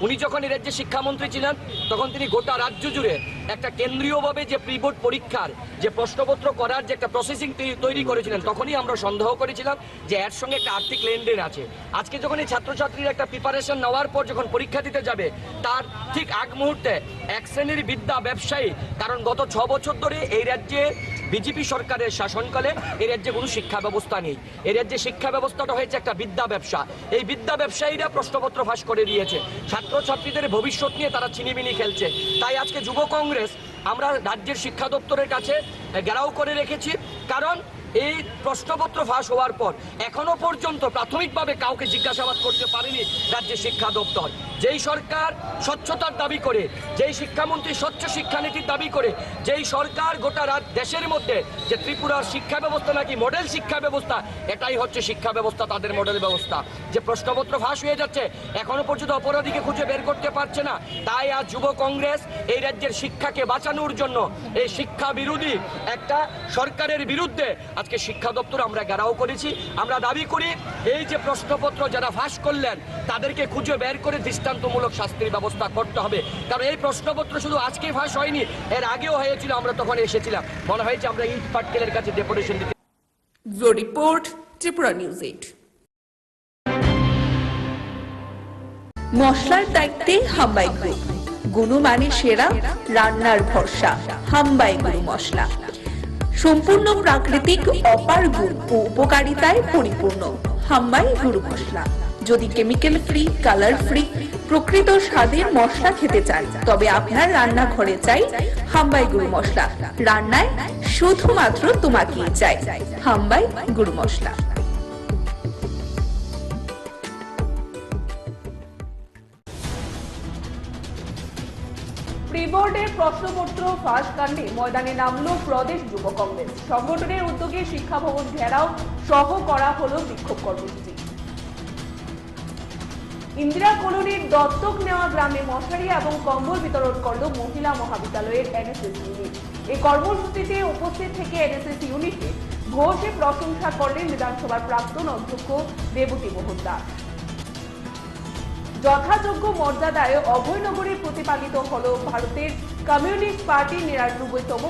উনি যখন এই রাজ্যে শিক্ষামন্ত্রী ছিলেন তখন তিনি গোটা রাজ্য জুড়ে একটা কেন্দ্রীয়ভাবে যে প্রি বোর্ড পরীক্ষার যে প্রশ্নপত্র করার যে একটা প্রসেসিং তৈরি করেছিলেন তখনই আমরা সন্দেহ করেছিলাম যে এর সঙ্গে একটা আর্থিক লেনদেন আছে। আজকে যখন এই ছাত্রছাত্রীর একটা প্রিপারেশন নেওয়ার পর যখন পরীক্ষা দিতে যাবে তার ঠিক আগ মুহূর্তে এক শ্রেণীর বিদ্যা ব্যবসায়ী, কারণ গত 6 বছর ধরে এই রাজ্যে বিজেপি সরকারের শাসনকালে এই রাজ্যে কোনো শিক্ষা ব্যবস্থা নেই। এই রাজ্যে শিক্ষা ব্যবস্থাটা হয়েছে একটা বিদ্যা ব্যবসা। এই বিদ্যা ব্যবসায়ীরা প্রশ্নপত্র ফাঁস করে দিয়েছে, ছাত্রছাত্রীদের ভবিষ্যৎ নিয়ে তারা চিনিমিনি খেলছে। তাই আজকে যুব কংগ্রেস আমরা রাজ্যের শিক্ষা দপ্তরের কাছে ঘেরাও করে রেখেছি, কারণ এই প্রশ্নপত্র ফাঁস হওয়ার পর এখনো পর্যন্ত প্রাথমিকভাবে কাউকে জিজ্ঞাসাবাদ করতে পারেনি রাজ্যের শিক্ষা দপ্তর। যেই সরকার স্বচ্ছতার দাবি করে, যেই শিক্ষামন্ত্রী স্বচ্ছ শিক্ষানীতির দাবি করে, যেই সরকার গোটা দেশের মধ্যে যে ত্রিপুরার শিক্ষা ব্যবস্থা নাকি মডেল শিক্ষা ব্যবস্থা, এটাই হচ্ছে শিক্ষা ব্যবস্থা, তাদের মডেল ব্যবস্থা। যে প্রশ্নপত্র ফাঁস হয়ে যাচ্ছে এখনো পর্যন্ত অপরাধীকে খুঁজে বের করতে পারছে না। তাই আজ যুব কংগ্রেস এই রাজ্যের শিক্ষাকে বাঁচানোর জন্য এই শিক্ষা বিরোধী একটা সরকারের বিরুদ্ধে আজকে শিক্ষা দপ্তর আমরা ঘেরাও করেছি। আমরা দাবি করি এই যে প্রশ্নপত্র যারা ফাঁস করলেন তাদেরকে খুঁজে বের করে দৃষ্টান্তমূলক শাস্তির ব্যবস্থা করতে হবে। কারণ এই প্রশ্নপত্র শুধু আজকে ফাঁস হয়নি, এর আগেও হয়েছিল, আমরা তখন এসেছিলাম। মনে হয়েছে আমরা ইট পাটকেলের কাছে ডেপুটেশন দিতে। Report Tripura news 8। মশলার দায়িত্বে হাম্বাই গ্রুপ, গুণমানে সেরা, রান্নার ভরসা হাম্বাই গুরু মশলা। সম্পূর্ণ প্রাকৃতিক, অপার গুণ ও উপকারিতায় পরিপূর্ণ হাম্বাই গুরু মশলা। যদি কেমিক্যাল ফ্রি, কালার ফ্রি, প্রকৃত স্বাদের মশলা খেতে চান তবে আপনার রান্নাঘরে চাই হাম্বাই গুরু মশলা। রান্নায় শুধুমাত্র তোমাকেই চাই হাম্বাই গুরু মশলা। প্রি-বোর্ডের প্রশ্নপত্র ফাঁস কাণ্ডে ময়দানে নামলো প্রদেশ যুব কংগ্রেস। সংগঠনের উদ্যোগে শিক্ষা ভবন ঘেরাও সহ করা হলো বিক্ষোভ কর্মসূচি। ইন্দিরা কলোনির দত্তক নেওয়া গ্রামে মশারি এবং কম্বল বিতরণ করল মহিলা মহাবিদ্যালয়ের এনএসএস ইউনিট। এই কর্মসূচিতে উপস্থিত থেকে এনএসএস ইউনিটে ভূয়সী প্রশংসা করলেন বিধানসভার প্রাক্তন অধ্যক্ষ দেবতী মোহন দাস। যথাযোগ্য মর্যাদায় অভয়নগরে প্রতিপালিত হল ভারতের কমিউনিস্ট পার্টির ৯৯তম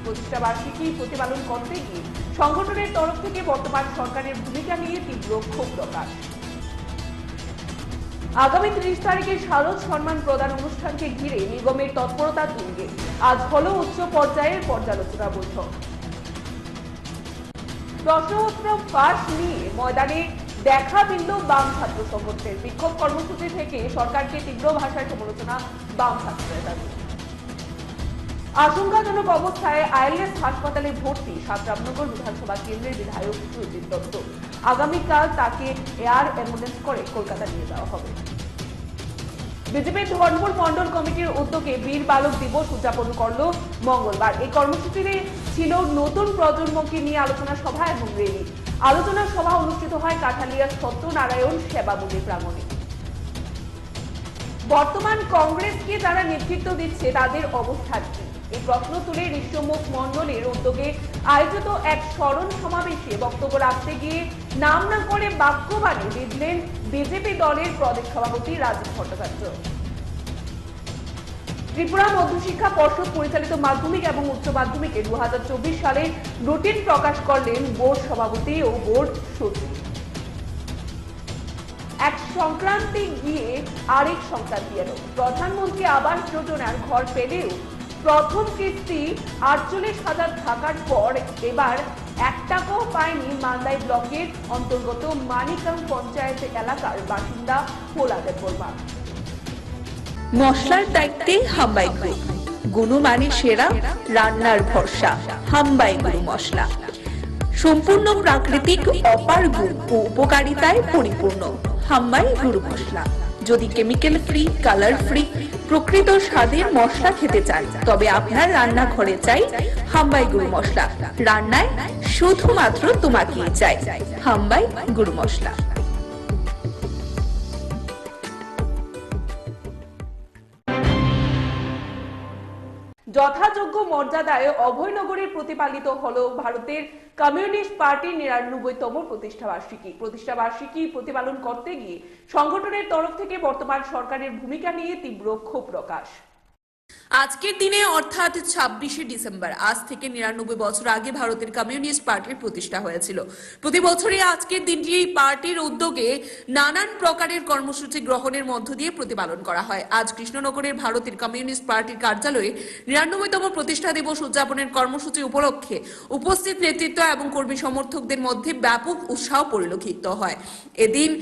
প্রতিষ্ঠাবার্ষিকী প্রতিপালন করতে গিয়ে সংগঠনের তরফ থেকে বর্তমান সরকারের ভূমিকা নিয়ে তীব্র ক্ষোভ প্রকাশ। আগামী ৩০ তারিখে শারদ সম্মান প্রদান অনুষ্ঠানকে ঘিরে নিগমের তৎপরতা তুঙ্গে আজ হল উচ্চ পর্যায়ের পর্যালোচনা বৈঠক। প্রশ্নপত্র ফাঁস নিয়ে ময়দানে দেখা মিলল বাম ছাত্র সংগঠনের। বিক্ষোভ কর্মসূচি থেকে সরকারকে তীব্র ভাষায় সমালোচনা বাম ছাত্রদের দাবি। আশঙ্কাজনক অবস্থায় আইএলএস হাসপাতালে ভর্তি রামনগর বিধানসভা কেন্দ্রের বিধায়ক সুজিত দত্ত। আগামীকাল তাকে এয়ার অ্যাম্বুলেন্স করে কলকাতা নিয়ে যাওয়া হবে। বিজেপির ধর্মপুর মন্ডল কমিটির উদ্যোগে বীর বালক দিবস উদযাপন করল মঙ্গলবার। এই কর্মসূচিতে ছিল নতুন প্রজন্মকে নিয়ে আলোচনা সভা এবং র্যালি। আলোচনা সভা অনুষ্ঠিত হয় কাঠালিয়া সত্যনারায়ণ সেবা মন্দির প্রাঙ্গণে। বর্তমান কংগ্রেসকে যারা নেতৃত্ব দিচ্ছে তাদের অবস্থান কি, এই প্রশ্ন তুলে ঋষ্যমুখ মন্ডলের উদ্যোগে আয়োজিত এক স্মরণ সমাবেশে বক্তব্য রাখতে গিয়ে নাম না করে বাক্যবাণে বিঁধলেন বিজেপি দলের প্রদেশ সভাপতি রাজীব ভট্টাচার্য। ত্রিপুরা মধ্যশিক্ষা পর্ষদ পরিচালিত মাধ্যমিক এবং উচ্চ মাধ্যমিকে 2024 সালে রুটিন প্রকাশ করলেন বোর্ড সভাপতি ও বোর্ড সচিব। এক সংক্রান্তি গিয়ে আরেক সংক্রান্তি এলো। প্রধানমন্ত্রী আবাস যোজনার ঘর পেলেও প্রথম কিস্তি 48,000 থাকার পর এবার 1 টাকাও পায়নি মালদাই ব্লকের অন্তর্গত মানিকাম পঞ্চায়েত এলাকার বাসিন্দা পোলাদের বর্মা। মশলার দায়িত্বে হাম্বাই গ্রুপ, গুণমানে সেরা, রান্নার ভরসা। হাম্বাই গুরু মশলা সম্পূর্ণ প্রাকৃতিক, অপার গুণ ও উপকারিতায় পরিপূর্ণ। হাম্বাই গুরু মশলা। যদি কেমিক্যাল ফ্রি, কালার ফ্রি, প্রকৃত স্বাদের মশলা খেতে চান তবে আপনার রান্নাঘরে চাই হাম্বাই গুরু মশলা। রান্নায় শুধুমাত্র তোমাকেই চাই হাম্বাই গুরু মশলা। যথাযোগ্য মর্যাদায় অভয়নগরে প্রতিপালিত হল ভারতের কমিউনিস্ট পার্টির ৯৯তম প্রতিষ্ঠাবার্ষিকী প্রতিপালন করতে গিয়ে সংগঠনের তরফ থেকে বর্তমান সরকারের ভূমিকা নিয়ে তীব্র ক্ষোভ প্রকাশ। আজকের দিনে অর্থাৎ ২৬শে ডিসেম্বর, আজ থেকে ৯৯ বছর আগে ভারতের কমিউনিস্ট পার্টির প্রতিষ্ঠা হয়েছিল। প্রতি বছরই আজকের দিনটি এই পার্টির উদ্যোগে নানান প্রকারের কর্মসূচি গ্রহণের মধ্য দিয়ে প্রতিপালন করা হয়। আজ কৃষ্ণনগরের ভারতের কমিউনিস্ট পার্টির কার্যালয়ে ৯৯তম প্রতিষ্ঠা দিবস উদযাপনের কর্মসূচি উপলক্ষে উপস্থিত নেতৃত্ব এবং কর্মী সমর্থকদের মধ্যে ব্যাপক উৎসাহ পরিলক্ষিত হয়। এদিন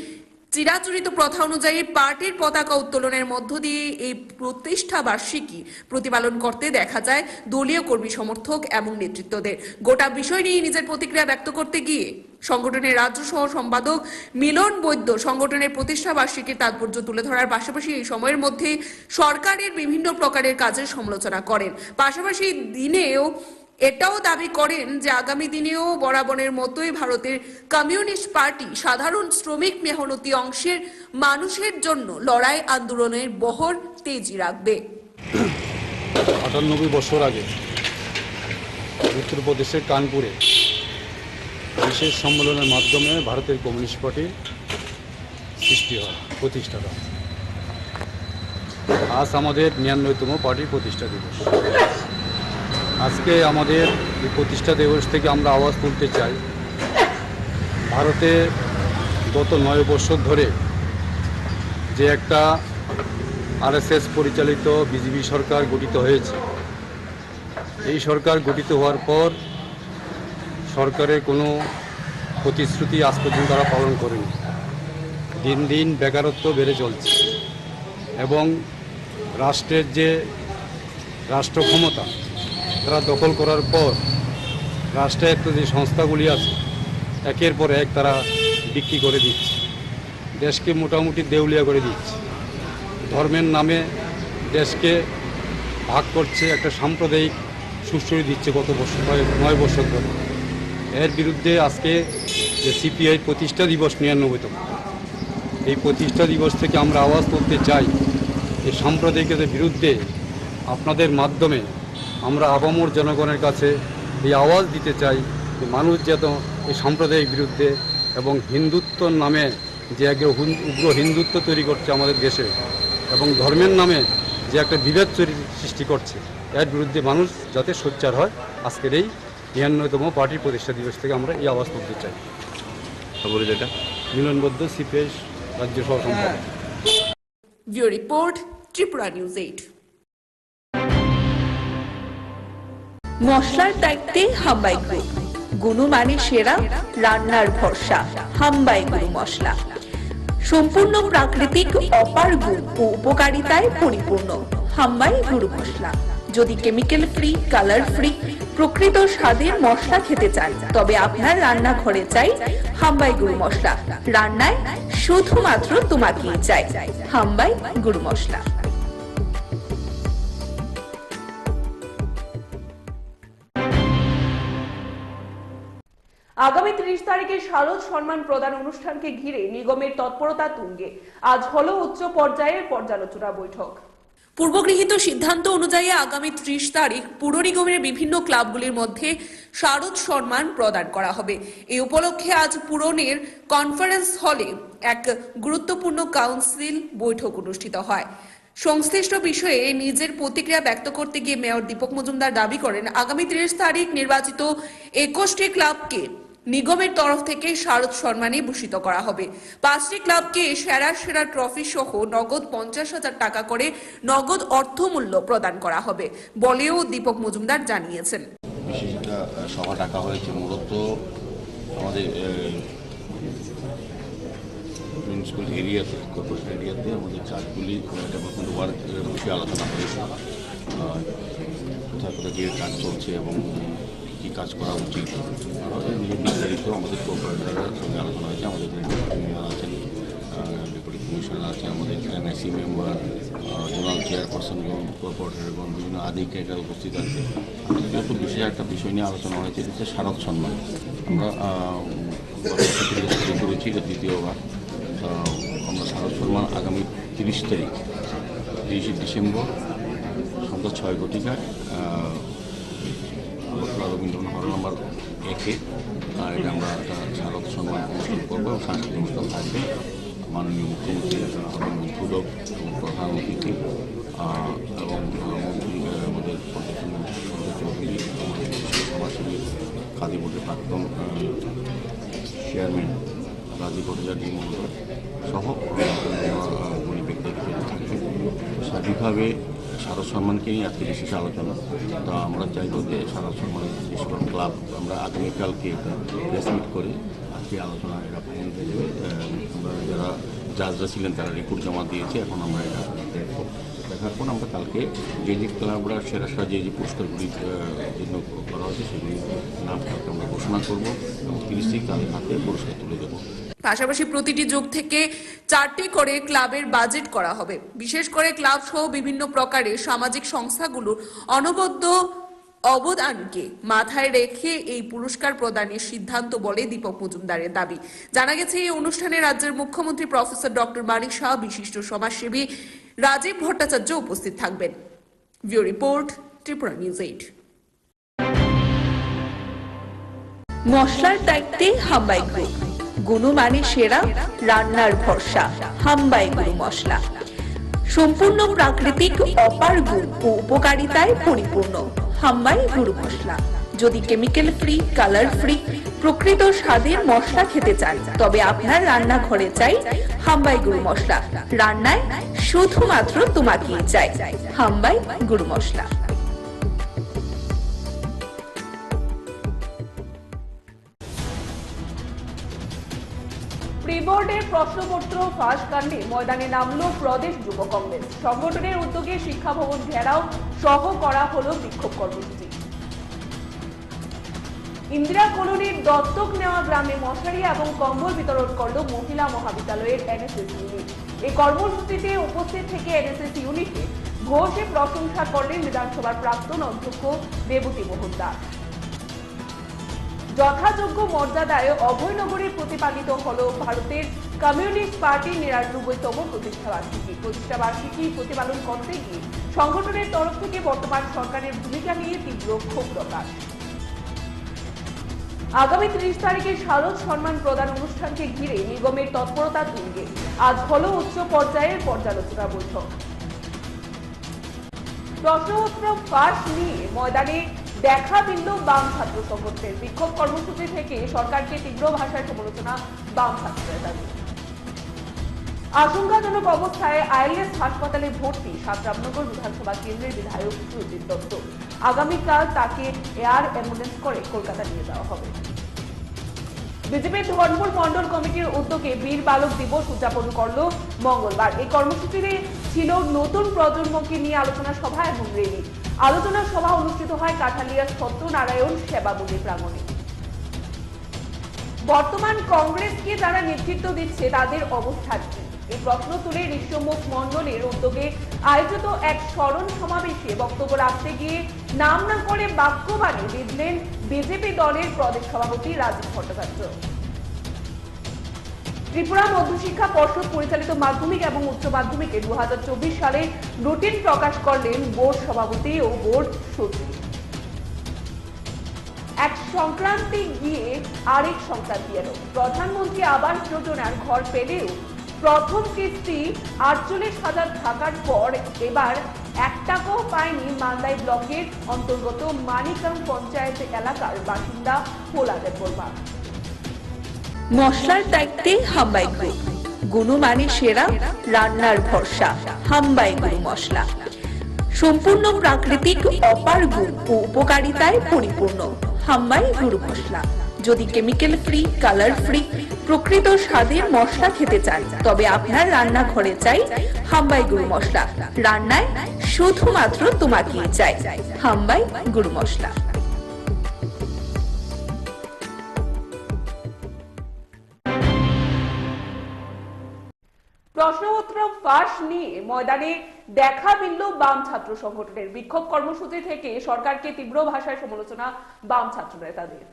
চিরাচরিত প্রথা অনুযায়ী পার্টির পতাকা উত্তোলনের মধ্য দিয়ে এই প্রতিষ্ঠা বার্ষিকী প্রতিপালন করতে দেখা যায় দলীয় কর্মী সমর্থক এবং নেতৃত্বদের। গোটা বিষয় নিয়ে নিজের প্রতিক্রিয়া ব্যক্ত করতে গিয়ে সংগঠনের রাজ্য সহ সম্পাদক মিলন বৈদ্য সংগঠনের প্রতিষ্ঠা বার্ষিকীর তাৎপর্য তুলে ধরার পাশাপাশি এই সময়ের মধ্যে সরকারের বিভিন্ন প্রকারের কাজের সমালোচনা করেন। পাশাপাশি দিনেও এটাও দাবি করেন যে আগামী দিনেও বরাবরের মতোই ভারতের কমিউনিস্ট পার্টি সাধারণ শ্রমিক মেহনতি অংশের মানুষের জন্য লড়াই আন্দোলনের বহর তেজি রাখবে। ৯৮ বছর আগে উত্তরপ্রদেশের কানপুরে বিশেষ সম্মেলনের মাধ্যমে ভারতের কমিউনিস্ট পার্টির সৃষ্টি হয়, প্রতিষ্ঠা হয়। আজ আমাদের ৯৯তম পার্টির প্রতিষ্ঠা দিবস। আজকে আমাদের এই প্রতিষ্ঠা দিবস থেকে আমরা আওয়াজ তুলতে চাই, ভারতে গত ৯ বছর ধরে যে একটা আরএসএস পরিচালিত বিজেপি সরকার গঠিত হয়েছে, এই সরকার গঠিত হওয়ার পর সরকারের কোনো প্রতিশ্রুতি আজ পর্যন্ত তারা পালন করেনি। দিন দিন বেকারত্ব বেড়ে চলছে এবং রাষ্ট্রের যে রাষ্ট্র ক্ষমতা তারা দখল করার পর রাষ্ট্রায়ত্ত যে সংস্থাগুলি আছে একের পর এক তারা বিক্রি করে দিচ্ছে, দেশকে মোটামুটি দেউলিয়া করে দিচ্ছে, ধর্মের নামে দেশকে ভাগ করছে, একটা সাম্প্রদায়িক সুশ্রী দিচ্ছে গত বছর ৯ বছর ধরে। এর বিরুদ্ধে আজকে যে সিপিআই প্রতিষ্ঠা দিবস ৯৯তম, এই প্রতিষ্ঠা দিবস থেকে আমরা আওয়াজ তুলতে চাই, এই সাম্প্রদায়িকতার বিরুদ্ধে আপনাদের মাধ্যমে আমরা আপামর জনগণের কাছে এই আওয়াজ দিতে চাই যে মানুষ যেন এই সাম্প্রদায়িক বিরুদ্ধে এবং হিন্দুত্বর নামে যে এক উগ্র হিন্দুত্ব তৈরি করছে আমাদের দেশে এবং ধর্মের নামে যে একটা বিভেদ সৃষ্টি করছে, এর বিরুদ্ধে মানুষ যাতে সোচ্চার হয়, আজকের এই ৯৯তম পার্টির প্রতিষ্ঠা দিবস থেকে আমরা এই আওয়াজ তুলতে চাই। যেটা মিলনবদ্ধ সিপিআই রাজ্য সহ সম্পাদক। Bureau report, Tripura news 8। মশলার দায়িত্বে হাম্বাই গ্রুপ, গুণমানে সেরা, রান্নার ভরসা। হাম্বাই গুরু মশলা সম্পূর্ণ প্রাকৃতিক, অপার গুণ ও উপকারিতায় পরিপূর্ণ। হাম্বাই গুরু মশলা। যদি কেমিক্যাল ফ্রি, কালার ফ্রি, প্রকৃত স্বাদের মশলা খেতে চান, তবে আপনার রান্নাঘরে চাই হাম্বাই গুরু মশলা। রান্নায় শুধুমাত্র তোমাকেই চাই হাম্বাই গুরু মশলা। আগামী 30 তারিখে শারদ সম্মান প্রদান অনুষ্ঠানকে ঘিরে নিগমের তৎপরতা তুঙ্গে। আজ হলো উচ্চ পর্যায়ের পর্যালোচনা বৈঠক। পূর্বগৃহীত সিদ্ধান্ত অনুযায়ী আগামী 30 তারিখ পুর নিগমের বিভিন্ন ক্লাবগুলির মধ্যে শারদ সম্মান প্রদান করা হবে। এই উপলক্ষে আজ পুরনের কনফারেন্স হলে এক গুরুত্বপূর্ণ কাউন্সিল বৈঠক অনুষ্ঠিত হয়। সংশ্লিষ্ট বিষয়ে নিজের প্রতিক্রিয়া ব্যক্ত করতে গিয়ে মেয়র দীপক মজুমদার দাবি করেন, আগামী 30 তারিখ নির্বাচিত 21টি ক্লাবকে নিগমের তরফ থেকে শারদ সম্মানে ভূষিত করা হবে। 5টি ক্লাবকে সেরা ট্রফি সহ নগদ 50,000 টাকা করে নগদ অর্থমূল্য প্রদান করা হবে বলেও দীপক মজুমদার জানিয়েছেন। বিশেষ একটা সভা ডাকা হয়েছে মূলত আমাদের মিউনিসিপ্যাল এরিয়াতে, কর্পোরেশন এরিয়াতে আমাদের চার্জগুলি ডেভেলপমেন্ট ওয়ার্কের বিষয়ে আলোচনা হয়েছে, কোথায় কোথায় গিয়ে কাজ চলছে এবং কী কাজ করা উচিত বিস্তারিত আমাদের কর্পোরেটরের সঙ্গে আলোচনা হয়েছে। আমাদের আছেন ডেপুটি কমিশনার আছে, আমাদের এনআইসি মেম্বার, জোনাল চেয়ারপারসন এবং কর্পোরেটর এবং বিভিন্ন আধিকারিকরা উপস্থিত আছে। যেহেতু বিশেষ একটা বিষয় নিয়ে আলোচনা হয়েছে, হচ্ছে শারদ সম্মান। আমরা শুরু করেছি, এটা দ্বিতীয়বার। আমরা শারদ সম্মান আগামী 30 তারিখ 30শে ডিসেম্বর সন্ধ্যা 6 ঘটিকায় রবীন্দ্রনাথ হল নম্বর 1-এ এটা আমরা একটা শারদ সম্মান অনুষ্ঠান করবো এবং সাংস্কৃতিক অনুষ্ঠান থাকবে। মাননীয় মুখ্যমন্ত্রী হবেন উদ্বোধক এবং প্রধান অতিথি এবং মন্ত্রী আমাদের পর্যটন চৌধুরী, আমাদের সমাজসেবী খাদি বোর্ডের প্রাক্তন চেয়ারম্যান রাজীব ভট্টাচার্য মহোদয় সহ উনি ব্যক্তিগত থাকবে। সার্বিকভাবে শারদ সম্মানকে নিয়ে আজকে বিশেষ আলোচনা। তো আমরা চাইবো যে শারদ সম্মানের যে সকল ক্লাব আমরা আগামীকালকে এটা প্রেস মিট করে আজকে আলোচনা এটা ফাইনাল হয়ে যাবে। আমরা যারা জাজরা ছিলেন তারা রিপোর্ট জমা দিয়েছে, এখন আমরা এটা দেখবো। দেখার পর আমরা কালকে যে ক্লাবরা সেরা যে পুরস্কারগুলি জন্য করা হয়েছে সেগুলি নাম কালকে আমরা ঘোষণা করবো এবং 30 তারিখ তাদের হাতে পুরস্কার তুলে দেবো। পাশাপাশি প্রতিটি যোগ থেকে 4টি করে ক্লাবের বাজেট করা হবে। বিশেষ করে ক্লাব সহ বিভিন্ন প্রকারের সামাজিক সংস্থাগুলোর অনবদ্য অবদানকে মাথায় রেখে এই পুরস্কার প্রদানের সিদ্ধান্ত বলে দীপক মজুমদারের দাবি। জানা গেছে এই অনুষ্ঠানে রাজ্যের মুখ্যমন্ত্রী প্রফেসর ডক্টর মানিক শাহ, বিশিষ্ট সমাজসেবী রাজীব ভট্টাচার্য উপস্থিত থাকবেন। Bureau report, Tripura news 8। মশলার দায়িত্বে হাম্বাই গ্রুপ, গুণমানে সেরা, রান্নার ভরসা। হাম্বাই গুরু মশলা সম্পূর্ণ প্রাকৃতিক, অপার গুণ ও উপকারিতায় পরিপূর্ণ। হাম্বাই গুরু মশলা। যদি কেমিক্যাল ফ্রি, কালার ফ্রি, প্রকৃত স্বাদের মশলা খেতে চান, তবে আপনার রান্নাঘরে চাই হাম্বাই গুরু মশলা। রান্নায় শুধুমাত্র তোমাকেই চাই হাম্বাই গুরু মশলা। প্রি-বোর্ডের প্রশ্নপত্র ফাঁস কাণ্ডে ময়দানে নামল প্রদেশ যুব কংগ্রেস। সংগঠনের উদ্যোগে শিক্ষা ভবন ঘেরাও সহ করা হলো বিক্ষোভ কর্মসূচি। ইন্দিরা কলোনির দত্তক নেওয়া গ্রামে মশারি এবং কম্বল বিতরণ করল মহিলা মহাবিদ্যালয়ের এনএসএস ইউনিট। এই কর্মসূচিতে উপস্থিত থেকে এনএসএস ইউনিটে ঘোষে প্রশংসা করলেন বিধানসভার প্রাক্তন অধ্যক্ষ দেবতী মোহন দাস। যথাযোগ্য মর্যাদায় অভয়নগরে প্রতিপালিত হল ভারতের কমিউনিস্ট পার্টির ৯৯তম প্রতিষ্ঠাবার্ষিকী। প্রতিষ্ঠাবার্ষিকী প্রতিপালন করতে গিয়ে সংগঠনের তরফ থেকে বর্তমান সরকারের ভূমিকা নিয়ে তীব্র ক্ষোভ প্রকাশ। আগামী ৩০ তারিখে শারদ সম্মান প্রদান অনুষ্ঠানকে ঘিরে নিগমের তৎপরতা তুঙ্গে আজ হলো উচ্চ পর্যায়ের পর্যালোচনা বৈঠক। প্রশ্নপত্র ফাঁস নিয়ে ময়দানে দেখা দিল বাম ছাত্র সংগঠনের। বিক্ষোভ কর্মসূচি থেকে সরকারকে তীব্র ভাষায় সমালোচনা বাম ছাত্রদের দাবি। আশঙ্কাজনক অবস্থায় আইএলএস হাসপাতালে ভর্তি রামনগর বিধানসভা কেন্দ্রের বিধায়ক সুজিত দত্ত। আগামীকাল তাকে এয়ার অ্যাম্বুলেন্স করে কলকাতা নিয়ে যাওয়া হবে। বিজেপির ধর্মপুর মন্ডল কমিটির উদ্যোগে বীর বালক দিবস উদযাপন করল মঙ্গলবার। এই কর্মসূচিতে ছিল নতুন প্রজন্মকে নিয়ে আলোচনা সভা এবং র্যালি। আলোচনা সভা অনুষ্ঠিত হয় কাঠালিয়া সত্যনারায়ণ সেবা মন্দির প্রাঙ্গণে। বর্তমান কংগ্রেসকে যারা নেতৃত্ব দিচ্ছে তাদের অবস্থান কি, এই প্রশ্ন তুলে ঋষ্যমুখ মন্ডলের উদ্যোগে আয়োজিত এক স্মরণ সমাবেশে বক্তব্য রাখতে গিয়ে নাম না করে বাক্যবাণী বিঁধলেন বিজেপি দলের প্রদেশ সভাপতি রাজীব ভট্টাচার্য। ত্রিপুরা মধ্যশিক্ষা পর্ষদ পরিচালিত মাধ্যমিক এবং উচ্চ মাধ্যমিকে 2024 সালে রুটিন প্রকাশ করলেন বোর্ড সভাপতি ও বোর্ড সচিব। এক সংক্রান্তি গিয়ে আরেক সংক্রান্তি এলো। প্রধানমন্ত্রী আবাস যোজনার ঘর পেলেও প্রথম কিস্তি 48,000 থাকার পর এবার 1 টাকাও পায়নি মালদাই ব্লকের অন্তর্গত মানিকাম পঞ্চায়েত এলাকার বাসিন্দা পোলাদের বর্মা। মশলার দায়িত্বে হাম্বাই গ্রুপ, গুণমানে সেরা, রান্নার ভরসা। হাম্বাই গুরু মশলা সম্পূর্ণ প্রাকৃতিক, অপার গুণ ও উপকারিতায় পরিপূর্ণ। হাম্বাই গুরু মশলা। যদি কেমিক্যাল ফ্রি, কালার ফ্রি, প্রকৃত স্বাদের মশলা খেতে চান তবে আপনার রান্নাঘরে চাই হাম্বাই গুরু মশলা। রান্নায় শুধুমাত্র তোমাকেই চাই হাম্বাই গুরু মশলা। প্রশ্নপত্র ফাঁস নিয়ে ময়দানে দেখা দিল বাম ছাত্র সংগঠনের। বিক্ষোভ কর্মসূচি থেকে সরকারকে তীব্র ভাষায় সমালোচনা বাম ছাত্র নেতাদের।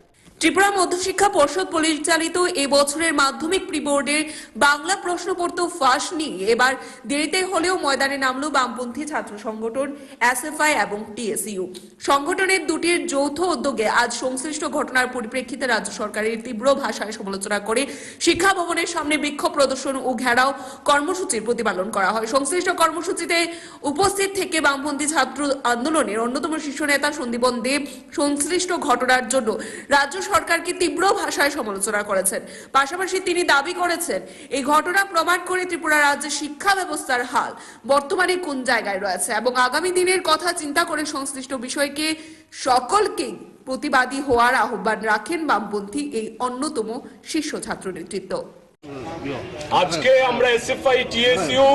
ত্রিপুরা মধ্যশিক্ষা পর্ষদ পরিচালিত এবছরের মাধ্যমিক প্রি বোর্ডের বাংলা প্রশ্নপত্র ফাঁস নিয়ে এবার দেরিতে হলেও ময়দানে নামলো বামপন্থী ছাত্র সংগঠন এসএফআই এবং টিএসইউ। সংগঠনের দুটির যৌথ উদ্যোগে আজ সংশ্লিষ্ট ঘটনার পরিপ্রেক্ষিতে রাজ্য সরকারের তীব্র ভাষায় সমালোচনা করে শিক্ষা ভবনের সামনে বিক্ষোভ প্রদর্শন ও ঘেরাও কর্মসূচির প্রতিপালন করা হয়। সংশ্লিষ্ট কর্মসূচিতে উপস্থিত থেকে বামপন্থী ছাত্র আন্দোলনের অন্যতম শীর্ষ নেতা সন্দীপন দেব সংশ্লিষ্ট ঘটনার জন্য রাজ্য সরকারকে তীব্র ভাষায় সমালোচনা করেছেন। পাশাপাশি তিনি দাবি করেছেন এই ঘটনা প্রমাণ করে ত্রিপুরা রাজ্যের শিক্ষা ব্যবস্থার হাল বর্তমানে কোন জায়গায় রয়েছে এবং আগামী দিনের কথা চিন্তা করে সংশ্লিষ্ট বিষয়কে সকলকে প্রতিবাদী হওয়ার আহ্বান রাখেন বামপন্থী এই অন্যতম শীর্ষ ছাত্র নেতৃত্ব। আজকে আমরা এসএফআই টিএসইউ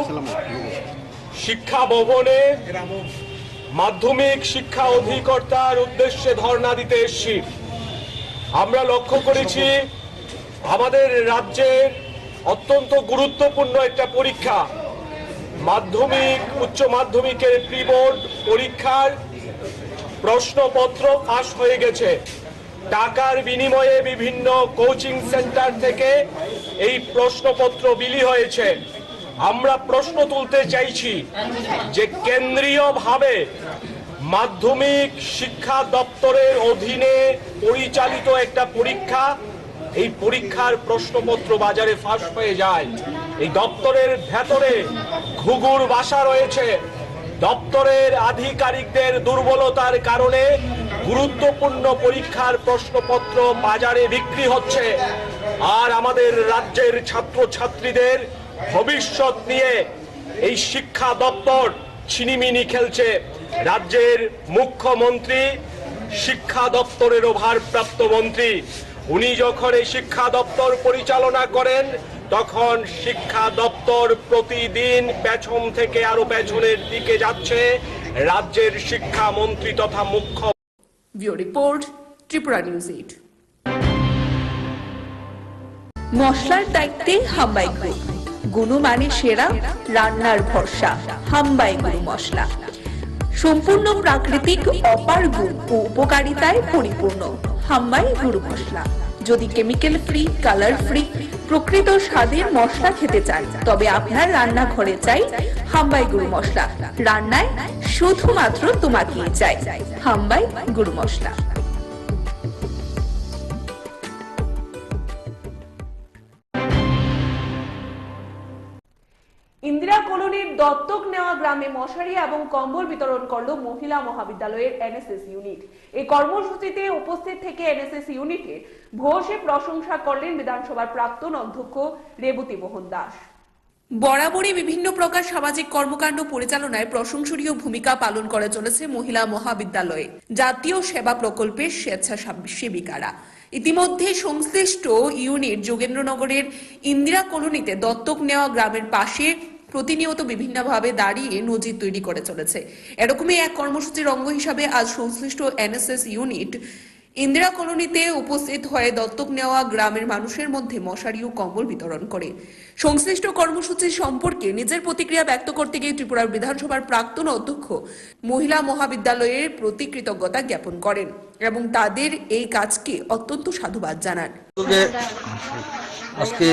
শিক্ষা ভবনে মাধ্যমিক শিক্ষা অধিকর্তার উদ্দেশ্যে ধর্ণা দিতে এসেছি। আমরা লক্ষ্য করেছি আমাদের রাজ্যের অত্যন্ত গুরুত্বপূর্ণ একটা পরীক্ষা মাধ্যমিক উচ্চ মাধ্যমিকের প্রি বোর্ড পরীক্ষার প্রশ্নপত্র ফাঁস হয়ে গেছে। টাকার বিনিময়ে বিভিন্ন কোচিং সেন্টার থেকে এই প্রশ্নপত্র বিলি হয়েছে। আমরা প্রশ্ন তুলতে চাইছি যে কেন্দ্রীয়ভাবে মাধ্যমিক শিক্ষা দপ্তরের অধীনে পরিচালিত একটা পরীক্ষা, এই পরীক্ষার প্রশ্নপত্র বাজারে ফাঁস হয়ে যায়। এই দপ্তরের ভেতরে ঘুঘুর বাসা রয়েছে। দপ্তরের আধিকারিকদের দুর্বলতার কারণে গুরুত্বপূর্ণ পরীক্ষার প্রশ্নপত্র বাজারে বিক্রি হচ্ছে। আর আমাদের রাজ্যের ছাত্রছাত্রীদের ভবিষ্যৎ নিয়ে এই শিক্ষা দপ্তর ছিনিমিনি খেলছে। রাজ্যের মুখ্যমন্ত্রী শিক্ষা দপ্তরেরও ভারপ্রাপ্ত মন্ত্রী, উনি যখন এই শিক্ষা দপ্তর পরিচালনা করেন তখন শিক্ষা দপ্তর প্রতিদিন পেছন থেকে আরো পেছনের দিকে যাচ্ছে। রাজ্যের শিক্ষামন্ত্রী তথা মুখ্য রিপোর্ট ত্রিপুরা নিউজ 8। মশলার দায়িত্বে হাম্বাই গ্রুপ, গুণমানে সেরা, রান্নার ভরসা। হাম্বাই গুরু মশলা সম্পূর্ণ প্রাকৃতিক, অপার গুণ ও উপকারিতায় পরিপূর্ণ। হাম্বাই গুঁড়ো মশলা। যদি কেমিক্যাল ফ্রি, কালার ফ্রি, প্রকৃত স্বাদের মশলা খেতে চান, তবে আপনার রান্নাঘরে চাই হাম্বাই গুঁড়ো মশলা। রান্নায় শুধুমাত্র তোমাকেই চাই হাম্বাই গুঁড়ো মশলা। ইন্দিরা কলোনির দত্তক নেওয়া গ্রামে মশারি এবং কম্বল বিতরণ করলো মহিলা মহাবিদ্যালয়ের এনএসএস ইউনিট। এই কর্মসূচিতে উপস্থিত থেকে এনএসএস ইউনিটের ভূয়সী প্রশংসা করলেন বিধানসভার প্রাক্তন অধ্যক্ষ রেবতী মোহন দাস। বরাবরই বিভিন্ন প্রকার সামাজিক কর্মকাণ্ড পরিচালনায় প্রশংসনীয় ভূমিকা পালন করে চলেছে মহিলা মহাবিদ্যালয়ে জাতীয় সেবা প্রকল্পের স্বেচ্ছাসেবিকারা। ইতিমধ্যে সংশ্লিষ্ট ইউনিট যোগেন্দ্রনগরের ইন্দিরা কলোনিতে দত্তক নেওয়া গ্রামের পাশে প্রতিনিয়ত বিভিন্নভাবে দাঁড়িয়ে নজির তৈরি করে চলেছে। এরকমই এক কর্মসূচির অঙ্গ হিসাবে আজ সংশ্লিষ্ট এনএসএস ইউনিট ইন্দিরা কলোনিতে উপস্থিত হয়ে দত্তক নেওয়া গ্রামের মানুষের মধ্যে মশারি ও কম্বল বিতরণ করে। সংশ্লিষ্ট কর্মসূচি সম্পর্কে নিজের প্রতিক্রিয়া ব্যক্ত করতে গিয়ে ত্রিপুরার বিধানসভার প্রাক্তন অধ্যক্ষ মহিলা মহাবিদ্যালয়ের প্রতি কৃতজ্ঞতা জ্ঞাপন করেন এবং তাদের এই কাজকে অত্যন্ত সাধুবাদ জানান। আজকে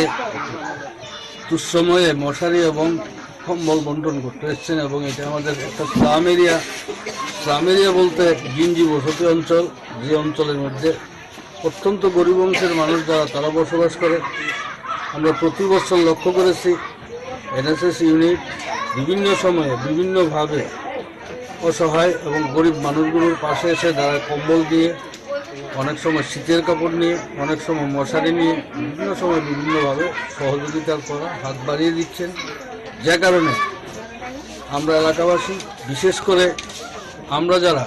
দুঃসময়ে মশারি এবং কম্বল বন্টন করতে এসছেন এবং এটা আমাদের একটা স্লাম এরিয়া বলতে গিঞ্জি বসতি অঞ্চল, যে অঞ্চলের মধ্যে অত্যন্ত গরিব অংশের মানুষ যারা তারা বসবাস করে। আমরা প্রতি বছর লক্ষ্য করেছি এনএসএস ইউনিট বিভিন্ন সময়ে বিভিন্নভাবে অসহায় এবং গরিব মানুষগুলোর পাশে এসে তারা কম্বল দিয়ে, অনেক সময় শীতের কাপড় নিয়ে, অনেক সময় মশারি নিয়ে বিভিন্ন সময় বিভিন্নভাবে সহযোগিতার করা হাত বাড়িয়ে দিচ্ছেন। যে কারণে আমরা এলাকাবাসী, বিশেষ করে আমরা যারা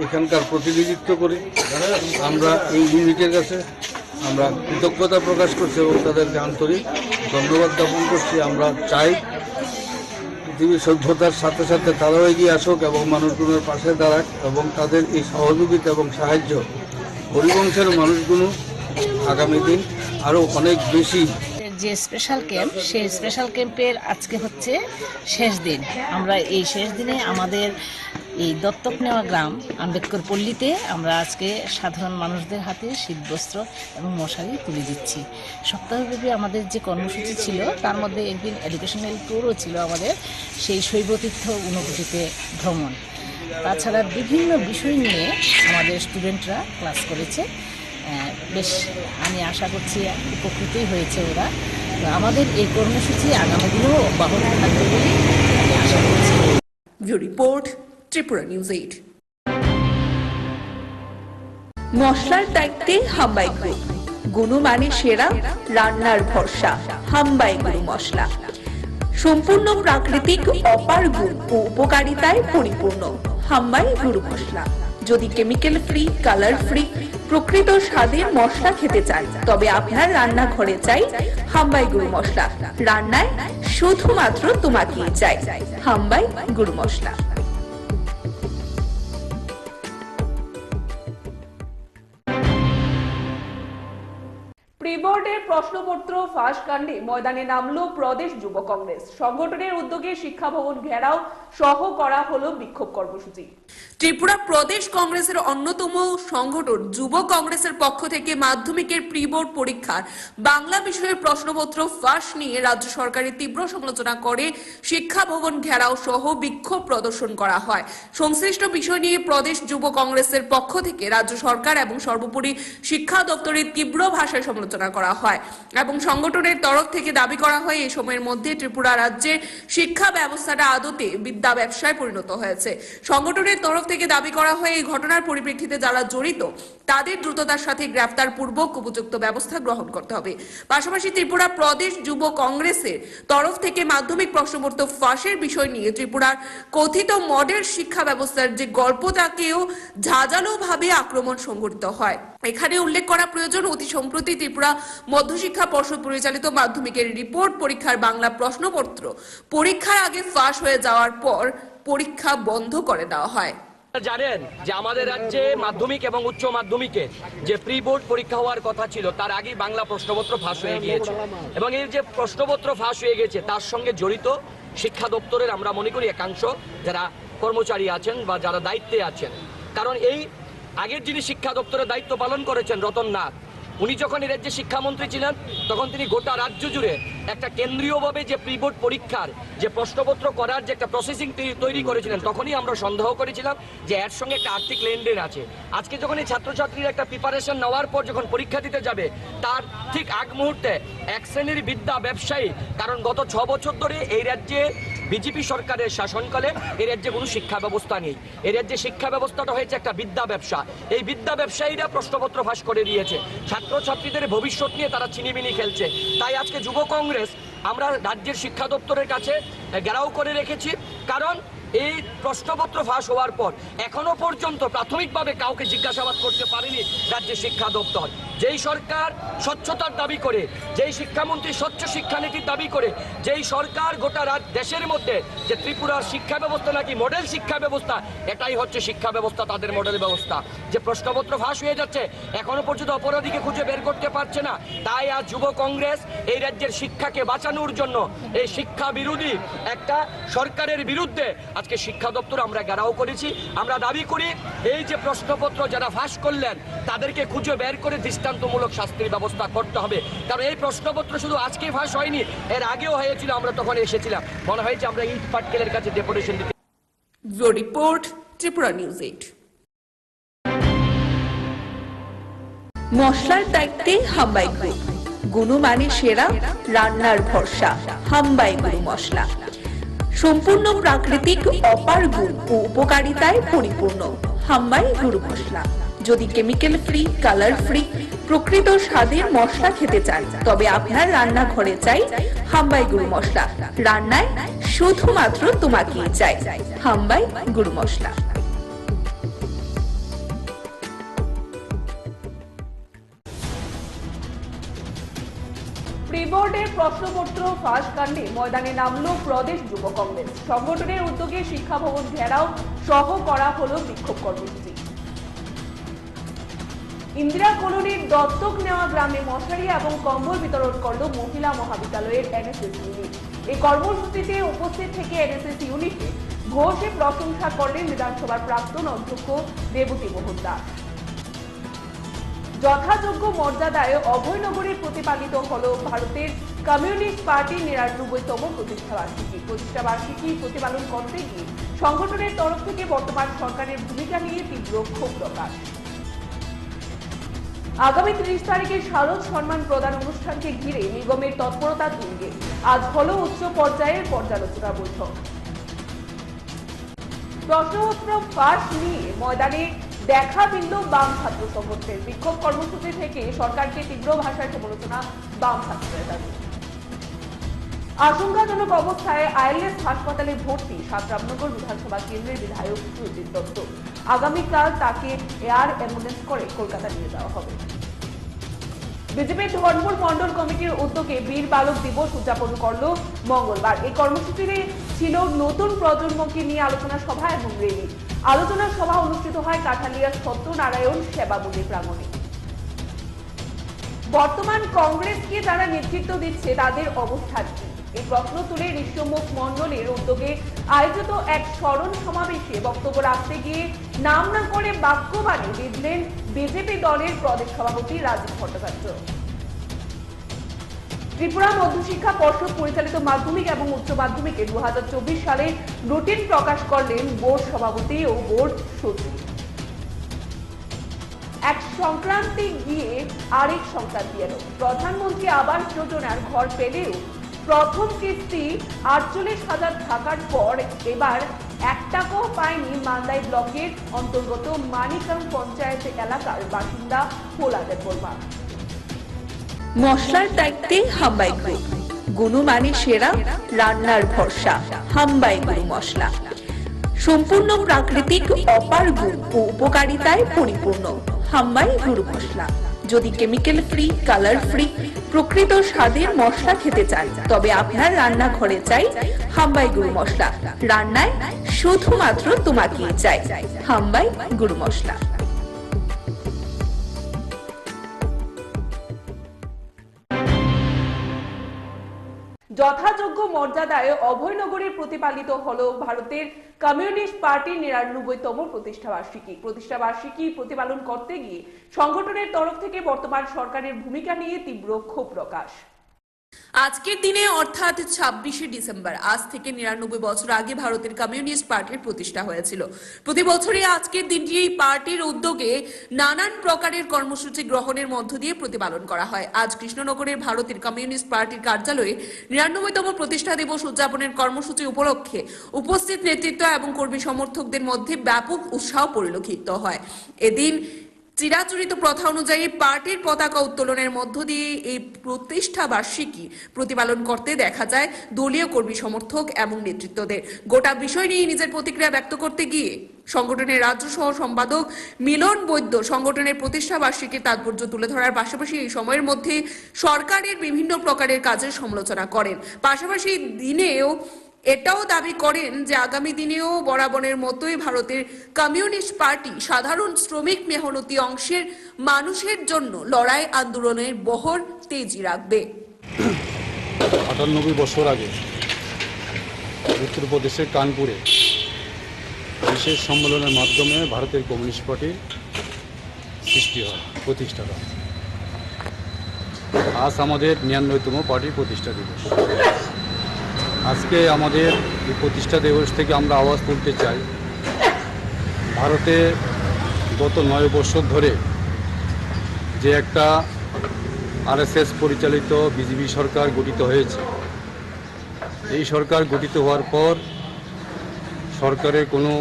এখানকার প্রতিনিধিত্ব করি, আমরা এই ইউনিটের কাছে আমরা কৃতজ্ঞতা প্রকাশ করছি এবং তাদেরকে আন্তরিক ধন্যবাদ জ্ঞাপন করছি। আমরা চাই পৃথিবীর সভ্যতার সাথে সাথে তারাও এগিয়ে আসুক এবং মানুষগুলোর পাশে দাঁড়াক এবং তাদের এই সহযোগিতা এবং সাহায্য গরিব অংশের মানুষগুলো আগামী দিন আরও অনেক বেশি। যে স্পেশাল ক্যাম্প, সেই স্পেশাল ক্যাম্পের আজকে হচ্ছে শেষ দিন। আমরা এই শেষ দিনে আমাদের এই দত্তক নেওয়া গ্রাম আম্বেদকর পল্লীতে আমরা আজকে সাধারণ মানুষদের হাতে শীতবস্ত্র এবং মশারি তুলে দিচ্ছি। সপ্তাহব্যাপী আমাদের যে কর্মসূচি ছিল তার মধ্যে একদিন এডুকেশনাল ট্যুরও ছিল আমাদের, সেই শৈবতীর্থ ঊনকোটিতে ভ্রমণ। তাছাড়া বিভিন্ন বিষয় নিয়ে আমাদের স্টুডেন্টরা ক্লাস করেছে। বেশ আমি আশা করছি উপকৃতই হয়েছে ওরা। আমাদের এই কর্মসূচি আগামী দিনেও অব্যাহত থাকবে বলে আমি আশা করছি। Report Tripura news 8। মশলার দায়িত্বে হাম্বাই গ্রুপ, গুণমানে সেরা, রান্নার ভরসা হাম্বাই গুঁড়ো মশলা। সম্পূর্ণ প্রাকৃতিক, অপার গুণ ও উপকারিতায় পরিপূর্ণ হাম্বাই গুঁড়ো মশলা। যদি কেমিক্যাল ফ্রি, কালার ফ্রি, প্রকৃত স্বাদের মশলা খেতে চান, তবে আপনার রান্নাঘরে চাই হাম্বাই গুঁড়ো মশলা। রান্নায় শুধুমাত্র তোমাকেই চাই হাম্বাই গুঁড়ো মশলা। প্রি-বোর্ডের প্রশ্নপত্র ফাঁস কাণ্ডে ময়দানে নামলো প্রদেশ যুব কংগ্রেস। সংগঠনের উদ্যোগে শিক্ষা ভবন ঘেরাও সহ করা হলো বিক্ষোভ কর্মসূচি। ত্রিপুরা প্রদেশ কংগ্রেসের অন্যতম সংগঠন যুব কংগ্রেসের পক্ষ থেকে মাধ্যমিকের প্রি-বোর্ড পরীক্ষার বাংলা বিষয়ের প্রশ্নপত্র ফাঁস নিয়ে রাজ্য সরকারের তীব্র সমালোচনা করে শিক্ষা ভবন ঘেরাও সহ বিক্ষোভ প্রদর্শন করা হয়। সংশ্লিষ্ট বিষয় নিয়ে প্রদেশ যুব কংগ্রেসের পক্ষ থেকে রাজ্য সরকার এবং সর্বোপরি শিক্ষা দপ্তরের তীব্র ভাষায় সমালোচনা করা হয় এবং সংগঠনের তরফ থেকে দাবি করা হয় এই সময়ের মধ্যে ত্রিপুরা রাজ্যের শিক্ষা ব্যবস্থাটা আদতে বিদ্যা ব্যবসায় পরিণত হয়েছে। সংগঠনের তরফ থেকে দাবি করা হয় এই ঘটনার পরিপ্রেক্ষিতে যারা জড়িত তাদের দ্রুততার সাথে গ্রেফতার পূর্বক উপযুক্ত ব্যবস্থা গ্রহণ করতে হবে। পাশাপাশি ত্রিপুরা প্রদেশ যুব কংগ্রেসের তরফ থেকে মাধ্যমিক প্রশ্নপত্র ফাঁসের বিষয় নিয়ে ত্রিপুরার কথিত মডেল শিক্ষা ব্যবস্থার যে গল্পটাকেও ঝাঁঝালোভাবে আক্রমণ সংঘটিত হয়। এখানে উল্লেখ করা প্রয়োজন, অতি সম্প্রতি ত্রিপুরা মধ্যশিক্ষা পর্ষদ পরিচালিত মাধ্যমিকের রিপোর্ট পরীক্ষার বাংলা প্রশ্নপত্র পরীক্ষার আগে ফাঁস হয়ে যাওয়ার পর পরীক্ষা বন্ধ করে দেওয়া হয়। জানেন যে আমাদের রাজ্যে মাধ্যমিক এবং উচ্চ মাধ্যমিকের যে প্রি বোর্ড পরীক্ষা হওয়ার কথা ছিল তার আগে বাংলা প্রশ্নপত্র ফাঁস হয়ে গিয়েছে এবং এই যে প্রশ্নপত্র ফাঁস হয়ে গেছে তার সঙ্গে জড়িত শিক্ষা দপ্তরের আমরা মনে করি একাংশ যারা কর্মচারী আছেন বা যারা দায়িত্বে আছেন। কারণ এই আগের যিনি শিক্ষা দপ্তরের দায়িত্ব পালন করেছেন রতন নাথ, উনি যখন এই রাজ্যে শিক্ষামন্ত্রী ছিলেন তখন তিনি গোটা রাজ্য জুড়ে একটা কেন্দ্রীয়ভাবে যে প্রি বোর্ড পরীক্ষার যে প্রশ্নপত্র করার যে একটা প্রসেসিং তৈরি করেছিলেন, তখনই আমরা সন্দেহ করেছিলাম যে এর সঙ্গে একটা আর্থিক লেনদেন আছে। আজকে যখন এই ছাত্রছাত্রীর একটা প্রিপারেশন নেওয়ার পর যখন পরীক্ষা দিতে যাবে, তার ঠিক আগ মুহূর্তে এক শ্রেণীর বিদ্যা ব্যবসায়ী, কারণ গত 6 বছর ধরে এই রাজ্যে বিজেপি সরকারের শাসনকালে এই রাজ্যে কোনো শিক্ষা ব্যবস্থা নেই। এই রাজ্যে শিক্ষা ব্যবস্থাটা হয়েছে একটা বিদ্যা ব্যবসা। এই বিদ্যা ব্যবসায়ীরা প্রশ্নপত্র ফাঁস করে দিয়েছে, ছাত্রছাত্রীদের ভবিষ্যৎ নিয়ে তারা চিনিমিনি খেলছে। তাই আজকে যুব কংগ্রেস আমরা রাজ্যের শিক্ষা দপ্তরের কাছে ঘেরাও করে রেখেছি, কারণ এই প্রশ্নপত্র ফাঁস হওয়ার পর এখনো পর্যন্ত প্রাথমিকভাবে কাউকে জিজ্ঞাসাবাদ করতে পারেনি রাজ্যের শিক্ষা দপ্তর। যেই সরকার স্বচ্ছতার দাবি করে, যেই শিক্ষামন্ত্রী স্বচ্ছ শিক্ষানীতির দাবি করে, যেই সরকার গোটা দেশের মধ্যে যে ত্রিপুরার শিক্ষা ব্যবস্থা নাকি মডেল শিক্ষা ব্যবস্থা, এটাই হচ্ছে শিক্ষা ব্যবস্থা, তাদের মডেল ব্যবস্থা। যে প্রশ্নপত্র ফাঁস হয়ে যাচ্ছে, এখনো পর্যন্ত অপরাধীকে খুঁজে বের করতে পারছে না। তাই আজ যুব কংগ্রেস এই রাজ্যের শিক্ষাকে বাঁচানোর জন্য এই শিক্ষা বিরোধী একটা সরকারের বিরুদ্ধে আজকে শিক্ষা দপ্তর আমরা ঘেরাও করেছি। আমরা দাবি করি এই যে প্রশ্নপত্র যারা ফাঁস করলেন তাদেরকে খুঁজে বের করে দৃষ্টান্তমূলক শাস্তির ব্যবস্থা করতে হবে, কারণ এই প্রশ্নপত্র শুধু আজকে ফাঁস হয়নি, এর আগেও হয়েছিল, আমরা তখন এসেছিলাম। মনে হয় যে আমরা ইট পাটকেলের কাছে ডেপুটেশন দিতে। Report Tripura news 8। মশলার দায়িত্বে হাম্বাই গ্রুপ, গুণমানে সেরা, রান্নার ভরসা, হাম্বাই গুরু মশলা। সম্পূর্ণ প্রাকৃতিক, অপার গুণ ও উপকারিতায় পরিপূর্ণ হাম্বাই গুরু মশলা। যদি কেমিক্যাল ফ্রি, কালার ফ্রি, প্রকৃত স্বাদের মশলা খেতে চান, তবে আপনার রান্নাঘরে চাই হাম্বাই গুরু মশলা। রান্নায় শুধুমাত্র তোমাকেই চাই হাম্বাই গুরু মশলা। প্রি বোর্ডের প্রশ্নপত্র ফাঁস কাণ্ডে ময়দানে নামল প্রদেশ যুব কংগ্রেস। সংগঠনের উদ্যোগে শিক্ষা ভবন ঘেরাও সহ করা হলো বিক্ষোভ কর্মসূচি। ইন্দিরা কলোনির দত্তক নেওয়া গ্রামে মশারি এবং কম্বল বিতরণ করল মহিলা মহাবিদ্যালয়ের এনএসএস ইউনিট। এই কর্মসূচিতে উপস্থিত থেকে এনএসএস ইউনিটে ঘোষে প্রশংসা করলেন বিধানসভার প্রাক্তন অধ্যক্ষ দেবতী মোহন দাস। যথাযোগ্য মর্যাদায় অভয়নগরে প্রতিপালিত হল ভারতের কমিউনিস্ট পার্টির ৯৯তম প্রতিষ্ঠাবার্ষিকী। প্রতিষ্ঠাবার্ষিকী প্রতিপালন করতে গিয়ে সংগঠনের তরফ থেকে বর্তমান সরকারের ভূমিকা নিয়ে তীব্র ক্ষোভ প্রকাশ। আগামী ৩০ তারিখে শারদ সম্মান প্রদান অনুষ্ঠানকে ঘিরে নিগমের তৎপরতা তুঙ্গে আজ হল উচ্চ পর্যায়ের পর্যালোচনা বৈঠক। প্রশ্নপত্র ফাঁস নিয়ে ময়দানে দেখা মিলল বাম ছাত্র সংগঠনের। বিক্ষোভ কর্মসূচি থেকে সরকারকে তীব্র ভাষায় সমালোচনা বাম ছাত্র নেতাদের। আশঙ্কাজনক অবস্থায় আইএলএস হাসপাতালে ভর্তি রামনগর বিধানসভা কেন্দ্রের বিধায়ক সুজিত দত্ত। আগামীকাল তাকে এয়ার অ্যাম্বুলেন্স করে কলকাতা নিয়ে যাওয়া হবে। বিজেপির ধর্মপুর মন্ডল কমিটির উদ্যোগে বীর বালক দিবস উদযাপন করল মঙ্গলবার। এই কর্মসূচিতে ছিল নতুন প্রজন্মকে নিয়ে আলোচনা সভা এবং র্যালি। আলোচনা সভা অনুষ্ঠিত হয় কাঠালিয়া সত্যনারায়ণ সেবা মন্দির প্রাঙ্গণে। বর্তমান কংগ্রেসকে যারা নেতৃত্ব দিচ্ছে তাদের অবস্থান কি, এই প্রশ্ন তুলে ঋষ্যমুখ মন্ডলের উদ্যোগে আয়োজিত এক স্মরণ সমাবেশে বক্তব্য রাখতে গিয়ে নাম না করে বাক্যবাণী বিঁধলেন বিজেপি দলের প্রদেশ সভাপতি রাজীব ভট্টাচার্য। ত্রিপুরা মধ্যশিক্ষা পর্ষদ পরিচালিত মাধ্যমিক এবং উচ্চ মাধ্যমিকে 2024 সালে রুটিন প্রকাশ করলেন বোর্ড সভাপতি ও বোর্ড সচিব। এক সংক্রান্তি গিয়ে আরেক সংক্রান্তি এলো। প্রধানমন্ত্রী আবাস যোজনার ঘর পেলেও প্রথম কিস্তি 48,000 থাকার পর এবার 1 টাকাও পায়নি মান্দাই ব্লকের অন্তর্গত মানিকাম পঞ্চায়েত এলাকার বাসিন্দা পোলাদের বর্মা। মশলার দায়িত্বে হাম্বাই গ্রুপ, গুণমানে সেরা, রান্নার ভরসা, হাম্বাই গুরু মশলা। সম্পূর্ণ প্রাকৃতিক, অপার গুণ ও উপকারিতায় পরিপূর্ণ হাম্বাই গুরু মশলা। যদি কেমিক্যাল ফ্রি, কালার ফ্রি, প্রকৃত স্বাদের মশলা খেতে চান, তবে আপনার রান্নাঘরে চাই হাম্বাই গুরু মশলা। রান্নায় শুধুমাত্র তোমাকেই চাই হাম্বাই গুরু মশলা। যথাযোগ্য মর্যাদায় অভয়নগরে প্রতিপালিত হলো ভারতের কমিউনিস্ট পার্টির ৯৯তম প্রতিষ্ঠাবার্ষিকী প্রতিপালন করতে গিয়ে সংগঠনের তরফ থেকে বর্তমান সরকারের ভূমিকা নিয়ে তীব্র ক্ষোভ প্রকাশ। আজকের দিনে অর্থাৎ ২৬শে ডিসেম্বর আজ থেকে ৯৯ বছর আগে ভারতের কমিউনিস্ট পার্টির প্রতিষ্ঠা হয়েছিল। প্রতি বছরই আজকের দিনটি এই পার্টির উদ্যোগে নানান প্রকারের কর্মসূচি গ্রহণের মধ্য দিয়ে প্রতিপালন করা হয়। আজ কৃষ্ণনগরের ভারতের কমিউনিস্ট পার্টির কার্যালয়ে ৯৯তম প্রতিষ্ঠা দিবস উদযাপনের কর্মসূচি উপলক্ষে উপস্থিত নেতৃত্ব এবং কর্মী সমর্থকদের মধ্যে ব্যাপক উৎসাহ পরিলক্ষিত হয়। এদিন চিরাচরিত প্রথা অনুযায়ী পার্টির পতাকা উত্তোলনের মধ্য দিয়ে এই প্রতিষ্ঠা বার্ষিকী প্রতিপালন করতে দেখা যায় দলীয় কর্মী সমর্থক এবং নেতৃত্বদের। গোটা বিষয় নিয়ে নিজের প্রতিক্রিয়া ব্যক্ত করতে গিয়ে সংগঠনের রাজ্য সহ সম্পাদক মিলন বৈদ্য সংগঠনের প্রতিষ্ঠা বার্ষিকীর তাৎপর্য তুলে ধরার পাশাপাশি এই সময়ের মধ্যে সরকারের বিভিন্ন প্রকারের কাজের সমালোচনা করেন। পাশাপাশি দিনেও এটাও দাবি করেন যে আগামী দিনেও বরাবরের মতোই ভারতের কমিউনিস্ট পার্টি সাধারণ শ্রমিক মেহনতি অংশের মানুষের জন্য লড়াই আন্দোলনের বহর তেজি রাখবে। ৯৮ বছর আগে উত্তরপ্রদেশের কানপুরে বিশেষ সম্মেলনের মাধ্যমে ভারতের কমিউনিস্ট পার্টির সৃষ্টি হয়, প্রতিষ্ঠা হয়। আজ আমাদের ৯৯তম পার্টির প্রতিষ্ঠা দিবস। আজকে আমাদের এই প্রতিষ্ঠা দিবস থেকে আমরা আওয়াজ তুলতে চাই, ভারতে গত ৯ বছর ধরে যে একটা আরএসএস পরিচালিত বিজেপি সরকার গঠিত হয়েছে, এই সরকার গঠিত হওয়ার পর সরকারের কোনো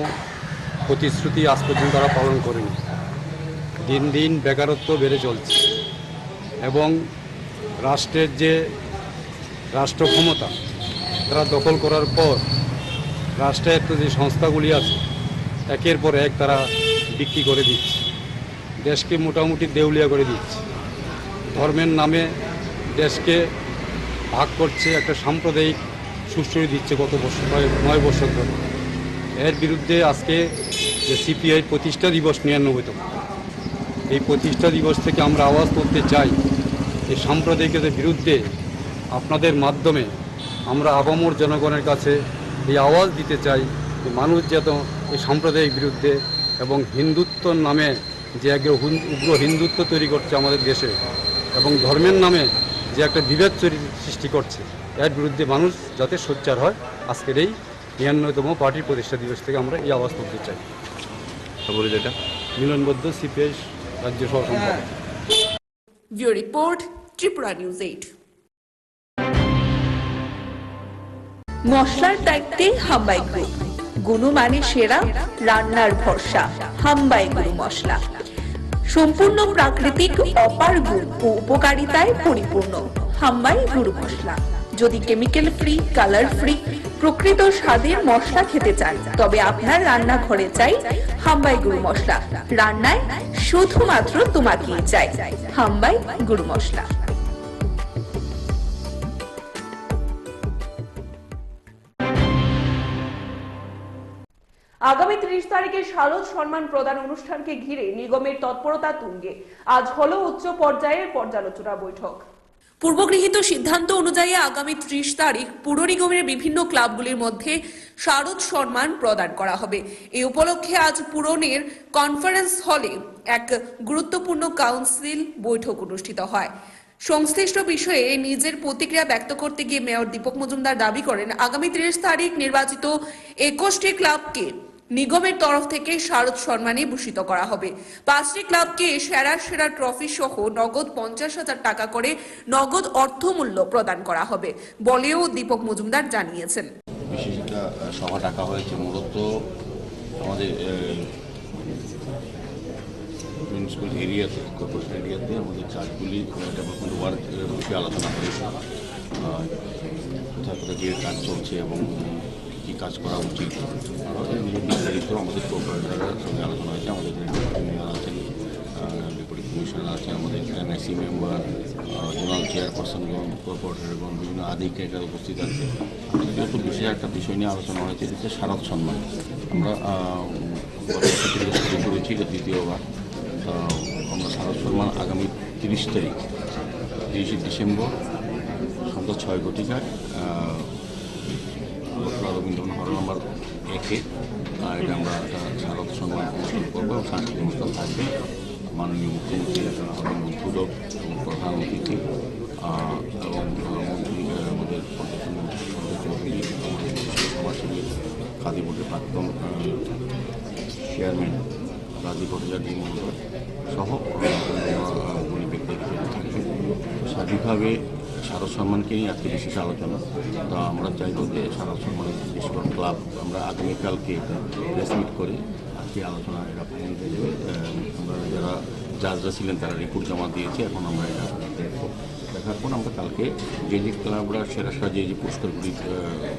প্রতিশ্রুতি আজ পর্যন্ত তারা পালন করেনি। দিন দিন বেকারত্ব বেড়ে চলছে এবং রাষ্ট্রের যে রাষ্ট্র ক্ষমতা তারা দখল করার পর রাষ্ট্রায়ত্ত যে সংস্থাগুলি আছে একের পর এক তারা বিক্রি করে দিচ্ছে, দেশকে মোটামুটি দেউলিয়া করে দিচ্ছে, ধর্মের নামে দেশকে ভাগ করছে, একটা সাম্প্রদায়িক সুশ্রয় দিচ্ছে গত বছর ৯ বছর ধরে। এর বিরুদ্ধে আজকে যে সিপিআই প্রতিষ্ঠা দিবস ৯৯তম, এই প্রতিষ্ঠা দিবস থেকে আমরা আওয়াজ তুলতে চাই এই সাম্প্রদায়িকতার বিরুদ্ধে। আপনাদের মাধ্যমে আমরা আপামর জনগণের কাছে এই আওয়াজ দিতে চাই যে মানুষ যেন এই সাম্প্রদায়িক বিরুদ্ধে এবং হিন্দুত্বর নামে যে এক উগ্র হিন্দুত্ব তৈরি করছে আমাদের দেশে এবং ধর্মের নামে যে একটা বিভেদ সৃষ্টি করছে, এর বিরুদ্ধে মানুষ যাতে সোচ্চার হয়। আজকের এই ৯৯তম পার্টির প্রতিষ্ঠা দিবস থেকে আমরা এই আওয়াজ তুলতে চাই। যেটা মিলনবদ্ধ সিপিআই রাজ্য সহ সম্পাদক। Bureau report, Tripura news 8। মশলার দায়িত্বে হাম্বাই গ্রুপ, গুণমানে সেরা, রান্নার ভরসা। হাম্বাই গুরু মশলা সম্পূর্ণ প্রাকৃতিক, অপার গুণ ও উপকারিতায় পরিপূর্ণ। হাম্বাই গুরু মশলা। যদি কেমিক্যাল ফ্রি, কালার ফ্রি, প্রকৃত স্বাদের মশলা খেতে চান তবে আপনার রান্নাঘরে চাই হাম্বাই গুরু মশলা। রান্নায় শুধুমাত্র তোমাকেই চাই হাম্বাই গুরু মশলা। আগামী ৩০ তারিখে শারদ সম্মান প্রদান অনুষ্ঠানকে ঘিরে নিগমের তৎপরতা তুঙ্গে। আজ হলো উচ্চ পর্যায়ের পর্যালোচনা বৈঠক। পূর্বগৃহীত সিদ্ধান্ত অনুযায়ী আগামী ৩০ তারিখ পুর নিগমের বিভিন্ন ক্লাবগুলির মধ্যে শারদ সম্মান প্রদান করা হবে। এই উপলক্ষে আজ পুরনের কনফারেন্স হলে এক গুরুত্বপূর্ণ কাউন্সিল বৈঠক অনুষ্ঠিত হয়। সংশ্লিষ্ট বিষয়ে নিজের প্রতিক্রিয়া ব্যক্ত করতে গিয়ে মেয়র দীপক মজুমদার দাবি করেন, আগামী ৩০ তারিখ নির্বাচিত ২১টি ক্লাবকে নিগমের তরফ থেকে শারদ সম্মানে ভূষিত করা হবে। ৫টি ক্লাবকে সেরা ট্রফি সহ নগদ ৫০,০০০ টাকা করে নগদ অর্থমূল্য প্রদান করা হবে বলেও দীপক মজুমদার জানিয়েছেন। বিশেষ একটা সভা ডাকা হয়েছে মূলত আমাদের মিউনিসিপ্যাল এরিয়াতে, কর্পোরেশন এরিয়াতে আমাদের কাজগুলি ডেভেলপমেন্ট ওয়ার্কের বিষয়ে আলোচনা হয়েছে, কোথায় কোথায় গিয়ে কাজ চলছে এবং কী কাজ করা উচিত বিস্তারিত আমাদের কর্পোরেটরের সঙ্গে আলোচনা হয়েছে। আমাদের মেয়র আছেন, ডেপুটি কমিশনার আছেন, আমাদের এনআইসি মেম্বার, জোনাল চেয়ারপারসন এবং কর্পোরেটর এবং বিভিন্ন আধিকারিকরা উপস্থিত আছে। যেহেতু বিশেষ একটা বিষয় নিয়ে আলোচনা হয়েছে, যে শারদ সম্মান আমরা গত বছর থেকে শুরু করেছি, এটা দ্বিতীয়বার। আমরা শারদ সম্মান আগামী ৩০ তারিখ ৩০শে ডিসেম্বর সন্ধ্যা 6 ঘটিকায় রবীন্দ্রনাথ হল নম্বর 1-এ এটা আমরা স্মারক সম্মান অনুষ্ঠান করবো এবং সাংস্কৃতিক অনুষ্ঠান থাকবে। মাননীয় মুখ্যমন্ত্রী হবেন উদ্বোধক এবং প্রধান অতিথি এবং মন্ত্রী আমাদের পর্যটন চৌধুরী সমাজসেবী খাদি বোর্ডের প্রাক্তন চেয়ারম্যান রাজীব ভট্টাচার্য মহোদয় সহ গুণী ব্যক্তিরা থাকবে। স্বাভাবিকভাবে শারদ সম্মানকে নিয়ে আজকে বিশেষ আলোচনা। তো আমরা চাইবো যে শারদ সম্মানের বেশিরভাগ ক্লাব আমরা আগামীকালকে এটা প্রেস মিট করে আজকে আলোচনা এটা ফাইনাল হয়ে যাবে। আমরা যারা জাজরা ছিলেন তারা রিপোর্ট জমা দিয়েছে, এখন আমরা এটা দেখবো। দেখার পর আমরা কালকে যে ক্লাবরা সেরা যে পুরস্কারগুলি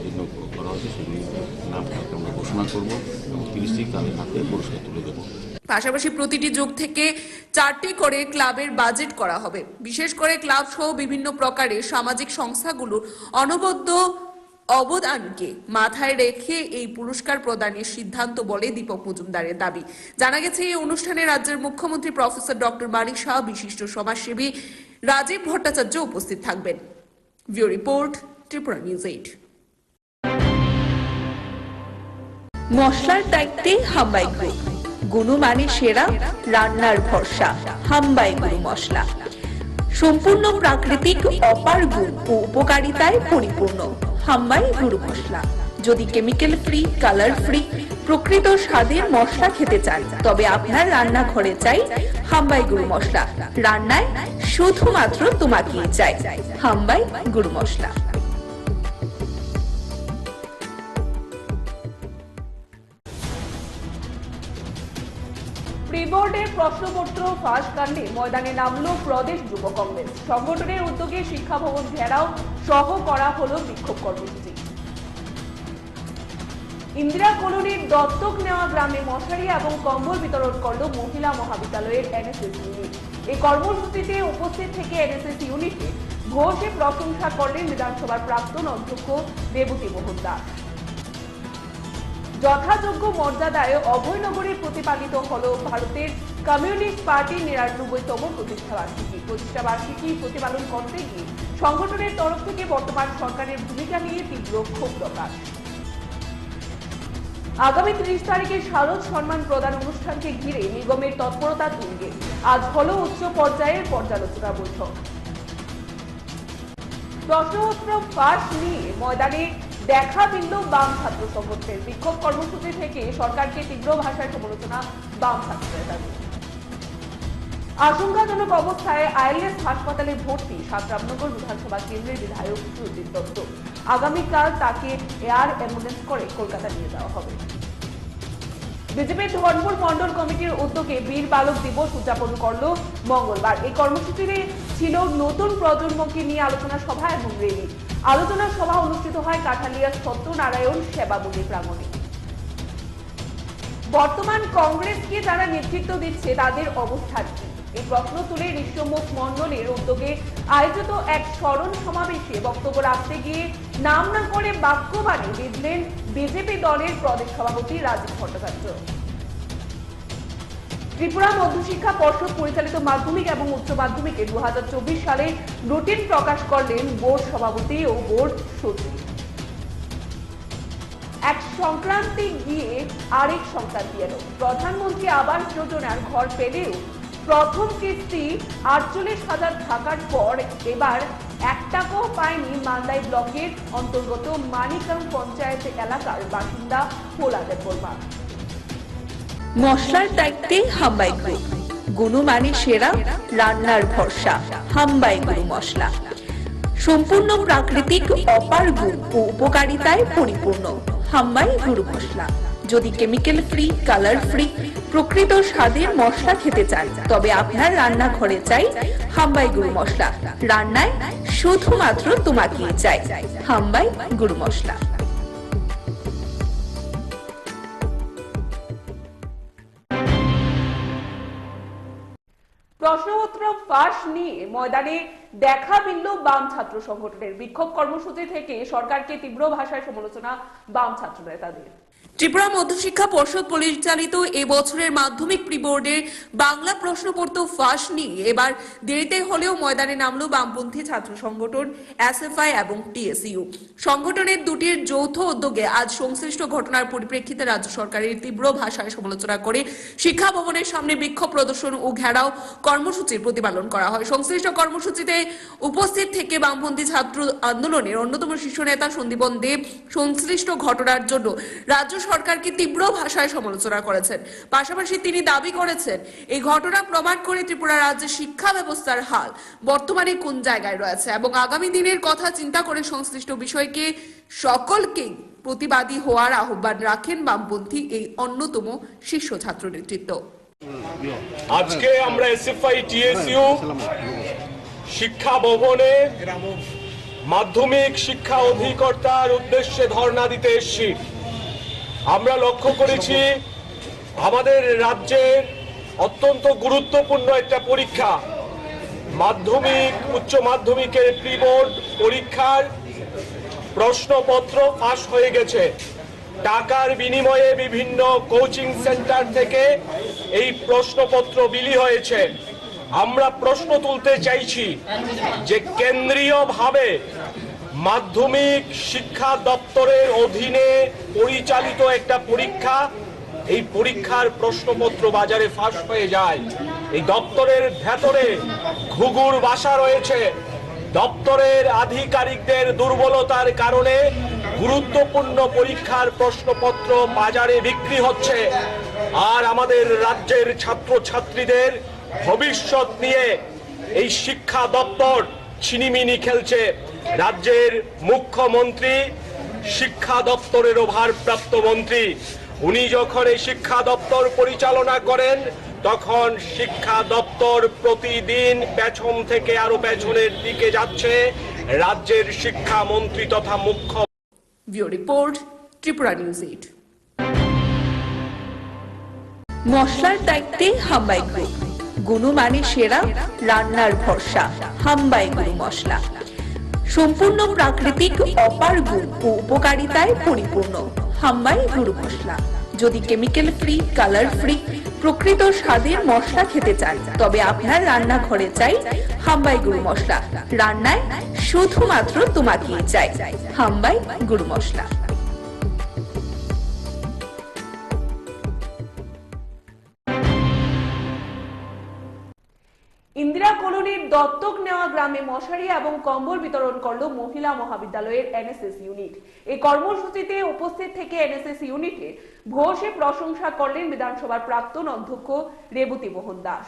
জন্য করা হয়েছে সেগুলির নাম কালকে আমরা ঘোষণা করবো এবং 30 তারিখ তাদের হাতে পুরস্কার তুলে দেবো। পাশাপাশি প্রতিটি যোগ থেকে 4টি করে ক্লাবের বাজেট করা হবে। বিশেষ করে ক্লাব সহ বিভিন্ন প্রকারের সামাজিক সংস্থাগুলোর অনবদ্য অবদানকে মাথায় রেখে এই পুরস্কার প্রদানের সিদ্ধান্ত বলে দীপক মজুমদারের দাবি। জানা গেছে এই অনুষ্ঠানে রাজ্যের মুখ্যমন্ত্রী প্রফেসর ডক্টর মানিক সাহা, বিশিষ্ট সমাজসেবী রাজীব ভট্টাচার্য উপস্থিত থাকবেন। View report, Tripura news 8। মশলার দায়িত্বে হাম্বাই গ্রুপ, গুণমানে সেরা, রান্নার ভরসা। হাম্বাই গুরু মশলা সম্পূর্ণ প্রাকৃতিক, অপার গুণ ও উপকারিতায় পরিপূর্ণ। হাম্বাই গুরু মশলা। যদি কেমিক্যাল ফ্রি, কালার ফ্রি, প্রকৃত স্বাদের মশলা খেতে চান তবে আপনার রান্নাঘরে চাই হাম্বাই গুরু মশলা। রান্নায় শুধুমাত্র তোমাকেই চাই হাম্বাই গুরু মশলা। প্রি-বোর্ডের প্রশ্নপত্র ফাঁস কাণ্ডে ময়দানে নামল প্রদেশ যুব কংগ্রেস। সংগঠনের উদ্যোগে শিক্ষা ভবন ঘেরাও সহ করা হলো বিক্ষোভ কর্মসূচি। ইন্দিরা কলোনির দত্তক নেওয়া গ্রামে মশারি এবং কম্বল বিতরণ করল মহিলা মহাবিদ্যালয়ের এনএসএস ইউনিট। এই কর্মসূচিতে উপস্থিত থেকে এনএসএস ইউনিটে ঘোষে প্রশংসা করলেন বিধানসভার প্রাক্তন অধ্যক্ষ দেবতী মোহন দাস। যথাযোগ্য মর্যাদায় অভয়নগরে প্রতিপালিত হল ভারতের কমিউনিস্ট পার্টির ৯৯তম প্রতিষ্ঠাবার্ষিকী প্রতিপালন করতে গিয়ে সংগঠনের তরফ থেকে বর্তমান সরকারের ভূমিকা নিয়ে তীব্র ক্ষোভ প্রকাশ। আগামী ৩০ তারিখে শারদ সম্মান প্রদান অনুষ্ঠানকে ঘিরে নিগমের তৎপরতা তুঙ্গে আজ হল উচ্চ পর্যায়ের পর্যালোচনা বৈঠক। প্রশ্নপত্র ফাঁস নিয়ে ময়দানে দেখা দিল বাম ছাত্র সংগঠনের। বিক্ষোভ কর্মসূচি থেকে সরকারকে তীব্র ভাষায় সমালোচনা বাম ছাত্র নেতাদের। আশঙ্কাজনক অবস্থায় আইএলএস হাসপাতালে ভর্তি রামনগর বিধানসভা কেন্দ্রের বিধায়ক সুজিত দত্ত। আগামীকাল তাকে এয়ার অ্যাম্বুলেন্স করে কলকাতা নিয়ে যাওয়া হবে। বিজেপির ধর্মপুর মন্ডল কমিটির উদ্যোগে বীর বালক দিবস উদযাপন করল মঙ্গলবার। এই কর্মসূচিতে ছিল নতুন প্রজন্মকে নিয়ে আলোচনা সভা এবং র্যালি। আলোচনা সভা অনুষ্ঠিত হয় কাঠালিয়া সত্যনারায়ণ সেবা মন্দির প্রাঙ্গণে। বর্তমান কংগ্রেসকে যারা নেতৃত্ব দিচ্ছে তাদের অবস্থান কি, এই প্রশ্ন তুলে ঋষ্যমুখ মন্ডলের উদ্যোগে আয়োজিত এক স্মরণ সমাবেশে বক্তব্য রাখতে গিয়ে নাম না করে বাক্যবাণী বিঁধলেন বিজেপি দলের প্রদেশ সভাপতি রাজীব ভট্টাচার্য। ত্রিপুরা মধ্যশিক্ষা পর্ষদ পরিচালিত মাধ্যমিক এবং উচ্চ মাধ্যমিকে 2024 সালে রুটিন প্রকাশ করলেন বোর্ড সভাপতি ও বোর্ড সচিব। এক সংক্রান্তি গিয়ে আরেক সংক্রান্তি এলো। প্রধানমন্ত্রী আবাস যোজনার ঘর পেলেও প্রথম কিস্তি 48,000 থাকার পর এবার 1 টাকাও পায়নি মান্দাই ব্লকের অন্তর্গত মানিকাং পঞ্চায়েত এলাকার বাসিন্দা পোলাদের বর্মা। মশলার দায়িত্বে হাম্বাই গ্রুপ, গুণমানে সেরা, রান্নার ভরসা। হাম্বাই গুরু মশলা সম্পূর্ণ প্রাকৃতিক, অপার গুণ ও উপকারিতায় পরিপূর্ণ। হাম্বাই গুরু মশলা। যদি কেমিক্যাল ফ্রি, কালার ফ্রি, প্রকৃত স্বাদের মশলা খেতে চান তবে আপনার রান্নাঘরে চাই হাম্বাই গুরু মশলা। রান্নায় শুধুমাত্র তোমাকেই চাই হাম্বাই গুরু মশলা। প্রশ্নপত্র ফাঁস নিয়ে ময়দানে দেখা মিলল বাম ছাত্র সংগঠনের। বিক্ষোভ কর্মসূচি থেকে সরকারকে তীব্র ভাষায় সমালোচনা বাম ছাত্র নেতাদের। ত্রিপুরা মধ্যশিক্ষা পর্ষদ পরিচালিত এবছরের মাধ্যমিক প্রি বোর্ডের বাংলা প্রশ্নপত্র ফাঁস নিয়ে এবার দেরিতে হলেও ময়দানে নামলো বামপন্থী ছাত্র সংগঠন এসএফআই এবং টিএসইউ। সংগঠনের দুটির যৌথ উদ্যোগে আজ সংশ্লিষ্ট ঘটনার পরিপ্রেক্ষিতে রাজ্য সরকারের তীব্র ভাষায় সমালোচনা করে শিক্ষা ভবনের সামনে বিক্ষোভ প্রদর্শন ও ঘেরাও কর্মসূচির প্রতিপালন করা হয়। সংশ্লিষ্ট কর্মসূচিতে উপস্থিত থেকে বামপন্থী ছাত্র আন্দোলনের অন্যতম শীর্ষ নেতা সন্দীপন দেব সংশ্লিষ্ট ঘটনার জন্য রাজ্য সরকারকে তীব্র ভাষায় সমালোচনা করেছেন। পাশাপাশি তিনি দাবি করেছেন এই ঘটনা প্রমাণ করে ত্রিপুরা রাজ্যের শিক্ষা ব্যবস্থার হাল বর্তমানে কোন জায়গায় রয়েছে এবং আগামী দিনের কথা চিন্তা করে সংশ্লিষ্ট বিষয়কে সকলকে প্রতিবাদী হওয়ার আহ্বান রাখেন বামপন্থী এই অন্যতম শীর্ষ ছাত্র নেতৃত্ব। আজকে আমরা এসএফআই টিএসইউ শিক্ষা ভবনে মাধ্যমিক শিক্ষা অধিকর্তার উদ্দেশ্যে ধর্ণা দিতে এসেছি। আমরা লক্ষ্য করেছি আমাদের রাজ্যের অত্যন্ত গুরুত্বপূর্ণ একটা পরীক্ষা মাধ্যমিক উচ্চ মাধ্যমিকের প্রি বোর্ড পরীক্ষার প্রশ্নপত্র ফাঁস হয়ে গেছে। টাকার বিনিময়ে বিভিন্ন কোচিং সেন্টার থেকে এই প্রশ্নপত্র বিলি হয়েছে। আমরা প্রশ্ন তুলতে চাইছি যে কেন্দ্রীয়ভাবে মাধ্যমিক শিক্ষা দপ্তরের অধীনে পরিচালিত একটা পরীক্ষা, এই পরীক্ষার প্রশ্নপত্র বাজারে ফাঁস হয়ে যায়। এই দপ্তরের ভেতরে ঘুঘুর বাসা রয়েছে। দপ্তরের আধিকারিকদের দুর্বলতার কারণে গুরুত্বপূর্ণ পরীক্ষার প্রশ্নপত্র বাজারে বিক্রি হচ্ছে। আর আমাদের রাজ্যের ছাত্রছাত্রীদের ভবিষ্যৎ নিয়ে এই শিক্ষা দপ্তর ছিনিমিনি খেলছে। রাজ্যের মুখ্যমন্ত্রী শিক্ষা দপ্তরেরও ভারপ্রাপ্ত মন্ত্রী, উনি যখন এই শিক্ষা দপ্তর পরিচালনা করেন তখন শিক্ষা দপ্তর প্রতিদিন পেছন থেকে আরো পেছনের দিকে যাচ্ছে। রাজ্যের শিক্ষামন্ত্রী তথা মুখ্য ব্যুরো রিপোর্ট, ত্রিপুরা নিউজ 8। মশলার দায়িত্বে হাম্বাই গ্রুপ, গুণমানে সেরা, রান্নার ভরসা। হাম্বাই গুরু মশলা সম্পূর্ণ প্রাকৃতিক, অপার গুণ ও উপকারিতায় পরিপূর্ণ। হাম্বাই গুরু মশলা। যদি কেমিক্যাল ফ্রি, কালার ফ্রি, প্রকৃত স্বাদের মশলা খেতে চান তবে আপনার রান্নাঘরে চাই হাম্বাই গুরু মশলা। রান্নায় শুধুমাত্র তোমাকেই চাই হাম্বাই গুরু মশলা। ইন্দিরা কলোনির দত্তক নেওয়া গ্রামে মশারি এবং কম্বল বিতরণ করলো মহিলা মহাবিদ্যালয়ের এনএসএস ইউনিট। এই কর্মসূচিতে উপস্থিত থেকে এনএসএস ইউনিটের ভূয়সী প্রশংসা করলেন বিধানসভার প্রাক্তন অধ্যক্ষ রেবতী মোহন দাস।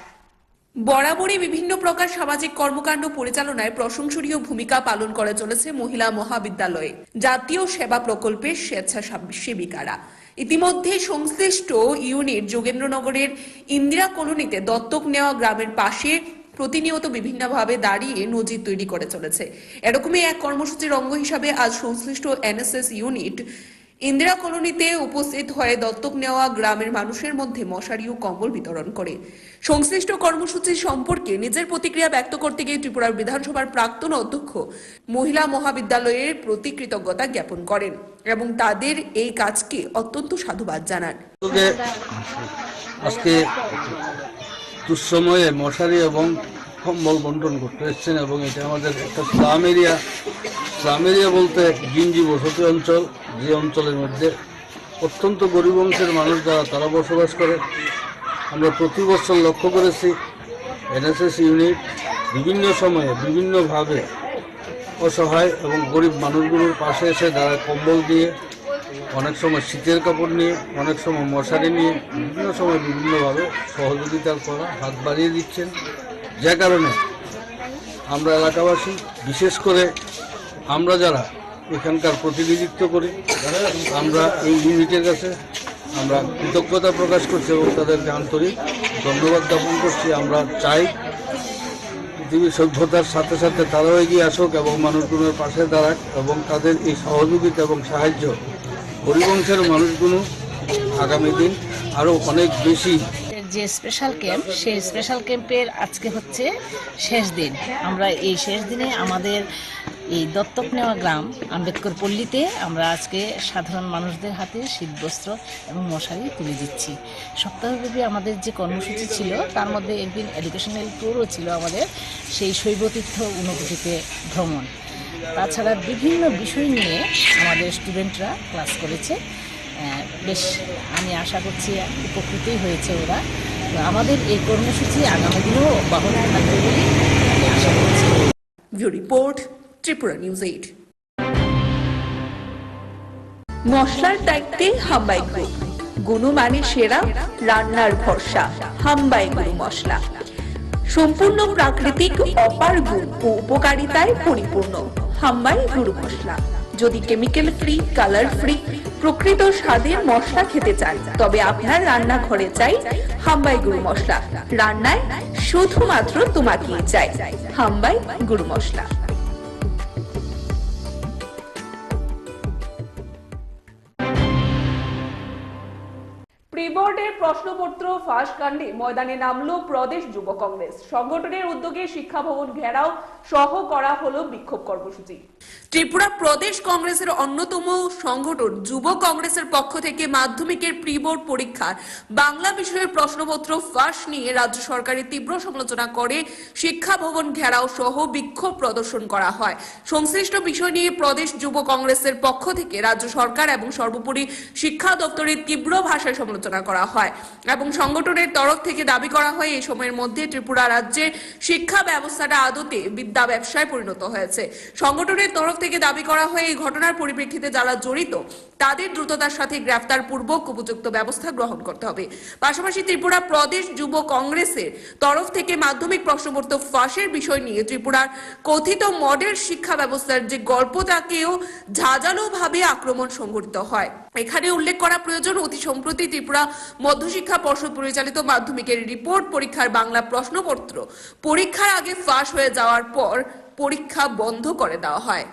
বরাবরই বিভিন্ন প্রকার সামাজিক কর্মকাণ্ড পরিচালনায় প্রশংসনীয় ভূমিকা পালন করে চলেছে মহিলা মহাবিদ্যালয়ে জাতীয় সেবা প্রকল্পের স্বেচ্ছাসেবিকারা। ইতিমধ্যে সংশ্লিষ্ট ইউনিট যোগেন্দ্রনগরের ইন্দিরা কলোনিতে দত্তক নেওয়া গ্রামের পাশে প্রতিনিয়ত বিভিন্নভাবে দাঁড়িয়ে নজির তৈরি করে চলেছে। এরকমই এক কর্মসূচির অঙ্গ হিসাবে আজ সংশ্লিষ্ট এনএসএস ইউনিট ইন্দিরা কলোনিতে উপস্থিত হয়ে দত্তক নেওয়া গ্রামের মানুষের মধ্যে মশারি ও কম্বল বিতরণ করে। সংশ্লিষ্ট কর্মসূচি সম্পর্কে নিজের প্রতিক্রিয়া ব্যক্ত করতে গিয়ে ত্রিপুরার বিধানসভার প্রাক্তন অধ্যক্ষ মহিলা মহাবিদ্যালয়ের প্রতি কৃতজ্ঞতা জ্ঞাপন করেন এবং তাদের এই কাজকে অত্যন্ত সাধুবাদ জানান। আজকে দুঃসময়ে মশারি এবং কম্বল বন্টন করতে এসছেন এবং এটা আমাদের একটা স্লাম এরিয়া বলতে গিঞ্জি বসতি অঞ্চল, যে অঞ্চলের মধ্যে অত্যন্ত গরিব অংশের মানুষ যারা তারা বসবাস করে। আমরা প্রতি বছর লক্ষ্য করেছি এনএসএস ইউনিট বিভিন্ন সময়ে বিভিন্নভাবে অসহায় এবং গরিব মানুষগুলোর পাশে এসে যারা কম্বল দিয়ে, অনেক সময় শীতের কাপড় নিয়ে, অনেক সময় মশারি নিয়ে বিভিন্ন সময় বিভিন্নভাবে সহযোগিতার করা হাত বাড়িয়ে দিচ্ছেন। যে কারণে আমরা এলাকাবাসী, বিশেষ করে আমরা যারা এখানকার প্রতিনিধিত্ব করি, আমরা এই ইউনিটের কাছে আমরা কৃতজ্ঞতা প্রকাশ করছি এবং তাদেরকে আন্তরিক ধন্যবাদ জ্ঞাপন করছি। আমরা চাই পৃথিবীর সভ্যতার সাথে সাথে তারাও এগিয়ে আসুক এবং মানুষগুলোর পাশে দাঁড়াক এবং তাদের এই সহযোগিতা এবং সাহায্য গরিব অংশের মানুষগুলো আগামী দিন আরও অনেক বেশি। যে স্পেশাল ক্যাম্প, সেই স্পেশাল ক্যাম্পের আজকে হচ্ছে শেষ দিন। আমরা এই শেষ দিনে আমাদের এই দত্তক নেওয়া গ্রাম আম্বেদকর পল্লীতে আমরা আজকে সাধারণ মানুষদের হাতে শীতবস্ত্র এবং মশারি তুলে দিচ্ছি। সপ্তাহব্যাপী আমাদের যে কর্মসূচি ছিল তার মধ্যে একদিন এডুকেশনাল ট্যুরও ছিল আমাদের, সেই শৈবতীর্থ ঊনকোটিতে ভ্রমণ। তাছাড়া বিভিন্ন বিষয় নিয়ে আমাদের স্টুডেন্টরা ক্লাস করেছে। বেশ আমি আশা করছি উপকৃতই হয়েছে ওরা। তো আমাদের এই কর্মসূচি আগামী দিনেও অব্যাহত থাকবে বলে আমি আশা করছি। Bureau report, Tripura news 8। মশলার দায়িত্বে হাম্বাই গ্রুপ, গুণমানে সেরা, রান্নার ভরসা। হাম্বাই গুরু মশলা সম্পূর্ণ প্রাকৃতিক, অপার গুণ ও উপকারিতায় পরিপূর্ণ। হাম্বাই গুরু মশলা। যদি কেমিক্যাল ফ্রি, কালার ফ্রি, প্রকৃত স্বাদের মশলা খেতে চান তবে আপনার রান্নাঘরে চাই হাম্বাই গুরু মশলা। রান্নায় শুধুমাত্র তোমাকেই চাই হাম্বাই গুরু মশলা। প্রি বোর্ডের প্রশ্নপত্র ফাঁস কাণ্ডে ময়দানে নামলো প্রদেশ যুব কংগ্রেস। সংগঠনের উদ্যোগে শিক্ষা ভবন ঘেরাও সহ করা হলো বিক্ষোভ কর্মসূচি। ত্রিপুরা প্রদেশ কংগ্রেসের অন্যতম সংগঠন যুব কংগ্রেসের পক্ষ থেকে মাধ্যমিকের প্রি বোর্ড পরীক্ষার বাংলা বিষয়ের প্রশ্নপত্র ফাঁস নিয়ে রাজ্য সরকারের তীব্র সমালোচনা করে শিক্ষা ভবন ঘেরাও সহ বিক্ষোভ প্রদর্শন করা হয়। সংশ্লিষ্ট বিষয় নিয়ে প্রদেশ যুব কংগ্রেসের পক্ষ থেকে রাজ্য সরকার এবং সর্বোপরি শিক্ষা দপ্তরের তীব্র ভাষায় সমালোচনা করা হয় এবং সংগঠনের তরফ থেকে দাবি করা হয় এই সময়ের মধ্যে ত্রিপুরা রাজ্যের শিক্ষা ব্যবস্থাটা আদতে বিদ্যা ব্যবসায় পরিণত হয়েছে। সংগঠনের তরফ থেকে দাবি করা হয় এই ঘটনার পরিপ্রেক্ষিতে যারা জড়িত তাদের দ্রুততার সাথে গ্রেফতার পূর্বক উপযুক্ত ব্যবস্থা গ্রহণ করতে হবে। পাশাপাশি ত্রিপুরা প্রদেশ যুব কংগ্রেসের তরফ থেকে মাধ্যমিক প্রশ্নপত্র ফাঁসের বিষয় নিয়ে ত্রিপুরার কথিত মডেল শিক্ষা ব্যবস্থার যে গল্পটাকেও ঝাঁঝালোভাবে আক্রমণ সংঘটিত হয়। এখানে উল্লেখ করা প্রয়োজন, অতি সম্প্রতি ত্রিপুরা মধ্যশিক্ষা পর্ষদ পরিচালিত মাধ্যমিকের রিপোর্ট পরীক্ষার বাংলা প্রশ্নপত্র পরীক্ষার আগে ফাঁস হয়ে যাওয়ার পর পরীক্ষা বন্ধ করে দেওয়া হয়।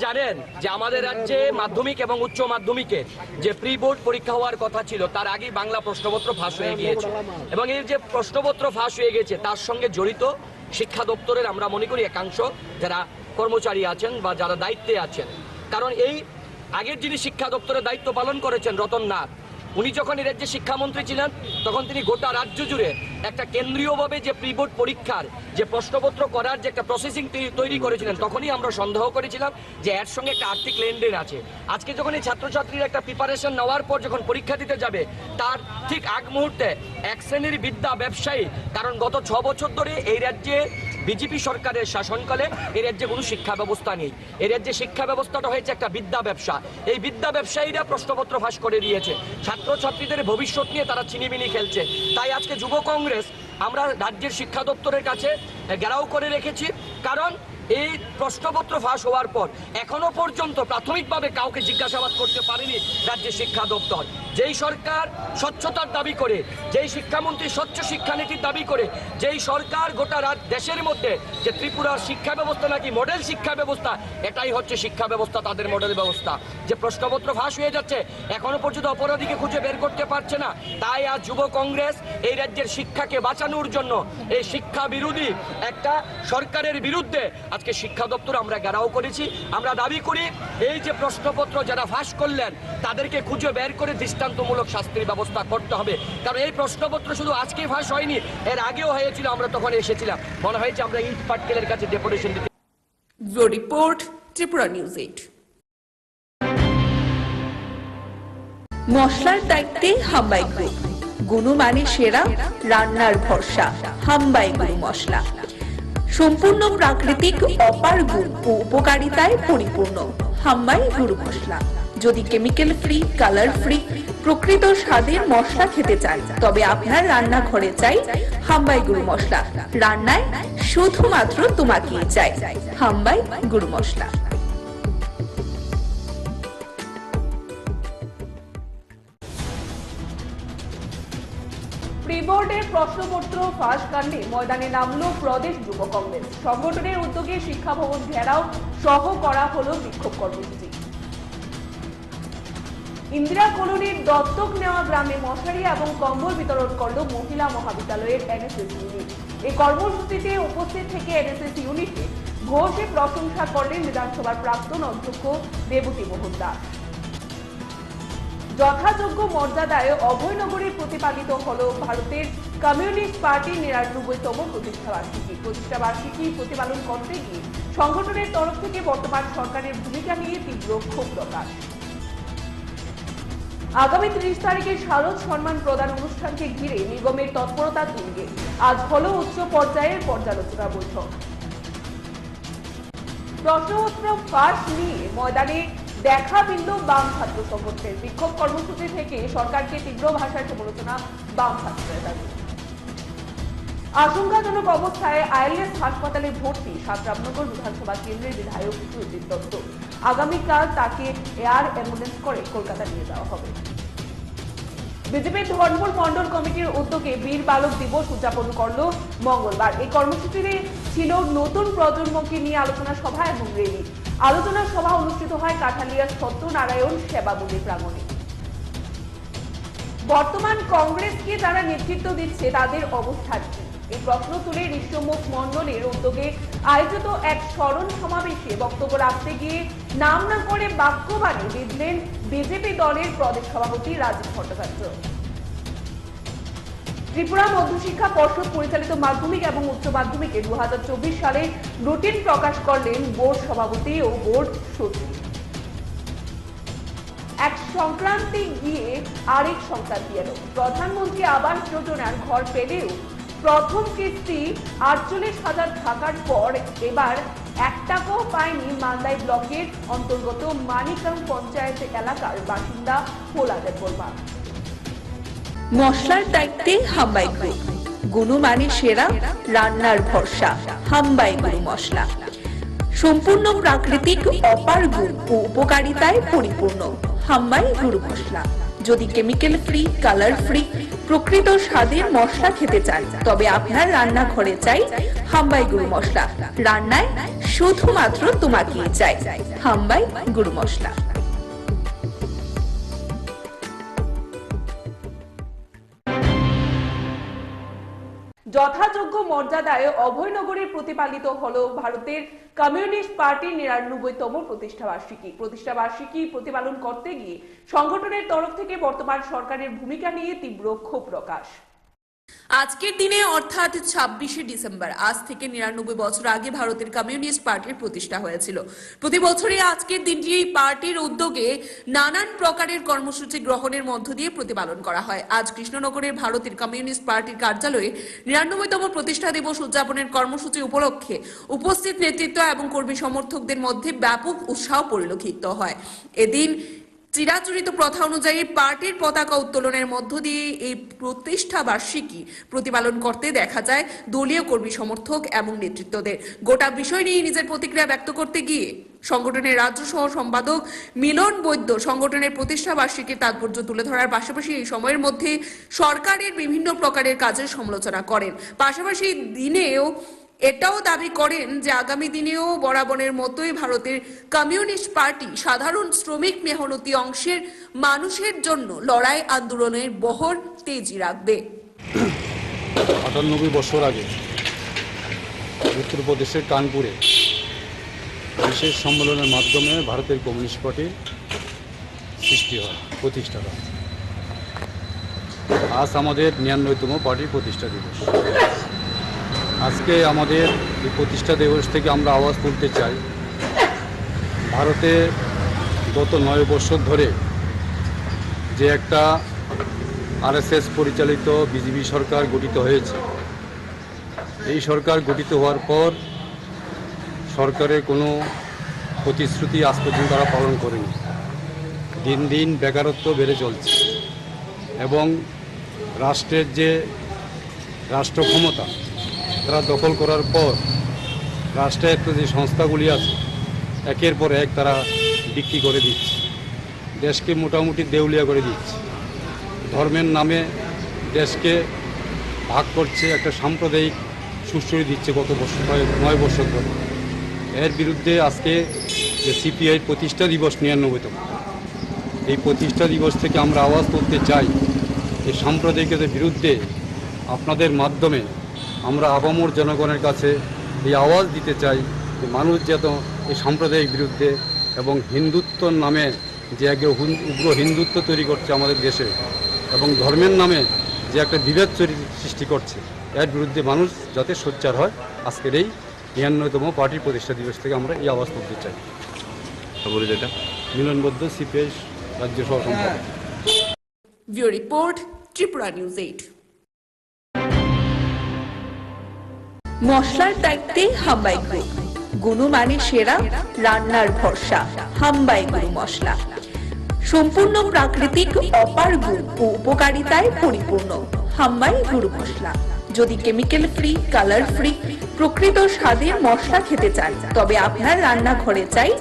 জানেন যে আমাদের রাজ্যে মাধ্যমিক এবং উচ্চ মাধ্যমিকের যে প্রি বোর্ড পরীক্ষা হওয়ার কথা ছিল তার আগে বাংলা প্রশ্নপত্র ফাঁস হয়ে গিয়েছে এবং এই যে প্রশ্নপত্র ফাঁস হয়ে গেছে তার সঙ্গে জড়িত শিক্ষা দপ্তরের আমরা মনে করি একাংশ যারা কর্মচারী আছেন বা যারা দায়িত্বে আছেন। কারণ এই আগের যিনি শিক্ষা দপ্তরের দায়িত্ব পালন করেছেন রতন নাথ, উনি যখন এই রাজ্যে শিক্ষামন্ত্রী ছিলেন তখন তিনি গোটা রাজ্য জুড়ে একটা কেন্দ্রীয়ভাবে যে প্রি বোর্ড পরীক্ষার যে প্রশ্নপত্র করার যে একটা প্রসেসিং তৈরি করেছিলেন তখনই আমরা সন্দেহ করেছিলাম যে এর সঙ্গে একটা আর্থিক লেনদেন আছে। আজকে যখন এই ছাত্রছাত্রীর একটা প্রিপারেশন নেওয়ার পর যখন পরীক্ষা দিতে যাবে তার ঠিক আগ মুহূর্তে এক শ্রেণীর বিদ্যা ব্যবসায়ী, কারণ গত 6 বছর ধরে এই রাজ্যে বিজেপি সরকারের শাসনকালে এই রাজ্যে কোনো শিক্ষা ব্যবস্থা নেই। এই রাজ্যে শিক্ষা ব্যবস্থাটা হয়েছে একটা বিদ্যা ব্যবসা। এই বিদ্যা ব্যবসায়ীরা প্রশ্নপত্র ফাঁস করে দিয়েছে, ছাত্রছাত্রীদের ভবিষ্যৎ নিয়ে তারা চিনিমিনি খেলছে। তাই আজকে যুব কংগ্রেস আমরা রাজ্যের শিক্ষা দপ্তরের কাছে ঘেরাও করে রেখেছি, কারণ এই প্রশ্নপত্র ফাঁস হওয়ার পর এখনো পর্যন্ত প্রাথমিকভাবে কাউকে জিজ্ঞাসাবাদ করতে পারেনি রাজ্যের শিক্ষা দপ্তর। যেই সরকার স্বচ্ছতার দাবি করে, যেই শিক্ষামন্ত্রী স্বচ্ছ শিক্ষানীতির দাবি করে, যেই সরকার গোটা দেশের মধ্যে যে ত্রিপুরার শিক্ষা ব্যবস্থা নাকি মডেল শিক্ষা ব্যবস্থা, এটাই হচ্ছে শিক্ষা ব্যবস্থা, তাদের মডেল ব্যবস্থা। যে প্রশ্নপত্র ফাঁস হয়ে যাচ্ছে এখনো পর্যন্ত অপরাধীকে খুঁজে বের করতে পারছে না। তাই আজ যুব কংগ্রেস এই রাজ্যের শিক্ষাকে বাঁচানোর জন্য এই শিক্ষা বিরোধী একটা সরকারের বিরুদ্ধে আজকে শিক্ষা দপ্তর আমরা ঘেরাও করেছি। আমরা দাবি করি এই যে প্রশ্নপত্র যারা ফাঁস করলেন তাদেরকে খুঁজে বের করে দৃষ্টান্তমূলক শাস্তির ব্যবস্থা করতে হবে। কারণ এই প্রশ্নপত্র শুধু আজকে ফাঁস হয়নি, এর আগেও হয়েছিল, আমরা তখন এসেছিলাম, মনে হয়েছে আমরা ইট পাটকেলের কাছে ডেপুটেশন দিতে। Bureau report, Tripura news 8। মশলার দায়িত্বে হাম্বাই গ্রুপ, গুণমানে সেরা, রান্নার ভরসা। হাম্বাই গুরু মশলা সম্পূর্ণ প্রাকৃতিক, অপার গুণ ও উপকারিতায় পরিপূর্ণ। হাম্বাই গুরু মশলা। যদি কেমিক্যাল ফ্রি, কালার ফ্রি, প্রকৃত স্বাদের মশলা খেতে চান তবে আপনার রান্নাঘরে চাই হাম্বাই গুরু মশলা। রান্নায় শুধুমাত্র তোমাকেই চাই হাম্বাই গুরু মশলা। প্রি বোর্ডের প্রশ্নপত্র ফাঁস কাণ্ডে ময়দানে নামলো প্রদেশ যুব কংগ্রেস। সংগঠনের উদ্যোগে শিক্ষা ভবন ঘেরাও সহ করা হলো বিক্ষোভ কর্মসূচি। ইন্দিরা কলোনির দত্তক নেওয়া গ্রামে মশারি এবং কম্বল বিতরণ করল মহিলা মহাবিদ্যালয়ের এনএসএস ইউনিট। এই কর্মসূচিতে উপস্থিত থেকে এনএসএস ইউনিটে ঘোষে প্রশংসা করলেন বিধানসভার প্রাক্তন অধ্যক্ষ দেবতী মোহন দাস। যথাযোগ্য মর্যাদায় অভয়নগরে প্রতিপালিত হল ভারতের কমিউনিস্ট পার্টির ৯৯তম প্রতিষ্ঠাবার্ষিকী প্রতিপালন করতে গিয়ে সংগঠনের তরফ থেকে বর্তমান সরকারের ভূমিকা নিয়ে তীব্র ক্ষোভ প্রকাশ। আগামী ৩০ তারিখে শারদ সম্মান প্রদান অনুষ্ঠানকে ঘিরে নিগমের তৎপরতা তুঙ্গে আজ হল উচ্চ পর্যায়ের পর্যালোচনা বৈঠক। প্রশ্নপত্র ফাঁস নিয়ে ময়দানে দেখা মিলল বাম ছাত্র সংগঠনের। বিক্ষোভ কর্মসূচি থেকে সরকারকে তীব্র ভাষায় সমালোচনা বাম ছাত্রদের দাবি। আশঙ্কাজনক অবস্থায় আইএলএস হাসপাতালে ভর্তি রামনগর বিধানসভা কেন্দ্রের বিধায়ক সুজিত দত্ত। আগামীকাল তাকে এয়ার অ্যাম্বুলেন্স করে কলকাতা নিয়ে যাওয়া হবে। বিজেপির ধর্মপুর মন্ডল কমিটির উদ্যোগে বীর বালক দিবস উদযাপন করল মঙ্গলবার। এই কর্মসূচিতে ছিল নতুন প্রজন্মকে নিয়ে আলোচনা সভা এবং র্যালি। আলোচনা সভা অনুষ্ঠিত হয় কাঠালিয়া সত্যনারায়ণ সেবা মন্দির প্রাঙ্গণে। বর্তমান কংগ্রেসকে যারা নেতৃত্ব দিচ্ছে তাদের অবস্থান কি, এই প্রশ্ন তুলে ঋষ্যমুখ মন্ডলের উদ্যোগে আয়োজিত এক স্মরণ সমাবেশে বক্তব্য রাখতে গিয়ে নাম না করে বাক্যবাণী বিঁধলেন বিজেপি দলের প্রদেশ সভাপতি রাজীব ভট্টাচার্য। ত্রিপুরা মধ্যশিক্ষা পর্ষদ পরিচালিত মাধ্যমিক এবং উচ্চ মাধ্যমিকে 2024 সালে রুটিন প্রকাশ করলেন বোর্ড সভাপতি ও বোর্ড সচিব। এক সংক্রান্তি গিয়ে আরেক সংক্রান্তি এলো। প্রধানমন্ত্রী আবাস যোজনার ঘর পেলেও প্রথম কিস্তি 48,000 থাকার পর এবার 1 টাকাও পায়নি মান্দাই ব্লকের অন্তর্গত মানিকাং পঞ্চায়েত এলাকার বাসিন্দা পোলাদের বর্মা। মশলার দায়িত্বে হাম্বাই গ্রুপ, গুণমানে সেরা, রান্নার ভরসা। হাম্বাই গুরু মশলা সম্পূর্ণ প্রাকৃতিক, অপার গুণ ও উপকারিতায় পরিপূর্ণ। হাম্বাই গুরু মশলা। যদি কেমিক্যাল ফ্রি, কালার ফ্রি, প্রকৃত স্বাদের মশলা খেতে চান তবে আপনার রান্নাঘরে চাই হাম্বাই গুরু মশলা। রান্নায় শুধুমাত্র তোমাকেই চাই হাম্বাই গুরু মশলা। যথাযোগ্য মর্যাদায় অভয়নগরে প্রতিপালিত হল ভারতের কমিউনিস্ট পার্টির ৯৯তম প্রতিষ্ঠাবার্ষিকী প্রতিপালন করতে গিয়ে সংগঠনের তরফ থেকে বর্তমান সরকারের ভূমিকা নিয়ে তীব্র ক্ষোভ প্রকাশ। আজকের দিনে অর্থাৎ ২৬শে ডিসেম্বর, আজ থেকে ৯৯ বছর আগে ভারতের কমিউনিস্ট পার্টির প্রতিষ্ঠা হয়েছিল। প্রতি বছরই আজকের দিনটি এই পার্টির উদ্যোগে নানান প্রকারের কর্মসূচি গ্রহণের মধ্য দিয়ে প্রতিপালন করা হয়। আজ কৃষ্ণনগরের ভারতের কমিউনিস্ট পার্টির কার্যালয়ে ৯৯তম প্রতিষ্ঠা দিবস উদযাপনের কর্মসূচি উপলক্ষে উপস্থিত নেতৃত্ব এবং কর্মী সমর্থকদের মধ্যে ব্যাপক উৎসাহ পরিলক্ষিত হয়। এদিন চিরাচরিত প্রথা অনুযায়ী পার্টির পতাকা উত্তোলনের মধ্য দিয়ে এই প্রতিষ্ঠা বার্ষিকী প্রতিপালন করতে দেখা যায় দলীয় কর্মী সমর্থক এবং নেতৃত্বদের। গোটা বিষয় নিয়ে নিজের প্রতিক্রিয়া ব্যক্ত করতে গিয়ে সংগঠনের রাজ্য সহ সম্পাদক মিলন বৈদ্য সংগঠনের প্রতিষ্ঠা বার্ষিকীর তাৎপর্য তুলে ধরার পাশাপাশি এই সময়ের মধ্যে সরকারের বিভিন্ন প্রকারের কাজের সমালোচনা করেন। পাশাপাশি দিনেও এটাও দাবি করেন যে আগামী দিনেও বরাবরের মতোই ভারতের কমিউনিস্ট পার্টি সাধারণ শ্রমিক মেহনতি অংশের মানুষের জন্য লড়াই আন্দোলনের বহর তেজি রাখবে। ৯৮ বছর আগে উত্তরপ্রদেশের কানপুরে বিশেষ সম্মেলনের মাধ্যমে ভারতের কমিউনিস্ট পার্টির সৃষ্টি হয়, প্রতিষ্ঠা হয়। আজ আমাদের ৯৯তম পার্টির প্রতিষ্ঠা দিবস। আজকে আমাদের এই প্রতিষ্ঠা দিবস থেকে আমরা আওয়াজ তুলতে চাই, ভারতে গত ৯ বছর ধরে যে একটা আরএসএস পরিচালিত বিজেপি সরকার গঠিত হয়েছে, এই সরকার গঠিত হওয়ার পর সরকারের কোনো প্রতিশ্রুতি আজ পর্যন্ত তারা পালন করেনি। দিন দিন বেকারত্ব বেড়ে চলছে এবং রাষ্ট্রের যে রাষ্ট্র ক্ষমতা তারা দখল করার পর রাষ্ট্রায়ত্ত যে সংস্থাগুলি আছে একের পর এক তারা বিক্রি করে দিচ্ছে, দেশকে মোটামুটি দেউলিয়া করে দিচ্ছে, ধর্মের নামে দেশকে ভাগ করছে, একটা সাম্প্রদায়িক সুশ্রী দিচ্ছে গত বছর ৯ বছর ধরে। এর বিরুদ্ধে আজকে যে সিপিআই প্রতিষ্ঠা দিবস ৯৯তম, এই প্রতিষ্ঠা দিবস থেকে আমরা আওয়াজ তুলতে চাই, এই সাম্প্রদায়িকতার বিরুদ্ধে আপনাদের মাধ্যমে আমরা আপামর জনগণের কাছে এই আওয়াজ দিতে চাই যে মানুষ যেন এই সাম্প্রদায়িক বিরুদ্ধে এবং হিন্দুত্বর নামে যে এক উগ্র হিন্দুত্ব তৈরি করছে আমাদের দেশে এবং ধর্মের নামে যে একটা বিভেদ সৃষ্টি করছে, এর বিরুদ্ধে মানুষ যাতে সোচ্চার হয়, আজকের এই ৯৯তম পার্টির প্রতিষ্ঠা দিবস থেকে আমরা এই আওয়াজ তুলতে চাই। যেটা মিলনবদ্ধ সিপিআই রাজ্য সহ সম্পাদক। Bureau report, Tripura news 8। মশলার দায়িত্বে হাম্বাই গ্রুপ, গুণমানে সেরা, রান্নার ভরসা। হাম্বাই গুরু মশলা সম্পূর্ণ প্রাকৃতিক, অপার গুণ ও উপকারিতায় পরিপূর্ণ। হাম্বাই গুরু মশলা। যদি কেমিক্যাল ফ্রি, কালার ফ্রি, প্রকৃত স্বাদের মশলা খেতে চান, তবে আপনার রান্নাঘরে চাই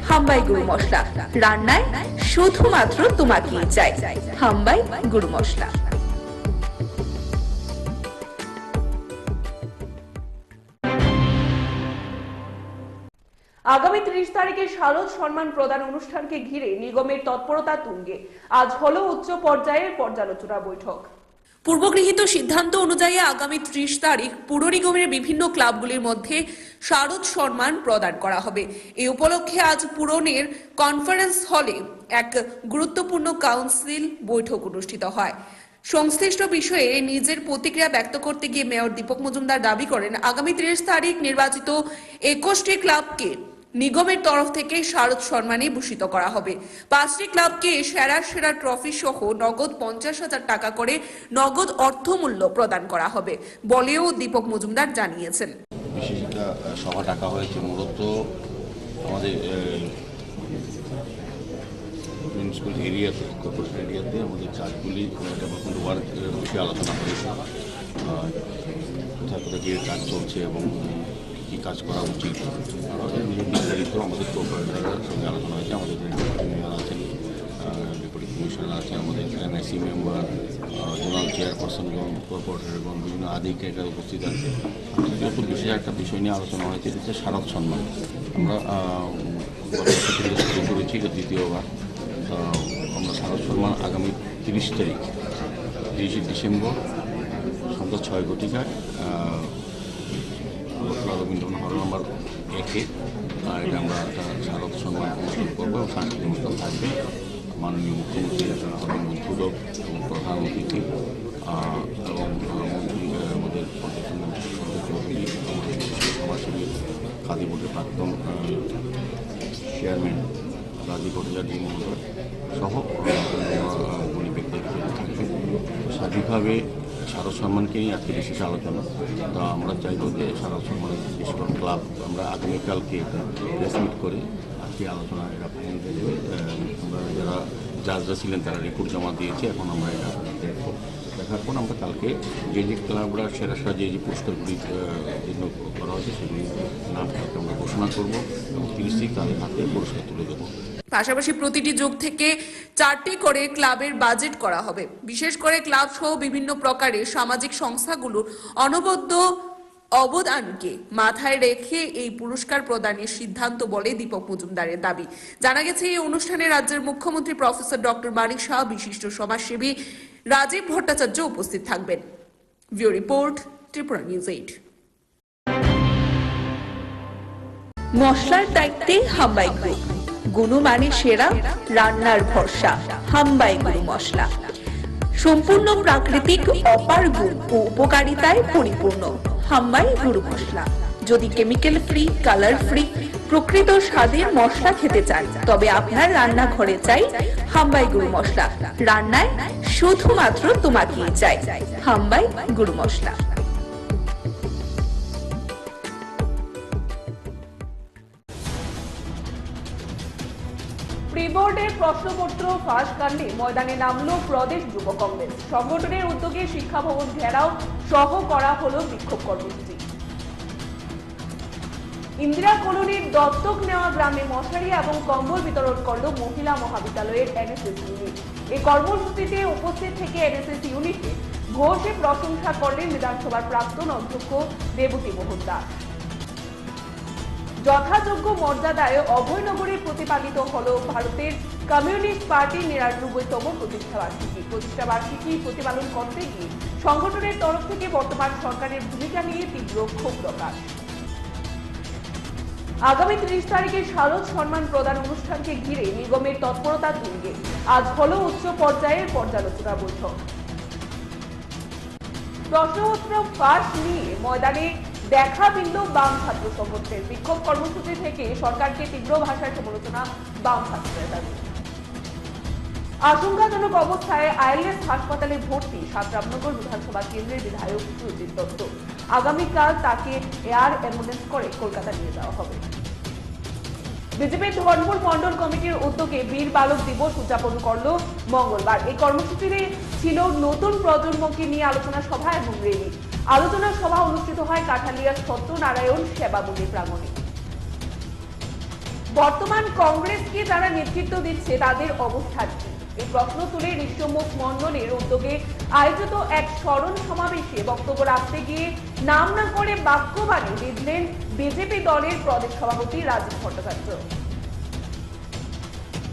হাম্বাই গুরু মশলা। রান্নায় শুধুমাত্র তোমাকেই চাই হাম্বাই গুরু মশলা। আগামী 30 তারিখে শারদ সম্মান প্রদান অনুষ্ঠানকে ঘিরে নিগমের তৎপরতা তুঙ্গে। আজ হলো উচ্চ পর্যায়ের পর্যালোচনা বৈঠক। পূর্বগৃহীত সিদ্ধান্ত অনুযায়ী আগামী 30 তারিখ পুর নিগমের বিভিন্ন ক্লাবগুলির মধ্যে শারদ সম্মান প্রদান করা হবে। এই উপলক্ষে আজ পুরনের কনফারেন্স হলে এক গুরুত্বপূর্ণ কাউন্সিল বৈঠক অনুষ্ঠিত হয়। সংশ্লিষ্ট বিষয়ে নিজের প্রতিক্রিয়া ব্যক্ত করতে গিয়ে মেয়র দীপক মজুমদার দাবি করেন, আগামী 30 তারিখ নির্বাচিত 21টি ক্লাবকে নিগমের তরফ থেকে শারদ সম্মানে ভূষিত করা হবে। 5টি ক্লাবকে সেরা সেরা ট্রফি সহ নগদ 50,000 টাকা করে নগদ অর্থমূল্য প্রদান করা হবে বলেও দীপক মজুমদার জানিয়েছেন। বিশেষ একটা সভা ডাকা হয়েছে মূলত আমাদের মিউনিসিপ্যাল এরিয়াতে, কর্পোরেশন এরিয়াতে আমাদের কাজগুলি ডেভেলপমেন্ট ওয়ার্কের বিষয়ে আলোচনা হয়েছে, কোথায় কোথায় গিয়ে কাজ চলছে এবং কী কাজ করা উচিত বিস্তারিত আমাদের কর্পোরেটরের সঙ্গে আলোচনা হয়েছে। আমাদের মেয়র আছেন, ডেপুটি কমিশনার আছেন, আমাদের এনআইসি মেম্বার, জোনাল চেয়ারপারসন এবং কর্পোরেটর এবং বিভিন্ন আধিকারিকরা উপস্থিত আছে। যেহেতু বিশেষ একটা বিষয় নিয়ে আলোচনা হয়েছে, হচ্ছে শারদ সম্মান। আমরা শুরু করেছি, এটা দ্বিতীয়বার। আমরা শারদ সম্মান আগামী 30 তারিখ 30শে ডিসেম্বর সন্ধ্যা 6 ঘটিকায় রবীন্দ্রনাথ হল নম্বর 1-এ এটা আমরা একটা শারদ সম্মান অনুষ্ঠান করবো এবং সাংস্কৃতিক অনুষ্ঠান থাকবে। মাননীয় মুখ্যমন্ত্রী হবেন উদ্বোধক এবং প্রধান অতিথি এবং মন্ত্রী আমাদের পর্যটন মন্ত্রী চৌধুরী, আমাদের সমাজসেবী খাদি বোর্ডের প্রাক্তন চেয়ারম্যান রাজীব ভট্টাচার্য মহোদয় সহ উনি ব্যক্তিগত থাকবে। স্বাভাবিকভাবে শারদ সম্মানকে নিয়ে আজকে বিশেষ আলোচনা। তা আমরা চাইব যে শারদ সম্মানের বেশিরভাগ ক্লাব আমরা আগামীকালকে এটা প্রেস মিট করে আজকে আলোচনা এটা ফাইনাল হয়ে যাবে। আমরা যারা জাজরা ছিলেন তারা রিপোর্ট জমা দিয়েছে, এখন আমরা এটা দেখব। দেখার পর আমরা কালকে যে ক্লাবরা সেরা সেরা যে পুরস্কারগুলি যেগুলো করা হয়েছে সেগুলি নাম কালকে আমরা ঘোষণা করবো এবং 30 তারিখ তাদের হাতে পুরস্কার তুলে দেবো। পাশাপাশি প্রতিটি যোগ থেকে 4টি করে ক্লাবের বাজেট করা হবে। বিশেষ করে ক্লাব সহ বিভিন্ন প্রকারের সামাজিক সংস্থাগুলোর অনবদ্য অবদানকে মাথায় রেখে এই পুরস্কার প্রদানের সিদ্ধান্ত বলে দীপক মজুমদারের দাবি। জানা গেছে এই অনুষ্ঠানে রাজ্যের মুখ্যমন্ত্রী প্রফেসর ডক্টর মানিক শাহ, বিশিষ্ট সমাজসেবী রাজীব ভট্টাচার্য উপস্থিত থাকবেন। Bureau report, Tripura news 8। মশলার দায়িত্বে হাম্বাই গ্রুপ, গুণমানে সেরা, রান্নার ভরসা। হাম্বাই গুরু মশলা সম্পূর্ণ প্রাকৃতিক, অপার গুণ ও উপকারিতায় পরিপূর্ণ। হাম্বাই গুরু মশলা। যদি কেমিক্যাল ফ্রি, কালার ফ্রি, প্রকৃত স্বাদের মশলা খেতে চান, তবে আপনার রান্নাঘরে চাই হাম্বাই গুরু মশলা। রান্নায় শুধুমাত্র তোমাকেই চাই হাম্বাই গুরু মশলা। প্রি-বোর্ডের প্রশ্নপত্র ফাঁস কাণ্ডে ময়দানে নামল প্রদেশ যুব কংগ্রেস। সংগঠনের উদ্যোগে শিক্ষা ভবন ঘেরাও সহ করা হলো বিক্ষোভ কর্মসূচি। ইন্দিরা কলোনির দত্তক নেওয়া গ্রামে মশারি এবং কম্বল বিতরণ করল মহিলা মহাবিদ্যালয়ের এনএসএস ইউনিট। এই কর্মসূচিতে উপস্থিত থেকে এনএসএস ইউনিটে ঘোষে প্রশংসা করলেন বিধানসভার প্রাক্তন অধ্যক্ষ দেবতী মোহন দাস। যথাযোগ্য মর্যাদায় অভয়নগরে প্রতিপালিত হল ভারতের কমিউনিস্ট পার্টির ৯৯তম প্রতিষ্ঠাবার্ষিকী প্রতিপালন করতে গিয়ে সংগঠনের তরফ থেকে বর্তমান সরকারের ভূমিকা নিয়ে তীব্র ক্ষোভ প্রকাশ। আগামী 30 তারিখে শারদ সম্মান প্রদান অনুষ্ঠানকে ঘিরে নিগমের তৎপরতা তুঙ্গে আজ হলো উচ্চ পর্যায়ের পর্যালোচনা বৈঠক। প্রশ্নপত্র ফাঁস নিয়ে ময়দানে দেখা মিলল বাম ছাত্র সংগঠনের। বিক্ষোভ কর্মসূচি থেকে সরকারকে তীব্র ভাষায় সমালোচনা বাম ছাত্র নেতাদের। আশঙ্কাজনক অবস্থায় আইএলএস হাসপাতালে ভর্তি রামনগর বিধানসভা কেন্দ্রের বিধায়ক সুজিত দত্ত। আগামীকাল তাকে এয়ার অ্যাম্বুলেন্স করে কলকাতা নিয়ে যাওয়া হবে। বিজেপির ধর্মপুর মন্ডল কমিটির উদ্যোগে বীর বালক দিবস উদযাপন করল মঙ্গলবার। এই কর্মসূচিতে ছিল নতুন প্রজন্মকে নিয়ে আলোচনা সভা এবং র্যালি। আলোচনা সভা অনুষ্ঠিত হয় কাঠালিয়ার সত্যনারায়ণ সেবা মন্দির প্রাঙ্গণে। বর্তমান কংগ্রেসকে যারা নেতৃত্ব দিচ্ছে তাদের অবস্থান কি, এই প্রশ্ন তুলে ঋষ্যমুখ মন্ডলের উদ্যোগে আয়োজিত এক স্মরণ সমাবেশে বক্তব্য রাখতে গিয়ে নাম না করে বাক্যবাণী বিঁধলেন বিজেপি দলের প্রদেশ সভাপতি রাজীব ভট্টাচার্য।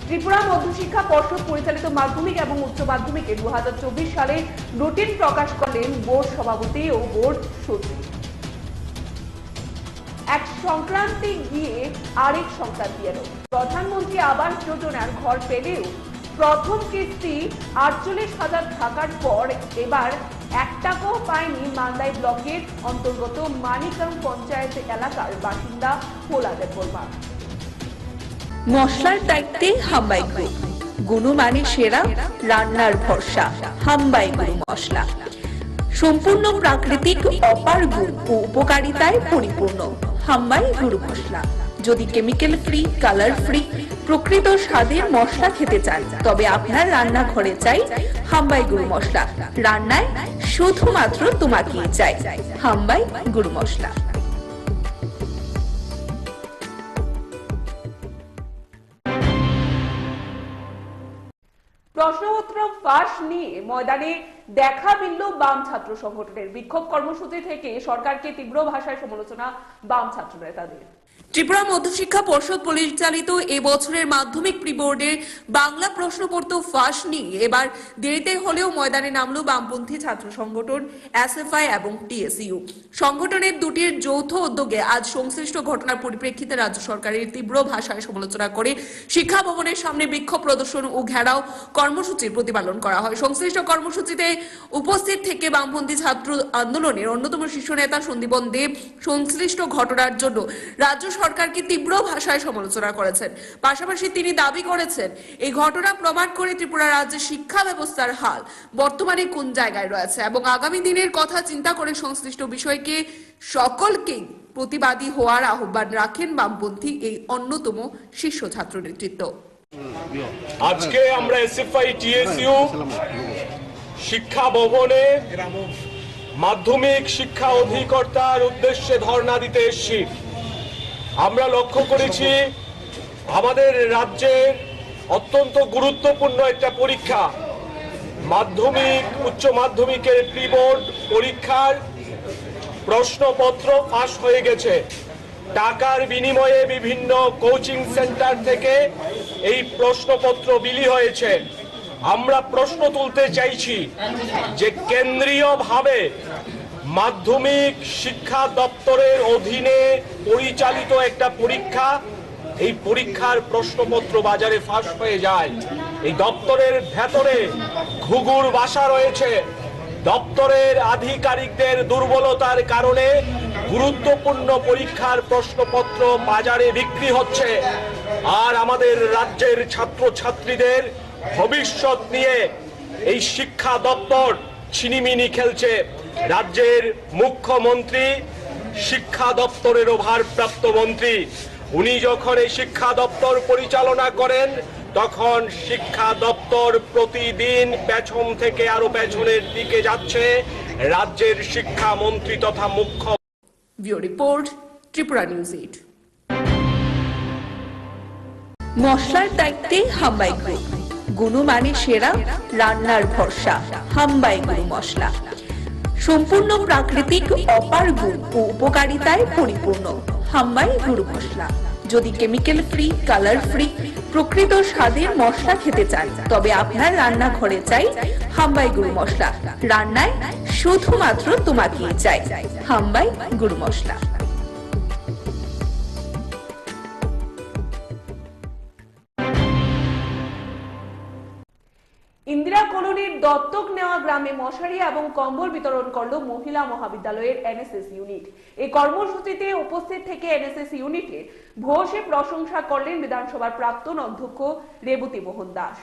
ত্রিপুরা মধ্যশিক্ষা পর্ষদ পরিচালিত মাধ্যমিক এবং উচ্চ মাধ্যমিকে 2024 সালে রুটিন প্রকাশ করলেন বোর্ড সভাপতি ও বোর্ড সচিব। এক সংক্রান্তি গিয়ে আরেক সংক্রান্তি এলো। প্রধানমন্ত্রী আবাস যোজনার ঘর পেলেও প্রথম কিস্তি 48,000 টাকার পর এবার 1 টাকাও পায়নি মান্দাই ব্লকের অন্তর্গত মানিকাম পঞ্চায়েত এলাকার বাসিন্দা পোলাদের বর্মা। মশলার দায়িত্বে হাম্বাই গ্রুপ, গুণমানে সেরা, রান্নার ভরসা। হাম্বাই গুরু মশলা সম্পূর্ণ প্রাকৃতিক, অপার গুণ ও উপকারিতায় পরিপূর্ণ। হাম্বাই গুরু মশলা। যদি কেমিক্যাল ফ্রি, কালার ফ্রি, প্রকৃত স্বাদের মশলা খেতে চান তবে আপনার রান্নাঘরে চাই হাম্বাই গুরু মশলা। রান্নায় শুধুমাত্র তোমাকেই চাই হাম্বাই গুরু মশলা। প্রশ্নপত্র ফাঁস নিয়ে ময়দানে দেখা মিলল বাম ছাত্র সংগঠনের। বিক্ষোভ কর্মসূচি থেকে সরকারকে তীব্র ভাষায় সমালোচনা বাম ছাত্র নেতাদের। ত্রিপুরা মধ্যশিক্ষা পর্ষদ পরিচালিত এবছরের মাধ্যমিক প্রি বোর্ডের বাংলা প্রশ্নপত্র ফাঁস নিয়ে এবার দেরিতে হলেও ময়দানে নামল বামপন্থী ছাত্র সংগঠন এসএফআই এবং টিএসইউ। সংগঠনের দুটির যৌথ উদ্যোগে আজ সংশ্লিষ্ট ঘটনার পরিপ্রেক্ষিতে রাজ্য সরকারের তীব্র ভাষায় সমালোচনা করে শিক্ষা ভবনের সামনে বিক্ষোভ প্রদর্শন ও ঘেরাও কর্মসূচির প্রতিপালন করা হয়। সংশ্লিষ্ট কর্মসূচিতে উপস্থিত থেকে বামপন্থী ছাত্র আন্দোলনের অন্যতম শীর্ষ নেতা সন্দীপন দেব সংশ্লিষ্ট ঘটনার জন্য রাজ্য সরকারকে তীব্র ভাষায় সমালোচনা করেছেন। পাশাপাশি তিনি দাবি করেছেন এই ঘটনা প্রমাণ করে ত্রিপুরা রাজ্যের শিক্ষা ব্যবস্থার হাল বর্তমানে কোন জায়গায় রয়েছে এবং আগামী দিনের কথা চিন্তা করে সংশ্লিষ্ট বিষয়কে সকলকেই প্রতিবাদী হওয়ার আহ্বান রাখেন বামপন্থী এই অন্যতম শীর্ষ ছাত্র নেতৃত্ব। আজকে আমরা এসএফআই টিএসইউ শিক্ষা ভবনে মাধ্যমিক শিক্ষা অধিকর্তার উদ্দেশ্যে ধর্ণা দিতে এসেছি। আমরা লক্ষ্য করেছি আমাদের রাজ্যের অত্যন্ত গুরুত্বপূর্ণ একটা পরীক্ষা মাধ্যমিক উচ্চ মাধ্যমিকের প্রি বোর্ড পরীক্ষার প্রশ্নপত্র ফাঁস হয়ে গেছে। টাকার বিনিময়ে বিভিন্ন কোচিং সেন্টার থেকে এই প্রশ্নপত্র বিলি হয়েছে। আমরা প্রশ্ন তুলতে চাইছি যে কেন্দ্রীয়ভাবে মাধ্যমিক শিক্ষা দপ্তরের অধীনে পরিচালিত একটা পরীক্ষা, এই পরীক্ষার প্রশ্নপত্র বাজারে ফাঁস হয়ে যায়। এই দপ্তরের ভেতরে ঘুঘুর বাসা রয়েছে। দপ্তরের আধিকারিকদের দুর্বলতার কারণে গুরুত্বপূর্ণ পরীক্ষার প্রশ্নপত্র বাজারে বিক্রি হচ্ছে। আর আমাদের রাজ্যের ছাত্রছাত্রীদের ভবিষ্যৎ নিয়ে এই শিক্ষা দপ্তর ছিনিমিনি খেলছে। রাজ্যের মুখ্যমন্ত্রী শিক্ষা দপ্তরেরও ভারপ্রাপ্ত মন্ত্রী, উনি যখন এই শিক্ষা দপ্তর পরিচালনা করেন তখন শিক্ষা দপ্তর প্রতিদিন পেছন থেকে আরো পেছনের দিকে যাচ্ছে। রাজ্যের শিক্ষামন্ত্রী তথা মুখ্য রিপোর্ট ত্রিপুরা নিউজ 8। মশলার দায়িত্বে হাম্বাই গ্রুপ, গুণমানে সেরা, রান্নার ভরসা। হাম্বাই গুরু মশলা সম্পূর্ণ প্রাকৃতিক, অপার গুণ ও উপকারিতায় পরিপূর্ণ। হাম্বাই গুরু মশলা। যদি কেমিক্যাল ফ্রি, কালার ফ্রি, প্রকৃত স্বাদের মশলা খেতে চান তবে আপনার রান্নাঘরে চাই হাম্বাই গুরু মশলা। রান্নায় শুধুমাত্র তোমাকেই চাই হাম্বাই গুরু মশলা। ইন্দিরা কলোনির দত্তক নেওয়া গ্রামে মশারি এবং কম্বল বিতরণ করল মহিলা মহাবিদ্যালয়ের এনএসএস ইউনিট। এই কর্মসূচিতে উপস্থিত থেকে এনএসএস ইউনিটের ভূয়সী প্রশংসা করলেন বিধানসভার প্রাক্তন অধ্যক্ষ রেবতী মোহন দাস।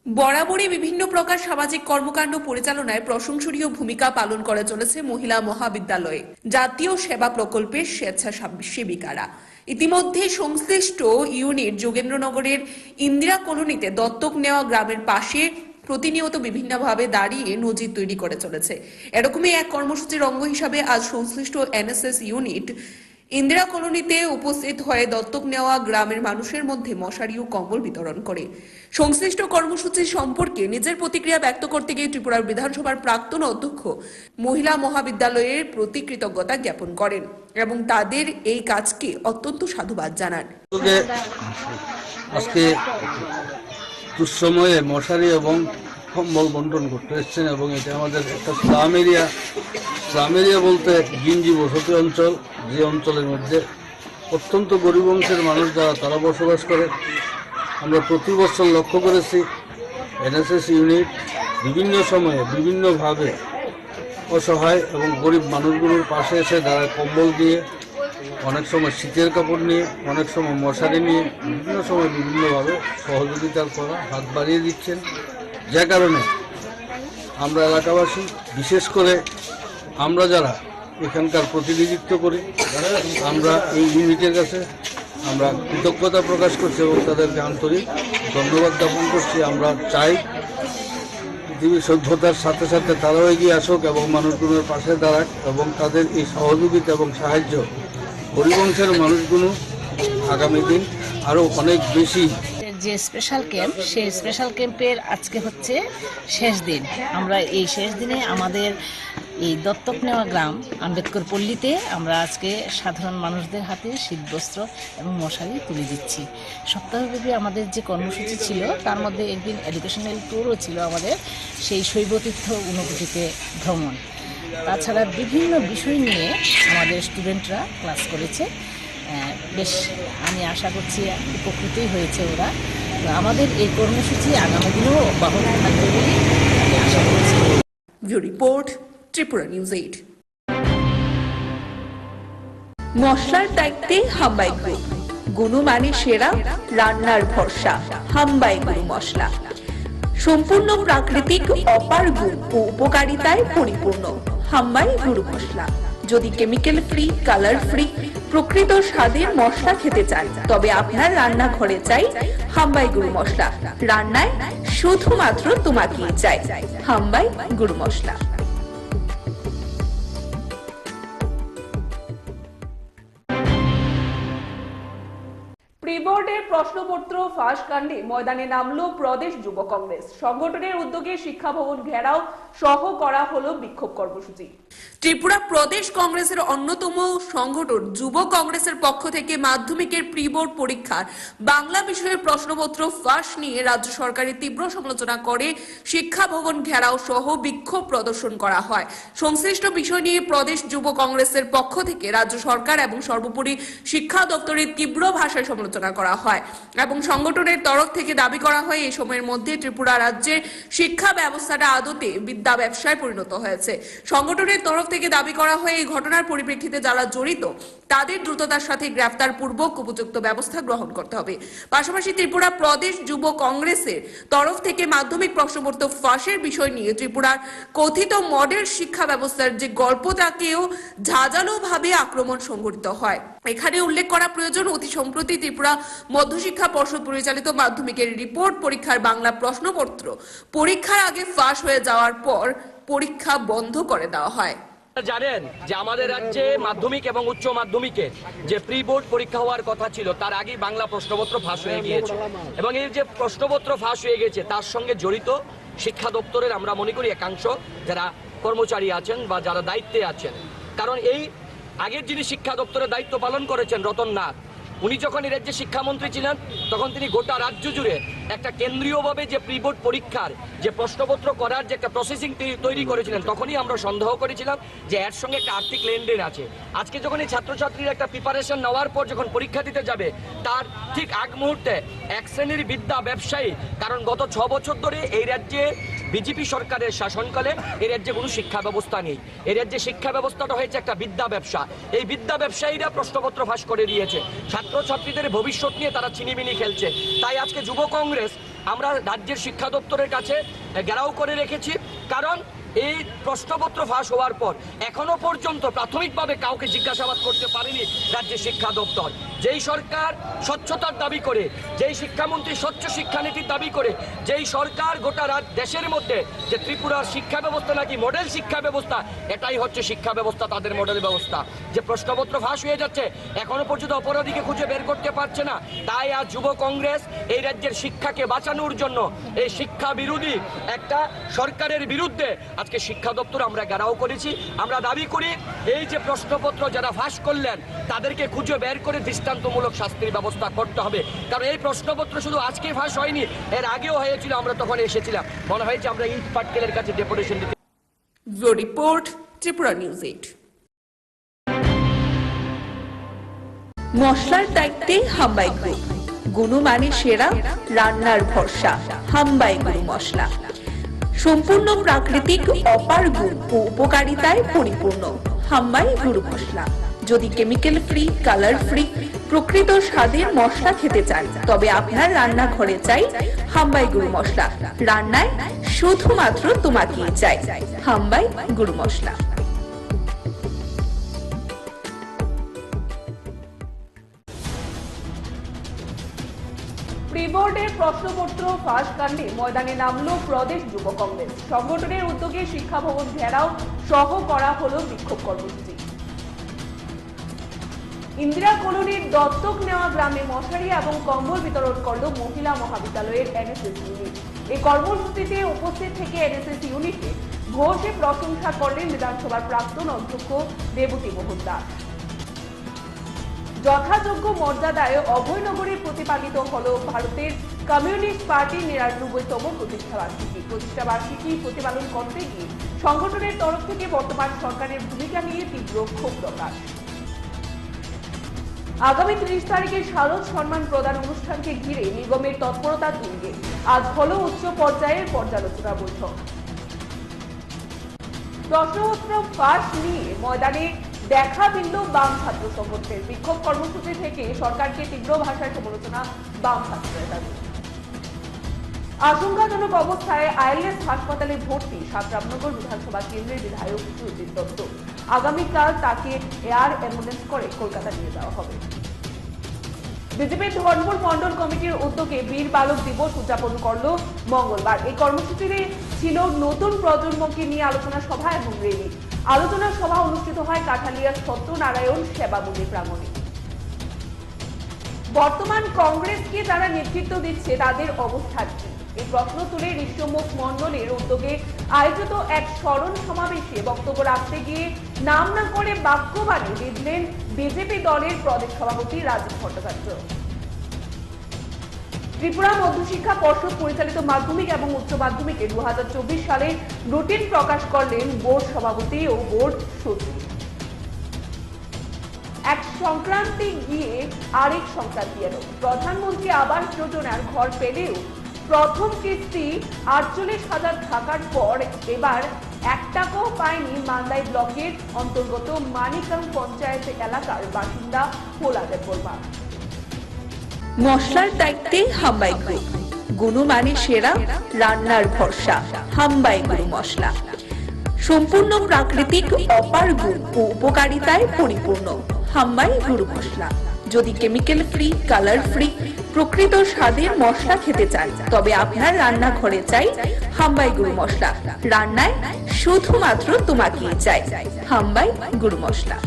বরাবরই বিভিন্ন প্রকার সামাজিক কর্মকাণ্ড পরিচালনায় প্রশংসনীয় ভূমিকা পালন করে চলেছে মহিলা মহাবিদ্যালয়ে জাতীয় সেবা প্রকল্পের স্বেচ্ছাসেবিকারা। ইতিমধ্যে সংশ্লিষ্ট ইউনিট যোগেন্দ্রনগরের ইন্দিরা কলোনিতে দত্তক নেওয়া গ্রামের পাশে প্রতিনিয়ত বিভিন্নভাবে দাঁড়িয়ে নজির তৈরি করে চলেছে। এরকমই এক কর্মসূচির অঙ্গ হিসাবে আজ সংশ্লিষ্ট এনএসএস ইউনিট ইন্দিরা কলোনিতে উপস্থিত হয়ে দত্তক নেওয়া গ্রামের মানুষের মধ্যে মশারি ও কম্বল বিতরণ করে। সংশ্লিষ্ট কর্মসূচি সম্পর্কে নিজের প্রতিক্রিয়া ব্যক্ত করতে গিয়ে ত্রিপুরার বিধানসভার প্রাক্তন অধ্যক্ষ মহিলা মহাবিদ্যালয়ের প্রতি কৃতজ্ঞতা জ্ঞাপন করেন এবং তাদের এই কাজকে অত্যন্ত সাধুবাদ জানান। আজকে দুঃসময়ে মশারি এবং কম্বল বন্টন করতে এসছেন এবং এটা আমাদের একটা স্লাম এরিয়া বলতে গিঞ্জি বসতি অঞ্চল, যে অঞ্চলের মধ্যে অত্যন্ত গরিব অংশের মানুষ যারা তারা বসবাস করে। আমরা প্রতি বছর লক্ষ্য করেছি এনএসএস ইউনিট বিভিন্ন সময়ে বিভিন্নভাবে অসহায় এবং গরিব মানুষগুলোর পাশে এসে তারা কম্বল দিয়ে, অনেক সময় শীতের কাপড় নিয়ে, অনেক সময় মশারি নিয়ে বিভিন্ন সময় বিভিন্নভাবে সহযোগিতার করা হাত বাড়িয়ে দিচ্ছেন। যে কারণে আমরা এলাকাবাসী, বিশেষ করে আমরা যারা এখানকার প্রতিনিধিত্ব করি, আমরা এই ইউনিটের কাছে আমরা কৃতজ্ঞতা প্রকাশ করছি এবং তাদেরকে আন্তরিক ধন্যবাদ জ্ঞাপন করছি। আমরা চাই পৃথিবীর সভ্যতার সাথে সাথে তারাও এগিয়ে আসুক এবং মানুষগুলোর পাশে দাঁড়াক এবং তাদের এই সহযোগিতা এবং সাহায্য গরিব অংশের মানুষগুলো আগামী দিন আরও অনেক বেশি। যে স্পেশাল ক্যাম্প, সেই স্পেশাল ক্যাম্পের আজকে হচ্ছে শেষ দিন। আমরা এই শেষ দিনে আমাদের এই দত্তক নেওয়া গ্রাম আম্বেদকর পল্লীতে আমরা আজকে সাধারণ মানুষদের হাতে শীতবস্ত্র এবং মশারি তুলে দিচ্ছি। সপ্তাহব্যাপী আমাদের যে কর্মসূচি ছিল তার মধ্যে একদিন এডুকেশনাল ট্যুরও ছিল আমাদের, সেই শৈবতীর্থ ঊনকোটিতে ভ্রমণ। তাছাড়া বিভিন্ন বিষয় নিয়ে আমাদের স্টুডেন্টরা ক্লাস করেছে। বেশ, আমি আশা করছি উপকৃতই হয়েছে ওরা। আমাদের এই কর্মসূচি আগামী দিনেও অব্যাহত থাকবে বলে আমি আশা করছি। Report Tripura news 8। মশলার দায়িত্বে হাম্বাই গ্রুপ, গুণমানে সেরা, রান্নার ভরসা। হাম্বাই গুরু মশলা সম্পূর্ণ প্রাকৃতিক, অপার গুণ ও উপকারিতায় পরিপূর্ণ। হাম্বাই গুরু মশলা। যদি কেমিক্যাল ফ্রি, কালার ফ্রি, প্রকৃত স্বাদের মশলা খেতে চান তবে আপনার রান্নাঘরে চাই হাম্বাই গুরু মশলা। রান্নায় শুধুমাত্র তোমাকেই চাই হাম্বাই গুরু মশলা। প্রি-বোর্ডের প্রশ্নপত্র ফাঁস কাণ্ডে ময়দানে নামলো প্রদেশ যুব কংগ্রেস। সংগঠনের উদ্যোগে শিক্ষা ভবন ঘেরাও সহ করা হলো বিক্ষোভ কর্মসূচি। ত্রিপুরা প্রদেশ কংগ্রেসের অন্যতম সংগঠন যুব কংগ্রেসের পক্ষ থেকে মাধ্যমিকের প্রি বোর্ড পরীক্ষার বাংলা বিষয়ের প্রশ্নপত্র ফাঁস নিয়ে রাজ্য সরকারের তীব্র সমালোচনা করে শিক্ষা ভবন ঘেরাও সহ বিক্ষোভ প্রদর্শন করা হয়। সংশ্লিষ্ট বিষয় নিয়ে প্রদেশ যুব কংগ্রেসের পক্ষ থেকে রাজ্য সরকার এবং সর্বোপরি শিক্ষা দপ্তরের তীব্র ভাষায় সমালোচনা করা হয় এবং সংগঠনের তরফ থেকে দাবি করা হয় এই সময়ের মধ্যে ত্রিপুরা রাজ্যের শিক্ষা ব্যবস্থাটা আদতে বিদ্যা ব্যবসায় পরিণত হয়েছে। সংগঠনের তরফ থেকে দাবি করা হয় এই ঘটনার পরিপ্রেক্ষিতে যারা জড়িত তাদের দ্রুততার সাথে গ্রেফতার পূর্বক উপযুক্ত ব্যবস্থা গ্রহণ করতে হবে। পাশাপাশি ত্রিপুরা প্রদেশ যুব কংগ্রেসের তরফ থেকে মাধ্যমিক প্রশ্নপত্র ফাঁসের বিষয় নিয়ে ত্রিপুরার কথিত মডেল শিক্ষা ব্যবস্থার যে গল্পটাকেও ঝাঁঝালোভাবে আক্রমণ সংঘটিত হয়। এখানে উল্লেখ করা প্রয়োজন, অতি সম্প্রতি ত্রিপুরা মধ্যশিক্ষা পর্ষদ পরিচালিত মাধ্যমিকের রিপোর্ট পরীক্ষার বাংলা প্রশ্নপত্র পরীক্ষার আগে ফাঁস হয়ে যাওয়ার পর পরীক্ষা বন্ধ করে দেওয়া হয়। জানেন যে আমাদের রাজ্যে মাধ্যমিক এবং উচ্চ মাধ্যমিকের যে প্রি বোর্ড পরীক্ষা হওয়ার কথা ছিল তার আগেই বাংলা প্রশ্নপত্র ফাঁস হয়ে গিয়েছে এবং এই যে প্রশ্নপত্র ফাঁস হয়ে গেছে তার সঙ্গে জড়িত শিক্ষা দপ্তরের আমরা মনে করি একাংশ যারা কর্মচারী আছেন বা যারা দায়িত্বে আছেন। কারণ এই আগের যিনি শিক্ষা দপ্তরের দায়িত্ব পালন করেছেন রতন নাথ, উনি যখন এই রাজ্যে শিক্ষামন্ত্রী ছিলেন তখন তিনি গোটা রাজ্য জুড়ে একটা কেন্দ্রীয়ভাবে যে প্রি বোর্ড পরীক্ষার যে প্রশ্নপত্র করার যে একটা প্রসেসিং তৈরি করেছিলেন, তখনই আমরা সন্দেহ করেছিলাম যে এর সঙ্গে একটা আর্থিক লেনদেন আছে। আজকে যখন এই ছাত্রছাত্রীরা একটা প্রিপারেশন নেওয়ার পর যখন পরীক্ষা দিতে যাবে, তার ঠিক আগ মুহূর্তে এক শ্রেণীর বিদ্যা ব্যবসায়ী, কারণ গত 6 বছর ধরে এই রাজ্যে বিজেপি সরকারের শাসনকালে এই রাজ্যে কোনো শিক্ষা ব্যবস্থা নেই। এই রাজ্যে শিক্ষা ব্যবস্থাটা হয়েছে একটা বিদ্যা ব্যবসা। এই বিদ্যা ব্যবসায়ীরা প্রশ্নপত্র ফাঁস করে দিয়েছে, ছাত্রছাত্রীদের ভবিষ্যৎ নিয়ে তারা চিনিমিনি খেলছে। তাই আজকে যুব কংগ্রেস আমরা রাজ্যের শিক্ষা দপ্তরের কাছে ঘেরাও করে রেখেছি, কারণ এই প্রশ্নপত্র ফাঁস হওয়ার পর এখনো পর্যন্ত প্রাথমিকভাবে কাউকে জিজ্ঞাসাবাদ করতে পারেনি রাজ্যের শিক্ষা দপ্তর। যেই সরকার স্বচ্ছতার দাবি করে, যেই শিক্ষামন্ত্রী স্বচ্ছ শিক্ষানীতির দাবি করে, যেই সরকার গোটা দেশের মধ্যে যে ত্রিপুরার শিক্ষা ব্যবস্থা নাকি মডেল শিক্ষা ব্যবস্থা, এটাই হচ্ছে শিক্ষা ব্যবস্থা, তাদের মডেল ব্যবস্থা। যে প্রশ্নপত্র ফাঁস হয়ে যাচ্ছে, এখনো পর্যন্ত অপরাধীকে খুঁজে বের করতে পারছে না। তাই আজ যুব কংগ্রেস এই রাজ্যের শিক্ষাকে বাঁচানোর জন্য এই শিক্ষা বিরোধী একটা সরকারের বিরুদ্ধে আজকে শিক্ষা দপ্তর আমরা ঘেরাও করেছি। আমরা দাবি করি এই যে প্রশ্নপত্র যারা ফাঁস করলেন তাদেরকে খুঁজে বের করে দৃষ্টান্তমূলক শাস্তির ব্যবস্থা করতে হবে, কারণ এই প্রশ্নপত্র শুধু আজকে ফাঁস হয়নি, এর আগেও হয়েছিল, আমরা তখন এসেছিলাম। মনে হয় যে আমরা ইট পাটকেলের কাছে ডেপুটেশন দিতে। Report Tripura news 8। মশলার দায়িত্বে হাম্বাই গ্রুপ, গুণমানে সেরা, রান্নার ভরসা। হাম্বাই গুরু মশলা সম্পূর্ণ প্রাকৃতিক, অপার গুণ ও উপকারিতায় পরিপূর্ণ। হাম্বাই গুরু মশলা। যদি কেমিক্যাল ফ্রি, কালার ফ্রি, প্রকৃত স্বাদের মশলা খেতে চান, তবে আপনার রান্নাঘরে চাই হাম্বাই গুরু মশলা। রান্নায় শুধুমাত্র তোমাকেই চাই হাম্বাই গুরু মশলা। প্রি বোর্ডের প্রশ্নপত্র ফাঁস কাণ্ডে ময়দানে নামলো প্রদেশ যুব কংগ্রেস। সংগঠনের উদ্যোগে শিক্ষা ভবন ঘেরাও সহ করা হলো বিক্ষোভ কর্মসূচি। ইন্দিরা কলোনির দত্তক নেওয়া গ্রামে মশারি এবং কম্বল বিতরণ করল মহিলা মহাবিদ্যালয়ের এনএসএস ইউনিট। এই কর্মসূচিতে উপস্থিত থেকে এনএসএস ইউনিটে ঘোষে প্রশংসা করলেন বিধানসভার প্রাক্তন অধ্যক্ষ দেবতী মোহন দাস। যথাযোগ্য মর্যাদায় অভয়নগরে প্রতিপালিত হল ভারতের কমিউনিস্ট পার্টির ৯৯তম প্রতিষ্ঠাবার্ষিকী প্রতিপালন করতে গিয়ে সংগঠনের তরফ থেকে বর্তমান সরকারের ভূমিকা নিয়ে তীব্র ক্ষোভ প্রকাশ। আগামী ৩০ তারিখে শারদ সম্মান প্রদান অনুষ্ঠানকে ঘিরে নিগমের তৎপরতা তুঙ্গে আজ হলো উচ্চ পর্যায়ের পর্যালোচনা বৈঠক। প্রশ্নপত্র ফাঁস নিয়ে ময়দানে দেখা দিল বাম ছাত্র সংগঠনের। বিক্ষোভ কর্মসূচি থেকে সরকারকে তীব্র ভাষায় সমালোচনা বাম ছাত্রদের দাবি। আশঙ্কাজনক অবস্থায় আইএলএস হাসপাতালে ভর্তি রামনগর বিধানসভা কেন্দ্রের বিধায়ক সুজিত দত্ত। আগামীকাল তাকে এয়ার অ্যাম্বুলেন্স করে কলকাতা নিয়ে যাওয়া হবে। বিজেপির ধর্মপুর মন্ডল কমিটির উদ্যোগে বীর বালক দিবস উদযাপন করল মঙ্গলবার। এই কর্মসূচিতে ছিল নতুন প্রজন্মকে নিয়ে আলোচনা সভা এবং র্যালি। আলোচনা সভা অনুষ্ঠিত হয় কাঠালিয়া সত্যনারায়ণ সেবা মন্দির প্রাঙ্গণে। বর্তমান কংগ্রেসকে যারা নেতৃত্ব দিচ্ছে তাদের অবস্থান কি, এই প্রশ্ন তুলে ঋষ্যমুখ মন্ডলের উদ্যোগে আয়োজিত এক স্মরণ সমাবেশে বক্তব্য রাখতে গিয়ে নাম না করে বাক্যবাণী বিঁধলেন বিজেপি দলের প্রদেশ সভাপতি রাজীব ভট্টাচার্য। ত্রিপুরা মধ্যশিক্ষা পর্ষদ পরিচালিত মাধ্যমিক এবং উচ্চ মাধ্যমিকে 2024 সালে রুটিন প্রকাশ করলেন বোর্ড সভাপতি ও বোর্ড সচিব। এক সংক্রান্তি গিয়ে আরেক সংক্রান্তি এলো। প্রধানমন্ত্রী আবাস যোজনার ঘর পেলেও প্রথম কিস্তি 48,000 টাকার পর এবার 1 টাকাও পায়নি মান্দাই ব্লকের অন্তর্গত মানিকাং পঞ্চায়েত এলাকার বাসিন্দা পোলাদের বর্মা। মশলার দায়িত্বে হাম্বাই গ্রুপ, গুণমানে সেরা, রান্নার ভরসা। হাম্বাই গুরু মশলা সম্পূর্ণ প্রাকৃতিক, অপার গুণ ও উপকারিতায় পরিপূর্ণ। হাম্বাই গুরু মশলা। যদি কেমিক্যাল ফ্রি, কালার ফ্রি, প্রকৃত স্বাদের মশলা খেতে চান, তবে আপনার রান্নাঘরে চাই হাম্বাই গুরু মশলা। রান্নায় শুধুমাত্র তোমাকেই চাই হাম্বাই গুরু মশলা।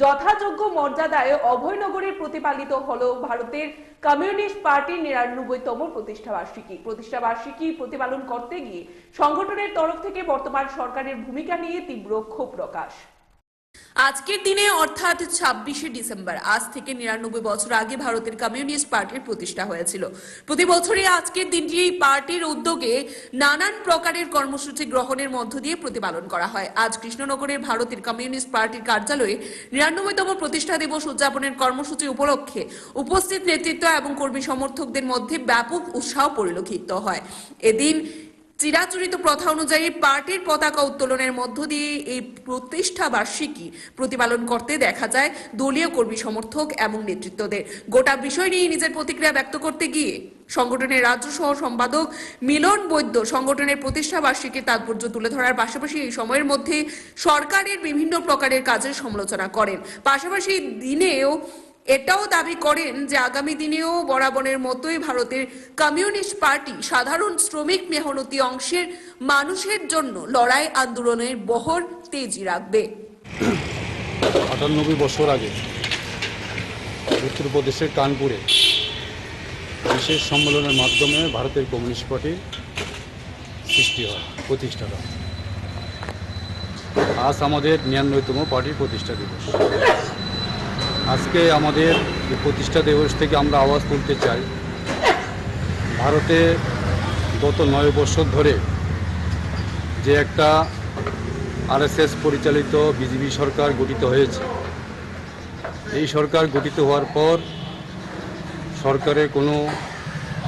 যথাযোগ্য মর্যাদায় অভয়নগরে প্রতিপালিত হল ভারতের কমিউনিস্ট পার্টির ৯৯তম প্রতিষ্ঠাবার্ষিকী প্রতিপালন করতে গিয়ে সংগঠনের তরফ থেকে বর্তমান সরকারের ভূমিকা নিয়ে তীব্র ক্ষোভ প্রকাশ। আজকের দিনে অর্থাৎ 26শে ডিসেম্বর আজ থেকে 99 বছর আগে ভারতের কমিউনিস্ট পার্টির প্রতিষ্ঠা হয়েছিল। প্রতি বছরই আজকের দিনটি এই পার্টির উদ্যোগে নানান প্রকারের কর্মসূচি গ্রহণের মধ্য দিয়ে প্রতিপালন করা হয়। আজ কৃষ্ণনগরের ভারতের কমিউনিস্ট পার্টির কার্যালয়ে 99তম প্রতিষ্ঠা দিবস উদযাপনের কর্মসূচি উপলক্ষে উপস্থিত নেতৃত্ব এবং কর্মী সমর্থকদের মধ্যে ব্যাপক উৎসাহ পরিলক্ষিত হয়। এদিন চিরাচরিত প্রথা অনুযায়ী পার্টির পতাকা উত্তোলনের মধ্য দিয়ে এই প্রতিষ্ঠা বার্ষিকী প্রতিপালন করতে দেখা যায় দলীয় কর্মী সমর্থক এবং নেতৃত্বদের। গোটা বিষয় নিয়ে নিজের প্রতিক্রিয়া ব্যক্ত করতে গিয়ে সংগঠনের রাজ্য সহ সম্পাদক মিলন বৈদ্য সংগঠনের প্রতিষ্ঠা বার্ষিকীর তাৎপর্য তুলে ধরার পাশাপাশি এই সময়ের মধ্যে সরকারের বিভিন্ন প্রকারের কাজের সমালোচনা করেন। পাশাপাশি দিনেও এটাও দাবি করেন যে আগামী দিনেও বরাবরের মতোই ভারতের কমিউনিস্ট পার্টি সাধারণ শ্রমিক মেহনতি অংশের মানুষের জন্য লড়াই আন্দোলনের বহর তেজি রাখবে। 98 বছর আগে উত্তরপ্রদেশের কানপুরে বিশেষ সম্মেলনের মাধ্যমে ভারতের কমিউনিস্ট পার্টি সৃষ্টি হয়, প্রতিষ্ঠা হয়। আজ আমাদের 99তম পার্টির প্রতিষ্ঠা দিবস। আজকে আমাদের এই প্রতিষ্ঠা দিবস থেকে আমরা আওয়াজ তুলতে চাই, ভারতে গত 9 বছর ধরে যে একটা আরএসএস পরিচালিত বিজেপি সরকার গঠিত হয়েছে, এই সরকার গঠিত হওয়ার পর সরকারের কোনো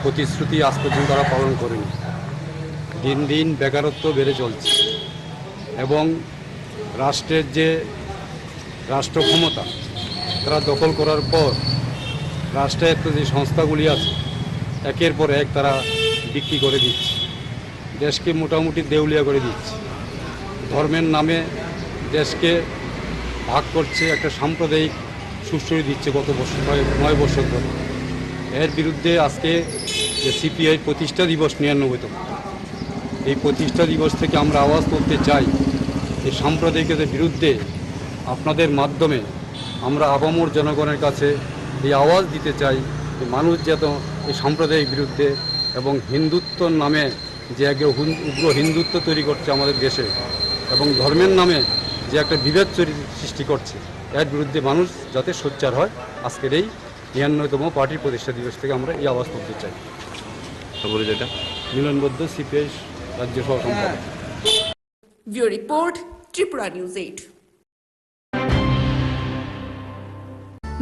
প্রতিশ্রুতি আজ পর্যন্ত তারা পালন করেনি। দিন দিন বেকারত্ব বেড়ে চলছে এবং রাষ্ট্রের যে রাষ্ট্র ক্ষমতা তারা দখল করার পর রাষ্ট্রায়ত্ত যে সংস্থাগুলি আছে একের পর এক তারা বিক্রি করে দিচ্ছে, দেশকে মোটামুটি দেউলিয়া করে দিচ্ছে, ধর্মের নামে দেশকে ভাগ করছে, একটা সাম্প্রদায়িক সুশ্রী দিচ্ছে গত 9 বছর ধরে। এর বিরুদ্ধে আজকে যে সিপিআই প্রতিষ্ঠা দিবস 99তম, এই প্রতিষ্ঠা দিবস থেকে আমরা আওয়াজ তুলতে চাই এই সাম্প্রদায়িকতার বিরুদ্ধে। আপনাদের মাধ্যমে আমরা আপামর জনগণের কাছে এই আওয়াজ দিতে চাই যে মানুষ যাতে এই সাম্প্রদায়িক বিরুদ্ধে এবং হিন্দুত্বর নামে যে এক উগ্র হিন্দুত্ব তৈরি করছে আমাদের দেশে এবং ধর্মের নামে যে একটা বিভেদ সৃষ্টি করছে, এর বিরুদ্ধে মানুষ যাতে সোচ্চার হয়। আজকের এই 99তম পার্টির প্রতিষ্ঠা দিবস থেকে আমরা এই আওয়াজ তুলতে চাই। এটা মিলন বৈদ্য, সিপিআই রাজ্য সহ সম্পাদক। Bureau report, Tripura news 8।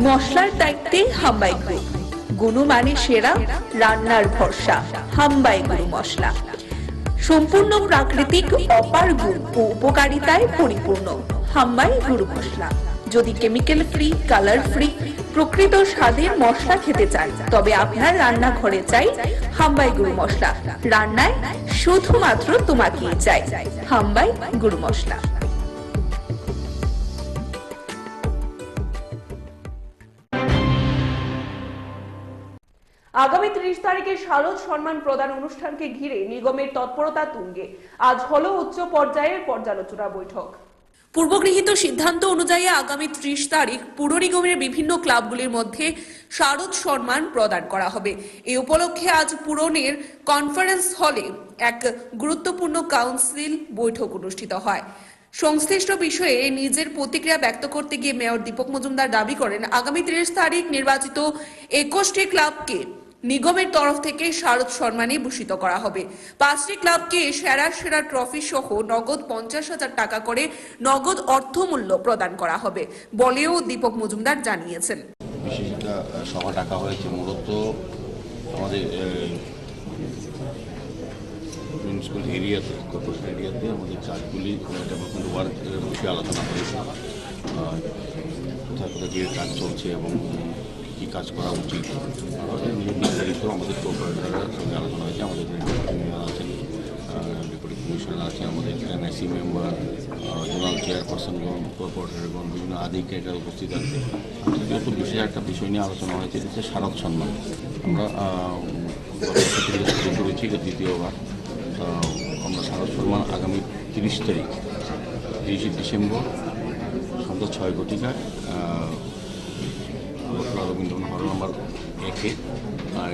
মশলার দায়িত্বে হাম্বাই গ্রুপ, গুণমানে সেরা, রান্নার ভরসা। হাম্বাই গুরু মশলা সম্পূর্ণ প্রাকৃতিক, অপার গুণ ও উপকারিতায় পরিপূর্ণ। হাম্বাই গুরু মশলা। যদি কেমিক্যাল ফ্রি, কালার ফ্রি, প্রকৃত স্বাদের মশলা খেতে চান তবে আপনার রান্নাঘরে চাই হাম্বাই গুরু মশলা। রান্নায় শুধুমাত্র তোমাকেই চাই হাম্বাই গুরু মশলা। আগামী 30 তারিখে শারদ সম্মান প্রদান অনুষ্ঠানকে ঘিরে নিগমের তৎপরতা তুঙ্গে। আজ হলো উচ্চ পর্যায়ের পর্যালোচনা বৈঠক। পূর্বগৃহীত সিদ্ধান্ত অনুযায়ী আগামী 30 তারিখ পুর নিগমের বিভিন্ন ক্লাবগুলির মধ্যে শারদ সম্মান প্রদান করা হবে। এই উপলক্ষে আজ পুরনের কনফারেন্স হলে এক গুরুত্বপূর্ণ কাউন্সিল বৈঠক অনুষ্ঠিত হয়। সংশ্লিষ্ট বিষয়ে নিজের প্রতিক্রিয়া ব্যক্ত করতে গিয়ে মেয়র দীপক মজুমদার দাবি করেন, আগামী 30 তারিখ নির্বাচিত 21টি ক্লাবকে নিগমের তরফ থেকে শারদ সম্মানে ভূষিত করা হবে। 5টি ক্লাবকে সেরা সেরা ট্রফি সহ নগদ 50,000 টাকা করে নগদ অর্থমূল্য প্রদান করা হবে বলেও দীপক মজুমদার জানিয়েছেন। বিশেষ একটা সভা ডাকা হয়েছে মূলত আমাদের মিউনিসিপ্যাল এরিয়াতে, কর্পোরেশন এরিয়াতে আমাদের কাজগুলি ডেভেলপমেন্ট ওয়ার্ক বিষয়ে আলোচনা হয়েছে, কোথায় কোথায় গিয়ে কাজ চলছে এবং কী কাজ করা উচিত নির্ধারিত আমাদের কর্পোরেটরের সঙ্গে আলোচনা হয়েছে। আমাদের আছেন ডেপুটি কমিশনার আছেন, আমাদের এনআইসি মেম্বার, জোনাল চেয়ারপারসনগণ, কর্পোরেটরগণ, বিভিন্ন আধিকারিকরা উপস্থিত আছে। যেহেতু বিশেষ একটা বিষয় নিয়ে আলোচনা হয়েছে, যে শারদ সম্মান। আমরা শুরু করেছি দ্বিতীয়বার। আমরা শারদ সম্মান আগামী 30 তারিখ 30 ডিসেম্বর সন্ধ্যা 6 ঘটিকায় রবীন্দ্রনাথ হল নম্বর 1-এ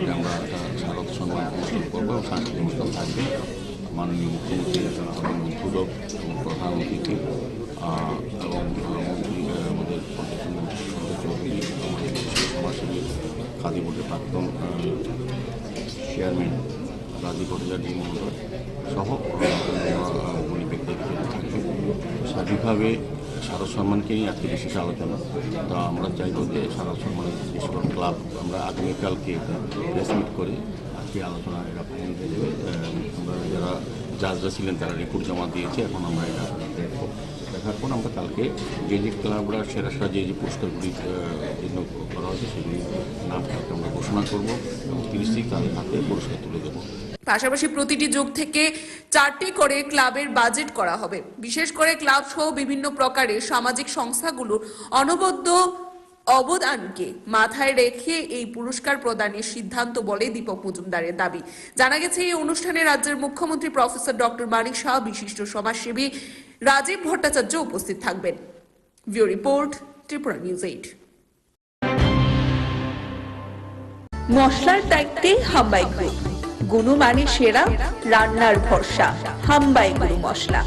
এটা আমরা শারদ সম্মান অনুষ্ঠান করবো এবং সাংস্কৃতিক অনুষ্ঠান থাকবে। মাননীয় মুখ্যমন্ত্রী ধর্মেন্দ্র এবং প্রধান অতিথি এবং মন্ত্রী কাজী বোর্ডের প্রাক্তন চেয়ারম্যান রাজীব ভট্টাচার্য মহোদয় সহ উনি ব্যক্তিগত থাকবেন। সার্বিকভাবে শারদ সম্মানকে নিয়ে আজকে বিশেষ আলোচনা। তা আমরা চাইব যে শারদ সম্মানের যে সকল ক্লাব আমরা আগামীকালকে প্রেস মিট করে আজকে আলোচনা এটা ফাইনাল হয়ে যাবে। আমরা যারা জাজরা ছিলেন তারা রিপোর্ট জমা দিয়েছে, এখন আমরা এটা দেখব। দেখার পর আমরা কালকে যে ক্লাবরা সেরা যে পুরস্কারগুলি জন্য করা হয়েছে সেগুলি নাম কালকে আমরা ঘোষণা করবো এবং 30 তারিখ তাদের হাতে পুরস্কার তুলে দেবো। পাশাপাশি প্রতিটি যোগ থেকে 4টি করে ক্লাবের বাজেট করা হবে। বিশেষ করে ক্লাব সহ বিভিন্ন প্রকারের সামাজিক সংস্থাগুলোর অনবদ্য অবদানকে মাথায় রেখে এই পুরস্কার প্রদানের সিদ্ধান্ত বলে দীপক মজুমদারের দাবি। জানা গেছে এই অনুষ্ঠানে রাজ্যের মুখ্যমন্ত্রী প্রফেসর ডক্টর মানিক সাহা, বিশিষ্ট সমাজসেবী রাজীব ভট্টাচার্য উপস্থিত থাকবেন। View report, Tripura news 8। মশলার দায়িত্বে হাম্বাই গ্রুপ, গুণমানে সেরা, রান্নার ভরসা। হাম্বাই গুরু মশলা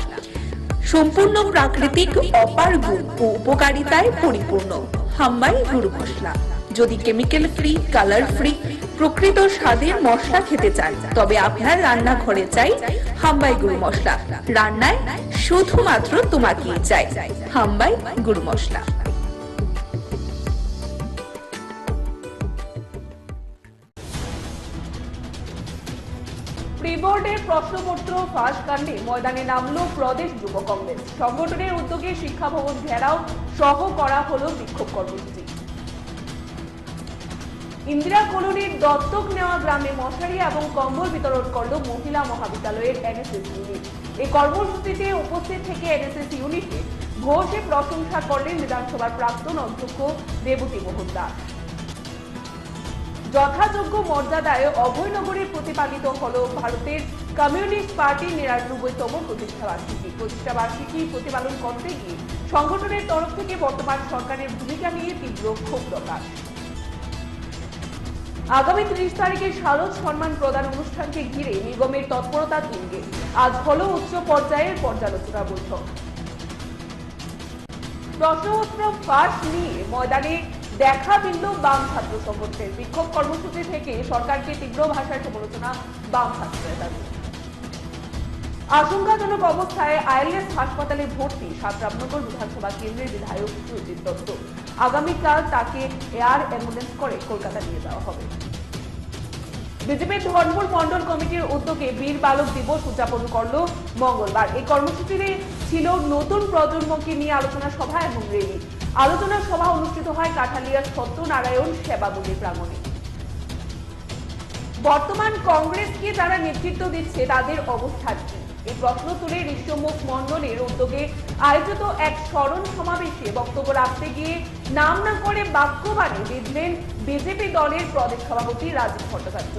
সম্পূর্ণ প্রাকৃতিক, অপার গুণ ও উপকারিতায় পরিপূর্ণ। হাম্বাই গুরু মশলা। যদি কেমিক্যাল ফ্রি, কালার ফ্রি, প্রকৃত স্বাদের মশলা খেতে চান তবে আপনার রান্নাঘরে চাই হাম্বাই গুরু মশলা। রান্নায় শুধুমাত্র তোমাকেই চাই হাম্বাই গুরু মশলা। প্রি-বোর্ডের প্রশ্নপত্র ফাঁস কাণ্ডে ময়দানে নামলো প্রদেশ যুব কংগ্রেস। সংগঠনের উদ্যোগে শিক্ষা ভবন ঘেরাও সহ করা হলো বিক্ষোভ কর্মসূচি। ইন্দিরা কলোনির দত্তক নেওয়া গ্রামে মশারি এবং কম্বল বিতরণ করল মহিলা মহাবিদ্যালয়ের এনএসএস ইউনিট। এই কর্মসূচিতে উপস্থিত থেকে এনএসএস ইউনিটে ঘোষে প্রশংসা করলেন বিধানসভার প্রাক্তন অধ্যক্ষ দেবতী মোহন দাস। যথাযোগ্য মর্যাদায় অভয়নগরে প্রতিপালিত হল ভারতের কমিউনিস্ট পার্টির ৯৯তম প্রতিষ্ঠাবার্ষিকী প্রতিপালন করতে গিয়ে সংগঠনের তরফ থেকে বর্তমান সরকারের ভূমিকা নিয়ে তীব্র ক্ষোভ প্রকাশ। আগামী ৩০ তারিখে শারদ সম্মান প্রদান অনুষ্ঠানকে ঘিরে নিগমের তৎপরতা তুঙ্গে আজ হলো উচ্চ পর্যায়ের পর্যালোচনা বৈঠক। প্রশ্নপত্র ফাঁস নিয়ে ময়দানে দেখা মিলল বাম ছাত্র সংগঠনের। বিক্ষোভ কর্মসূচি থেকে সরকারকে তীব্র ভাষায় সমালোচনা বাম ছাত্রদের দাবি। আশঙ্কাজনক অবস্থায় আইএলএস হাসপাতালে ভর্তি রামনগর বিধানসভা কেন্দ্রের বিধায়ক সুজিত দত্ত। আগামীকাল তাকে এয়ার অ্যাম্বুলেন্স করে কলকাতা নিয়ে যাওয়া হবে। বিজেপির ধর্মপুর মন্ডল কমিটির উদ্যোগে বীর বালক দিবস উদযাপন করল মঙ্গলবার। এই কর্মসূচিতে ছিল নতুন প্রজন্মকে নিয়ে আলোচনা সভা এবং র্যালি। আলোচনা সভা অনুষ্ঠিত হয় কাঠালিয়া সত্যনারায়ণ সেবা মন্দির প্রাঙ্গণে। বর্তমান কংগ্রেসকে যারা নেতৃত্ব দিচ্ছে তাদের অবস্থান কি, এই প্রশ্ন তুলে ঋষ্যমুখ মন্ডলের উদ্যোগে আয়োজিত এক স্মরণ সমাবেশে বক্তব্য রাখতে গিয়ে নাম না করে বাক্যবাণে বিঁধলেন বিজেপি দলের প্রদেশ সভাপতি রাজীব ভট্টাচার্য।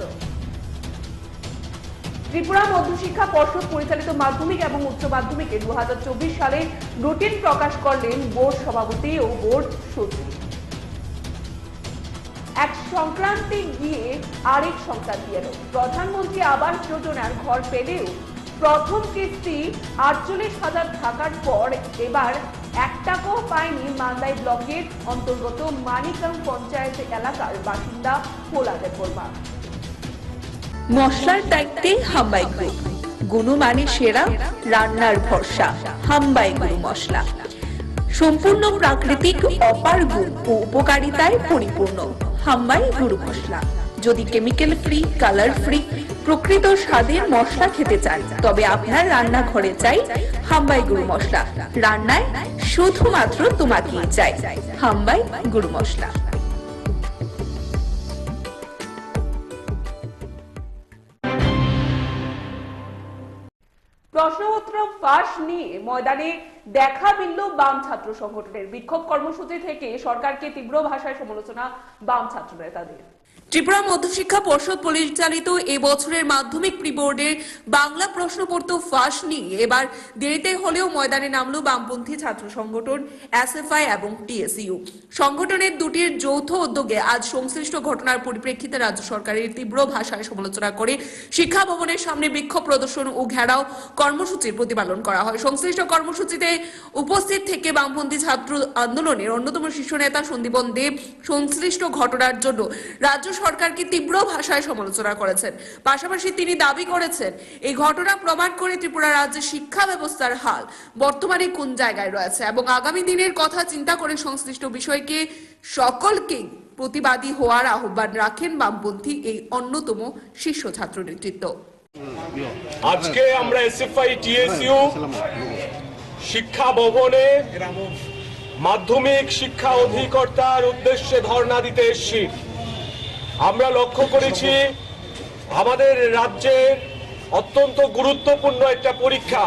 ত্রিপুরা মধ্যশিক্ষা পর্ষদ পরিচালিত মাধ্যমিক এবং উচ্চ মাধ্যমিকে 2024 সালে রুটিন প্রকাশ করলেন বোর্ড সভাপতি ও বোর্ড সচিব। এক সংক্রান্তি গিয়ে আরেক সংক্রান্তি এলো। প্রধানমন্ত্রী আবাস যোজনার ঘর পেলেও প্রথম কিস্তি 48,000 টাকার পর এবার 1 টাকাও পায়নি মান্দাই ব্লকের অন্তর্গত মানিকাম পঞ্চায়েত এলাকার বাসিন্দা পোলাদের বর্মা। মশলার দায়িত্বে হাম্বাই গ্রুপ, গুণমানে সেরা, রান্নার ভরসা। হাম্বাই গুরু মশলা সম্পূর্ণ প্রাকৃতিক, অপার গুণ ও উপকারিতায় পরিপূর্ণ। হাম্বাই গুরু মশলা। যদি কেমিক্যাল ফ্রি, কালার ফ্রি, প্রকৃত স্বাদের মশলা খেতে চান তবে আপনার রান্নাঘরে চাই হাম্বাই গুরু মশলা। রান্নায় শুধুমাত্র তোমাকেই চাই হাম্বাই গুরু মশলা। প্রশ্নপত্র ফাঁস নিয়ে ময়দানে দেখা মিলল বাম ছাত্র সংগঠনের। বিক্ষোভ কর্মসূচি থেকে সরকারকে তীব্র ভাষায় সমালোচনা বাম ছাত্র নেতাদের। ত্রিপুরা মধ্যশিক্ষা পর্ষদ পরিচালিত এবছরের মাধ্যমিক প্রি বোর্ডের বাংলা প্রশ্নপত্র ফাঁস নিয়ে এবার দেরিতে হলেও ময়দানে নামলো বামপন্থী ছাত্র সংগঠন এসএফআই এবং টিএসইউ। সংগঠনের দুটির যৌথ উদ্যোগে আজ সংশ্লিষ্ট ঘটনার পরিপ্রেক্ষিতে রাজ্য সরকারের তীব্র ভাষায় সমালোচনা করে শিক্ষা ভবনের সামনে বিক্ষোভ প্রদর্শন ও ঘেরাও কর্মসূচির প্রতিপালন করা হয়। সংশ্লিষ্ট কর্মসূচিতে উপস্থিত থেকে বামপন্থী ছাত্র আন্দোলনের অন্যতম শীর্ষ নেতা সন্দীপন দেব সংশ্লিষ্ট ঘটনার জন্য রাজ্য সরকারকে তীব্র ভাষায় সমালোচনা করেছেন। পাশাপাশি তিনি দাবি করেছেন এই ঘটনা প্রমাণ করে ত্রিপুরা রাজ্যের শিক্ষা ব্যবস্থার হাল বর্তমানে কোন জায়গায় রয়েছে এবং আগামী দিনের কথা চিন্তা করে সংশ্লিষ্ট বিষয়কে সকলকে প্রতিবাদী হওয়ার আহ্বান রাখেন বামপন্থী এই অন্যতম শীর্ষ ছাত্র নেতৃত্ব। আজকে আমরা এসএফআই টিএসইউ শিক্ষা ভবনে মাধ্যমিক শিক্ষা অধিকর্তার উদ্দেশ্যে ধর্ণা দিতে এসেছি। আমরা লক্ষ্য করেছি আমাদের রাজ্যের অত্যন্ত গুরুত্বপূর্ণ একটা পরীক্ষা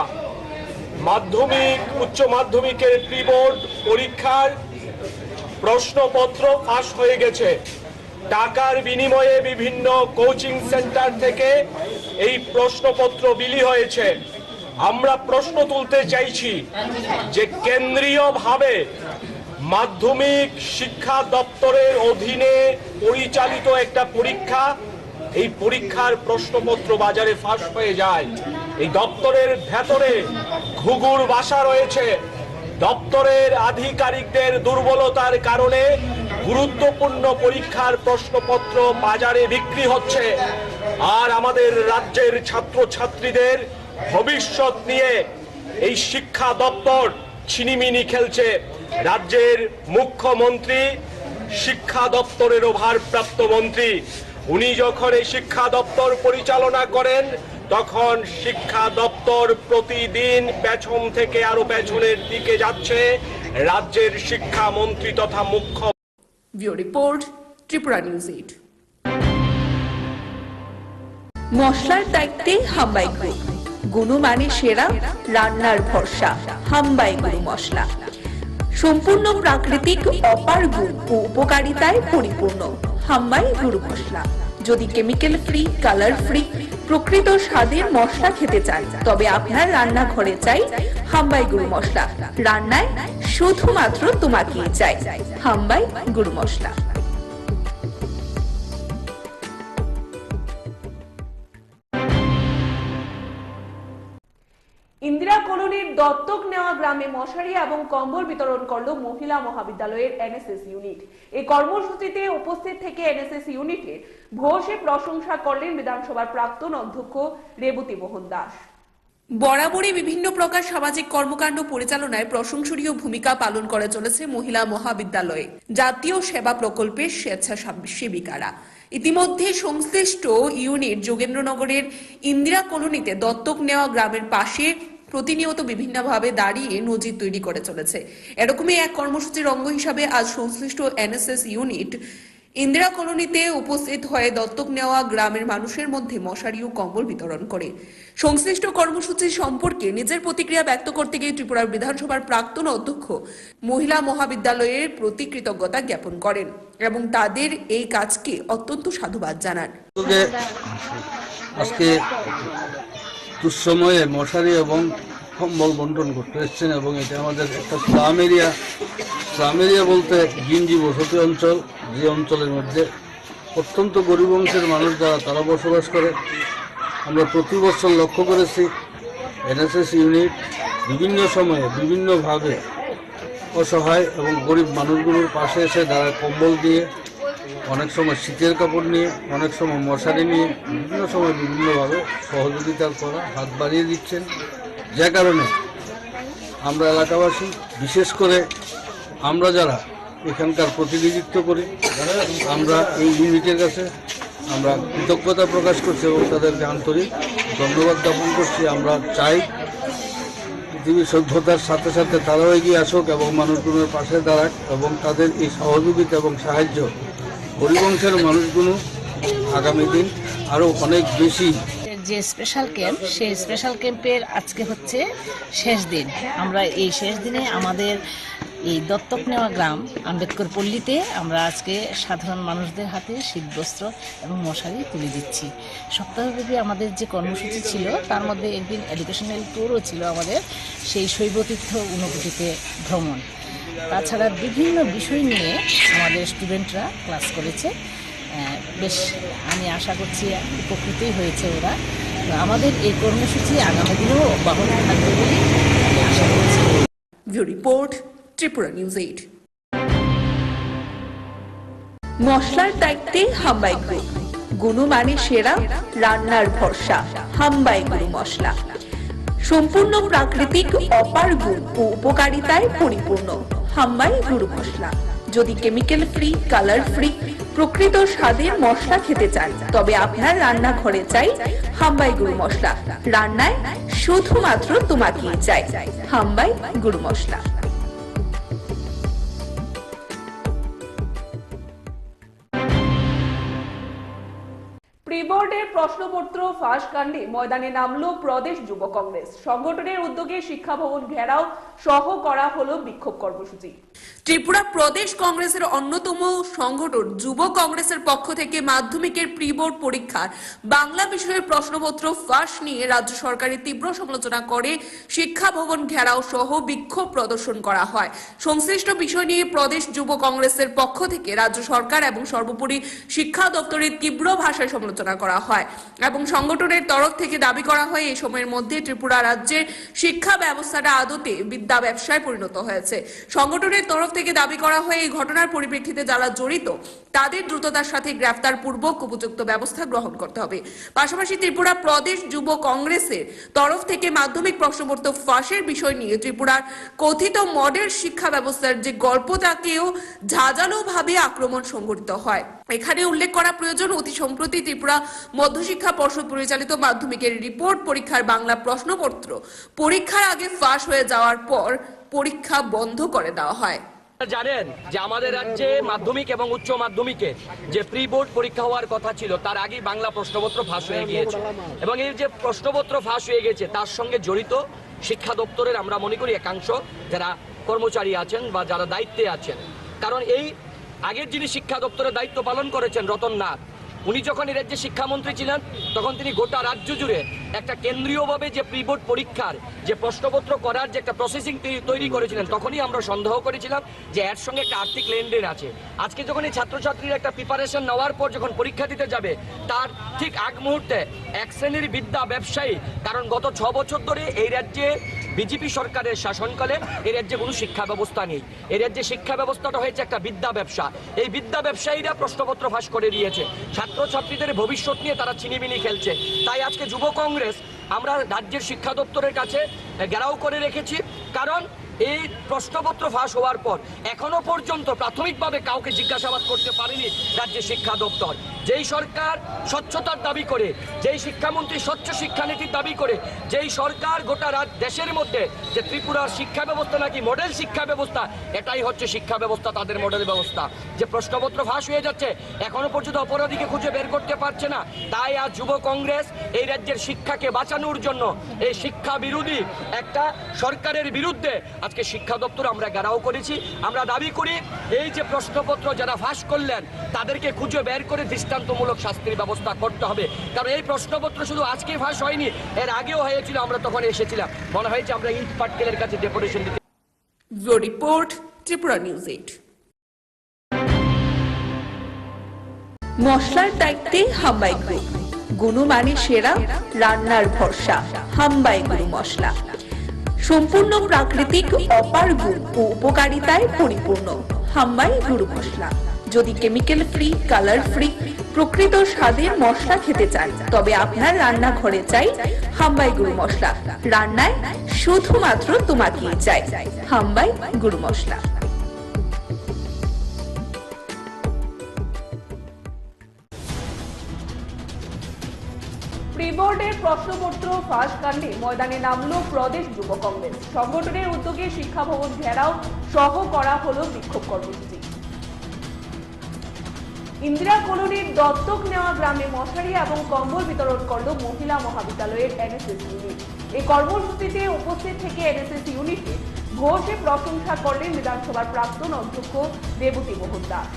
মাধ্যমিক উচ্চ মাধ্যমিকের প্রি বোর্ড পরীক্ষার প্রশ্নপত্র ফাঁস হয়ে গেছে। টাকার বিনিময়ে বিভিন্ন কোচিং সেন্টার থেকে এই প্রশ্নপত্র বিলি হয়েছে। আমরা প্রশ্ন তুলতে চাইছি যে কেন্দ্রীয়ভাবে মাধ্যমিক শিক্ষা দপ্তরের অধীনে পরিচালিত একটা পরীক্ষা, এই পরীক্ষার প্রশ্নপত্র বাজারে ফাঁস হয়ে যায়। এই দপ্তরের ভেতরে ঘুঘুর বাসা রয়েছে। দপ্তরের আধিকারিকদের দুর্বলতার কারণে গুরুত্বপূর্ণ পরীক্ষার প্রশ্নপত্র বাজারে বিক্রি হচ্ছে। আর আমাদের রাজ্যের ছাত্রছাত্রীদের ভবিষ্যৎ নিয়ে এই শিক্ষা দপ্তর ছিনিমিনি খেলছে। রাজ্যের মুখ্যমন্ত্রী শিক্ষা দপ্তরেরও ভারপ্রাপ্ত মন্ত্রী, উনি যখন এই শিক্ষা দপ্তর পরিচালনা করেন তখন শিক্ষা দপ্তর প্রতিদিন পেছন থেকে আরো পেছনের দিকে যাচ্ছে। রাজ্যের শিক্ষামন্ত্রী তথা মুখ্য রিপোর্ট ত্রিপুরা নিউজ 8। মশলার দায়িত্বে হাম্বাই গ্রুপ, গুণমানে সেরা, রান্নার ভরসা। হাম্বাই গুরু মশলা সম্পূর্ণ প্রাকৃতিক, অপার গুণ ও উপকারিতায় পরিপূর্ণ। হাম্বাই গুরু মশলা। যদি কেমিক্যাল ফ্রি, কালার ফ্রি, প্রকৃত স্বাদের মশলা খেতে চান তবে আপনার রান্নাঘরে চাই হাম্বাই গুরু মশলা। রান্নায় শুধুমাত্র তোমাকেই চাই হাম্বাই গুরু মশলা। ইন্দিরা কলোনির দত্তক নেওয়া গ্রামে মশারি এবং কম্বল বিতরণ করল মহিলা মহাবিদ্যালয়ের এনএসএস ইউনিট। এই কর্মসূচিতে উপস্থিত থেকে এনএসএস ইউনিটের ভূয়সী প্রশংসা করলেন বিধানসভার প্রাক্তন অধ্যক্ষ রেবতী মোহন দাস। বরাবরই বিভিন্ন প্রকার সামাজিক কর্মকাণ্ড পরিচালনায় প্রশংসনীয় ভূমিকা পালন করে চলেছে মহিলা মহাবিদ্যালয়ে জাতীয় সেবা প্রকল্পের স্বেচ্ছাসেবিকারা। ইতিমধ্যে সংশ্লিষ্ট ইউনিট যোগেন্দ্রনগরের ইন্দিরা কলোনিতে দত্তক নেওয়া গ্রামের পাশে প্রতিনিয়ত বিভিন্নভাবে দাঁড়িয়ে নজির তৈরি করে চলেছে। এরকমই এক কর্মসূচির অঙ্গ হিসাবে আজ সংশ্লিষ্ট এনএসএস ইউনিট ইন্দিরা কলোনিতে উপস্থিত হয়ে দত্তক নেওয়া গ্রামের মানুষের মধ্যে মশারি ও কম্বল বিতরণ করে। সংশ্লিষ্ট কর্মসূচি সম্পর্কে নিজের প্রতিক্রিয়া ব্যক্ত করতে গিয়ে ত্রিপুরার বিধানসভার প্রাক্তন অধ্যক্ষ মহিলা মহাবিদ্যালয়ের প্রতি কৃতজ্ঞতা জ্ঞাপন করেন এবং তাদের এই কাজকে অত্যন্ত সাধুবাদ জানান। আজকে দুঃসময়ে মশারি এবং কম্বল বন্টন করতে এসছেন এবং এটা আমাদের একটা স্লাম এরিয়া বলতে গিঞ্জি বসতি অঞ্চল, যে অঞ্চলের মধ্যে অত্যন্ত গরিব অংশের মানুষ যারা তারা বসবাস করে। আমরা প্রতি বছর লক্ষ্য করেছি এনএসএস ইউনিট বিভিন্ন সময়ে বিভিন্নভাবে অসহায় এবং গরিব মানুষগুলোর পাশে এসে তারা কম্বল দিয়ে, অনেক সময় শীতের কাপড় নিয়ে, অনেক সময় মশারি নিয়ে বিভিন্ন সময় বিভিন্নভাবে সহযোগিতার করা হাত বাড়িয়ে দিচ্ছেন। যে কারণে আমরা এলাকাবাসী, বিশেষ করে আমরা যারা এখানকার প্রতিনিধিত্ব করি, আমরা এই ইউনিটের কাছে আমরা কৃতজ্ঞতা প্রকাশ করছি এবং তাদেরকে আন্তরিক ধন্যবাদ জ্ঞাপন করছি। আমরা চাই পৃথিবীর সভ্যতার সাথে সাথে তারাও এগিয়ে আসুক এবং মানুষগুলোর পাশে দাঁড়াক এবং তাদের এই সহযোগিতা এবং সাহায্য গরিব অংশের মানুষগুলো আগামী দিন আরও অনেক বেশি। যে স্পেশাল ক্যাম্প, সেই স্পেশাল ক্যাম্পের আজকে হচ্ছে শেষ দিন। আমরা এই শেষ দিনে আমাদের এই দত্তক নেওয়া গ্রাম আম্বেদকর পল্লীতে আমরা আজকে সাধারণ মানুষদের হাতে শীতবস্ত্র এবং মশারি তুলে দিচ্ছি। সপ্তাহব্যাপী আমাদের যে কর্মসূচি ছিল তার মধ্যে একদিন এডুকেশনাল ট্যুরও ছিল আমাদের, সেই শৈবতীর্থ ঊনকোটিতে ভ্রমণ। তাছাড়া বিভিন্ন বিষয় নিয়ে আমাদের স্টুডেন্টরা ক্লাস করেছে। বেশ আমি আশা করছি উপকৃতই হয়েছে ওরা। তো আমাদের এই কর্মসূচি আগামী দিনেও অব্যাহত থাকবে বলে আমি আশা করছি। Report Tripura news 8। মশলার দায়িত্বে হাম্বাই গ্রুপ, গুণমানে সেরা, রান্নার ভরসা। হাম্বাই গুরু মশলা সম্পূর্ণ প্রাকৃতিক, অপার গুণ ও উপকারিতায় পরিপূর্ণ। হাম্বাই গুরু মশলা। যদি কেমিক্যাল ফ্রি, কালার ফ্রি, প্রকৃত স্বাদের মশলা খেতে চান তবে আপনার রান্নাঘরে চাই হাম্বাই গুরু মশলা। রান্নায় শুধুমাত্র তোমাকেই চাই হাম্বাই গুরু মশলা। প্রি-বোর্ডের প্রশ্নপত্র ফাঁস কাণ্ডে ময়দানে নামলো প্রদেশ যুব কংগ্রেস। সংগঠনের উদ্যোগে শিক্ষা ভবন ঘেরাও সহ করা হলো বিক্ষোভ কর্মসূচি। ত্রিপুরা প্রদেশ কংগ্রেসের অন্যতম সংগঠন যুব কংগ্রেসের পক্ষ থেকে মাধ্যমিকের প্রি বোর্ড পরীক্ষার বাংলা বিষয়ের প্রশ্নপত্র ফাঁস নিয়ে রাজ্য সরকারের তীব্র সমালোচনা করে শিক্ষা ভবন ঘেরাও সহ বিক্ষোভ প্রদর্শন করা হয়। সংশ্লিষ্ট বিষয় নিয়ে প্রদেশ যুব কংগ্রেসের পক্ষ থেকে রাজ্য সরকার এবং সর্বোপরি শিক্ষা দপ্তরের তীব্র ভাষায় সমালোচনা করা হয় এবং সংগঠনের তরফ থেকে দাবি করা হয় এই সময়ের মধ্যে ত্রিপুরা রাজ্যের শিক্ষা ব্যবস্থাটা আদতে বিদ্যা ব্যবসায় পরিণত হয়েছে। সংগঠনের তরফ থেকে দাবি করা হয় এই ঘটনার পরিপ্রেক্ষিতে যারা জড়িত তাদের দ্রুততার সাথে গ্রেফতার পূর্বক উপযুক্ত ব্যবস্থা গ্রহণ করতে হবে। পাশাপাশি ত্রিপুরা প্রদেশ যুব কংগ্রেসের তরফ থেকে মাধ্যমিক প্রশ্নপত্র ফাঁসের বিষয় নিয়ে ত্রিপুরার কথিত মডেল শিক্ষা ব্যবস্থার যে গল্পটাকেও ঝাঁঝালোভাবে আক্রমণ সংঘটিত হয়। এখানে উল্লেখ করা প্রয়োজন, অতি সম্প্রতি ত্রিপুরা মধ্যশিক্ষা পর্ষদ পরিচালিত মাধ্যমিকের রিপোর্ট পরীক্ষার বাংলা প্রশ্নপত্র পরীক্ষার আগে ফাঁস হয়ে যাওয়ার পর পরীক্ষা বন্ধ করে দেওয়া হয়। জানেন যে আমাদের রাজ্যে মাধ্যমিক এবং উচ্চ মাধ্যমিকে যে প্রি বোর্ড পরীক্ষা হওয়ার কথা ছিল তার আগে বাংলা প্রশ্নপত্র ফাঁস হয়ে গিয়েছে এবং এই যে প্রশ্নপত্র ফাঁস হয়ে গেছে তার সঙ্গে জড়িত শিক্ষা দপ্তরের আমরা মনে করি একাংশ যারা কর্মচারী আছেন বা যারা দায়িত্বে আছেন। কারণ এই আগের যিনি শিক্ষা দপ্তরের দায়িত্ব পালন করেছেন রতন নাথ, উনি যখন এই রাজ্যে শিক্ষামন্ত্রী ছিলেন তখন তিনি গোটা রাজ্য জুড়ে একটা কেন্দ্রীয়ভাবে যে প্রি বোর্ড পরীক্ষার যে প্রশ্নপত্র করার যে একটা প্রসেসিং তৈরি করেছিলেন তখনই আমরা সন্দেহ করেছিলাম যে এর সঙ্গে একটা আর্থিক লেনদেন আছে। আজকে যখন এই ছাত্রছাত্রীরা একটা প্রিপারেশন নেওয়ার পর যখন পরীক্ষা দিতে যাবে তার ঠিক আগ মুহূর্তে এক শ্রেণীর বিদ্যা ব্যবসায়ী, কারণ গত 6 বছর ধরে এই রাজ্যে বিজেপি সরকারের শাসনকালে এই রাজ্যে কোনো শিক্ষা ব্যবস্থা নেই। এই রাজ্যে শিক্ষা ব্যবস্থাটা হয়েছে একটা বিদ্যা ব্যবসা। এই বিদ্যা ব্যবসায়ীরা প্রশ্নপত্র ফাঁস করে দিয়েছে, ছাত্রছাত্রীদের ভবিষ্যৎ নিয়ে তারা ছিনিমিনি খেলছে। তাই আজকে যুব কংগ্রেস আমরা রাজ্যের শিক্ষা দপ্তরের কাছে ঘেরাও করে রেখেছি, কারণ এই প্রশ্নপত্র ফাঁস হওয়ার পর এখনো পর্যন্ত প্রাথমিকভাবে কাউকে জিজ্ঞাসাবাদ করতে পারেনি রাজ্যের শিক্ষা দপ্তর। যেই সরকার স্বচ্ছতার দাবি করে, যেই শিক্ষামন্ত্রী স্বচ্ছ শিক্ষানীতির দাবি করে, যেই সরকার গোটা দেশের মধ্যে যে ত্রিপুরার শিক্ষা ব্যবস্থা নাকি মডেল শিক্ষা ব্যবস্থা, এটাই হচ্ছে শিক্ষা ব্যবস্থা, তাদের মডেল ব্যবস্থা। যে প্রশ্নপত্র ফাঁস হয়ে যাচ্ছে এখনো পর্যন্ত অপরাধীকে খুঁজে বের করতে পারছে না। তাই আজ যুব কংগ্রেস এই রাজ্যের শিক্ষাকে বাঁচানোর জন্য এই শিক্ষা বিরোধী একটা সরকারের বিরুদ্ধে আজকে শিক্ষা দপ্তর আমরা ঘেরাও করেছি। আমরা দাবি করি এই যে প্রশ্নপত্র যারা ফাঁস করলেন তাদেরকে খুঁজে বের করে দৃষ্টান্তমূলক শাস্তির ব্যবস্থা করতে হবে। কারণ এই প্রশ্নপত্র শুধু আজকে ফাঁস হয়নি, এর আগেও হয়েছিল, আমরা তখন এসেছিলাম, মনে হয়েছে আমরা ইট পাটকেলের কাছে ডেপুটেশন দিতে। Report Tripura news 8। মশলার দায়িত্বে হাম্বাই গ্রুপ, গুণমানে সেরা, রান্নার ভরসা। হাম্বাই গুরু মশলা সম্পূর্ণ প্রাকৃতিক, অপার গুণ ও উপকারিতায় পরিপূর্ণ। হাম্বাই গুরু মশলা। যদি কেমিক্যাল ফ্রি, কালার ফ্রি, প্রকৃত স্বাদের মশলা খেতে চান তবে আপনার রান্নাঘরে চাই হাম্বাই গুরু মশলা। রান্নায় শুধুমাত্র তোমাকেই চাই হাম্বাই গুরু মশলা। প্রি-বোর্ডের প্রশ্নপত্র ফাঁস কাণ্ডে ময়দানে নামলো প্রদেশ যুব কংগ্রেস। সংগঠনের উদ্যোগে শিক্ষা ভবন ঘেরাও সহ করা হলো বিক্ষোভ কর্মসূচি। ইন্দিরা কলোনির দত্তক নেওয়া গ্রামে মশারি এবং কম্বল বিতরণ করল মহিলা মহাবিদ্যালয়ের এনএসএস ইউনিট। এই কর্মসূচিতে উপস্থিত থেকে এনএসএস ইউনিটে ঘোষে প্রশংসা করলেন বিধানসভার প্রাক্তন অধ্যক্ষ দেবতী মোহন দাস।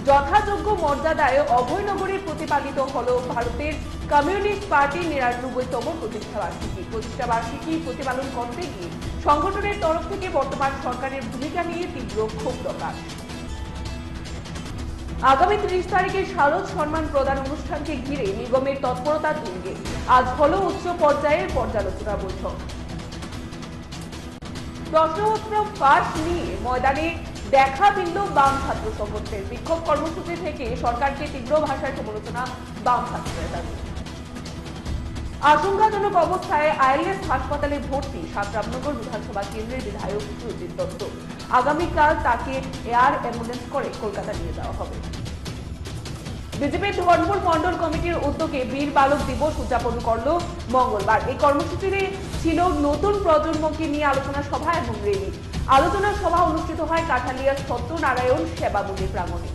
যথাযোগ্য মর্যাদায় অভয়নগরে প্রতিপালিত হল ভারতের কমিউনিস্ট পার্টির ৯৯তম প্রতিষ্ঠাবার্ষিকী প্রতিপালন করতে গিয়ে সংগঠনের তরফ থেকে বর্তমান সরকারের ভূমিকা নিয়ে তীব্র ক্ষোভ প্রকাশ। আগামী ৩০ তারিখে শারদ সম্মান প্রদান অনুষ্ঠানকে ঘিরে নিগমের তৎপরতা তুঙ্গে আজ হল উচ্চ পর্যায়ের পর্যালোচনা বৈঠক। প্রশ্নপত্র ফাঁস নিয়ে ময়দানে দেখা মিলল বাম ছাত্র সংগঠনের। বিক্ষোভ কর্মসূচি থেকে সরকারকে তীব্র ভাষায় সমালোচনা বাম ছাত্র নেতাদের। আশঙ্কাজনক অবস্থায় আইএলএস হাসপাতালে ভর্তি রামনগর বিধানসভা কেন্দ্রের বিধায়ক সুজিত দত্ত। আগামীকাল তাকে এয়ার অ্যাম্বুলেন্স করে কলকাতা নিয়ে যাওয়া হবে। বিজেপির ধর্মপুর মন্ডল কমিটির উদ্যোগে বীর বালক দিবস উদযাপন করল মঙ্গলবার। এই কর্মসূচিতে ছিল নতুন প্রজন্মকে নিয়ে আলোচনা সভা এবং র্যালি। আলোচনা সভা অনুষ্ঠিত হয় কাঠালিয়া সত্যনারায়ণ সেবা মন্দির প্রাঙ্গণে।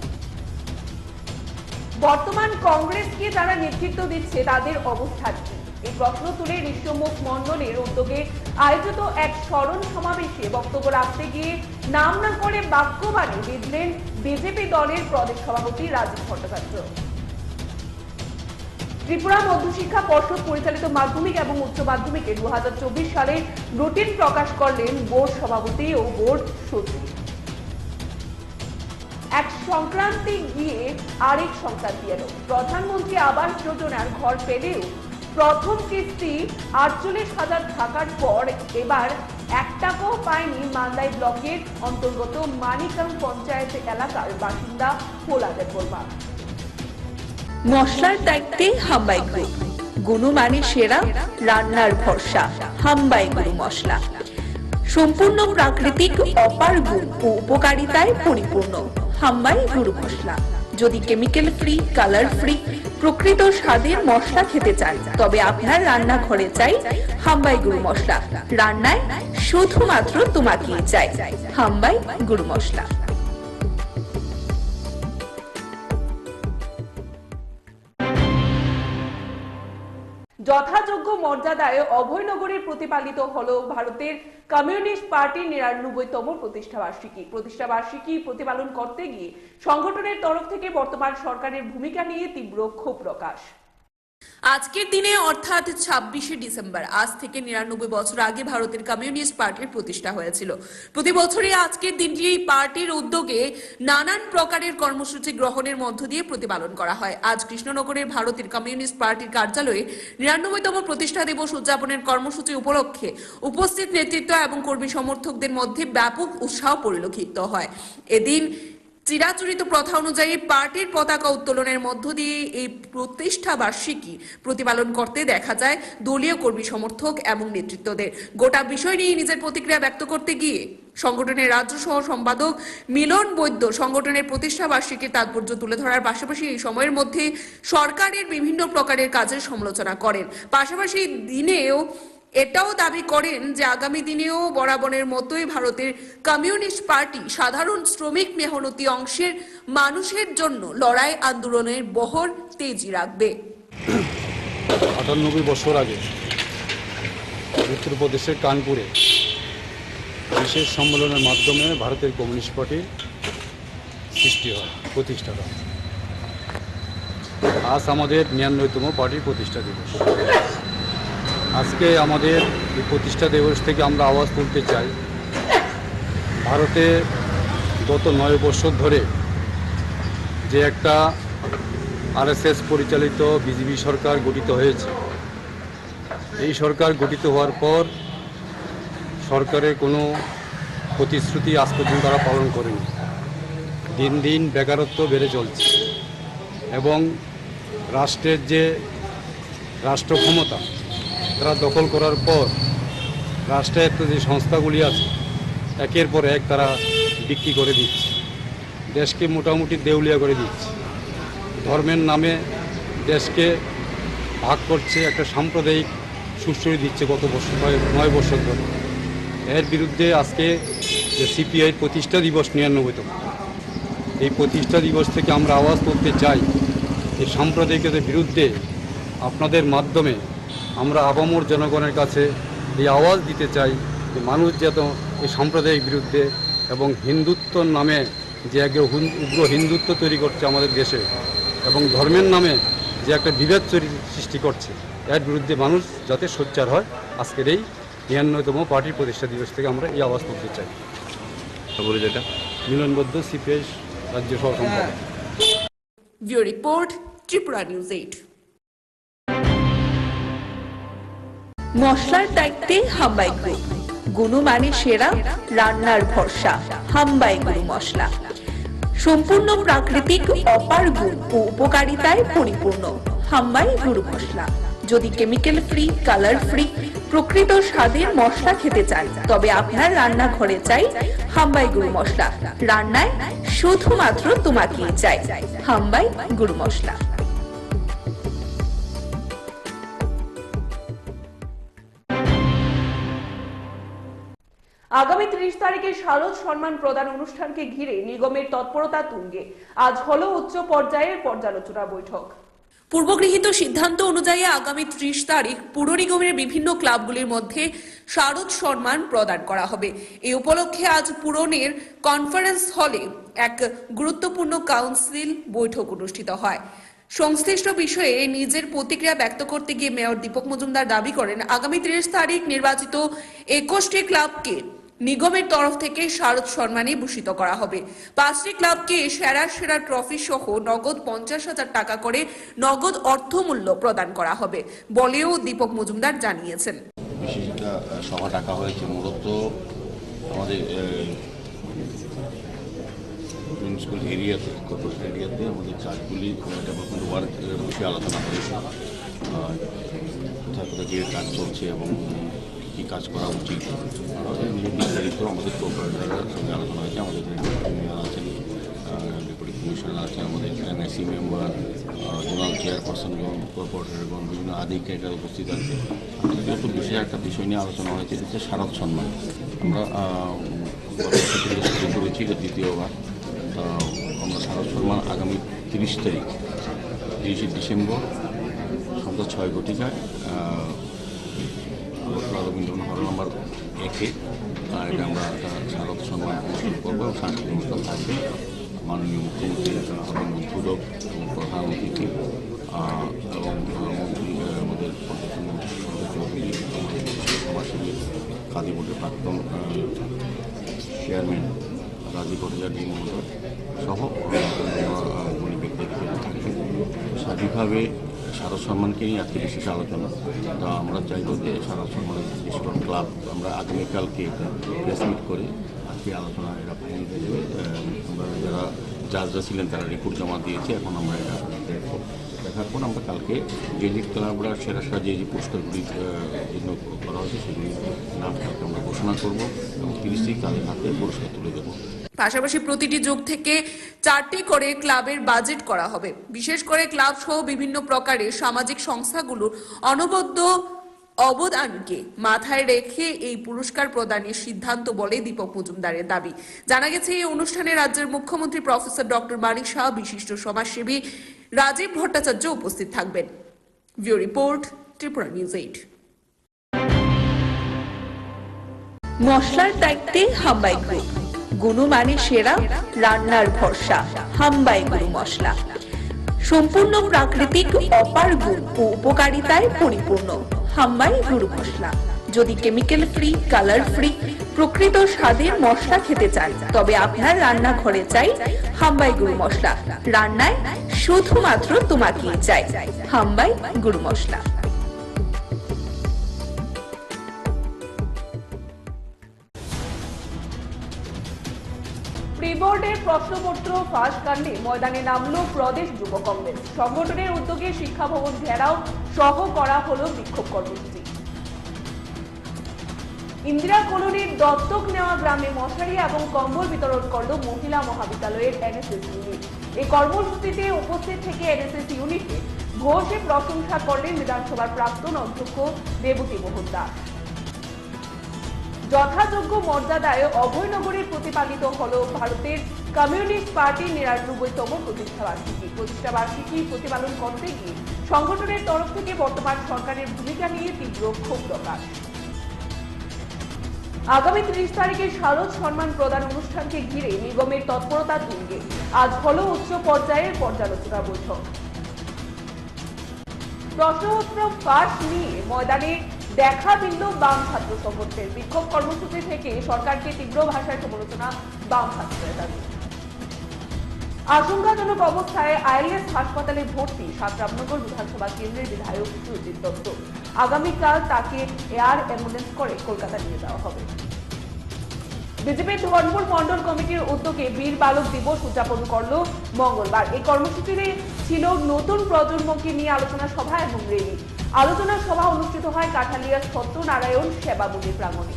বর্তমান কংগ্রেসকে যারা নেতৃত্ব দিচ্ছে তাদের অবস্থান কি, এই প্রশ্ন তুলে ঋষ্যমুখ মন্ডলের উদ্যোগে আয়োজিত এক স্মরণ সমাবেশে বক্তব্য রাখতে গিয়ে নাম না করে বাক্যবাণী বিঁধলেন বিজেপি দলের প্রদেশ সভাপতি রাজীব ভট্টাচার্য। ত্রিপুরা মধ্যশিক্ষা পর্ষদ পরিচালিত মাধ্যমিক এবং উচ্চ মাধ্যমিকে 2024 সালের রুটিন প্রকাশ করলেন বোর্ড সভাপতি ও বোর্ড সচিব। এক সংক্রান্তি গিয়ে আরেক সংক্রান্তি এলো। প্রধানমন্ত্রী আবাস যোজনার ঘর পেলেও প্রথম কিস্তি 48,000 টাকার পর এবার 1 টাকাও পায়নি মান্দাই ব্লকের অন্তর্গত মানিকাং পঞ্চায়েত এলাকার বাসিন্দা পোলাদের বর্মা। মশলার দায়িত্বে হাম্বাই গ্রুপ, গুণমানে সেরা, রান্নার ভরসা। হাম্বাই গুরু মশলা সম্পূর্ণ প্রাকৃতিক, অপার গুণ ও উপকারিতায় পরিপূর্ণ। হাম্বাই গুরু মশলা। যদি কেমিক্যাল ফ্রি, কালার ফ্রি, প্রকৃত স্বাদের মশলা খেতে চান তবে আপনার রান্নাঘরে চাই হাম্বাই গুরু মশলা। রান্নায় শুধুমাত্র তোমাকেই চাই হাম্বাই গুরু মশলা। যথাযোগ্য মর্যাদায় অভয়নগরে প্রতিপালিত হল ভারতের কমিউনিস্ট পার্টির ৯৯তম প্রতিষ্ঠাবার্ষিকী প্রতিপালন করতে গিয়ে সংগঠনের তরফ থেকে বর্তমান সরকারের ভূমিকা নিয়ে তীব্র ক্ষোভ প্রকাশ। আজকের দিনে অর্থাৎ ২৬শে ডিসেম্বর, আজ থেকে ৯৯ বছর আগে ভারতের কমিউনিস্ট পার্টির প্রতিষ্ঠা হয়েছিল। প্রতি বছরই আজকের দিনটি এই পার্টির উদ্যোগে নানান প্রকারের কর্মসূচি গ্রহণের মধ্য দিয়ে প্রতিপালন করা হয়। আজ কৃষ্ণনগরের ভারতের কমিউনিস্ট পার্টির কার্যালয়ে ৯৯তম প্রতিষ্ঠা দিবস উদযাপনের কর্মসূচি উপলক্ষে উপস্থিত নেতৃত্ব এবং কর্মী সমর্থকদের মধ্যে ব্যাপক উৎসাহ পরিলক্ষিত হয়। এদিন চিরাচরিত প্রথা অনুযায়ী পার্টির পতাকা উত্তোলনের মধ্য দিয়ে এই প্রতিষ্ঠা বার্ষিকী প্রতিপালন করতে দেখা যায় দলীয় কর্মী সমর্থক এবং নেতৃত্বদের। গোটা বিষয় নিয়ে নিজের প্রতিক্রিয়া ব্যক্ত করতে গিয়ে সংগঠনের রাজ্য সহ সম্পাদক মিলন বৈদ্য সংগঠনের প্রতিষ্ঠা বার্ষিকীর তাৎপর্য তুলে ধরার পাশাপাশি এই সময়ের মধ্যে সরকারের বিভিন্ন প্রকারের কাজের সমালোচনা করেন। পাশাপাশি দিনেও এটাও দাবি করেন যে আগামী দিনেও বরাবরের মতোই ভারতের কমিউনিস্ট পার্টি সাধারণ শ্রমিক মেহনতি অংশের মানুষের জন্য লড়াই আন্দোলনের বহর তেজি রাখবে। ৯৮ বছর আগে উত্তরপ্রদেশের কানপুরে বিশেষ সম্মেলনের মাধ্যমে ভারতের কমিউনিস্ট পার্টির সৃষ্টি হয়, প্রতিষ্ঠা হয়। আজ আমাদের ৯৯তম পার্টির প্রতিষ্ঠা দিবস। আজকে আমাদের এই প্রতিষ্ঠা দিবস থেকে আমরা আওয়াজ তুলতে চাই, ভারতে গত ৯ বছর ধরে যে একটা আরএসএস পরিচালিত বিজেপি সরকার গঠিত হয়েছে, এই সরকার গঠিত হওয়ার পর সরকারের কোনো প্রতিশ্রুতি আজ পর্যন্ত তারা পালন করেনি। দিন দিন বেকারত্ব বেড়ে চলছে এবং রাষ্ট্রের যে রাষ্ট্র ক্ষমতা তারা দখল করার পর রাষ্ট্রায়ত্ত যে সংস্থাগুলি আছে একের পর এক তারা বিক্রি করে দিচ্ছে, দেশকে মোটামুটি দেউলিয়া করে দিচ্ছে, ধর্মের নামে দেশকে ভাগ করছে, একটা সাম্প্রদায়িক সুশ্রী দিচ্ছে গত ৯ বছর ধরে। এর বিরুদ্ধে আজকে যে সিপিআই প্রতিষ্ঠা দিবস ৯৯তম, এই প্রতিষ্ঠা দিবস থেকে আমরা আওয়াজ তুলতে চাই, এই সাম্প্রদায়িকতার বিরুদ্ধে আপনাদের মাধ্যমে আমরা আপামর জনগণের কাছে এই আওয়াজ দিতে চাই যে মানুষ যেন এই সাম্প্রদায়িক বিরুদ্ধে এবং হিন্দুত্বর নামে যে এক উগ্র হিন্দুত্ব তৈরি করছে আমাদের দেশে এবং ধর্মের নামে যে একটা বিভেদ সৃষ্টি করছে, এর বিরুদ্ধে মানুষ যাতে সোচ্চার হয়, আজকের এই ৯৯তম পার্টির প্রতিষ্ঠা দিবস থেকে আমরা এই আওয়াজ তুলতে চাই। বলি যেটা মিলনবদ্ধ সিপিএস রাজ্য সহ সম্পাদক। Bureau report, Tripura news 8। মশলার দায়িত্বে হাম্বাই গ্রুপ, গুণমানে সেরা, রান্নার ভরসা। হাম্বাই গুরু মশলা সম্পূর্ণ প্রাকৃতিক, অপার গুণ ও উপকারিতায় পরিপূর্ণ। হাম্বাই গুরু মশলা। যদি কেমিক্যাল ফ্রি, কালার ফ্রি, প্রকৃত স্বাদের মশলা খেতে চান, তবে আপনার রান্নাঘরে চাই হাম্বাই গুরু মশলা। রান্নায় শুধুমাত্র তোমাকেই চাই হাম্বাই গুরু মশলা। আগামী 30 তারিখে শারদ সম্মান প্রদান অনুষ্ঠানকে ঘিরে নিগমের তৎপরতা তুঙ্গে। আজ হলো উচ্চ পর্যায়ের পর্যালোচনা বৈঠক। পূর্বগৃহীত সিদ্ধান্ত অনুযায়ী আগামী 30 তারিখ পুর নিগমের বিভিন্ন ক্লাবগুলির মধ্যে শারদ সম্মান প্রদান করা হবে। এই উপলক্ষে আজ পুরনের কনফারেন্স হলে এক গুরুত্বপূর্ণ কাউন্সিল বৈঠক অনুষ্ঠিত হয়। সংশ্লিষ্ট বিষয়ে নিজের প্রতিক্রিয়া ব্যক্ত করতে গিয়ে মেয়র দীপক মজুমদার দাবি করেন, আগামী 30 তারিখ নির্বাচিত 21টি ক্লাবকে নিগমের তরফ থেকে শারদ সম্মানে ভূষিত করা হবে। 5টি ক্লাবকে সেরা সেরা ট্রফি সহ নগদ 50,000 টাকা করে নগদ অর্থমূল্য প্রদান করা হবে বলেও দীপক মজুমদার জানিয়েছেন। বিশেষ একটা সভা ডাকা হয়েছে মূলত আমাদের মিউনিসিপ্যাল এরিয়াতে, কর্পোরেশন এরিয়াতে আমাদের কাজগুলি ডেভেলপমেন্ট ওয়ার্কের বিষয়ে আলোচনা হয়েছে। কোথায় কোথায় গিয়ে কাজ চলছে এবং কী কাজ করা উচিত বিস্তারিত আমাদের কর্পোরেটরের সঙ্গে আলোচনা হয়েছে। আমাদের আছেন ডেপুটি কমিশনার আছেন, আমাদের এনআইসি মেম্বার, জোনাল চেয়ারপারসন এবং কর্পোরেটর এবং বিভিন্ন আধিকারিকরা উপস্থিত আছে। খুব বিশেষ একটা বিষয় নিয়ে আলোচনা হয়েছে, হচ্ছে শারদ সম্মান। আমরা শুরু করেছি, এটা দ্বিতীয়বার। আমরা শারদ সম্মান আগামী 30 তারিখ 30শে ডিসেম্বর সন্ধ্যা 6 ঘটিকায় রবীন্দ্রনাথ হল নম্বর 1-এ এটা আমরা শারদ সম্মান অনুষ্ঠান করবো এবং সাংস্কৃতিক অনুষ্ঠান থাকবে। মাননীয় মুখ্যমন্ত্রী হরেন উদ্বোধক এবং প্রধান অতিথি এবং মন্ত্রী আমাদের পর্যটন চৌধুরী, আমাদের সমাজসেবী কাজী বোর্ডের প্রাক্তন চেয়ারম্যান রাজীব ভট্টাচার্য মহোদয় সহ উনি ব্যক্তিগত থাকবেন। সার্বিকভাবে শারদ সম্মানকে নিয়ে আজকে বিশেষ আলোচনা। তো আমরা চাইব যে শারদ সম্মানের বিশেষ ক্লাব আমরা আগামীকালকে প্রেস মিট করে আজকে আলোচনা এরা ফাইনাল হয়ে যাবে। আমরা যারা জাজরা ছিলেন তারা রিপোর্ট জমা দিয়েছে, এখন আমরা এটা দেখার পর আমরা কালকে যে যে ক্লাবরা সেরা সেরা যে পুরস্কারগুলি জন্য করা হয়েছে সেগুলি নাম কালকে আমরা ঘোষণা করবো এবং 30 তারিখ তাদের হাতে পুরস্কার তুলে দেবো। পাশাপাশি প্রতিটি যুগ থেকে 4টি করে ক্লাবের বাজেট করা হবে। বিশেষ করে ক্লাব সহ বিভিন্ন প্রকারের সামাজিক সংস্থাগুলোর অনবদ্য অবদানকে মাথায় রেখে এই পুরস্কার প্রদানের সিদ্ধান্ত বলে দীপক মজুমদারের দাবি। জানা গেছে এই অনুষ্ঠানে রাজ্যের মুখ্যমন্ত্রী প্রফেসর ডক্টর মানিক শাহ, বিশিষ্ট সমাজসেবী রাজীব ভট্টাচার্য উপস্থিত থাকবেন। Bureau report, Tripura news 8। মশলার দায়িত্বে হাম্বাই গ্রুপ, গুণমানে সেরা, রান্নার ভরসা। হাম্বাই গুরু মশলা সম্পূর্ণ প্রাকৃতিক, অপার গুণ ও উপকারিতায় পরিপূর্ণ। হাম্বাই গুরু মশলা। যদি কেমিক্যাল ফ্রি, কালার ফ্রি, প্রকৃত স্বাদের মশলা খেতে চান, তবে আপনার রান্নাঘরে চাই হাম্বাই গুরু মশলা। রান্নায় শুধুমাত্র তোমাকেই চাই হাম্বাই গুরু মশলা। প্রি-বোর্ডের প্রশ্নপত্র ফাঁস কাণ্ডে ময়দানে নামলো প্রদেশ যুব কংগ্রেস। সংগঠনের উদ্যোগে শিক্ষা ভবন ঘেরাও সহ করা হলো বিক্ষোভ কর্মসূচি। ইন্দিরা কলোনির দত্তক নেওয়া গ্রামে মশারি এবং কম্বল বিতরণ করল মহিলা মহাবিদ্যালয়ের এনএসএস ইউনিট। এই কর্মসূচিতে উপস্থিত থেকে এনএসএস ইউনিটে ঘোষে প্রশংসা করলেন বিধানসভার প্রাক্তন অধ্যক্ষ দেবতী মোহন দাস। যথাযোগ্য মর্যাদায় অভয়নগরে প্রতিপালিত হল ভারতের কমিউনিস্ট পার্টির ৯৯তম প্রতিষ্ঠাবার্ষিকী প্রতিপালন করতে গিয়ে সংগঠনের তরফ থেকে বর্তমান সরকারের ভূমিকা নিয়ে তীব্র ক্ষোভ প্রকাশ। আগামী 30 তারিখে শারদ সম্মান প্রদান অনুষ্ঠানকে ঘিরে নিগমের তৎপরতা তুঙ্গে আজ হলো উচ্চ পর্যায়ের পর্যালোচনা বৈঠক। প্রশ্নপত্র ফাঁস নিয়ে ময়দানে দেখা দিল বাম ছাত্র সংগঠনের। বিক্ষোভ কর্মসূচি থেকে সরকারকে তীব্র ভাষায় সমালোচনা বাম ছাত্রদের দাবি। আশঙ্কাজনক অবস্থায় আইএলএস হাসপাতালে ভর্তি রামনগর বিধানসভা কেন্দ্রের বিধায়ক সুজিত দত্ত। আগামীকাল তাকে এয়ার অ্যাম্বুলেন্স করে কলকাতা নিয়ে যাওয়া হবে। বিজেপি ধর্মপুর মন্ডল কমিটির উদ্যোগে বীর বালক দিবস উদযাপন করল মঙ্গলবার। এই কর্মসূচিতে ছিল নতুন প্রজন্মকে নিয়ে আলোচনা সভা এবং র্যালি। আলোচনা সভা অনুষ্ঠিত হয় কাঠালিয়া সত্যনারায়ণ সেবা মন্দির প্রাঙ্গণে।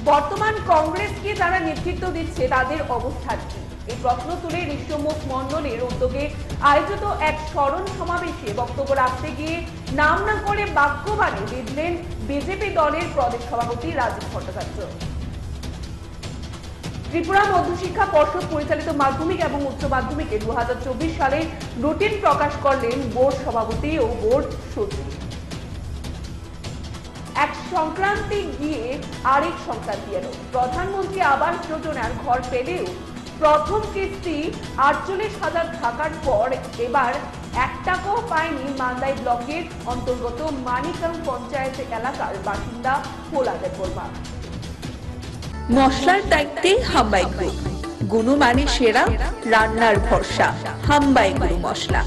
বর্তমান কংগ্রেসকে যারা নেতৃত্ব দিচ্ছে তাদের অবস্থান কি, এই প্রশ্ন তুলে ঋষ্যমুখ মন্ডলের উদ্যোগে আয়োজিত এক স্মরণ সমাবেশে বক্তব্য রাখতে গিয়ে নাম না করে বাক্যবাণে বিঁধলেন বিজেপি দলের প্রদেশ সভাপতি রাজীব ভট্টাচার্য। ত্রিপুরা মধ্যশিক্ষা পর্ষদ পরিচালিত মাধ্যমিক এবং উচ্চ মাধ্যমিকে 2024 সালে রুটিন প্রকাশ করলেন বোর্ড সভাপতি ও বোর্ড সচিব। এক সংক্রান্তি গিয়ে আরেক সংক্রান্তি এলো। প্রধানমন্ত্রী আবাস যোজনার ঘর পেলেও প্রথম কিস্তি 48,000 থাকার পর এবার 1 টাকাও পায়নি মান্দাই ব্লকের অন্তর্গত মানিকাম পঞ্চায়েত এলাকার বাসিন্দা পোলাদের পরিবার। মশলার দায়িত্বে হাম্বাই গ্রুপ, গুণমানে সেরা, রান্নার ভরসা। হাম্বাই গুরু মশলা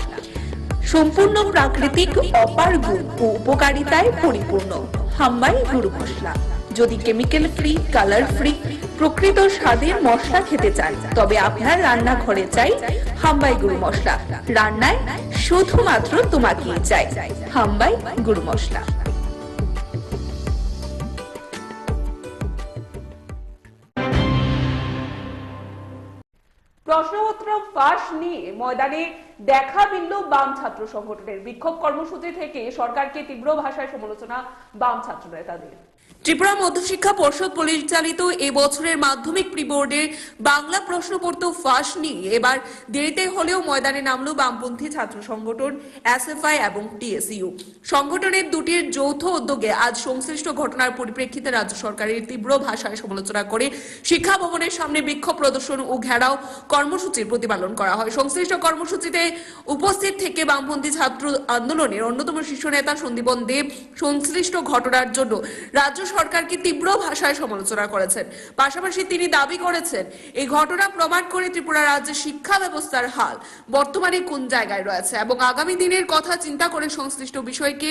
সম্পূর্ণ প্রাকৃতিক, অপার গুণ ও উপকারিতায় পরিপূর্ণ। হাম্বাই গুরু মশলা। যদি কেমিক্যাল ফ্রি, কালার ফ্রি, প্রকৃত স্বাদের মশলা খেতে চান তবে আপনার রান্নাঘরে চাই হাম্বাই গুরু মশলা। রান্নায় শুধুমাত্র তোমাকেই চাই হাম্বাই গুরু মশলা। প্রশ্নপত্র ফাঁস নিয়ে ময়দানে দেখা মিলল বাম ছাত্র সংগঠনের। বিক্ষোভ কর্মসূচি থেকে সরকারকে তীব্র ভাষায় সমালোচনা বাম ছাত্র নেতাদের। ত্রিপুরা মধ্যশিক্ষা পর্ষদ পরিচালিত এবছরের মাধ্যমিক প্রি বোর্ডের বাংলা প্রশ্নপত্র ফাঁস নিয়ে এবার দেরিতে হলেও ময়দানে নামলো বামপন্থী ছাত্র সংগঠন এসএফআই এবং টিএসইউ। সংগঠনের দুটির যৌথ উদ্যোগে আজ সংশ্লিষ্ট ঘটনার পরিপ্রেক্ষিতে রাজ্য সরকারের তীব্র ভাষায় সমালোচনা করে শিক্ষা ভবনের সামনে বিক্ষোভ প্রদর্শন ও ঘেরাও কর্মসূচির প্রতিপালন করা হয়। সংশ্লিষ্ট কর্মসূচিতে উপস্থিত থেকে বামপন্থী ছাত্র আন্দোলনের অন্যতম শীর্ষ নেতা সন্দীপন দেব সংশ্লিষ্ট ঘটনার জন্য রাজ্য সরকারকে তীব্র ভাষায় সমালোচনা করেছেন। পাশাপাশি তিনি দাবি করেছেন এই ঘটনা প্রমাণ করে ত্রিপুরা রাজ্যের শিক্ষা ব্যবস্থার হাল বর্তমানে কোন জায়গায় রয়েছে এবং আগামী দিনের কথা চিন্তা করে সংশ্লিষ্ট বিষয়কে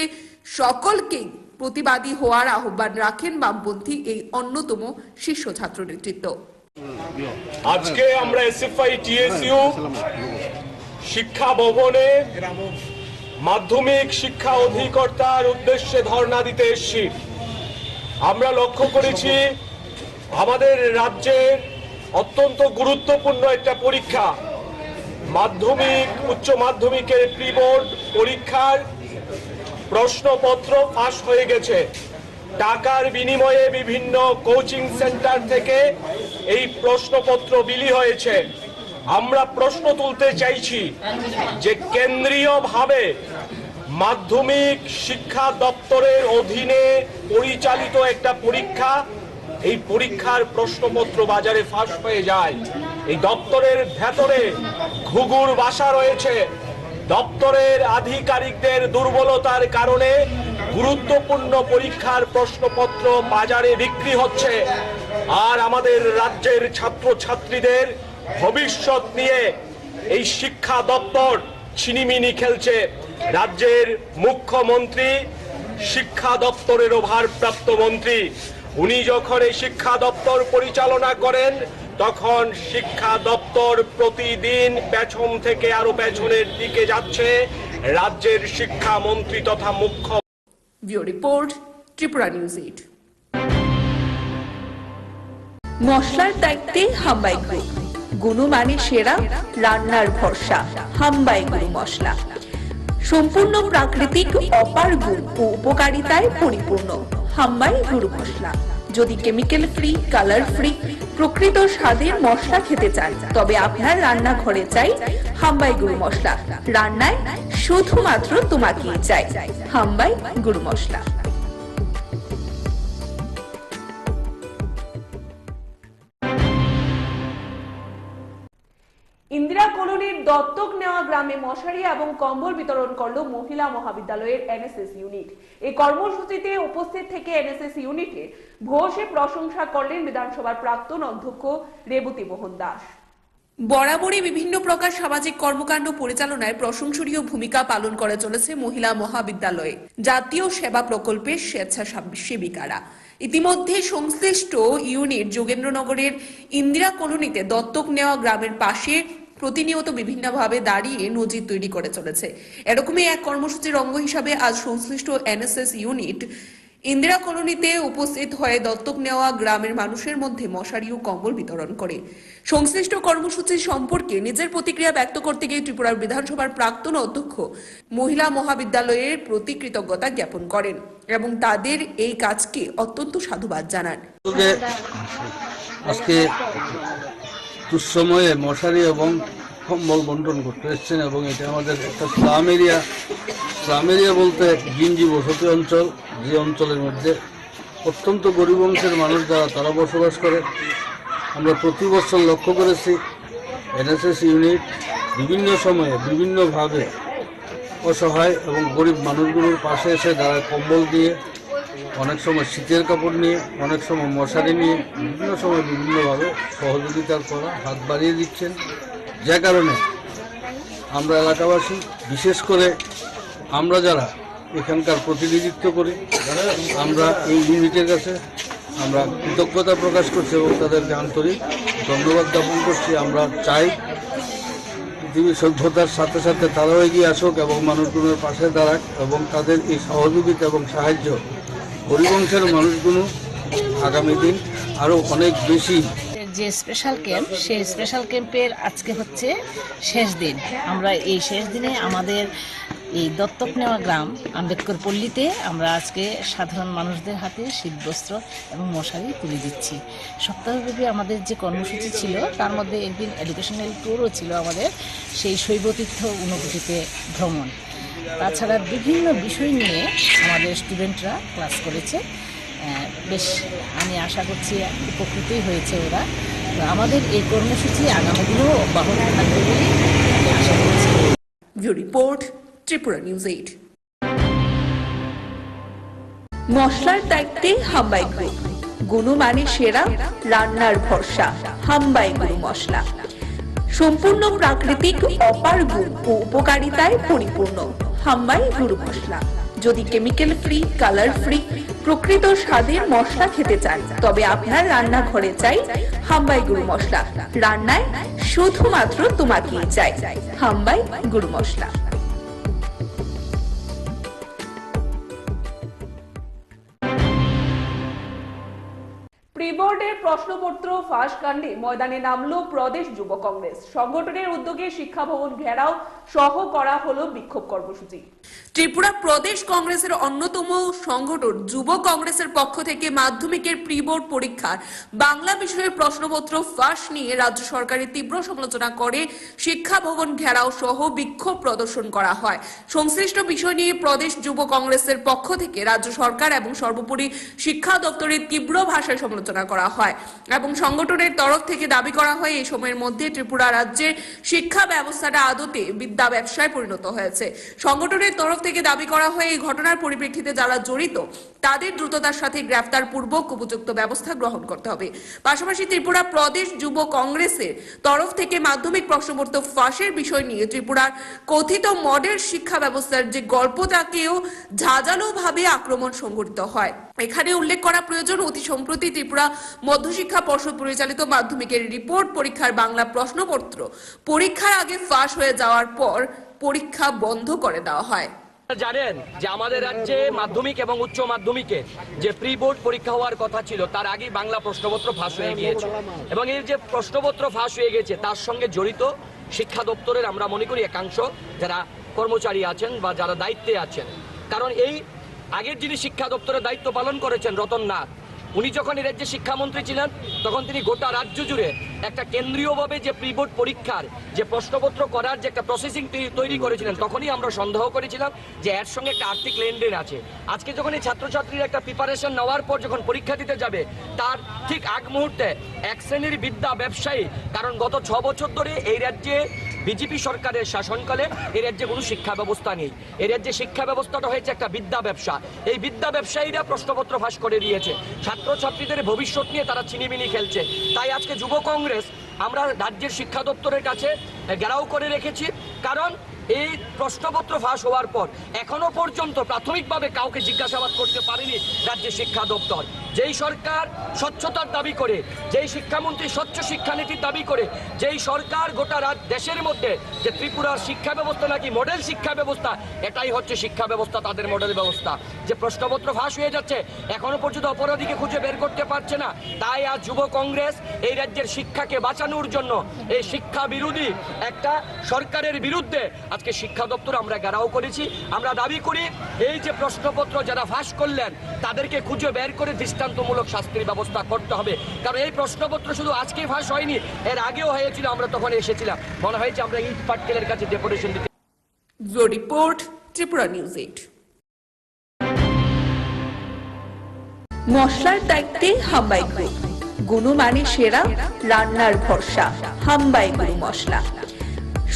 সকলকেই প্রতিবাদী হওয়ার আহ্বান রাখেন বামপন্থী এই অন্যতম শীর্ষ ছাত্র নেতৃত্ব। আজকে আমরা এসএফআই টিএসইউ শিক্ষা ভবনে মাধ্যমিক শিক্ষা অধিকর্তার উদ্দেশ্যে ধর্ণা দিতে এসেছি। আমরা লক্ষ্য করেছি আমাদের রাজ্যের অত্যন্ত গুরুত্বপূর্ণ একটা পরীক্ষা মাধ্যমিক উচ্চ মাধ্যমিকের প্রি বোর্ড পরীক্ষার প্রশ্নপত্র ফাঁস হয়ে গেছে। টাকার বিনিময়ে বিভিন্ন কোচিং সেন্টার থেকে এই প্রশ্নপত্র বিলি হয়েছে। আমরা প্রশ্ন তুলতে চাইছি যে কেন্দ্রীয়ভাবে মাধ্যমিক শিক্ষা দপ্তরের অধীনে পরিচালিত একটা পরীক্ষা, এই পরীক্ষার প্রশ্নপত্র বাজারে ফাঁস হয়ে যায়। এই দপ্তরের ভেতরে ঘুঘুর বাসা রয়েছে। দপ্তরের আধিকারিকদের দুর্বলতার কারণে গুরুত্বপূর্ণ পরীক্ষার প্রশ্নপত্র বাজারে বিক্রি হচ্ছে। আর আমাদের রাজ্যের ছাত্রছাত্রীদের ভবিষ্যৎ নিয়ে এই শিক্ষা দপ্তর ছিনিমিনি খেলছে। রাজ্যের মুখ্যমন্ত্রী শিক্ষা দপ্তরেরও ভারপ্রাপ্ত মন্ত্রী, উনি যখন এই শিক্ষা দপ্তর পরিচালনা করেন তখন শিক্ষা দপ্তর প্রতিদিন পেছন থেকে আরো পেছনের দিকে যাচ্ছে। রাজ্যের শিক্ষামন্ত্রী তথা মুখ্য রিপোর্ট ত্রিপুরা নিউজ 8। মশলার দায়িত্বে হাম্বাই গ্রুপ, গুণমানে সেরা, রান্নার ভরসা। হাম্বাই গুরু মশলা সম্পূর্ণ প্রাকৃতিক, অপার গুণ ও উপকারিতায় পরিপূর্ণ। হাম্বাই গুরু মশলা। যদি কেমিক্যাল ফ্রি, কালার ফ্রি, প্রকৃত স্বাদের মশলা খেতে চান তবে আপনার রান্নাঘরে চাই হাম্বাই গুরু মশলা। রান্নায় শুধুমাত্র তোমাকেই চাই হাম্বাই গুরু মশলা। ইন্দিরা কলোনির দত্তক নেওয়া গ্রামে মশারি এবং কম্বল বিতরণ করল মহিলা মহাবিদ্যালয়ের এনএসএস ইউনিট। এই কর্মসূচিতে উপস্থিত থেকে এনএসএস ইউনিটের ভূয়সী প্রশংসা করলেন বিধানসভার প্রাক্তন অধ্যক্ষ রেবতী মোহন দাস। বরাবরই বিভিন্ন প্রকার সামাজিক কর্মকাণ্ড পরিচালনায় প্রশংসনীয় ভূমিকা পালন করে চলেছে মহিলা মহাবিদ্যালয়ে জাতীয় সেবা প্রকল্পের স্বেচ্ছাসেবিকারা। ইতিমধ্যে সংশ্লিষ্ট ইউনিট যোগেন্দ্রনগরের ইন্দিরা কলোনিতে দত্তক নেওয়া গ্রামের পাশে প্রতিনিয়ত বিভিন্নভাবে দাঁড়িয়ে নজির তৈরি করে চলেছে। এরকমই এক কর্মসূচির অঙ্গ হিসাবে আজ সংশ্লিষ্ট এনএসএস ইউনিট ইন্দিরা কলোনিতে উপস্থিত হয়ে দত্তক নেওয়া গ্রামের মানুষের মধ্যে মশারি ও কম্বল বিতরণ করে। সংশ্লিষ্ট কর্মসূচি সম্পর্কে নিজের প্রতিক্রিয়া ব্যক্ত করতে গিয়ে ত্রিপুরার বিধানসভার প্রাক্তন অধ্যক্ষ মহিলা মহাবিদ্যালয়ের প্রতি কৃতজ্ঞতা জ্ঞাপন করেন এবং তাদের এই কাজকে অত্যন্ত সাধুবাদ জানান। আজকে দুঃসময়ে মশারি এবং কম্বল বন্টন করতে এসছেন এবং এটা আমাদের একটা স্লাম এরিয়া বলতে গিঞ্জি বসতি অঞ্চল, যে অঞ্চলের মধ্যে অত্যন্ত গরিব অংশের মানুষ যারা তারা বসবাস করে। আমরা প্রতি বছর লক্ষ্য করেছি এনএসএস ইউনিট বিভিন্ন সময়ে বিভিন্নভাবে অসহায় এবং গরিব মানুষগুলোর পাশে এসে যারা কম্বল দিয়ে, অনেক সময় শীতের কাপড় নিয়ে, অনেক সময় মশারি নিয়ে বিভিন্ন সময় বিভিন্নভাবে সহযোগিতার করা হাত বাড়িয়ে দিচ্ছেন। যে কারণে আমরা এলাকাবাসী, বিশেষ করে আমরা যারা এখানকার প্রতিনিধিত্ব করি, আমরা এই ইউনিটের কাছে আমরা কৃতজ্ঞতা প্রকাশ করছি এবং তাদেরকে আন্তরিক ধন্যবাদ জ্ঞাপন করছি। আমরা চাই পৃথিবীর সভ্যতার সাথে সাথে তারাও এগিয়ে আসুক এবং মানুষগুলোর পাশে দাঁড়াক এবং তাদের এই সহযোগিতা এবং সাহায্য গরিব অংশের মানুষগুলো আগামী দিন আরও অনেক বেশি। যে স্পেশাল ক্যাম্প, সেই স্পেশাল ক্যাম্পের আজকে হচ্ছে শেষ দিন। আমরা এই শেষ দিনে আমাদের এই দত্তক নেওয়া গ্রাম আম্বেদকর পল্লীতে আমরা আজকে সাধারণ মানুষদের হাতে শীতবস্ত্র এবং মশারি তুলে দিচ্ছি। সপ্তাহব্যাপী আমাদের যে কর্মসূচি ছিল তার মধ্যে একদিন এডুকেশনাল ট্যুরও ছিল আমাদের, সেই শৈবতীর্থ ঊনকোটিতে ভ্রমণ। তাছাড়া বিভিন্ন বিষয় নিয়ে আমাদের স্টুডেন্টরা ক্লাস করেছে। বেশ আমি আশা করছি উপকৃতই হয়েছে ওরা। আমাদের এই কর্মসূচি আগামী দিনেও অব্যাহত থাকবে বলে আমি আশা করছি। Report Tripura news 8। মশলার দায়িত্বে হাম্বাই গ্রুপ, গুণমানে সেরা, রান্নার ভরসা। হাম্বাই গুরু মশলা সম্পূর্ণ প্রাকৃতিক, অপার গুণ ও উপকারিতায় পরিপূর্ণ। হাম্বাই গুরু মশলা। যদি কেমিক্যাল ফ্রি, কালার ফ্রি, প্রকৃত স্বাদের মশলা খেতে চান তবে আপনার রান্নাঘরে চাই হাম্বাই গুরু মশলা। রান্নায় শুধুমাত্র তোমাকেই চাই হাম্বাই গুরু মশলা। প্রি-বোর্ডের প্রশ্নপত্র ফাঁস কাণ্ডে ময়দানে নামলো প্রদেশ যুব কংগ্রেস। সংগঠনের উদ্যোগে শিক্ষা ভবন ঘেরাও সহ করা হলো বিক্ষোভ কর্মসূচি। ত্রিপুরা প্রদেশ কংগ্রেসের অন্যতম সংগঠন যুব কংগ্রেসের পক্ষ থেকে মাধ্যমিকের প্রি বোর্ড পরীক্ষার বাংলা বিষয়ের প্রশ্নপত্র ফাঁস নিয়ে রাজ্য সরকারের তীব্র সমালোচনা করে শিক্ষা ভবন ঘেরাও সহ বিক্ষোভ প্রদর্শন করা হয়। সংশ্লিষ্ট বিষয় নিয়ে প্রদেশ যুব কংগ্রেসের পক্ষ থেকে রাজ্য সরকার এবং সর্বোপরি শিক্ষা দপ্তরের তীব্র ভাষায় সমালোচনা করা হয় এবং সংগঠনের তরফ থেকে দাবি করা হয় এই সময়ের মধ্যে ত্রিপুরা রাজ্যের শিক্ষা ব্যবস্থাটা আদতে বিদ্যা ব্যবসায় পরিণত হয়েছে। সংগঠনের তরফ থেকে দাবি করা হয় এই ঘটনার পরিপ্রেক্ষিতে যারা জড়িত তাদের দ্রুততার সাথে গ্রেফতার পূর্বক উপযুক্ত ব্যবস্থা গ্রহণ করতে হবে। পাশাপাশি ত্রিপুরা প্রদেশ যুব কংগ্রেসের তরফ থেকে মাধ্যমিক প্রশ্নপত্র ফাঁসের বিষয় নিয়ে ত্রিপুরার কথিত মডেল শিক্ষা ব্যবস্থার যে গল্পটাকেও ঝাঁঝালোভাবে আক্রমণ সংঘটিত হয়। এখানে উল্লেখ করা প্রয়োজন, অতি সম্প্রতি ত্রিপুরা মধ্যশিক্ষা পর্ষদ পরিচালিত মাধ্যমিকের রিপোর্ট পরীক্ষার বাংলা প্রশ্নপত্র পরীক্ষার আগে ফাঁস হয়ে যাওয়ার পর পরীক্ষা বন্ধ করে দেওয়া হয়। জানেন যে আমাদের রাজ্যে মাধ্যমিক এবং উচ্চ মাধ্যমিকে যে প্রি বোর্ড পরীক্ষা হওয়ার কথা ছিল তার আগেই বাংলা প্রশ্নপত্র ফাঁস হয়ে গিয়েছে এবং এই যে প্রশ্নপত্র ফাঁস হয়ে গেছে তার সঙ্গে জড়িত শিক্ষা দপ্তরের আমরা মনে করি একাংশ যারা কর্মচারী আছেন বা যারা দায়িত্বে আছেন। কারণ এই আগের যিনি শিক্ষা দপ্তরের দায়িত্ব পালন করেছেন রতন নাথ, উনি যখন এই রাজ্যে শিক্ষামন্ত্রী ছিলেন তখন তিনি গোটা রাজ্য জুড়ে একটা কেন্দ্রীয়ভাবে যে প্রি বোর্ড পরীক্ষার যে প্রশ্নপত্র করার যে একটা প্রসেসিং তৈরি করেছিলেন, তখনই আমরা সন্দেহ করেছিলাম যে এর সঙ্গে একটা আর্থিক লেনদেন আছে। আজকে যখন এই ছাত্রছাত্রীরা একটা প্রিপারেশন নেওয়ার পর যখন পরীক্ষা দিতে যাবে, তার ঠিক আগ মুহূর্তে এক শ্রেণীর বিদ্যা ব্যবসায়ী, কারণ গত 6 বছর ধরে এই রাজ্যে বিজেপি সরকারের শাসনকালে এই রাজ্যে কোনো শিক্ষা ব্যবস্থা নেই। এই রাজ্যে শিক্ষা ব্যবস্থাটা হয়েছে একটা বিদ্যা ব্যবসা। এই বিদ্যা ব্যবসায়ীরা প্রশ্নপত্র ফাঁস করে দিয়েছে, ছাত্রছাত্রীদের ভবিষ্যৎ নিয়ে তারা ছিনিমিনি খেলছে। তাই আজকে যুব কংগ্রেস আমরা রাজ্যের শিক্ষা দপ্তরের কাছে ঘেরাও করে রেখেছি, কারণ এই প্রশ্নপত্র ফাঁস হওয়ার পর এখনো পর্যন্ত প্রাথমিকভাবে কাউকে জিজ্ঞাসাবাদ করতে পারেনি রাজ্যের শিক্ষা দপ্তর। যেই সরকার স্বচ্ছতার দাবি করে, যেই শিক্ষামন্ত্রী স্বচ্ছ শিক্ষানীতির দাবি করে, যেই সরকার গোটা দেশের মধ্যে যে ত্রিপুরার শিক্ষা ব্যবস্থা নাকি মডেল শিক্ষা ব্যবস্থা, এটাই হচ্ছে শিক্ষা ব্যবস্থা, তাদের মডেল ব্যবস্থা। যে প্রশ্নপত্র ফাঁস হয়ে যাচ্ছে, এখনো পর্যন্ত অপরাধীকে খুঁজে বের করতে পারছে না। তাই আজ যুব কংগ্রেস এই রাজ্যের শিক্ষাকে বাঁচানোর জন্য এই শিক্ষা বিরোধী একটা সরকারের বিরুদ্ধে আজকে শিক্ষা দপ্তর আমরা ঘেরাও করেছি। আমরা দাবি করি এই যে প্রশ্নপত্র যারা ফাঁস করলেন তাদেরকে খুঁজে বের করে দৃষ্টান্তমূলক শাস্তির ব্যবস্থা করতে হবে, কারণ এই প্রশ্নপত্র শুধু আজকে ফাঁস হয়নি, এর আগেও হয়েছিল, আমরা তখন এসেছিলাম। মনে হয়েছে আমরা ইট পাটকেলের কাছে ডেপুটেশন দিতে। Report Tripura news 8। মশলার দায়িত্বে হাম্বাই গ্রুপ, গুণমানে সেরা, রান্নার ভরসা। হাম্বাই গুরু মশলা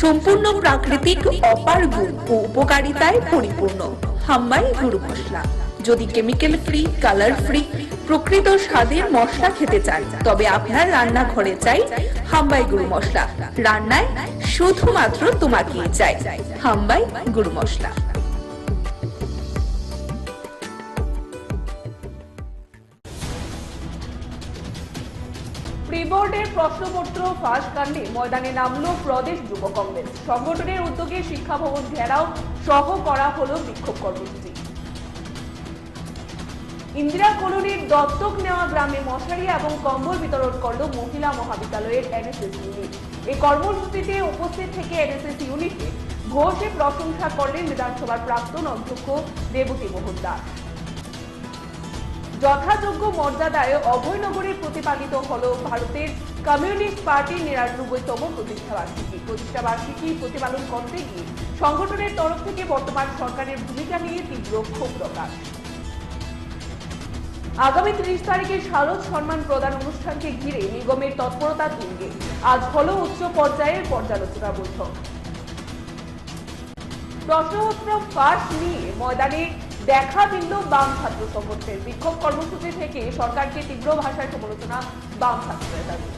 সম্পূর্ণ প্রাকৃতিক, অপার গুণ ও উপকারিতায় পরিপূর্ণ। হাম্বাই গুরু মশলা। যদি কেমিক্যাল ফ্রি, কালার ফ্রি, প্রকৃত স্বাদের মশলা খেতে চান, তবে আপনার রান্নাঘরে চাই হাম্বাই গুরু মশলা। রান্নায় শুধুমাত্র তোমাকেই চাই হাম্বাই গুরু মশলা। প্রি বোর্ডের প্রশ্নপত্র ফাঁস কাণ্ডে ময়দানে নামলো প্রদেশ যুব কংগ্রেস। সংগঠনের উদ্যোগে শিক্ষা ভবন ঘেরাও সহ করা হলো বিক্ষোভ কর্মসূচি। ইন্দিরা কলোনির দত্তক নেওয়া গ্রামে মশারি এবং কম্বল বিতরণ করল মহিলা মহাবিদ্যালয়ের এনএসএস ইউনিট। এই কর্মসূচিতে উপস্থিত থেকে এনএসএস ইউনিটে ঘোষে প্রশংসা করলেন বিধানসভার প্রাক্তন অধ্যক্ষ দেবতী মোহন দাস। যথাযোগ্য মর্যাদায় অভয়নগরে প্রতিপালিত হল ভারতের কমিউনিস্ট পার্টির ৯৯তম প্রতিষ্ঠাবার্ষিকী প্রতিপালন করতে গিয়ে সংগঠনের তরফ থেকে বর্তমান সরকারের ভূমিকা নিয়ে তীব্র ক্ষোভ প্রকাশ। আগামী ৩০ তারিখে শারদ সম্মান প্রদান অনুষ্ঠানকে ঘিরে নিগমের তৎপরতা তুঙ্গে আজ হলো উচ্চ পর্যায়ের পর্যালোচনা বৈঠক। প্রশ্নপত্র ফাঁস নিয়ে ময়দানে দেখা দিল বাম ছাত্র সংগঠনের। বিক্ষোভ কর্মসূচি থেকে সরকারকে তীব্র ভাষায় সমালোচনা বাম ছাত্র নেতাদের।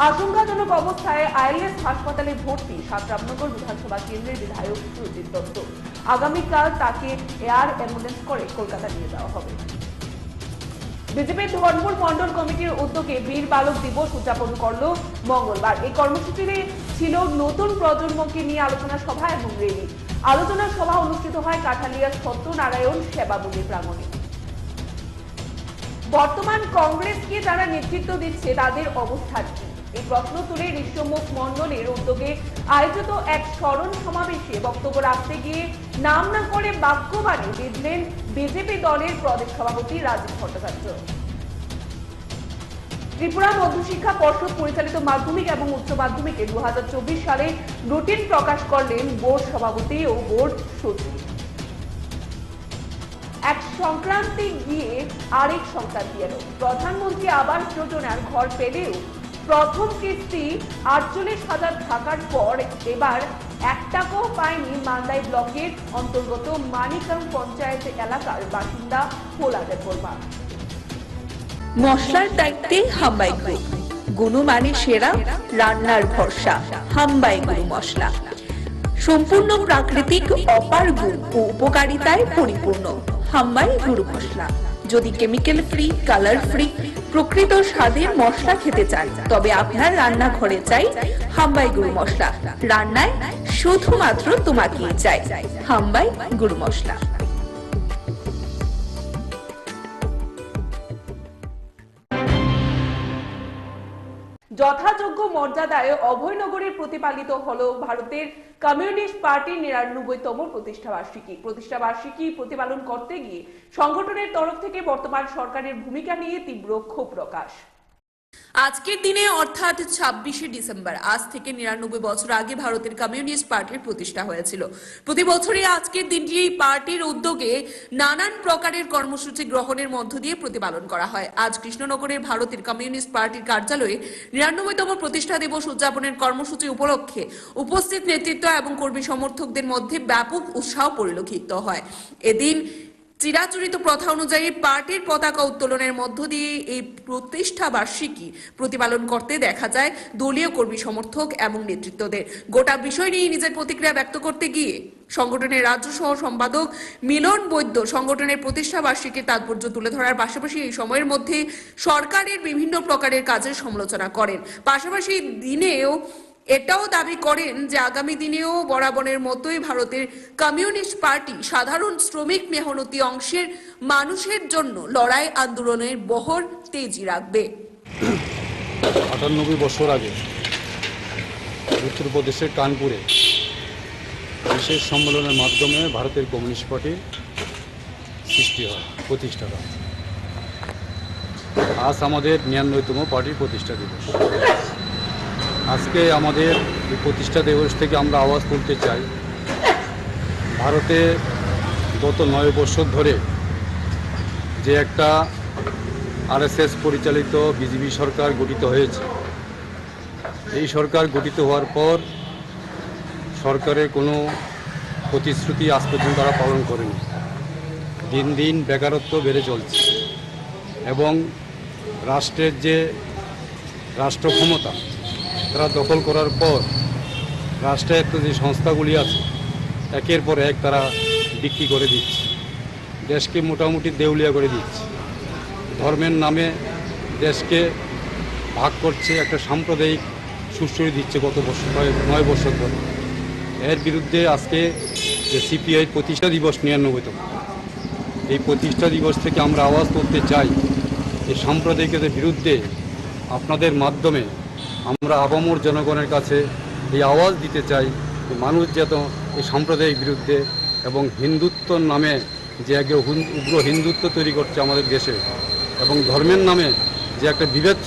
আশঙ্কাজনক অবস্থায় আইএলএস হাসপাতালে ভর্তি সাতরামনগর বিধানসভা কেন্দ্রের বিধায়ক সুজিত দত্ত। আগামীকাল তাকে এয়ার অ্যাম্বুলেন্স করে কলকাতা নিয়ে যাওয়া হবে। বিজেপির ধর্মপুর মন্ডল কমিটির উদ্যোগে বীর বালক দিবস উদযাপন করল মঙ্গলবার। এই কর্মসূচিতে ছিল নতুন প্রজন্মকে নিয়ে আলোচনা সভা এবং র্যালি। আলোচনা সভা অনুষ্ঠিত হয় কাঠালিয়া সত্যনারায়ণ সেবা মন্দির প্রাঙ্গণে। বর্তমান কংগ্রেসকে যারা নেতৃত্ব দিচ্ছে তাদের অবস্থান কি, এই প্রশ্ন তুলে ঋষ্যমুখ মন্ডলের উদ্যোগে আয়োজিত এক স্মরণ সমাবেশে বক্তব্য রাখতে গিয়ে নাম না করে বাক্যবাণী বিঁধলেন বিজেপি দলের প্রদেশ সভাপতি রাজীব ভট্টাচার্য। ত্রিপুরা মধ্যশিক্ষা পর্ষদ পরিচালিত মাধ্যমিক এবং উচ্চ মাধ্যমিকে 2024 সালে রুটিন প্রকাশ করলেন বোর্ড সভাপতি ও বোর্ড সচিব। এক সংক্রান্তি গিয়ে আরেক সংক্রান্তি এলো। প্রধানমন্ত্রী আবাস যোজনার ঘর পেলেও প্রথম কিস্তি 48,000 থাকার পর এবার 1 টাকাও পায়নি মান্দাই ব্লকের অন্তর্গত মানিকাম পঞ্চায়েত এলাকার বাসিন্দা পোলাদের পরিবার। মশলার দায়িত্বে হাম্বাই গ্রুপ, গুণমানে সেরা, রান্নার ভরসা। হাম্বাই গুরু মশলা সম্পূর্ণ প্রাকৃতিক, অপার গুণ ও উপকারিতায় পরিপূর্ণ। হাম্বাই গুরু মশলা। যদি কেমিক্যাল ফ্রি, কালার ফ্রি, প্রকৃত স্বাদের মশলা খেতে চান, তবে আপনার রান্নাঘরে চাই হাম্বাই গুরু মশলা। রান্নায় শুধুমাত্র তোমাকেই চাই হাম্বাই গুরু মশলা। যথাযোগ্য মর্যাদায় অভয়নগরে প্রতিপালিত হলো ভারতের কমিউনিস্ট পার্টির ৯৯তম প্রতিষ্ঠাবার্ষিকী প্রতিপালন করতে গিয়ে সংগঠনের তরফ থেকে বর্তমান সরকারের ভূমিকা নিয়ে তীব্র ক্ষোভ প্রকাশ। আজকের দিনে অর্থাৎ ২৬শে ডিসেম্বর আজ থেকে ৯৯ বছর আগে ভারতের কমিউনিস্ট পার্টির প্রতিষ্ঠা হয়েছিল। প্রতি বছরই আজকের দিনটি এই পার্টির উদ্যোগে নানান প্রকারের কর্মসূচি গ্রহণের মধ্য দিয়ে প্রতিপালন করা হয়। আজ কৃষ্ণনগরের ভারতের কমিউনিস্ট পার্টির কার্যালয়ে ৯৯তম প্রতিষ্ঠা দিবস উদযাপনের কর্মসূচি উপলক্ষে উপস্থিত নেতৃত্ব এবং কর্মী সমর্থকদের মধ্যে ব্যাপক উৎসাহ পরিলক্ষিত হয়। এদিন চিরাচরিত প্রথা অনুযায়ী পার্টির পতাকা উত্তোলনের মধ্য দিয়ে এই প্রতিষ্ঠা বার্ষিকী প্রতিপালন করতে দেখা যায় দলীয় কর্মী সমর্থক এবং নেতৃত্বদের। গোটা বিষয় নিয়ে নিজের প্রতিক্রিয়া ব্যক্ত করতে গিয়ে সংগঠনের রাজ্য সহ সম্পাদক মিলন বৈদ্য সংগঠনের প্রতিষ্ঠা বার্ষিকীর তাৎপর্য তুলে ধরার পাশাপাশি এই সময়ের মধ্যে সরকারের বিভিন্ন প্রকারের কাজের সমালোচনা করেন। পাশাপাশি দিনেও এটাও দাবি করেন যে আগামী দিনেও বরাবরের মতোই ভারতের কমিউনিস্ট পার্টি সাধারণ শ্রমিক মেহনতি অংশের মানুষের জন্য লড়াই আন্দোলনের বহর তেজি রাখবে। ৯৮ বছর আগে উত্তরপ্রদেশের কানপুরে বিশেষ সম্মেলনের মাধ্যমে ভারতের কমিউনিস্ট পার্টি সৃষ্টি হয়, প্রতিষ্ঠা হয়। আজ আমাদের ৯৯তম পার্টির প্রতিষ্ঠা দিবস। আজকে আমাদের এই প্রতিষ্ঠা দিবস থেকে আমরা আওয়াজ তুলতে চাই, ভারতে গত ৯ বছর ধরে যে একটা আরএসএস পরিচালিত বিজেপি সরকার গঠিত হয়েছে, এই সরকার গঠিত হওয়ার পর সরকারের কোনো প্রতিশ্রুতি আজ পর্যন্ত তারা পালন করেনি। দিন দিন বেকারত্ব বেড়ে চলছে এবং রাষ্ট্রের যে রাষ্ট্র ক্ষমতা তারা দখল করার পর রাষ্ট্রায়ত্ত যে সংস্থাগুলি আছে একের পর এক তারা বিক্রি করে দিচ্ছে, দেশকে মোটামুটি দেউলিয়া করে দিচ্ছে, ধর্মের নামে দেশকে ভাগ করছে, একটা সাম্প্রদায়িক সুশ্রী দিচ্ছে গত ৯ বছর ধরে। এর বিরুদ্ধে আজকে যে সিপিআই প্রতিষ্ঠা দিবস ৯৯তম, এই প্রতিষ্ঠা দিবস থেকে আমরা আওয়াজ তুলতে চাই এই সাম্প্রদায়িকতার বিরুদ্ধে। আপনাদের মাধ্যমে আমরা আপামর জনগণের কাছে এই আওয়াজ দিতে চাই যে মানুষ যেন এই সাম্প্রদায়িক বিরুদ্ধে এবং হিন্দুত্বর নামে যে এক উগ্র হিন্দুত্ব তৈরি করছে আমাদের দেশে এবং ধর্মের নামে যে একটা বিভেদ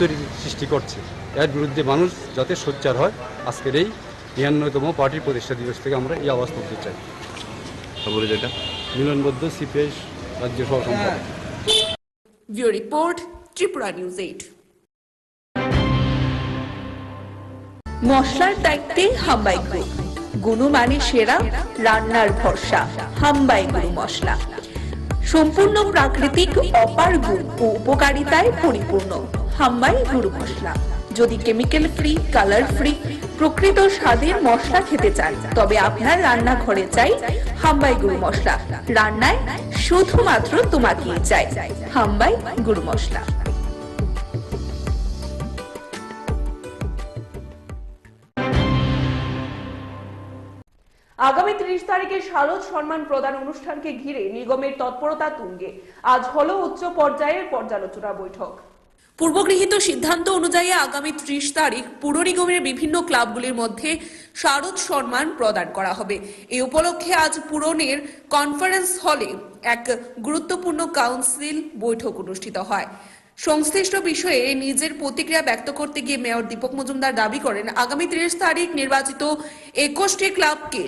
সৃষ্টি করছে, এর বিরুদ্ধে মানুষ যাতে সোচ্চার হয়। আজকের এই ৯৯তম পার্টির প্রতিষ্ঠা দিবস থেকে আমরা এই আওয়াজ তুলতে চাই। যেটা মিলনবদ্ধ সিপিআই রাজ্য সহ সম্পাদক। Bureau report, Tripura news ৮। মশলার দায়িত্বে হাম্বাই গ্রুপ, গুণমানে সেরা, রান্নার ভরসা। হাম্বাই গুরু মশলা সম্পূর্ণ প্রাকৃতিক, অপার গুণ ও উপকারিতায় পরিপূর্ণ। হাম্বাই গুরু মশলা। যদি কেমিক্যাল ফ্রি, কালার ফ্রি, প্রকৃত স্বাদের মশলা খেতে চান তবে আপনার রান্নাঘরে চাই হাম্বাই গুরু মশলা। রান্নায় শুধুমাত্র তোমাকেই চাই হাম্বাই গুরু মশলা। আগামী ৩০ তারিখে শারদ সম্মান প্রদান অনুষ্ঠানকে ঘিরে নিগমের তৎপরতা তুঙ্গে। আজ হলো উচ্চ পর্যায়ের পর্যালোচনা বৈঠক। পূর্বগৃহীত সিদ্ধান্ত অনুযায়ী আগামী ৩০ তারিখ পুর নিগমের বিভিন্ন ক্লাবগুলির মধ্যে শারদ সম্মান প্রদান করা হবে। এই উপলক্ষে আজ পুরনের কনফারেন্স হলে এক গুরুত্বপূর্ণ কাউন্সিল বৈঠক অনুষ্ঠিত হয়। সংশ্লিষ্ট বিষয়ে নিজের প্রতিক্রিয়া ব্যক্ত করতে গিয়ে মেয়র দীপক মজুমদার দাবি করেন, আগামী ৩০ তারিখ নির্বাচিত ২১টি ক্লাবকে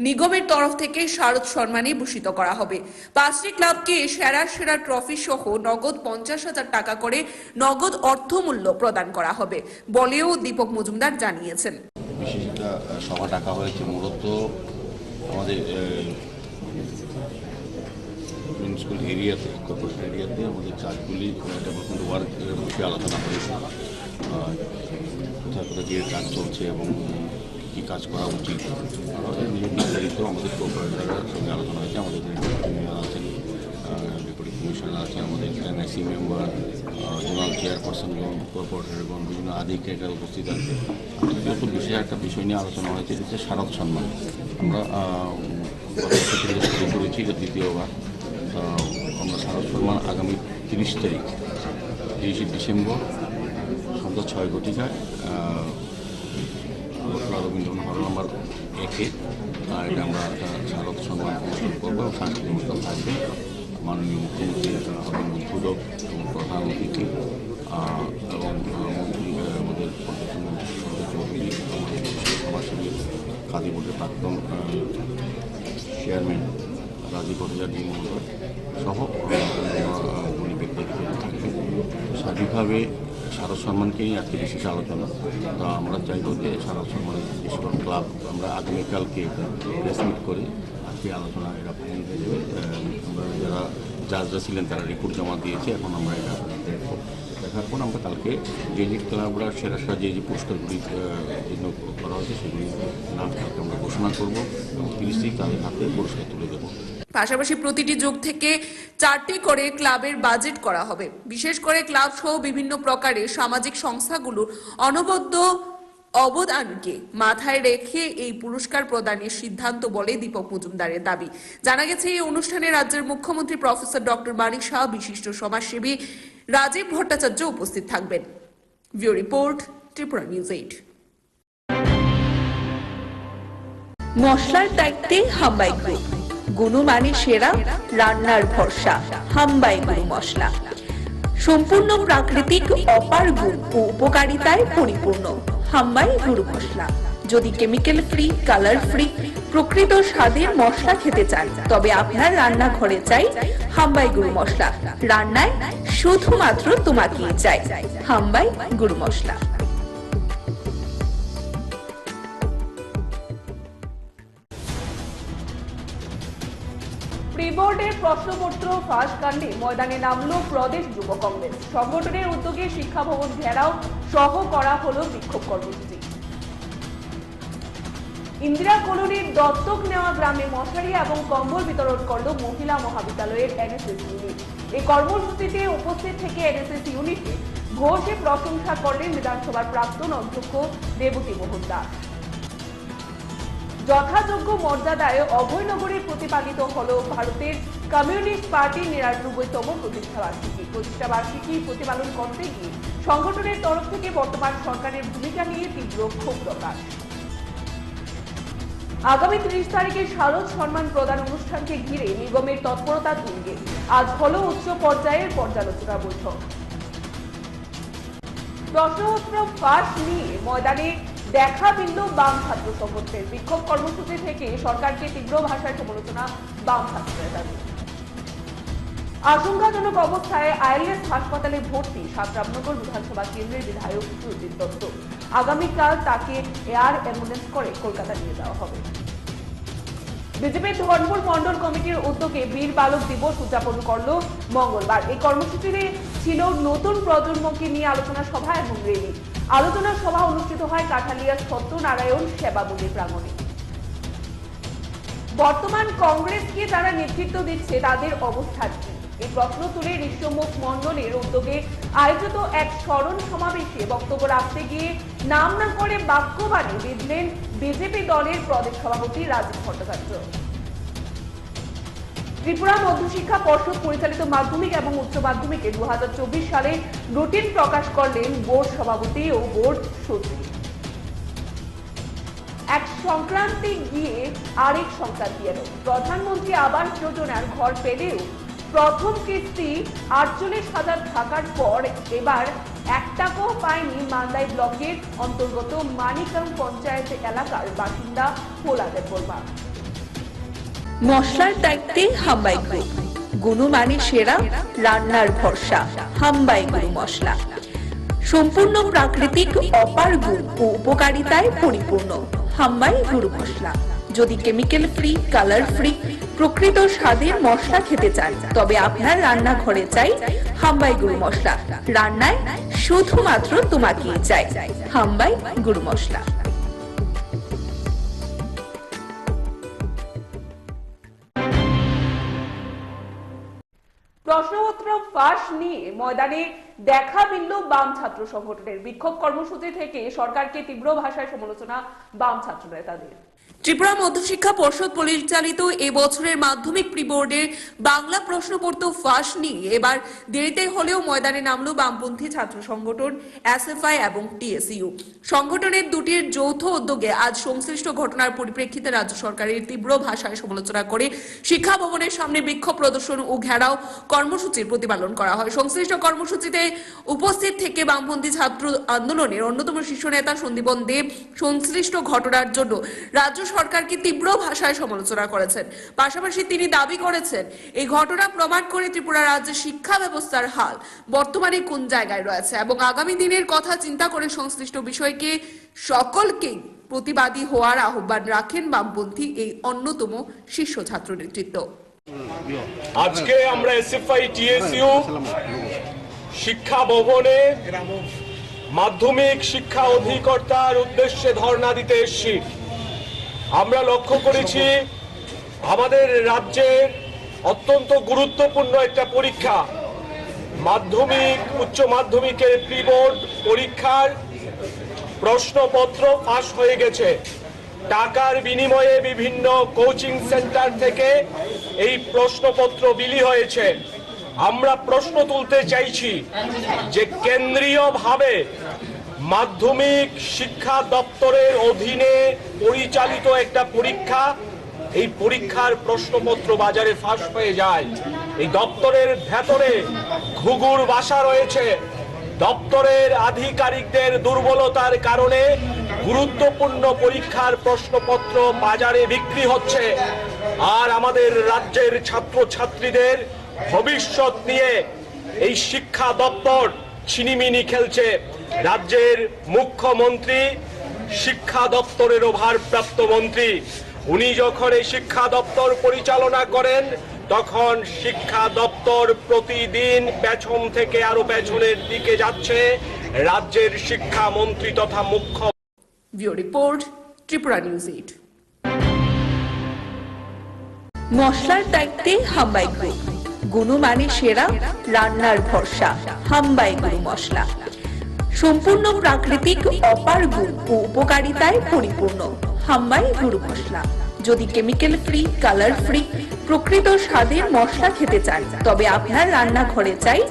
নিগমের তরফ থেকে শারদ সম্মানে ভূষিত করা হবে। ৫টি ক্লাবকে সেরা ট্রফি সহ নগদ ৫০,০০০ টাকা করে নগদ অর্থমূল্য প্রদান করা হবে বলেও দীপক মজুমদার জানিয়েছেন। বিশেষ একটা সভা ডাকা হয়েছে মূলত আমাদের মিউনিসিপ্যাল এরিয়াতে, কর্পোরেশন এরিয়াতে আমাদের কাজগুলি ডেভেলপমেন্ট ওয়ার্কের বিষয়ে আলোচনা হয়েছে, কোথায় কোথায় যে কাজ চলছে এবং কী কাজ করা উচিত নির্ধারিত আমাদের কর্পোরেটরের সঙ্গে আলোচনা হয়েছে। আমাদের মেয়র আছেন, ডেপুটি কমিশনার আছেন, আমাদের এনআইসি মেম্বার, জোনাল চেয়ারপারসনগণ, কর্পোরেটরগণ, বিভিন্ন আধিকারিকরা উপস্থিত আছে। তৃতীয়ত বিশেষ একটা বিষয় নিয়ে আলোচনা হয়েছে, এটা হচ্ছে শারদ সম্মান। আমরা শুরু করেছি, এটা দ্বিতীয়বার। আমরা শারদ সম্মান আগামী ৩০ তারিখ ৩০শে ডিসেম্বর সন্ধ্যা ৬ ঘটিকায় আগরতলা রবীন্দ্রনাথ হল নম্বর 1-এ এটা আমরা একটা স্মারক সম্মান অনুষ্ঠান করবো এবং সাংস্কৃতিক অনুষ্ঠান থাকবে। মাননীয় মুখ্যমন্ত্রী হবেন উদ্বোধক এবং প্রধান অতিথি এবং মন্ত্রী আমাদের পর্যটন মন্ত্রী সঞ্জয় চৌধুরী, আমাদের সমাজসেবী খাদি বোর্ডের প্রাক্তন চেয়ারম্যান রাজীব ভট্টাচার্য মহোদয় সহ উনি ব্যক্তিগত থাকবেন। সার্বিকভাবে শারদ সম্মানকে নিয়ে আজকে বিশেষ আলোচনা। তো আমরা চাইব যে শারদ সম্মানের বিশেষ ক্লাব আমরা আগামীকালকে প্রেস মিট করে আজকে আলোচনা এরা ফাইনাল হয়ে যাবে। আমরা যারা জাজরা ছিলেন তারা রিপোর্ট জমা দিয়েছে, এখন আমরা এটা দেখবো। দেখার পর আমরা কালকে যে যে ক্লাবরা সেরা যে যে পুরস্কারগুলি জন্য করা হয়েছে সেগুলি নাম কালকে আমরা ঘোষণা করবো এবং 30 তারিখ তাদের হাতে পুরস্কার তুলে দেবো। পাশাপাশি প্রতিটি যোগ থেকে 4টি করে ক্লাবের বাজেট করা হবে। বিশেষ করে ক্লাব সহ বিভিন্ন প্রকারের সামাজিক সংস্থাগুলোর অনবদ্য অবদানকে মাথায় রেখে এই পুরস্কার প্রদানের সিদ্ধান্ত বলে দীপক মজুমদারের দাবি। জানা গেছে এই অনুষ্ঠানে রাজ্যের মুখ্যমন্ত্রী প্রফেসর ডক্টর মানিক সাহা, বিশিষ্ট সমাজসেবী রাজীব ভট্টাচার্য উপস্থিত থাকবেন। Bureau report, Tripura news 8। মশলার দায়িত্বে হাম্বাই গ্রুপ, গুণমানে সেরা, রান্নার ভরসা। হাম্বাই গুরু মশলা সম্পূর্ণ প্রাকৃতিক, অপার গুণ ও উপকারিতায় পরিপূর্ণ। হাম্বাই গুরু মশলা। যদি কেমিক্যাল ফ্রি, কালার ফ্রি, প্রকৃত স্বাদের মশলা খেতে চান তবে আপনার রান্নাঘরে চাই হাম্বাই গুরু মশলা। রান্নায় শুধুমাত্র তোমাকেই চাই হাম্বাই গুরু মশলা। প্রি বোর্ডের প্রশ্নপত্র ফাঁস কাণ্ডে ময়দানে নামলো প্রদেশ যুব কংগ্রেস। সংগঠনের উদ্যোগে শিক্ষা ভবন ঘেরাও সহ করা হলো বিক্ষোভ কর্মসূচি। ইন্দিরা কলোনির দত্তক নেওয়া গ্রামে মশারি এবং কম্বল বিতরণ করল মহিলা মহাবিদ্যালয়ের এনএসএস ইউনিট। এই কর্মসূচিতে উপস্থিত থেকে এনএসএস ইউনিটে ঘোষে প্রশংসা করলেন বিধানসভার প্রাক্তন অধ্যক্ষ দেবতী মোহন দাস। যথাযোগ্য মর্যাদায় অভয়নগরে প্রতিপালিত হলো ভারতের কমিউনিস্ট পার্টির ৯৯তম প্রতিষ্ঠাবার্ষিকী প্রতিপালন করতে গিয়ে সংগঠনের তরফ থেকে বর্তমান সরকারের ভূমিকা নিয়ে তীব্র ক্ষোভ প্রকাশ। আগামী ৩০ তারিখে শারদ সম্মান প্রদান অনুষ্ঠানকে ঘিরে নিগমের তৎপরতা তুঙ্গে। আজ হলো উচ্চ পর্যায়ের পর্যালোচনা বৈঠক। প্রশ্নপত্র ফাঁস নিয়ে ময়দানে দেখা দিল বাম ছাত্র সংগঠনের। বিক্ষোভ কর্মসূচি থেকে সরকারকে তীব্র ভাষায় সমালোচনা বাম ছাত্রদের দাবি। আশঙ্কাজনক অবস্থায় আইএলএস হাসপাতালে ভর্তি রামনগর বিধানসভা কেন্দ্রের বিধায়ক সুরজিৎ দত্ত। আগামীকাল তাকে এয়ার অ্যাম্বুলেন্স করে কলকাতা নিয়ে যাওয়া হবে। বিজেপির ধর্মপুর মন্ডল কমিটির উদ্যোগে বীর বালক দিবস উদযাপন করল মঙ্গলবার। এই কর্মসূচিতে ছিল নতুন প্রজন্মকে নিয়ে আলোচনা সভা এবং র্যালি। আলোচনা সভা অনুষ্ঠিত হয় কাঠালিয়া সত্যনারায়ণ সেবা মন্দির প্রাঙ্গণে। বর্তমান কংগ্রেসকে যারা নেতৃত্ব দিচ্ছে তাদের অবস্থা কি, এই প্রশ্ন তুলে ঋষ্যমুখ মন্ডলের উদ্যোগে আয়োজিত এক স্মরণ সমাবেশে বক্তব্য রাখতে গিয়ে নাম না করে বাক্যবাণী বিঁধলেন বিজেপি দলের প্রদেশ সভাপতি রাজীব ভট্টাচার্য। ত্রিপুরা মধ্যশিক্ষা পর্ষদ পরিচালিত মাধ্যমিক এবং উচ্চ মাধ্যমিকে 2024 সালে রুটিন প্রকাশ করলেন বোর্ড সভাপতি ও বোর্ড সচিব। এক সংক্রান্তি গিয়ে আরেক সংক্রান্তি এলো। প্রধানমন্ত্রী আবাস যোজনার ঘর পেলেও প্রথম কিস্তি 48,000 টাকার পর এবার 1 টাকাও পায়নি মান্দাই ব্লকের অন্তর্গত মানিকাম পঞ্চায়েত এলাকার বাসিন্দা ভোলাদেব বর্মা। মশলার দায়িত্বে হাম্বাই গ্রুপ, গুণমানে সেরা, রান্নার ভরসা। হাম্বাই গুরু মশলা সম্পূর্ণ প্রাকৃতিক, অপার গুণ ও উপকারিতায় পরিপূর্ণ। হাম্বাই গুরু মশলা। যদি কেমিক্যাল ফ্রি, কালার ফ্রি, প্রকৃত স্বাদের মশলা খেতে চান তবে আপনার রান্নাঘরে চাই হাম্বাই গুরু মশলা। রান্নায় শুধুমাত্র তোমাকেই চাই হাম্বাই গুরু মশলা। প্রশ্নপত্র ফাঁস নিয়ে ময়দানে দেখা মিলল বাম ছাত্র সংগঠনের। বিক্ষোভ কর্মসূচি থেকে সরকারকে তীব্র ভাষায় সমালোচনা বাম ছাত্র নেতাদের। ত্রিপুরা মধ্যশিক্ষা পর্ষদ পরিচালিত এবছরের মাধ্যমিক প্রি বোর্ডের বাংলা প্রশ্নপত্র ফাঁস নিয়ে এবার দেরিতে হলেও ময়দানে নামলো বামপন্থী ছাত্র সংগঠন এসএফআই এবং টিএসইউ। সংগঠনের দুটির যৌথ উদ্যোগে আজ সংশ্লিষ্ট ঘটনার পরিপ্রেক্ষিতে রাজ্য সরকারের তীব্র ভাষায় সমালোচনা করে শিক্ষা ভবনের সামনে বিক্ষোভ প্রদর্শন ও ঘেরাও কর্মসূচির প্রতিপালন করা হয়। সংশ্লিষ্ট কর্মসূচিতে উপস্থিত থেকে বামপন্থী ছাত্র আন্দোলনের অন্যতম শীর্ষ নেতা সন্দীপন দেব সংশ্লিষ্ট ঘটনার জন্য রাজ্য সরকারকে তীব্র ভাষায় সমালোচনা করেছেন। পাশাপাশি তিনি দাবি করেছেন এই ঘটনা প্রমাণ করে ত্রিপুরা রাজ্যের শিক্ষা ব্যবস্থার হাল বর্তমানে কোন জায়গায় রয়েছে এবং আগামী দিনের কথা চিন্তা করে সংশ্লিষ্ট বিষয়কে সকলকেই প্রতিবাদী হওয়ার আহ্বান রাখেন বামপন্থী এই অন্যতম শীর্ষ ছাত্র নেতৃত্ব। আজকে আমরা এসএফআই টিএসইউ শিক্ষা ভবনে মাধ্যমিক শিক্ষা অধিকর্তার উদ্দেশ্যে ধর্ণা দিতে এসেছি। আমরা লক্ষ্য করেছি আমাদের রাজ্যের অত্যন্ত গুরুত্বপূর্ণ একটা পরীক্ষা মাধ্যমিক উচ্চ মাধ্যমিকের প্রি বোর্ড পরীক্ষার প্রশ্নপত্র ফাঁস হয়ে গেছে। টাকার বিনিময়ে বিভিন্ন কোচিং সেন্টার থেকে এই প্রশ্নপত্র বিলি হয়েছে। আমরা প্রশ্ন তুলতে চাইছি যে কেন্দ্রীয়ভাবে মাধ্যমিক শিক্ষা দপ্তরের অধীনে পরিচালিত একটা পরীক্ষা, এই পরীক্ষার প্রশ্নপত্র বাজারে ফাঁস হয়ে যায়। এই দপ্তরের ভেতরে ঘুঘুর বাসা রয়েছে। দপ্তরের আধিকারিকদের দুর্বলতার কারণে গুরুত্বপূর্ণ পরীক্ষার প্রশ্নপত্র বাজারে বিক্রি হচ্ছে। আর আমাদের রাজ্যের ছাত্রছাত্রীদের ভবিষ্যৎ নিয়ে এই শিক্ষা দপ্তর ছিনিমিনি খেলছে। রাজ্যের মুখ্যমন্ত্রী শিক্ষা দপ্তরের ভারপ্রাপ্ত মন্ত্রী, উনি যখন এই শিক্ষা দপ্তর পরিচালনা করেন তখন শিক্ষা দপ্তর প্রতিদিন পেছন থেকে আরো পেছনের দিকে যাচ্ছে। রাজ্যের শিক্ষামন্ত্রী তথা মুখ্য ব্যুরো রিপোর্ট, ত্রিপুরা নিউজ 8। মশলার দায়িত্বে হাম্বাই গ্রুপ, গুণমানে সেরা, রান্নার ভরসা। হাম্বাই গুরু মশলা সম্পূর্ণ প্রাকৃতিক, অপার গুণ ও উপকারিতায় পরিপূর্ণ। হাম্বাই গুরু মশলা। যদি কেমিক্যাল ফ্রি, কালার ফ্রি, প্রকৃত স্বাদের মশলা খেতে চান তবে আপনার রান্নাঘরে চাই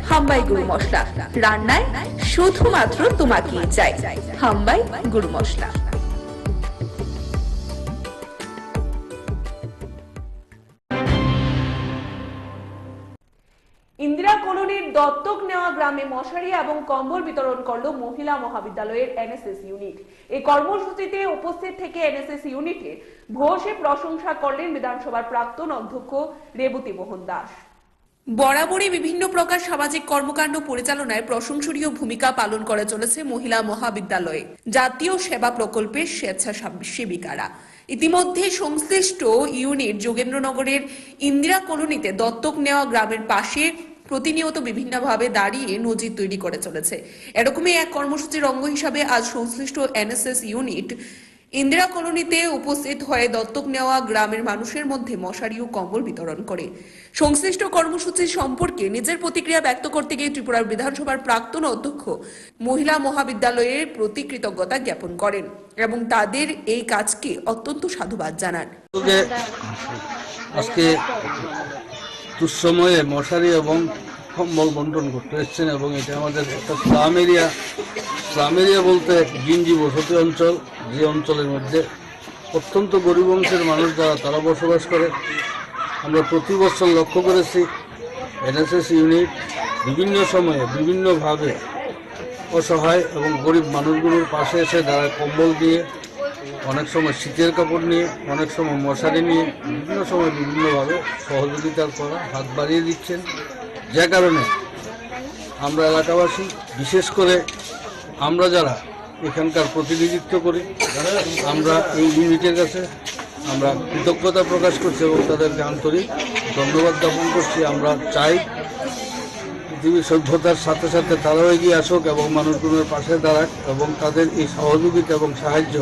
হাম্বাই গুরু মশলা। রান্নায় শুধুমাত্র তোমাকেই চাই হাম্বাই গুরু মশলা। ইন্দিরা কলোনির দত্তক নেওয়া গ্রামে মশারি এবং কম্বল বিতরণ করল মহিলা মহাবিদ্যালয়ের এনএসএস ইউনিট। এই কর্মসূচিতে উপস্থিত থেকে এনএসএস ইউনিটের ভূয়সী প্রশংসা করলেন বিধানসভার প্রাক্তন অধ্যক্ষ রেবতী মোহন দাস। বরাবরই বিভিন্ন প্রকার সামাজিক কর্মকাণ্ড পরিচালনায় প্রশংসনীয় ভূমিকা পালন করে চলেছে মহিলা মহাবিদ্যালয়ে জাতীয় সেবা প্রকল্পের স্বেচ্ছাসেবিকারা। ইতিমধ্যে সংশ্লিষ্ট ইউনিট যোগেন্দ্রনগরের ইন্দিরা কলোনিতে দত্তক নেওয়া গ্রামের পাশে প্রতিনিয়ত বিভিন্নভাবে দাঁড়িয়ে নজির তৈরি করে চলেছে। এরকমই এক কর্মসূচির অঙ্গ হিসাবে আজ সংশ্লিষ্ট এনএসএস ইউনিট ইন্দিরা কলোনিতে উপস্থিত হয়ে দত্তক নেওয়া গ্রামের মানুষের মধ্যে মশারি ও কম্বল বিতরণ করে। সংশ্লিষ্ট কর্মসূচি সম্পর্কে নিজের প্রতিক্রিয়া ব্যক্ত করতে গিয়ে ত্রিপুরার বিধানসভার প্রাক্তন অধ্যক্ষ মহিলা মহাবিদ্যালয়ের প্রতি কৃতজ্ঞতা জ্ঞাপন করেন এবং তাদের এই কাজকে অত্যন্ত সাধুবাদ জানান। আজকে দুঃসময়ে মশারি এবং কম্বল বন্টন করতে এসেছেন এবং এটা আমাদের একটা স্লাম এরিয়া বলতে গিঞ্জি বসতি অঞ্চল, যে অঞ্চলের মধ্যে অত্যন্ত গরিব অংশের মানুষ যারা তারা বসবাস করে। আমরা প্রতি বছর লক্ষ্য করেছি এনএসএস ইউনিট বিভিন্ন সময়ে বিভিন্নভাবে অসহায় এবং গরিব মানুষগুলোর পাশে এসে দাঁড়ায়, কম্বল দিয়ে, অনেক সময় শীতের কাপড় নিয়ে, অনেক সময় মশারি নিয়ে বিভিন্ন সময় বিভিন্নভাবে সহযোগিতার করা হাত বাড়িয়ে দিচ্ছেন। যে কারণে আমরা এলাকাবাসী, বিশেষ করে আমরা যারা এখানকার প্রতিনিধিত্ব করি, আমরা এই ইউনিটের কাছে আমরা কৃতজ্ঞতা প্রকাশ করছি এবং তাদেরকে আন্তরিক ধন্যবাদ জ্ঞাপন করছি। আমরা চাই পৃথিবীর সভ্যতার সাথে সাথে তারাও এগিয়ে আসুক এবং মানুষগুলোর পাশে দাঁড়াক এবং তাদের এই সহযোগিতা এবং সাহায্য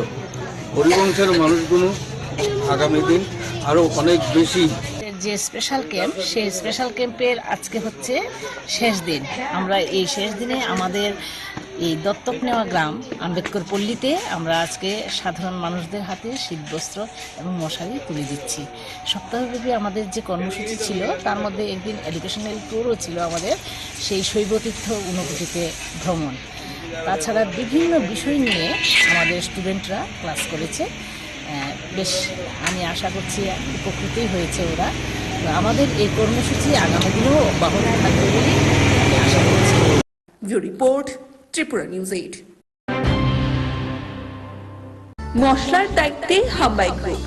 গরিব অংশের মানুষগুলো আগামী দিন আরও অনেক বেশি যে স্পেশাল ক্যাম্প, সেই স্পেশাল ক্যাম্পের আজকে হচ্ছে শেষ দিন। আমরা এই শেষ দিনে আমাদের এই দত্তক নেওয়া গ্রাম আম্বেদকর পল্লীতে আমরা আজকে সাধারণ মানুষদের হাতে শীতবস্ত্র এবং মশারি তুলে দিচ্ছি। সপ্তাহব্যাপী আমাদের যে কর্মসূচি ছিল তার মধ্যে একদিন এডুকেশনাল ট্যুরও ছিল আমাদের, সেই শৈবতীর্থ ঊনকোটিতে ভ্রমণ। তাছাড়া বিভিন্ন বিষয় নিয়ে আমাদের স্টুডেন্টরা ক্লাস করেছে। বেশ, আমি আশা করছি উপকৃতই হয়েছে ওরা। তো আমাদের এই কর্মসূচি আগামী দিনেও অব্যাহত থাকবে বলে আমি আশা করছি। Bureau report, Tripura news 8। মশলার দায়িত্বে হাম্বাই গ্রুপ,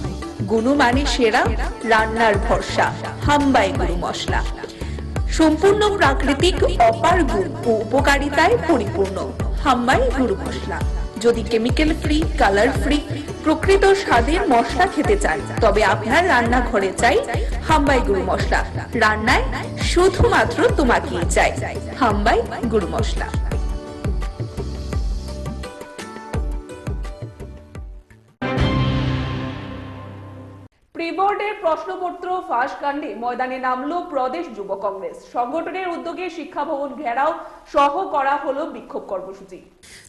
গুণমানে সেরা, রান্নার ভরসা। হাম্বাই গুরু মশলা সম্পূর্ণ প্রাকৃতিক, অপার গুণ ও উপকারিতায় পরিপূর্ণ। হাম্বাই গুরু মশলা। যদি কেমিক্যাল ফ্রি, কালার ফ্রি, প্রকৃত স্বাদের মশলা খেতে চান, তবে আপনার রান্নাঘরে চাই হাম্বাই গুরু মশলা। রান্নায় শুধুমাত্র তোমাকেই চাই হাম্বাই গুরু মশলা। প্রি বোর্ডের প্রশ্নপত্র ফাঁস কাণ্ডে ময়দানে নামলো প্রদেশ যুব কংগ্রেস। সংগঠনের উদ্যোগে শিক্ষা ভবন ঘেরাও সহ করা হলো বিক্ষোভ কর্মসূচি।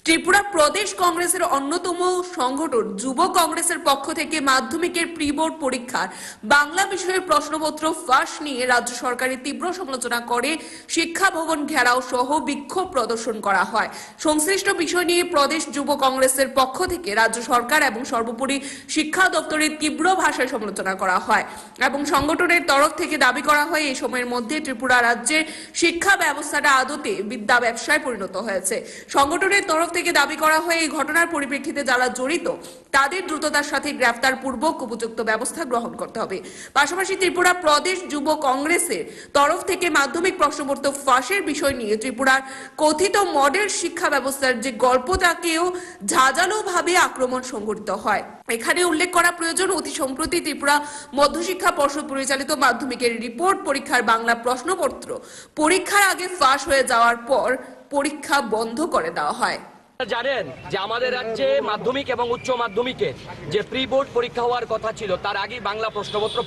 ত্রিপুরা প্রদেশ কংগ্রেসের অন্যতম সংগঠন যুব কংগ্রেসের পক্ষ থেকে মাধ্যমিকের প্রি বোর্ড পরীক্ষার বাংলা বিষয়ের প্রশ্নপত্র ফাঁস নিয়ে রাজ্য সরকারের তীব্র সমালোচনা করে শিক্ষা ভবন ঘেরাও সহ বিক্ষোভ প্রদর্শন করা হয়। সংশ্লিষ্ট বিষয় নিয়ে প্রদেশ যুব কংগ্রেসের পক্ষ থেকে রাজ্য সরকার এবং সর্বোপরি শিক্ষা দপ্তরের তীব্র ভাষায় সমালোচনা করা হয় এবং সংগঠনের তরফ থেকে দাবি করা হয় এই সময়ের মধ্যে ত্রিপুরা রাজ্যের শিক্ষা ব্যবস্থাটা আদতে বিদ্যা ব্যবসায় পরিণত হয়েছে। সংগঠনের তরফ থেকে দাবি করা হয় এই ঘটনার পরিপ্রেক্ষিতে যারা জড়িত তাদের দ্রুততার সাথে গ্রেফতার পূর্বক উপযুক্ত ব্যবস্থা গ্রহণ করতে হবে। পাশাপাশি ত্রিপুরা প্রদেশ যুব কংগ্রেসের তরফ থেকে মাধ্যমিক প্রশ্নপত্র ফাঁসের বিষয় নিয়ে ত্রিপুরার কথিত মডেল শিক্ষা ব্যবস্থার যে গল্পটাকেও ঝাঁঝালো ভাবে আক্রমণ সংঘটিত হয়। এখানে উল্লেখ করা প্রয়োজন, অতি সম্প্রতি ত্রিপুরা মধ্যশিক্ষা পর্ষদ পরিচালিত মাধ্যমিকের রিপোর্ট পরীক্ষার বাংলা প্রশ্নপত্র পরীক্ষার আগে ফাঁস হয়ে যাওয়ার পর পরীক্ষা বন্ধ করে দেওয়া হয়। জানেন যে আমাদের রাজ্যে মাধ্যমিক এবং উচ্চ মাধ্যমিকের যে প্রি বোর্ড পরীক্ষা হওয়ার কথা ছিল তার আগে বাংলা প্রশ্নপত্র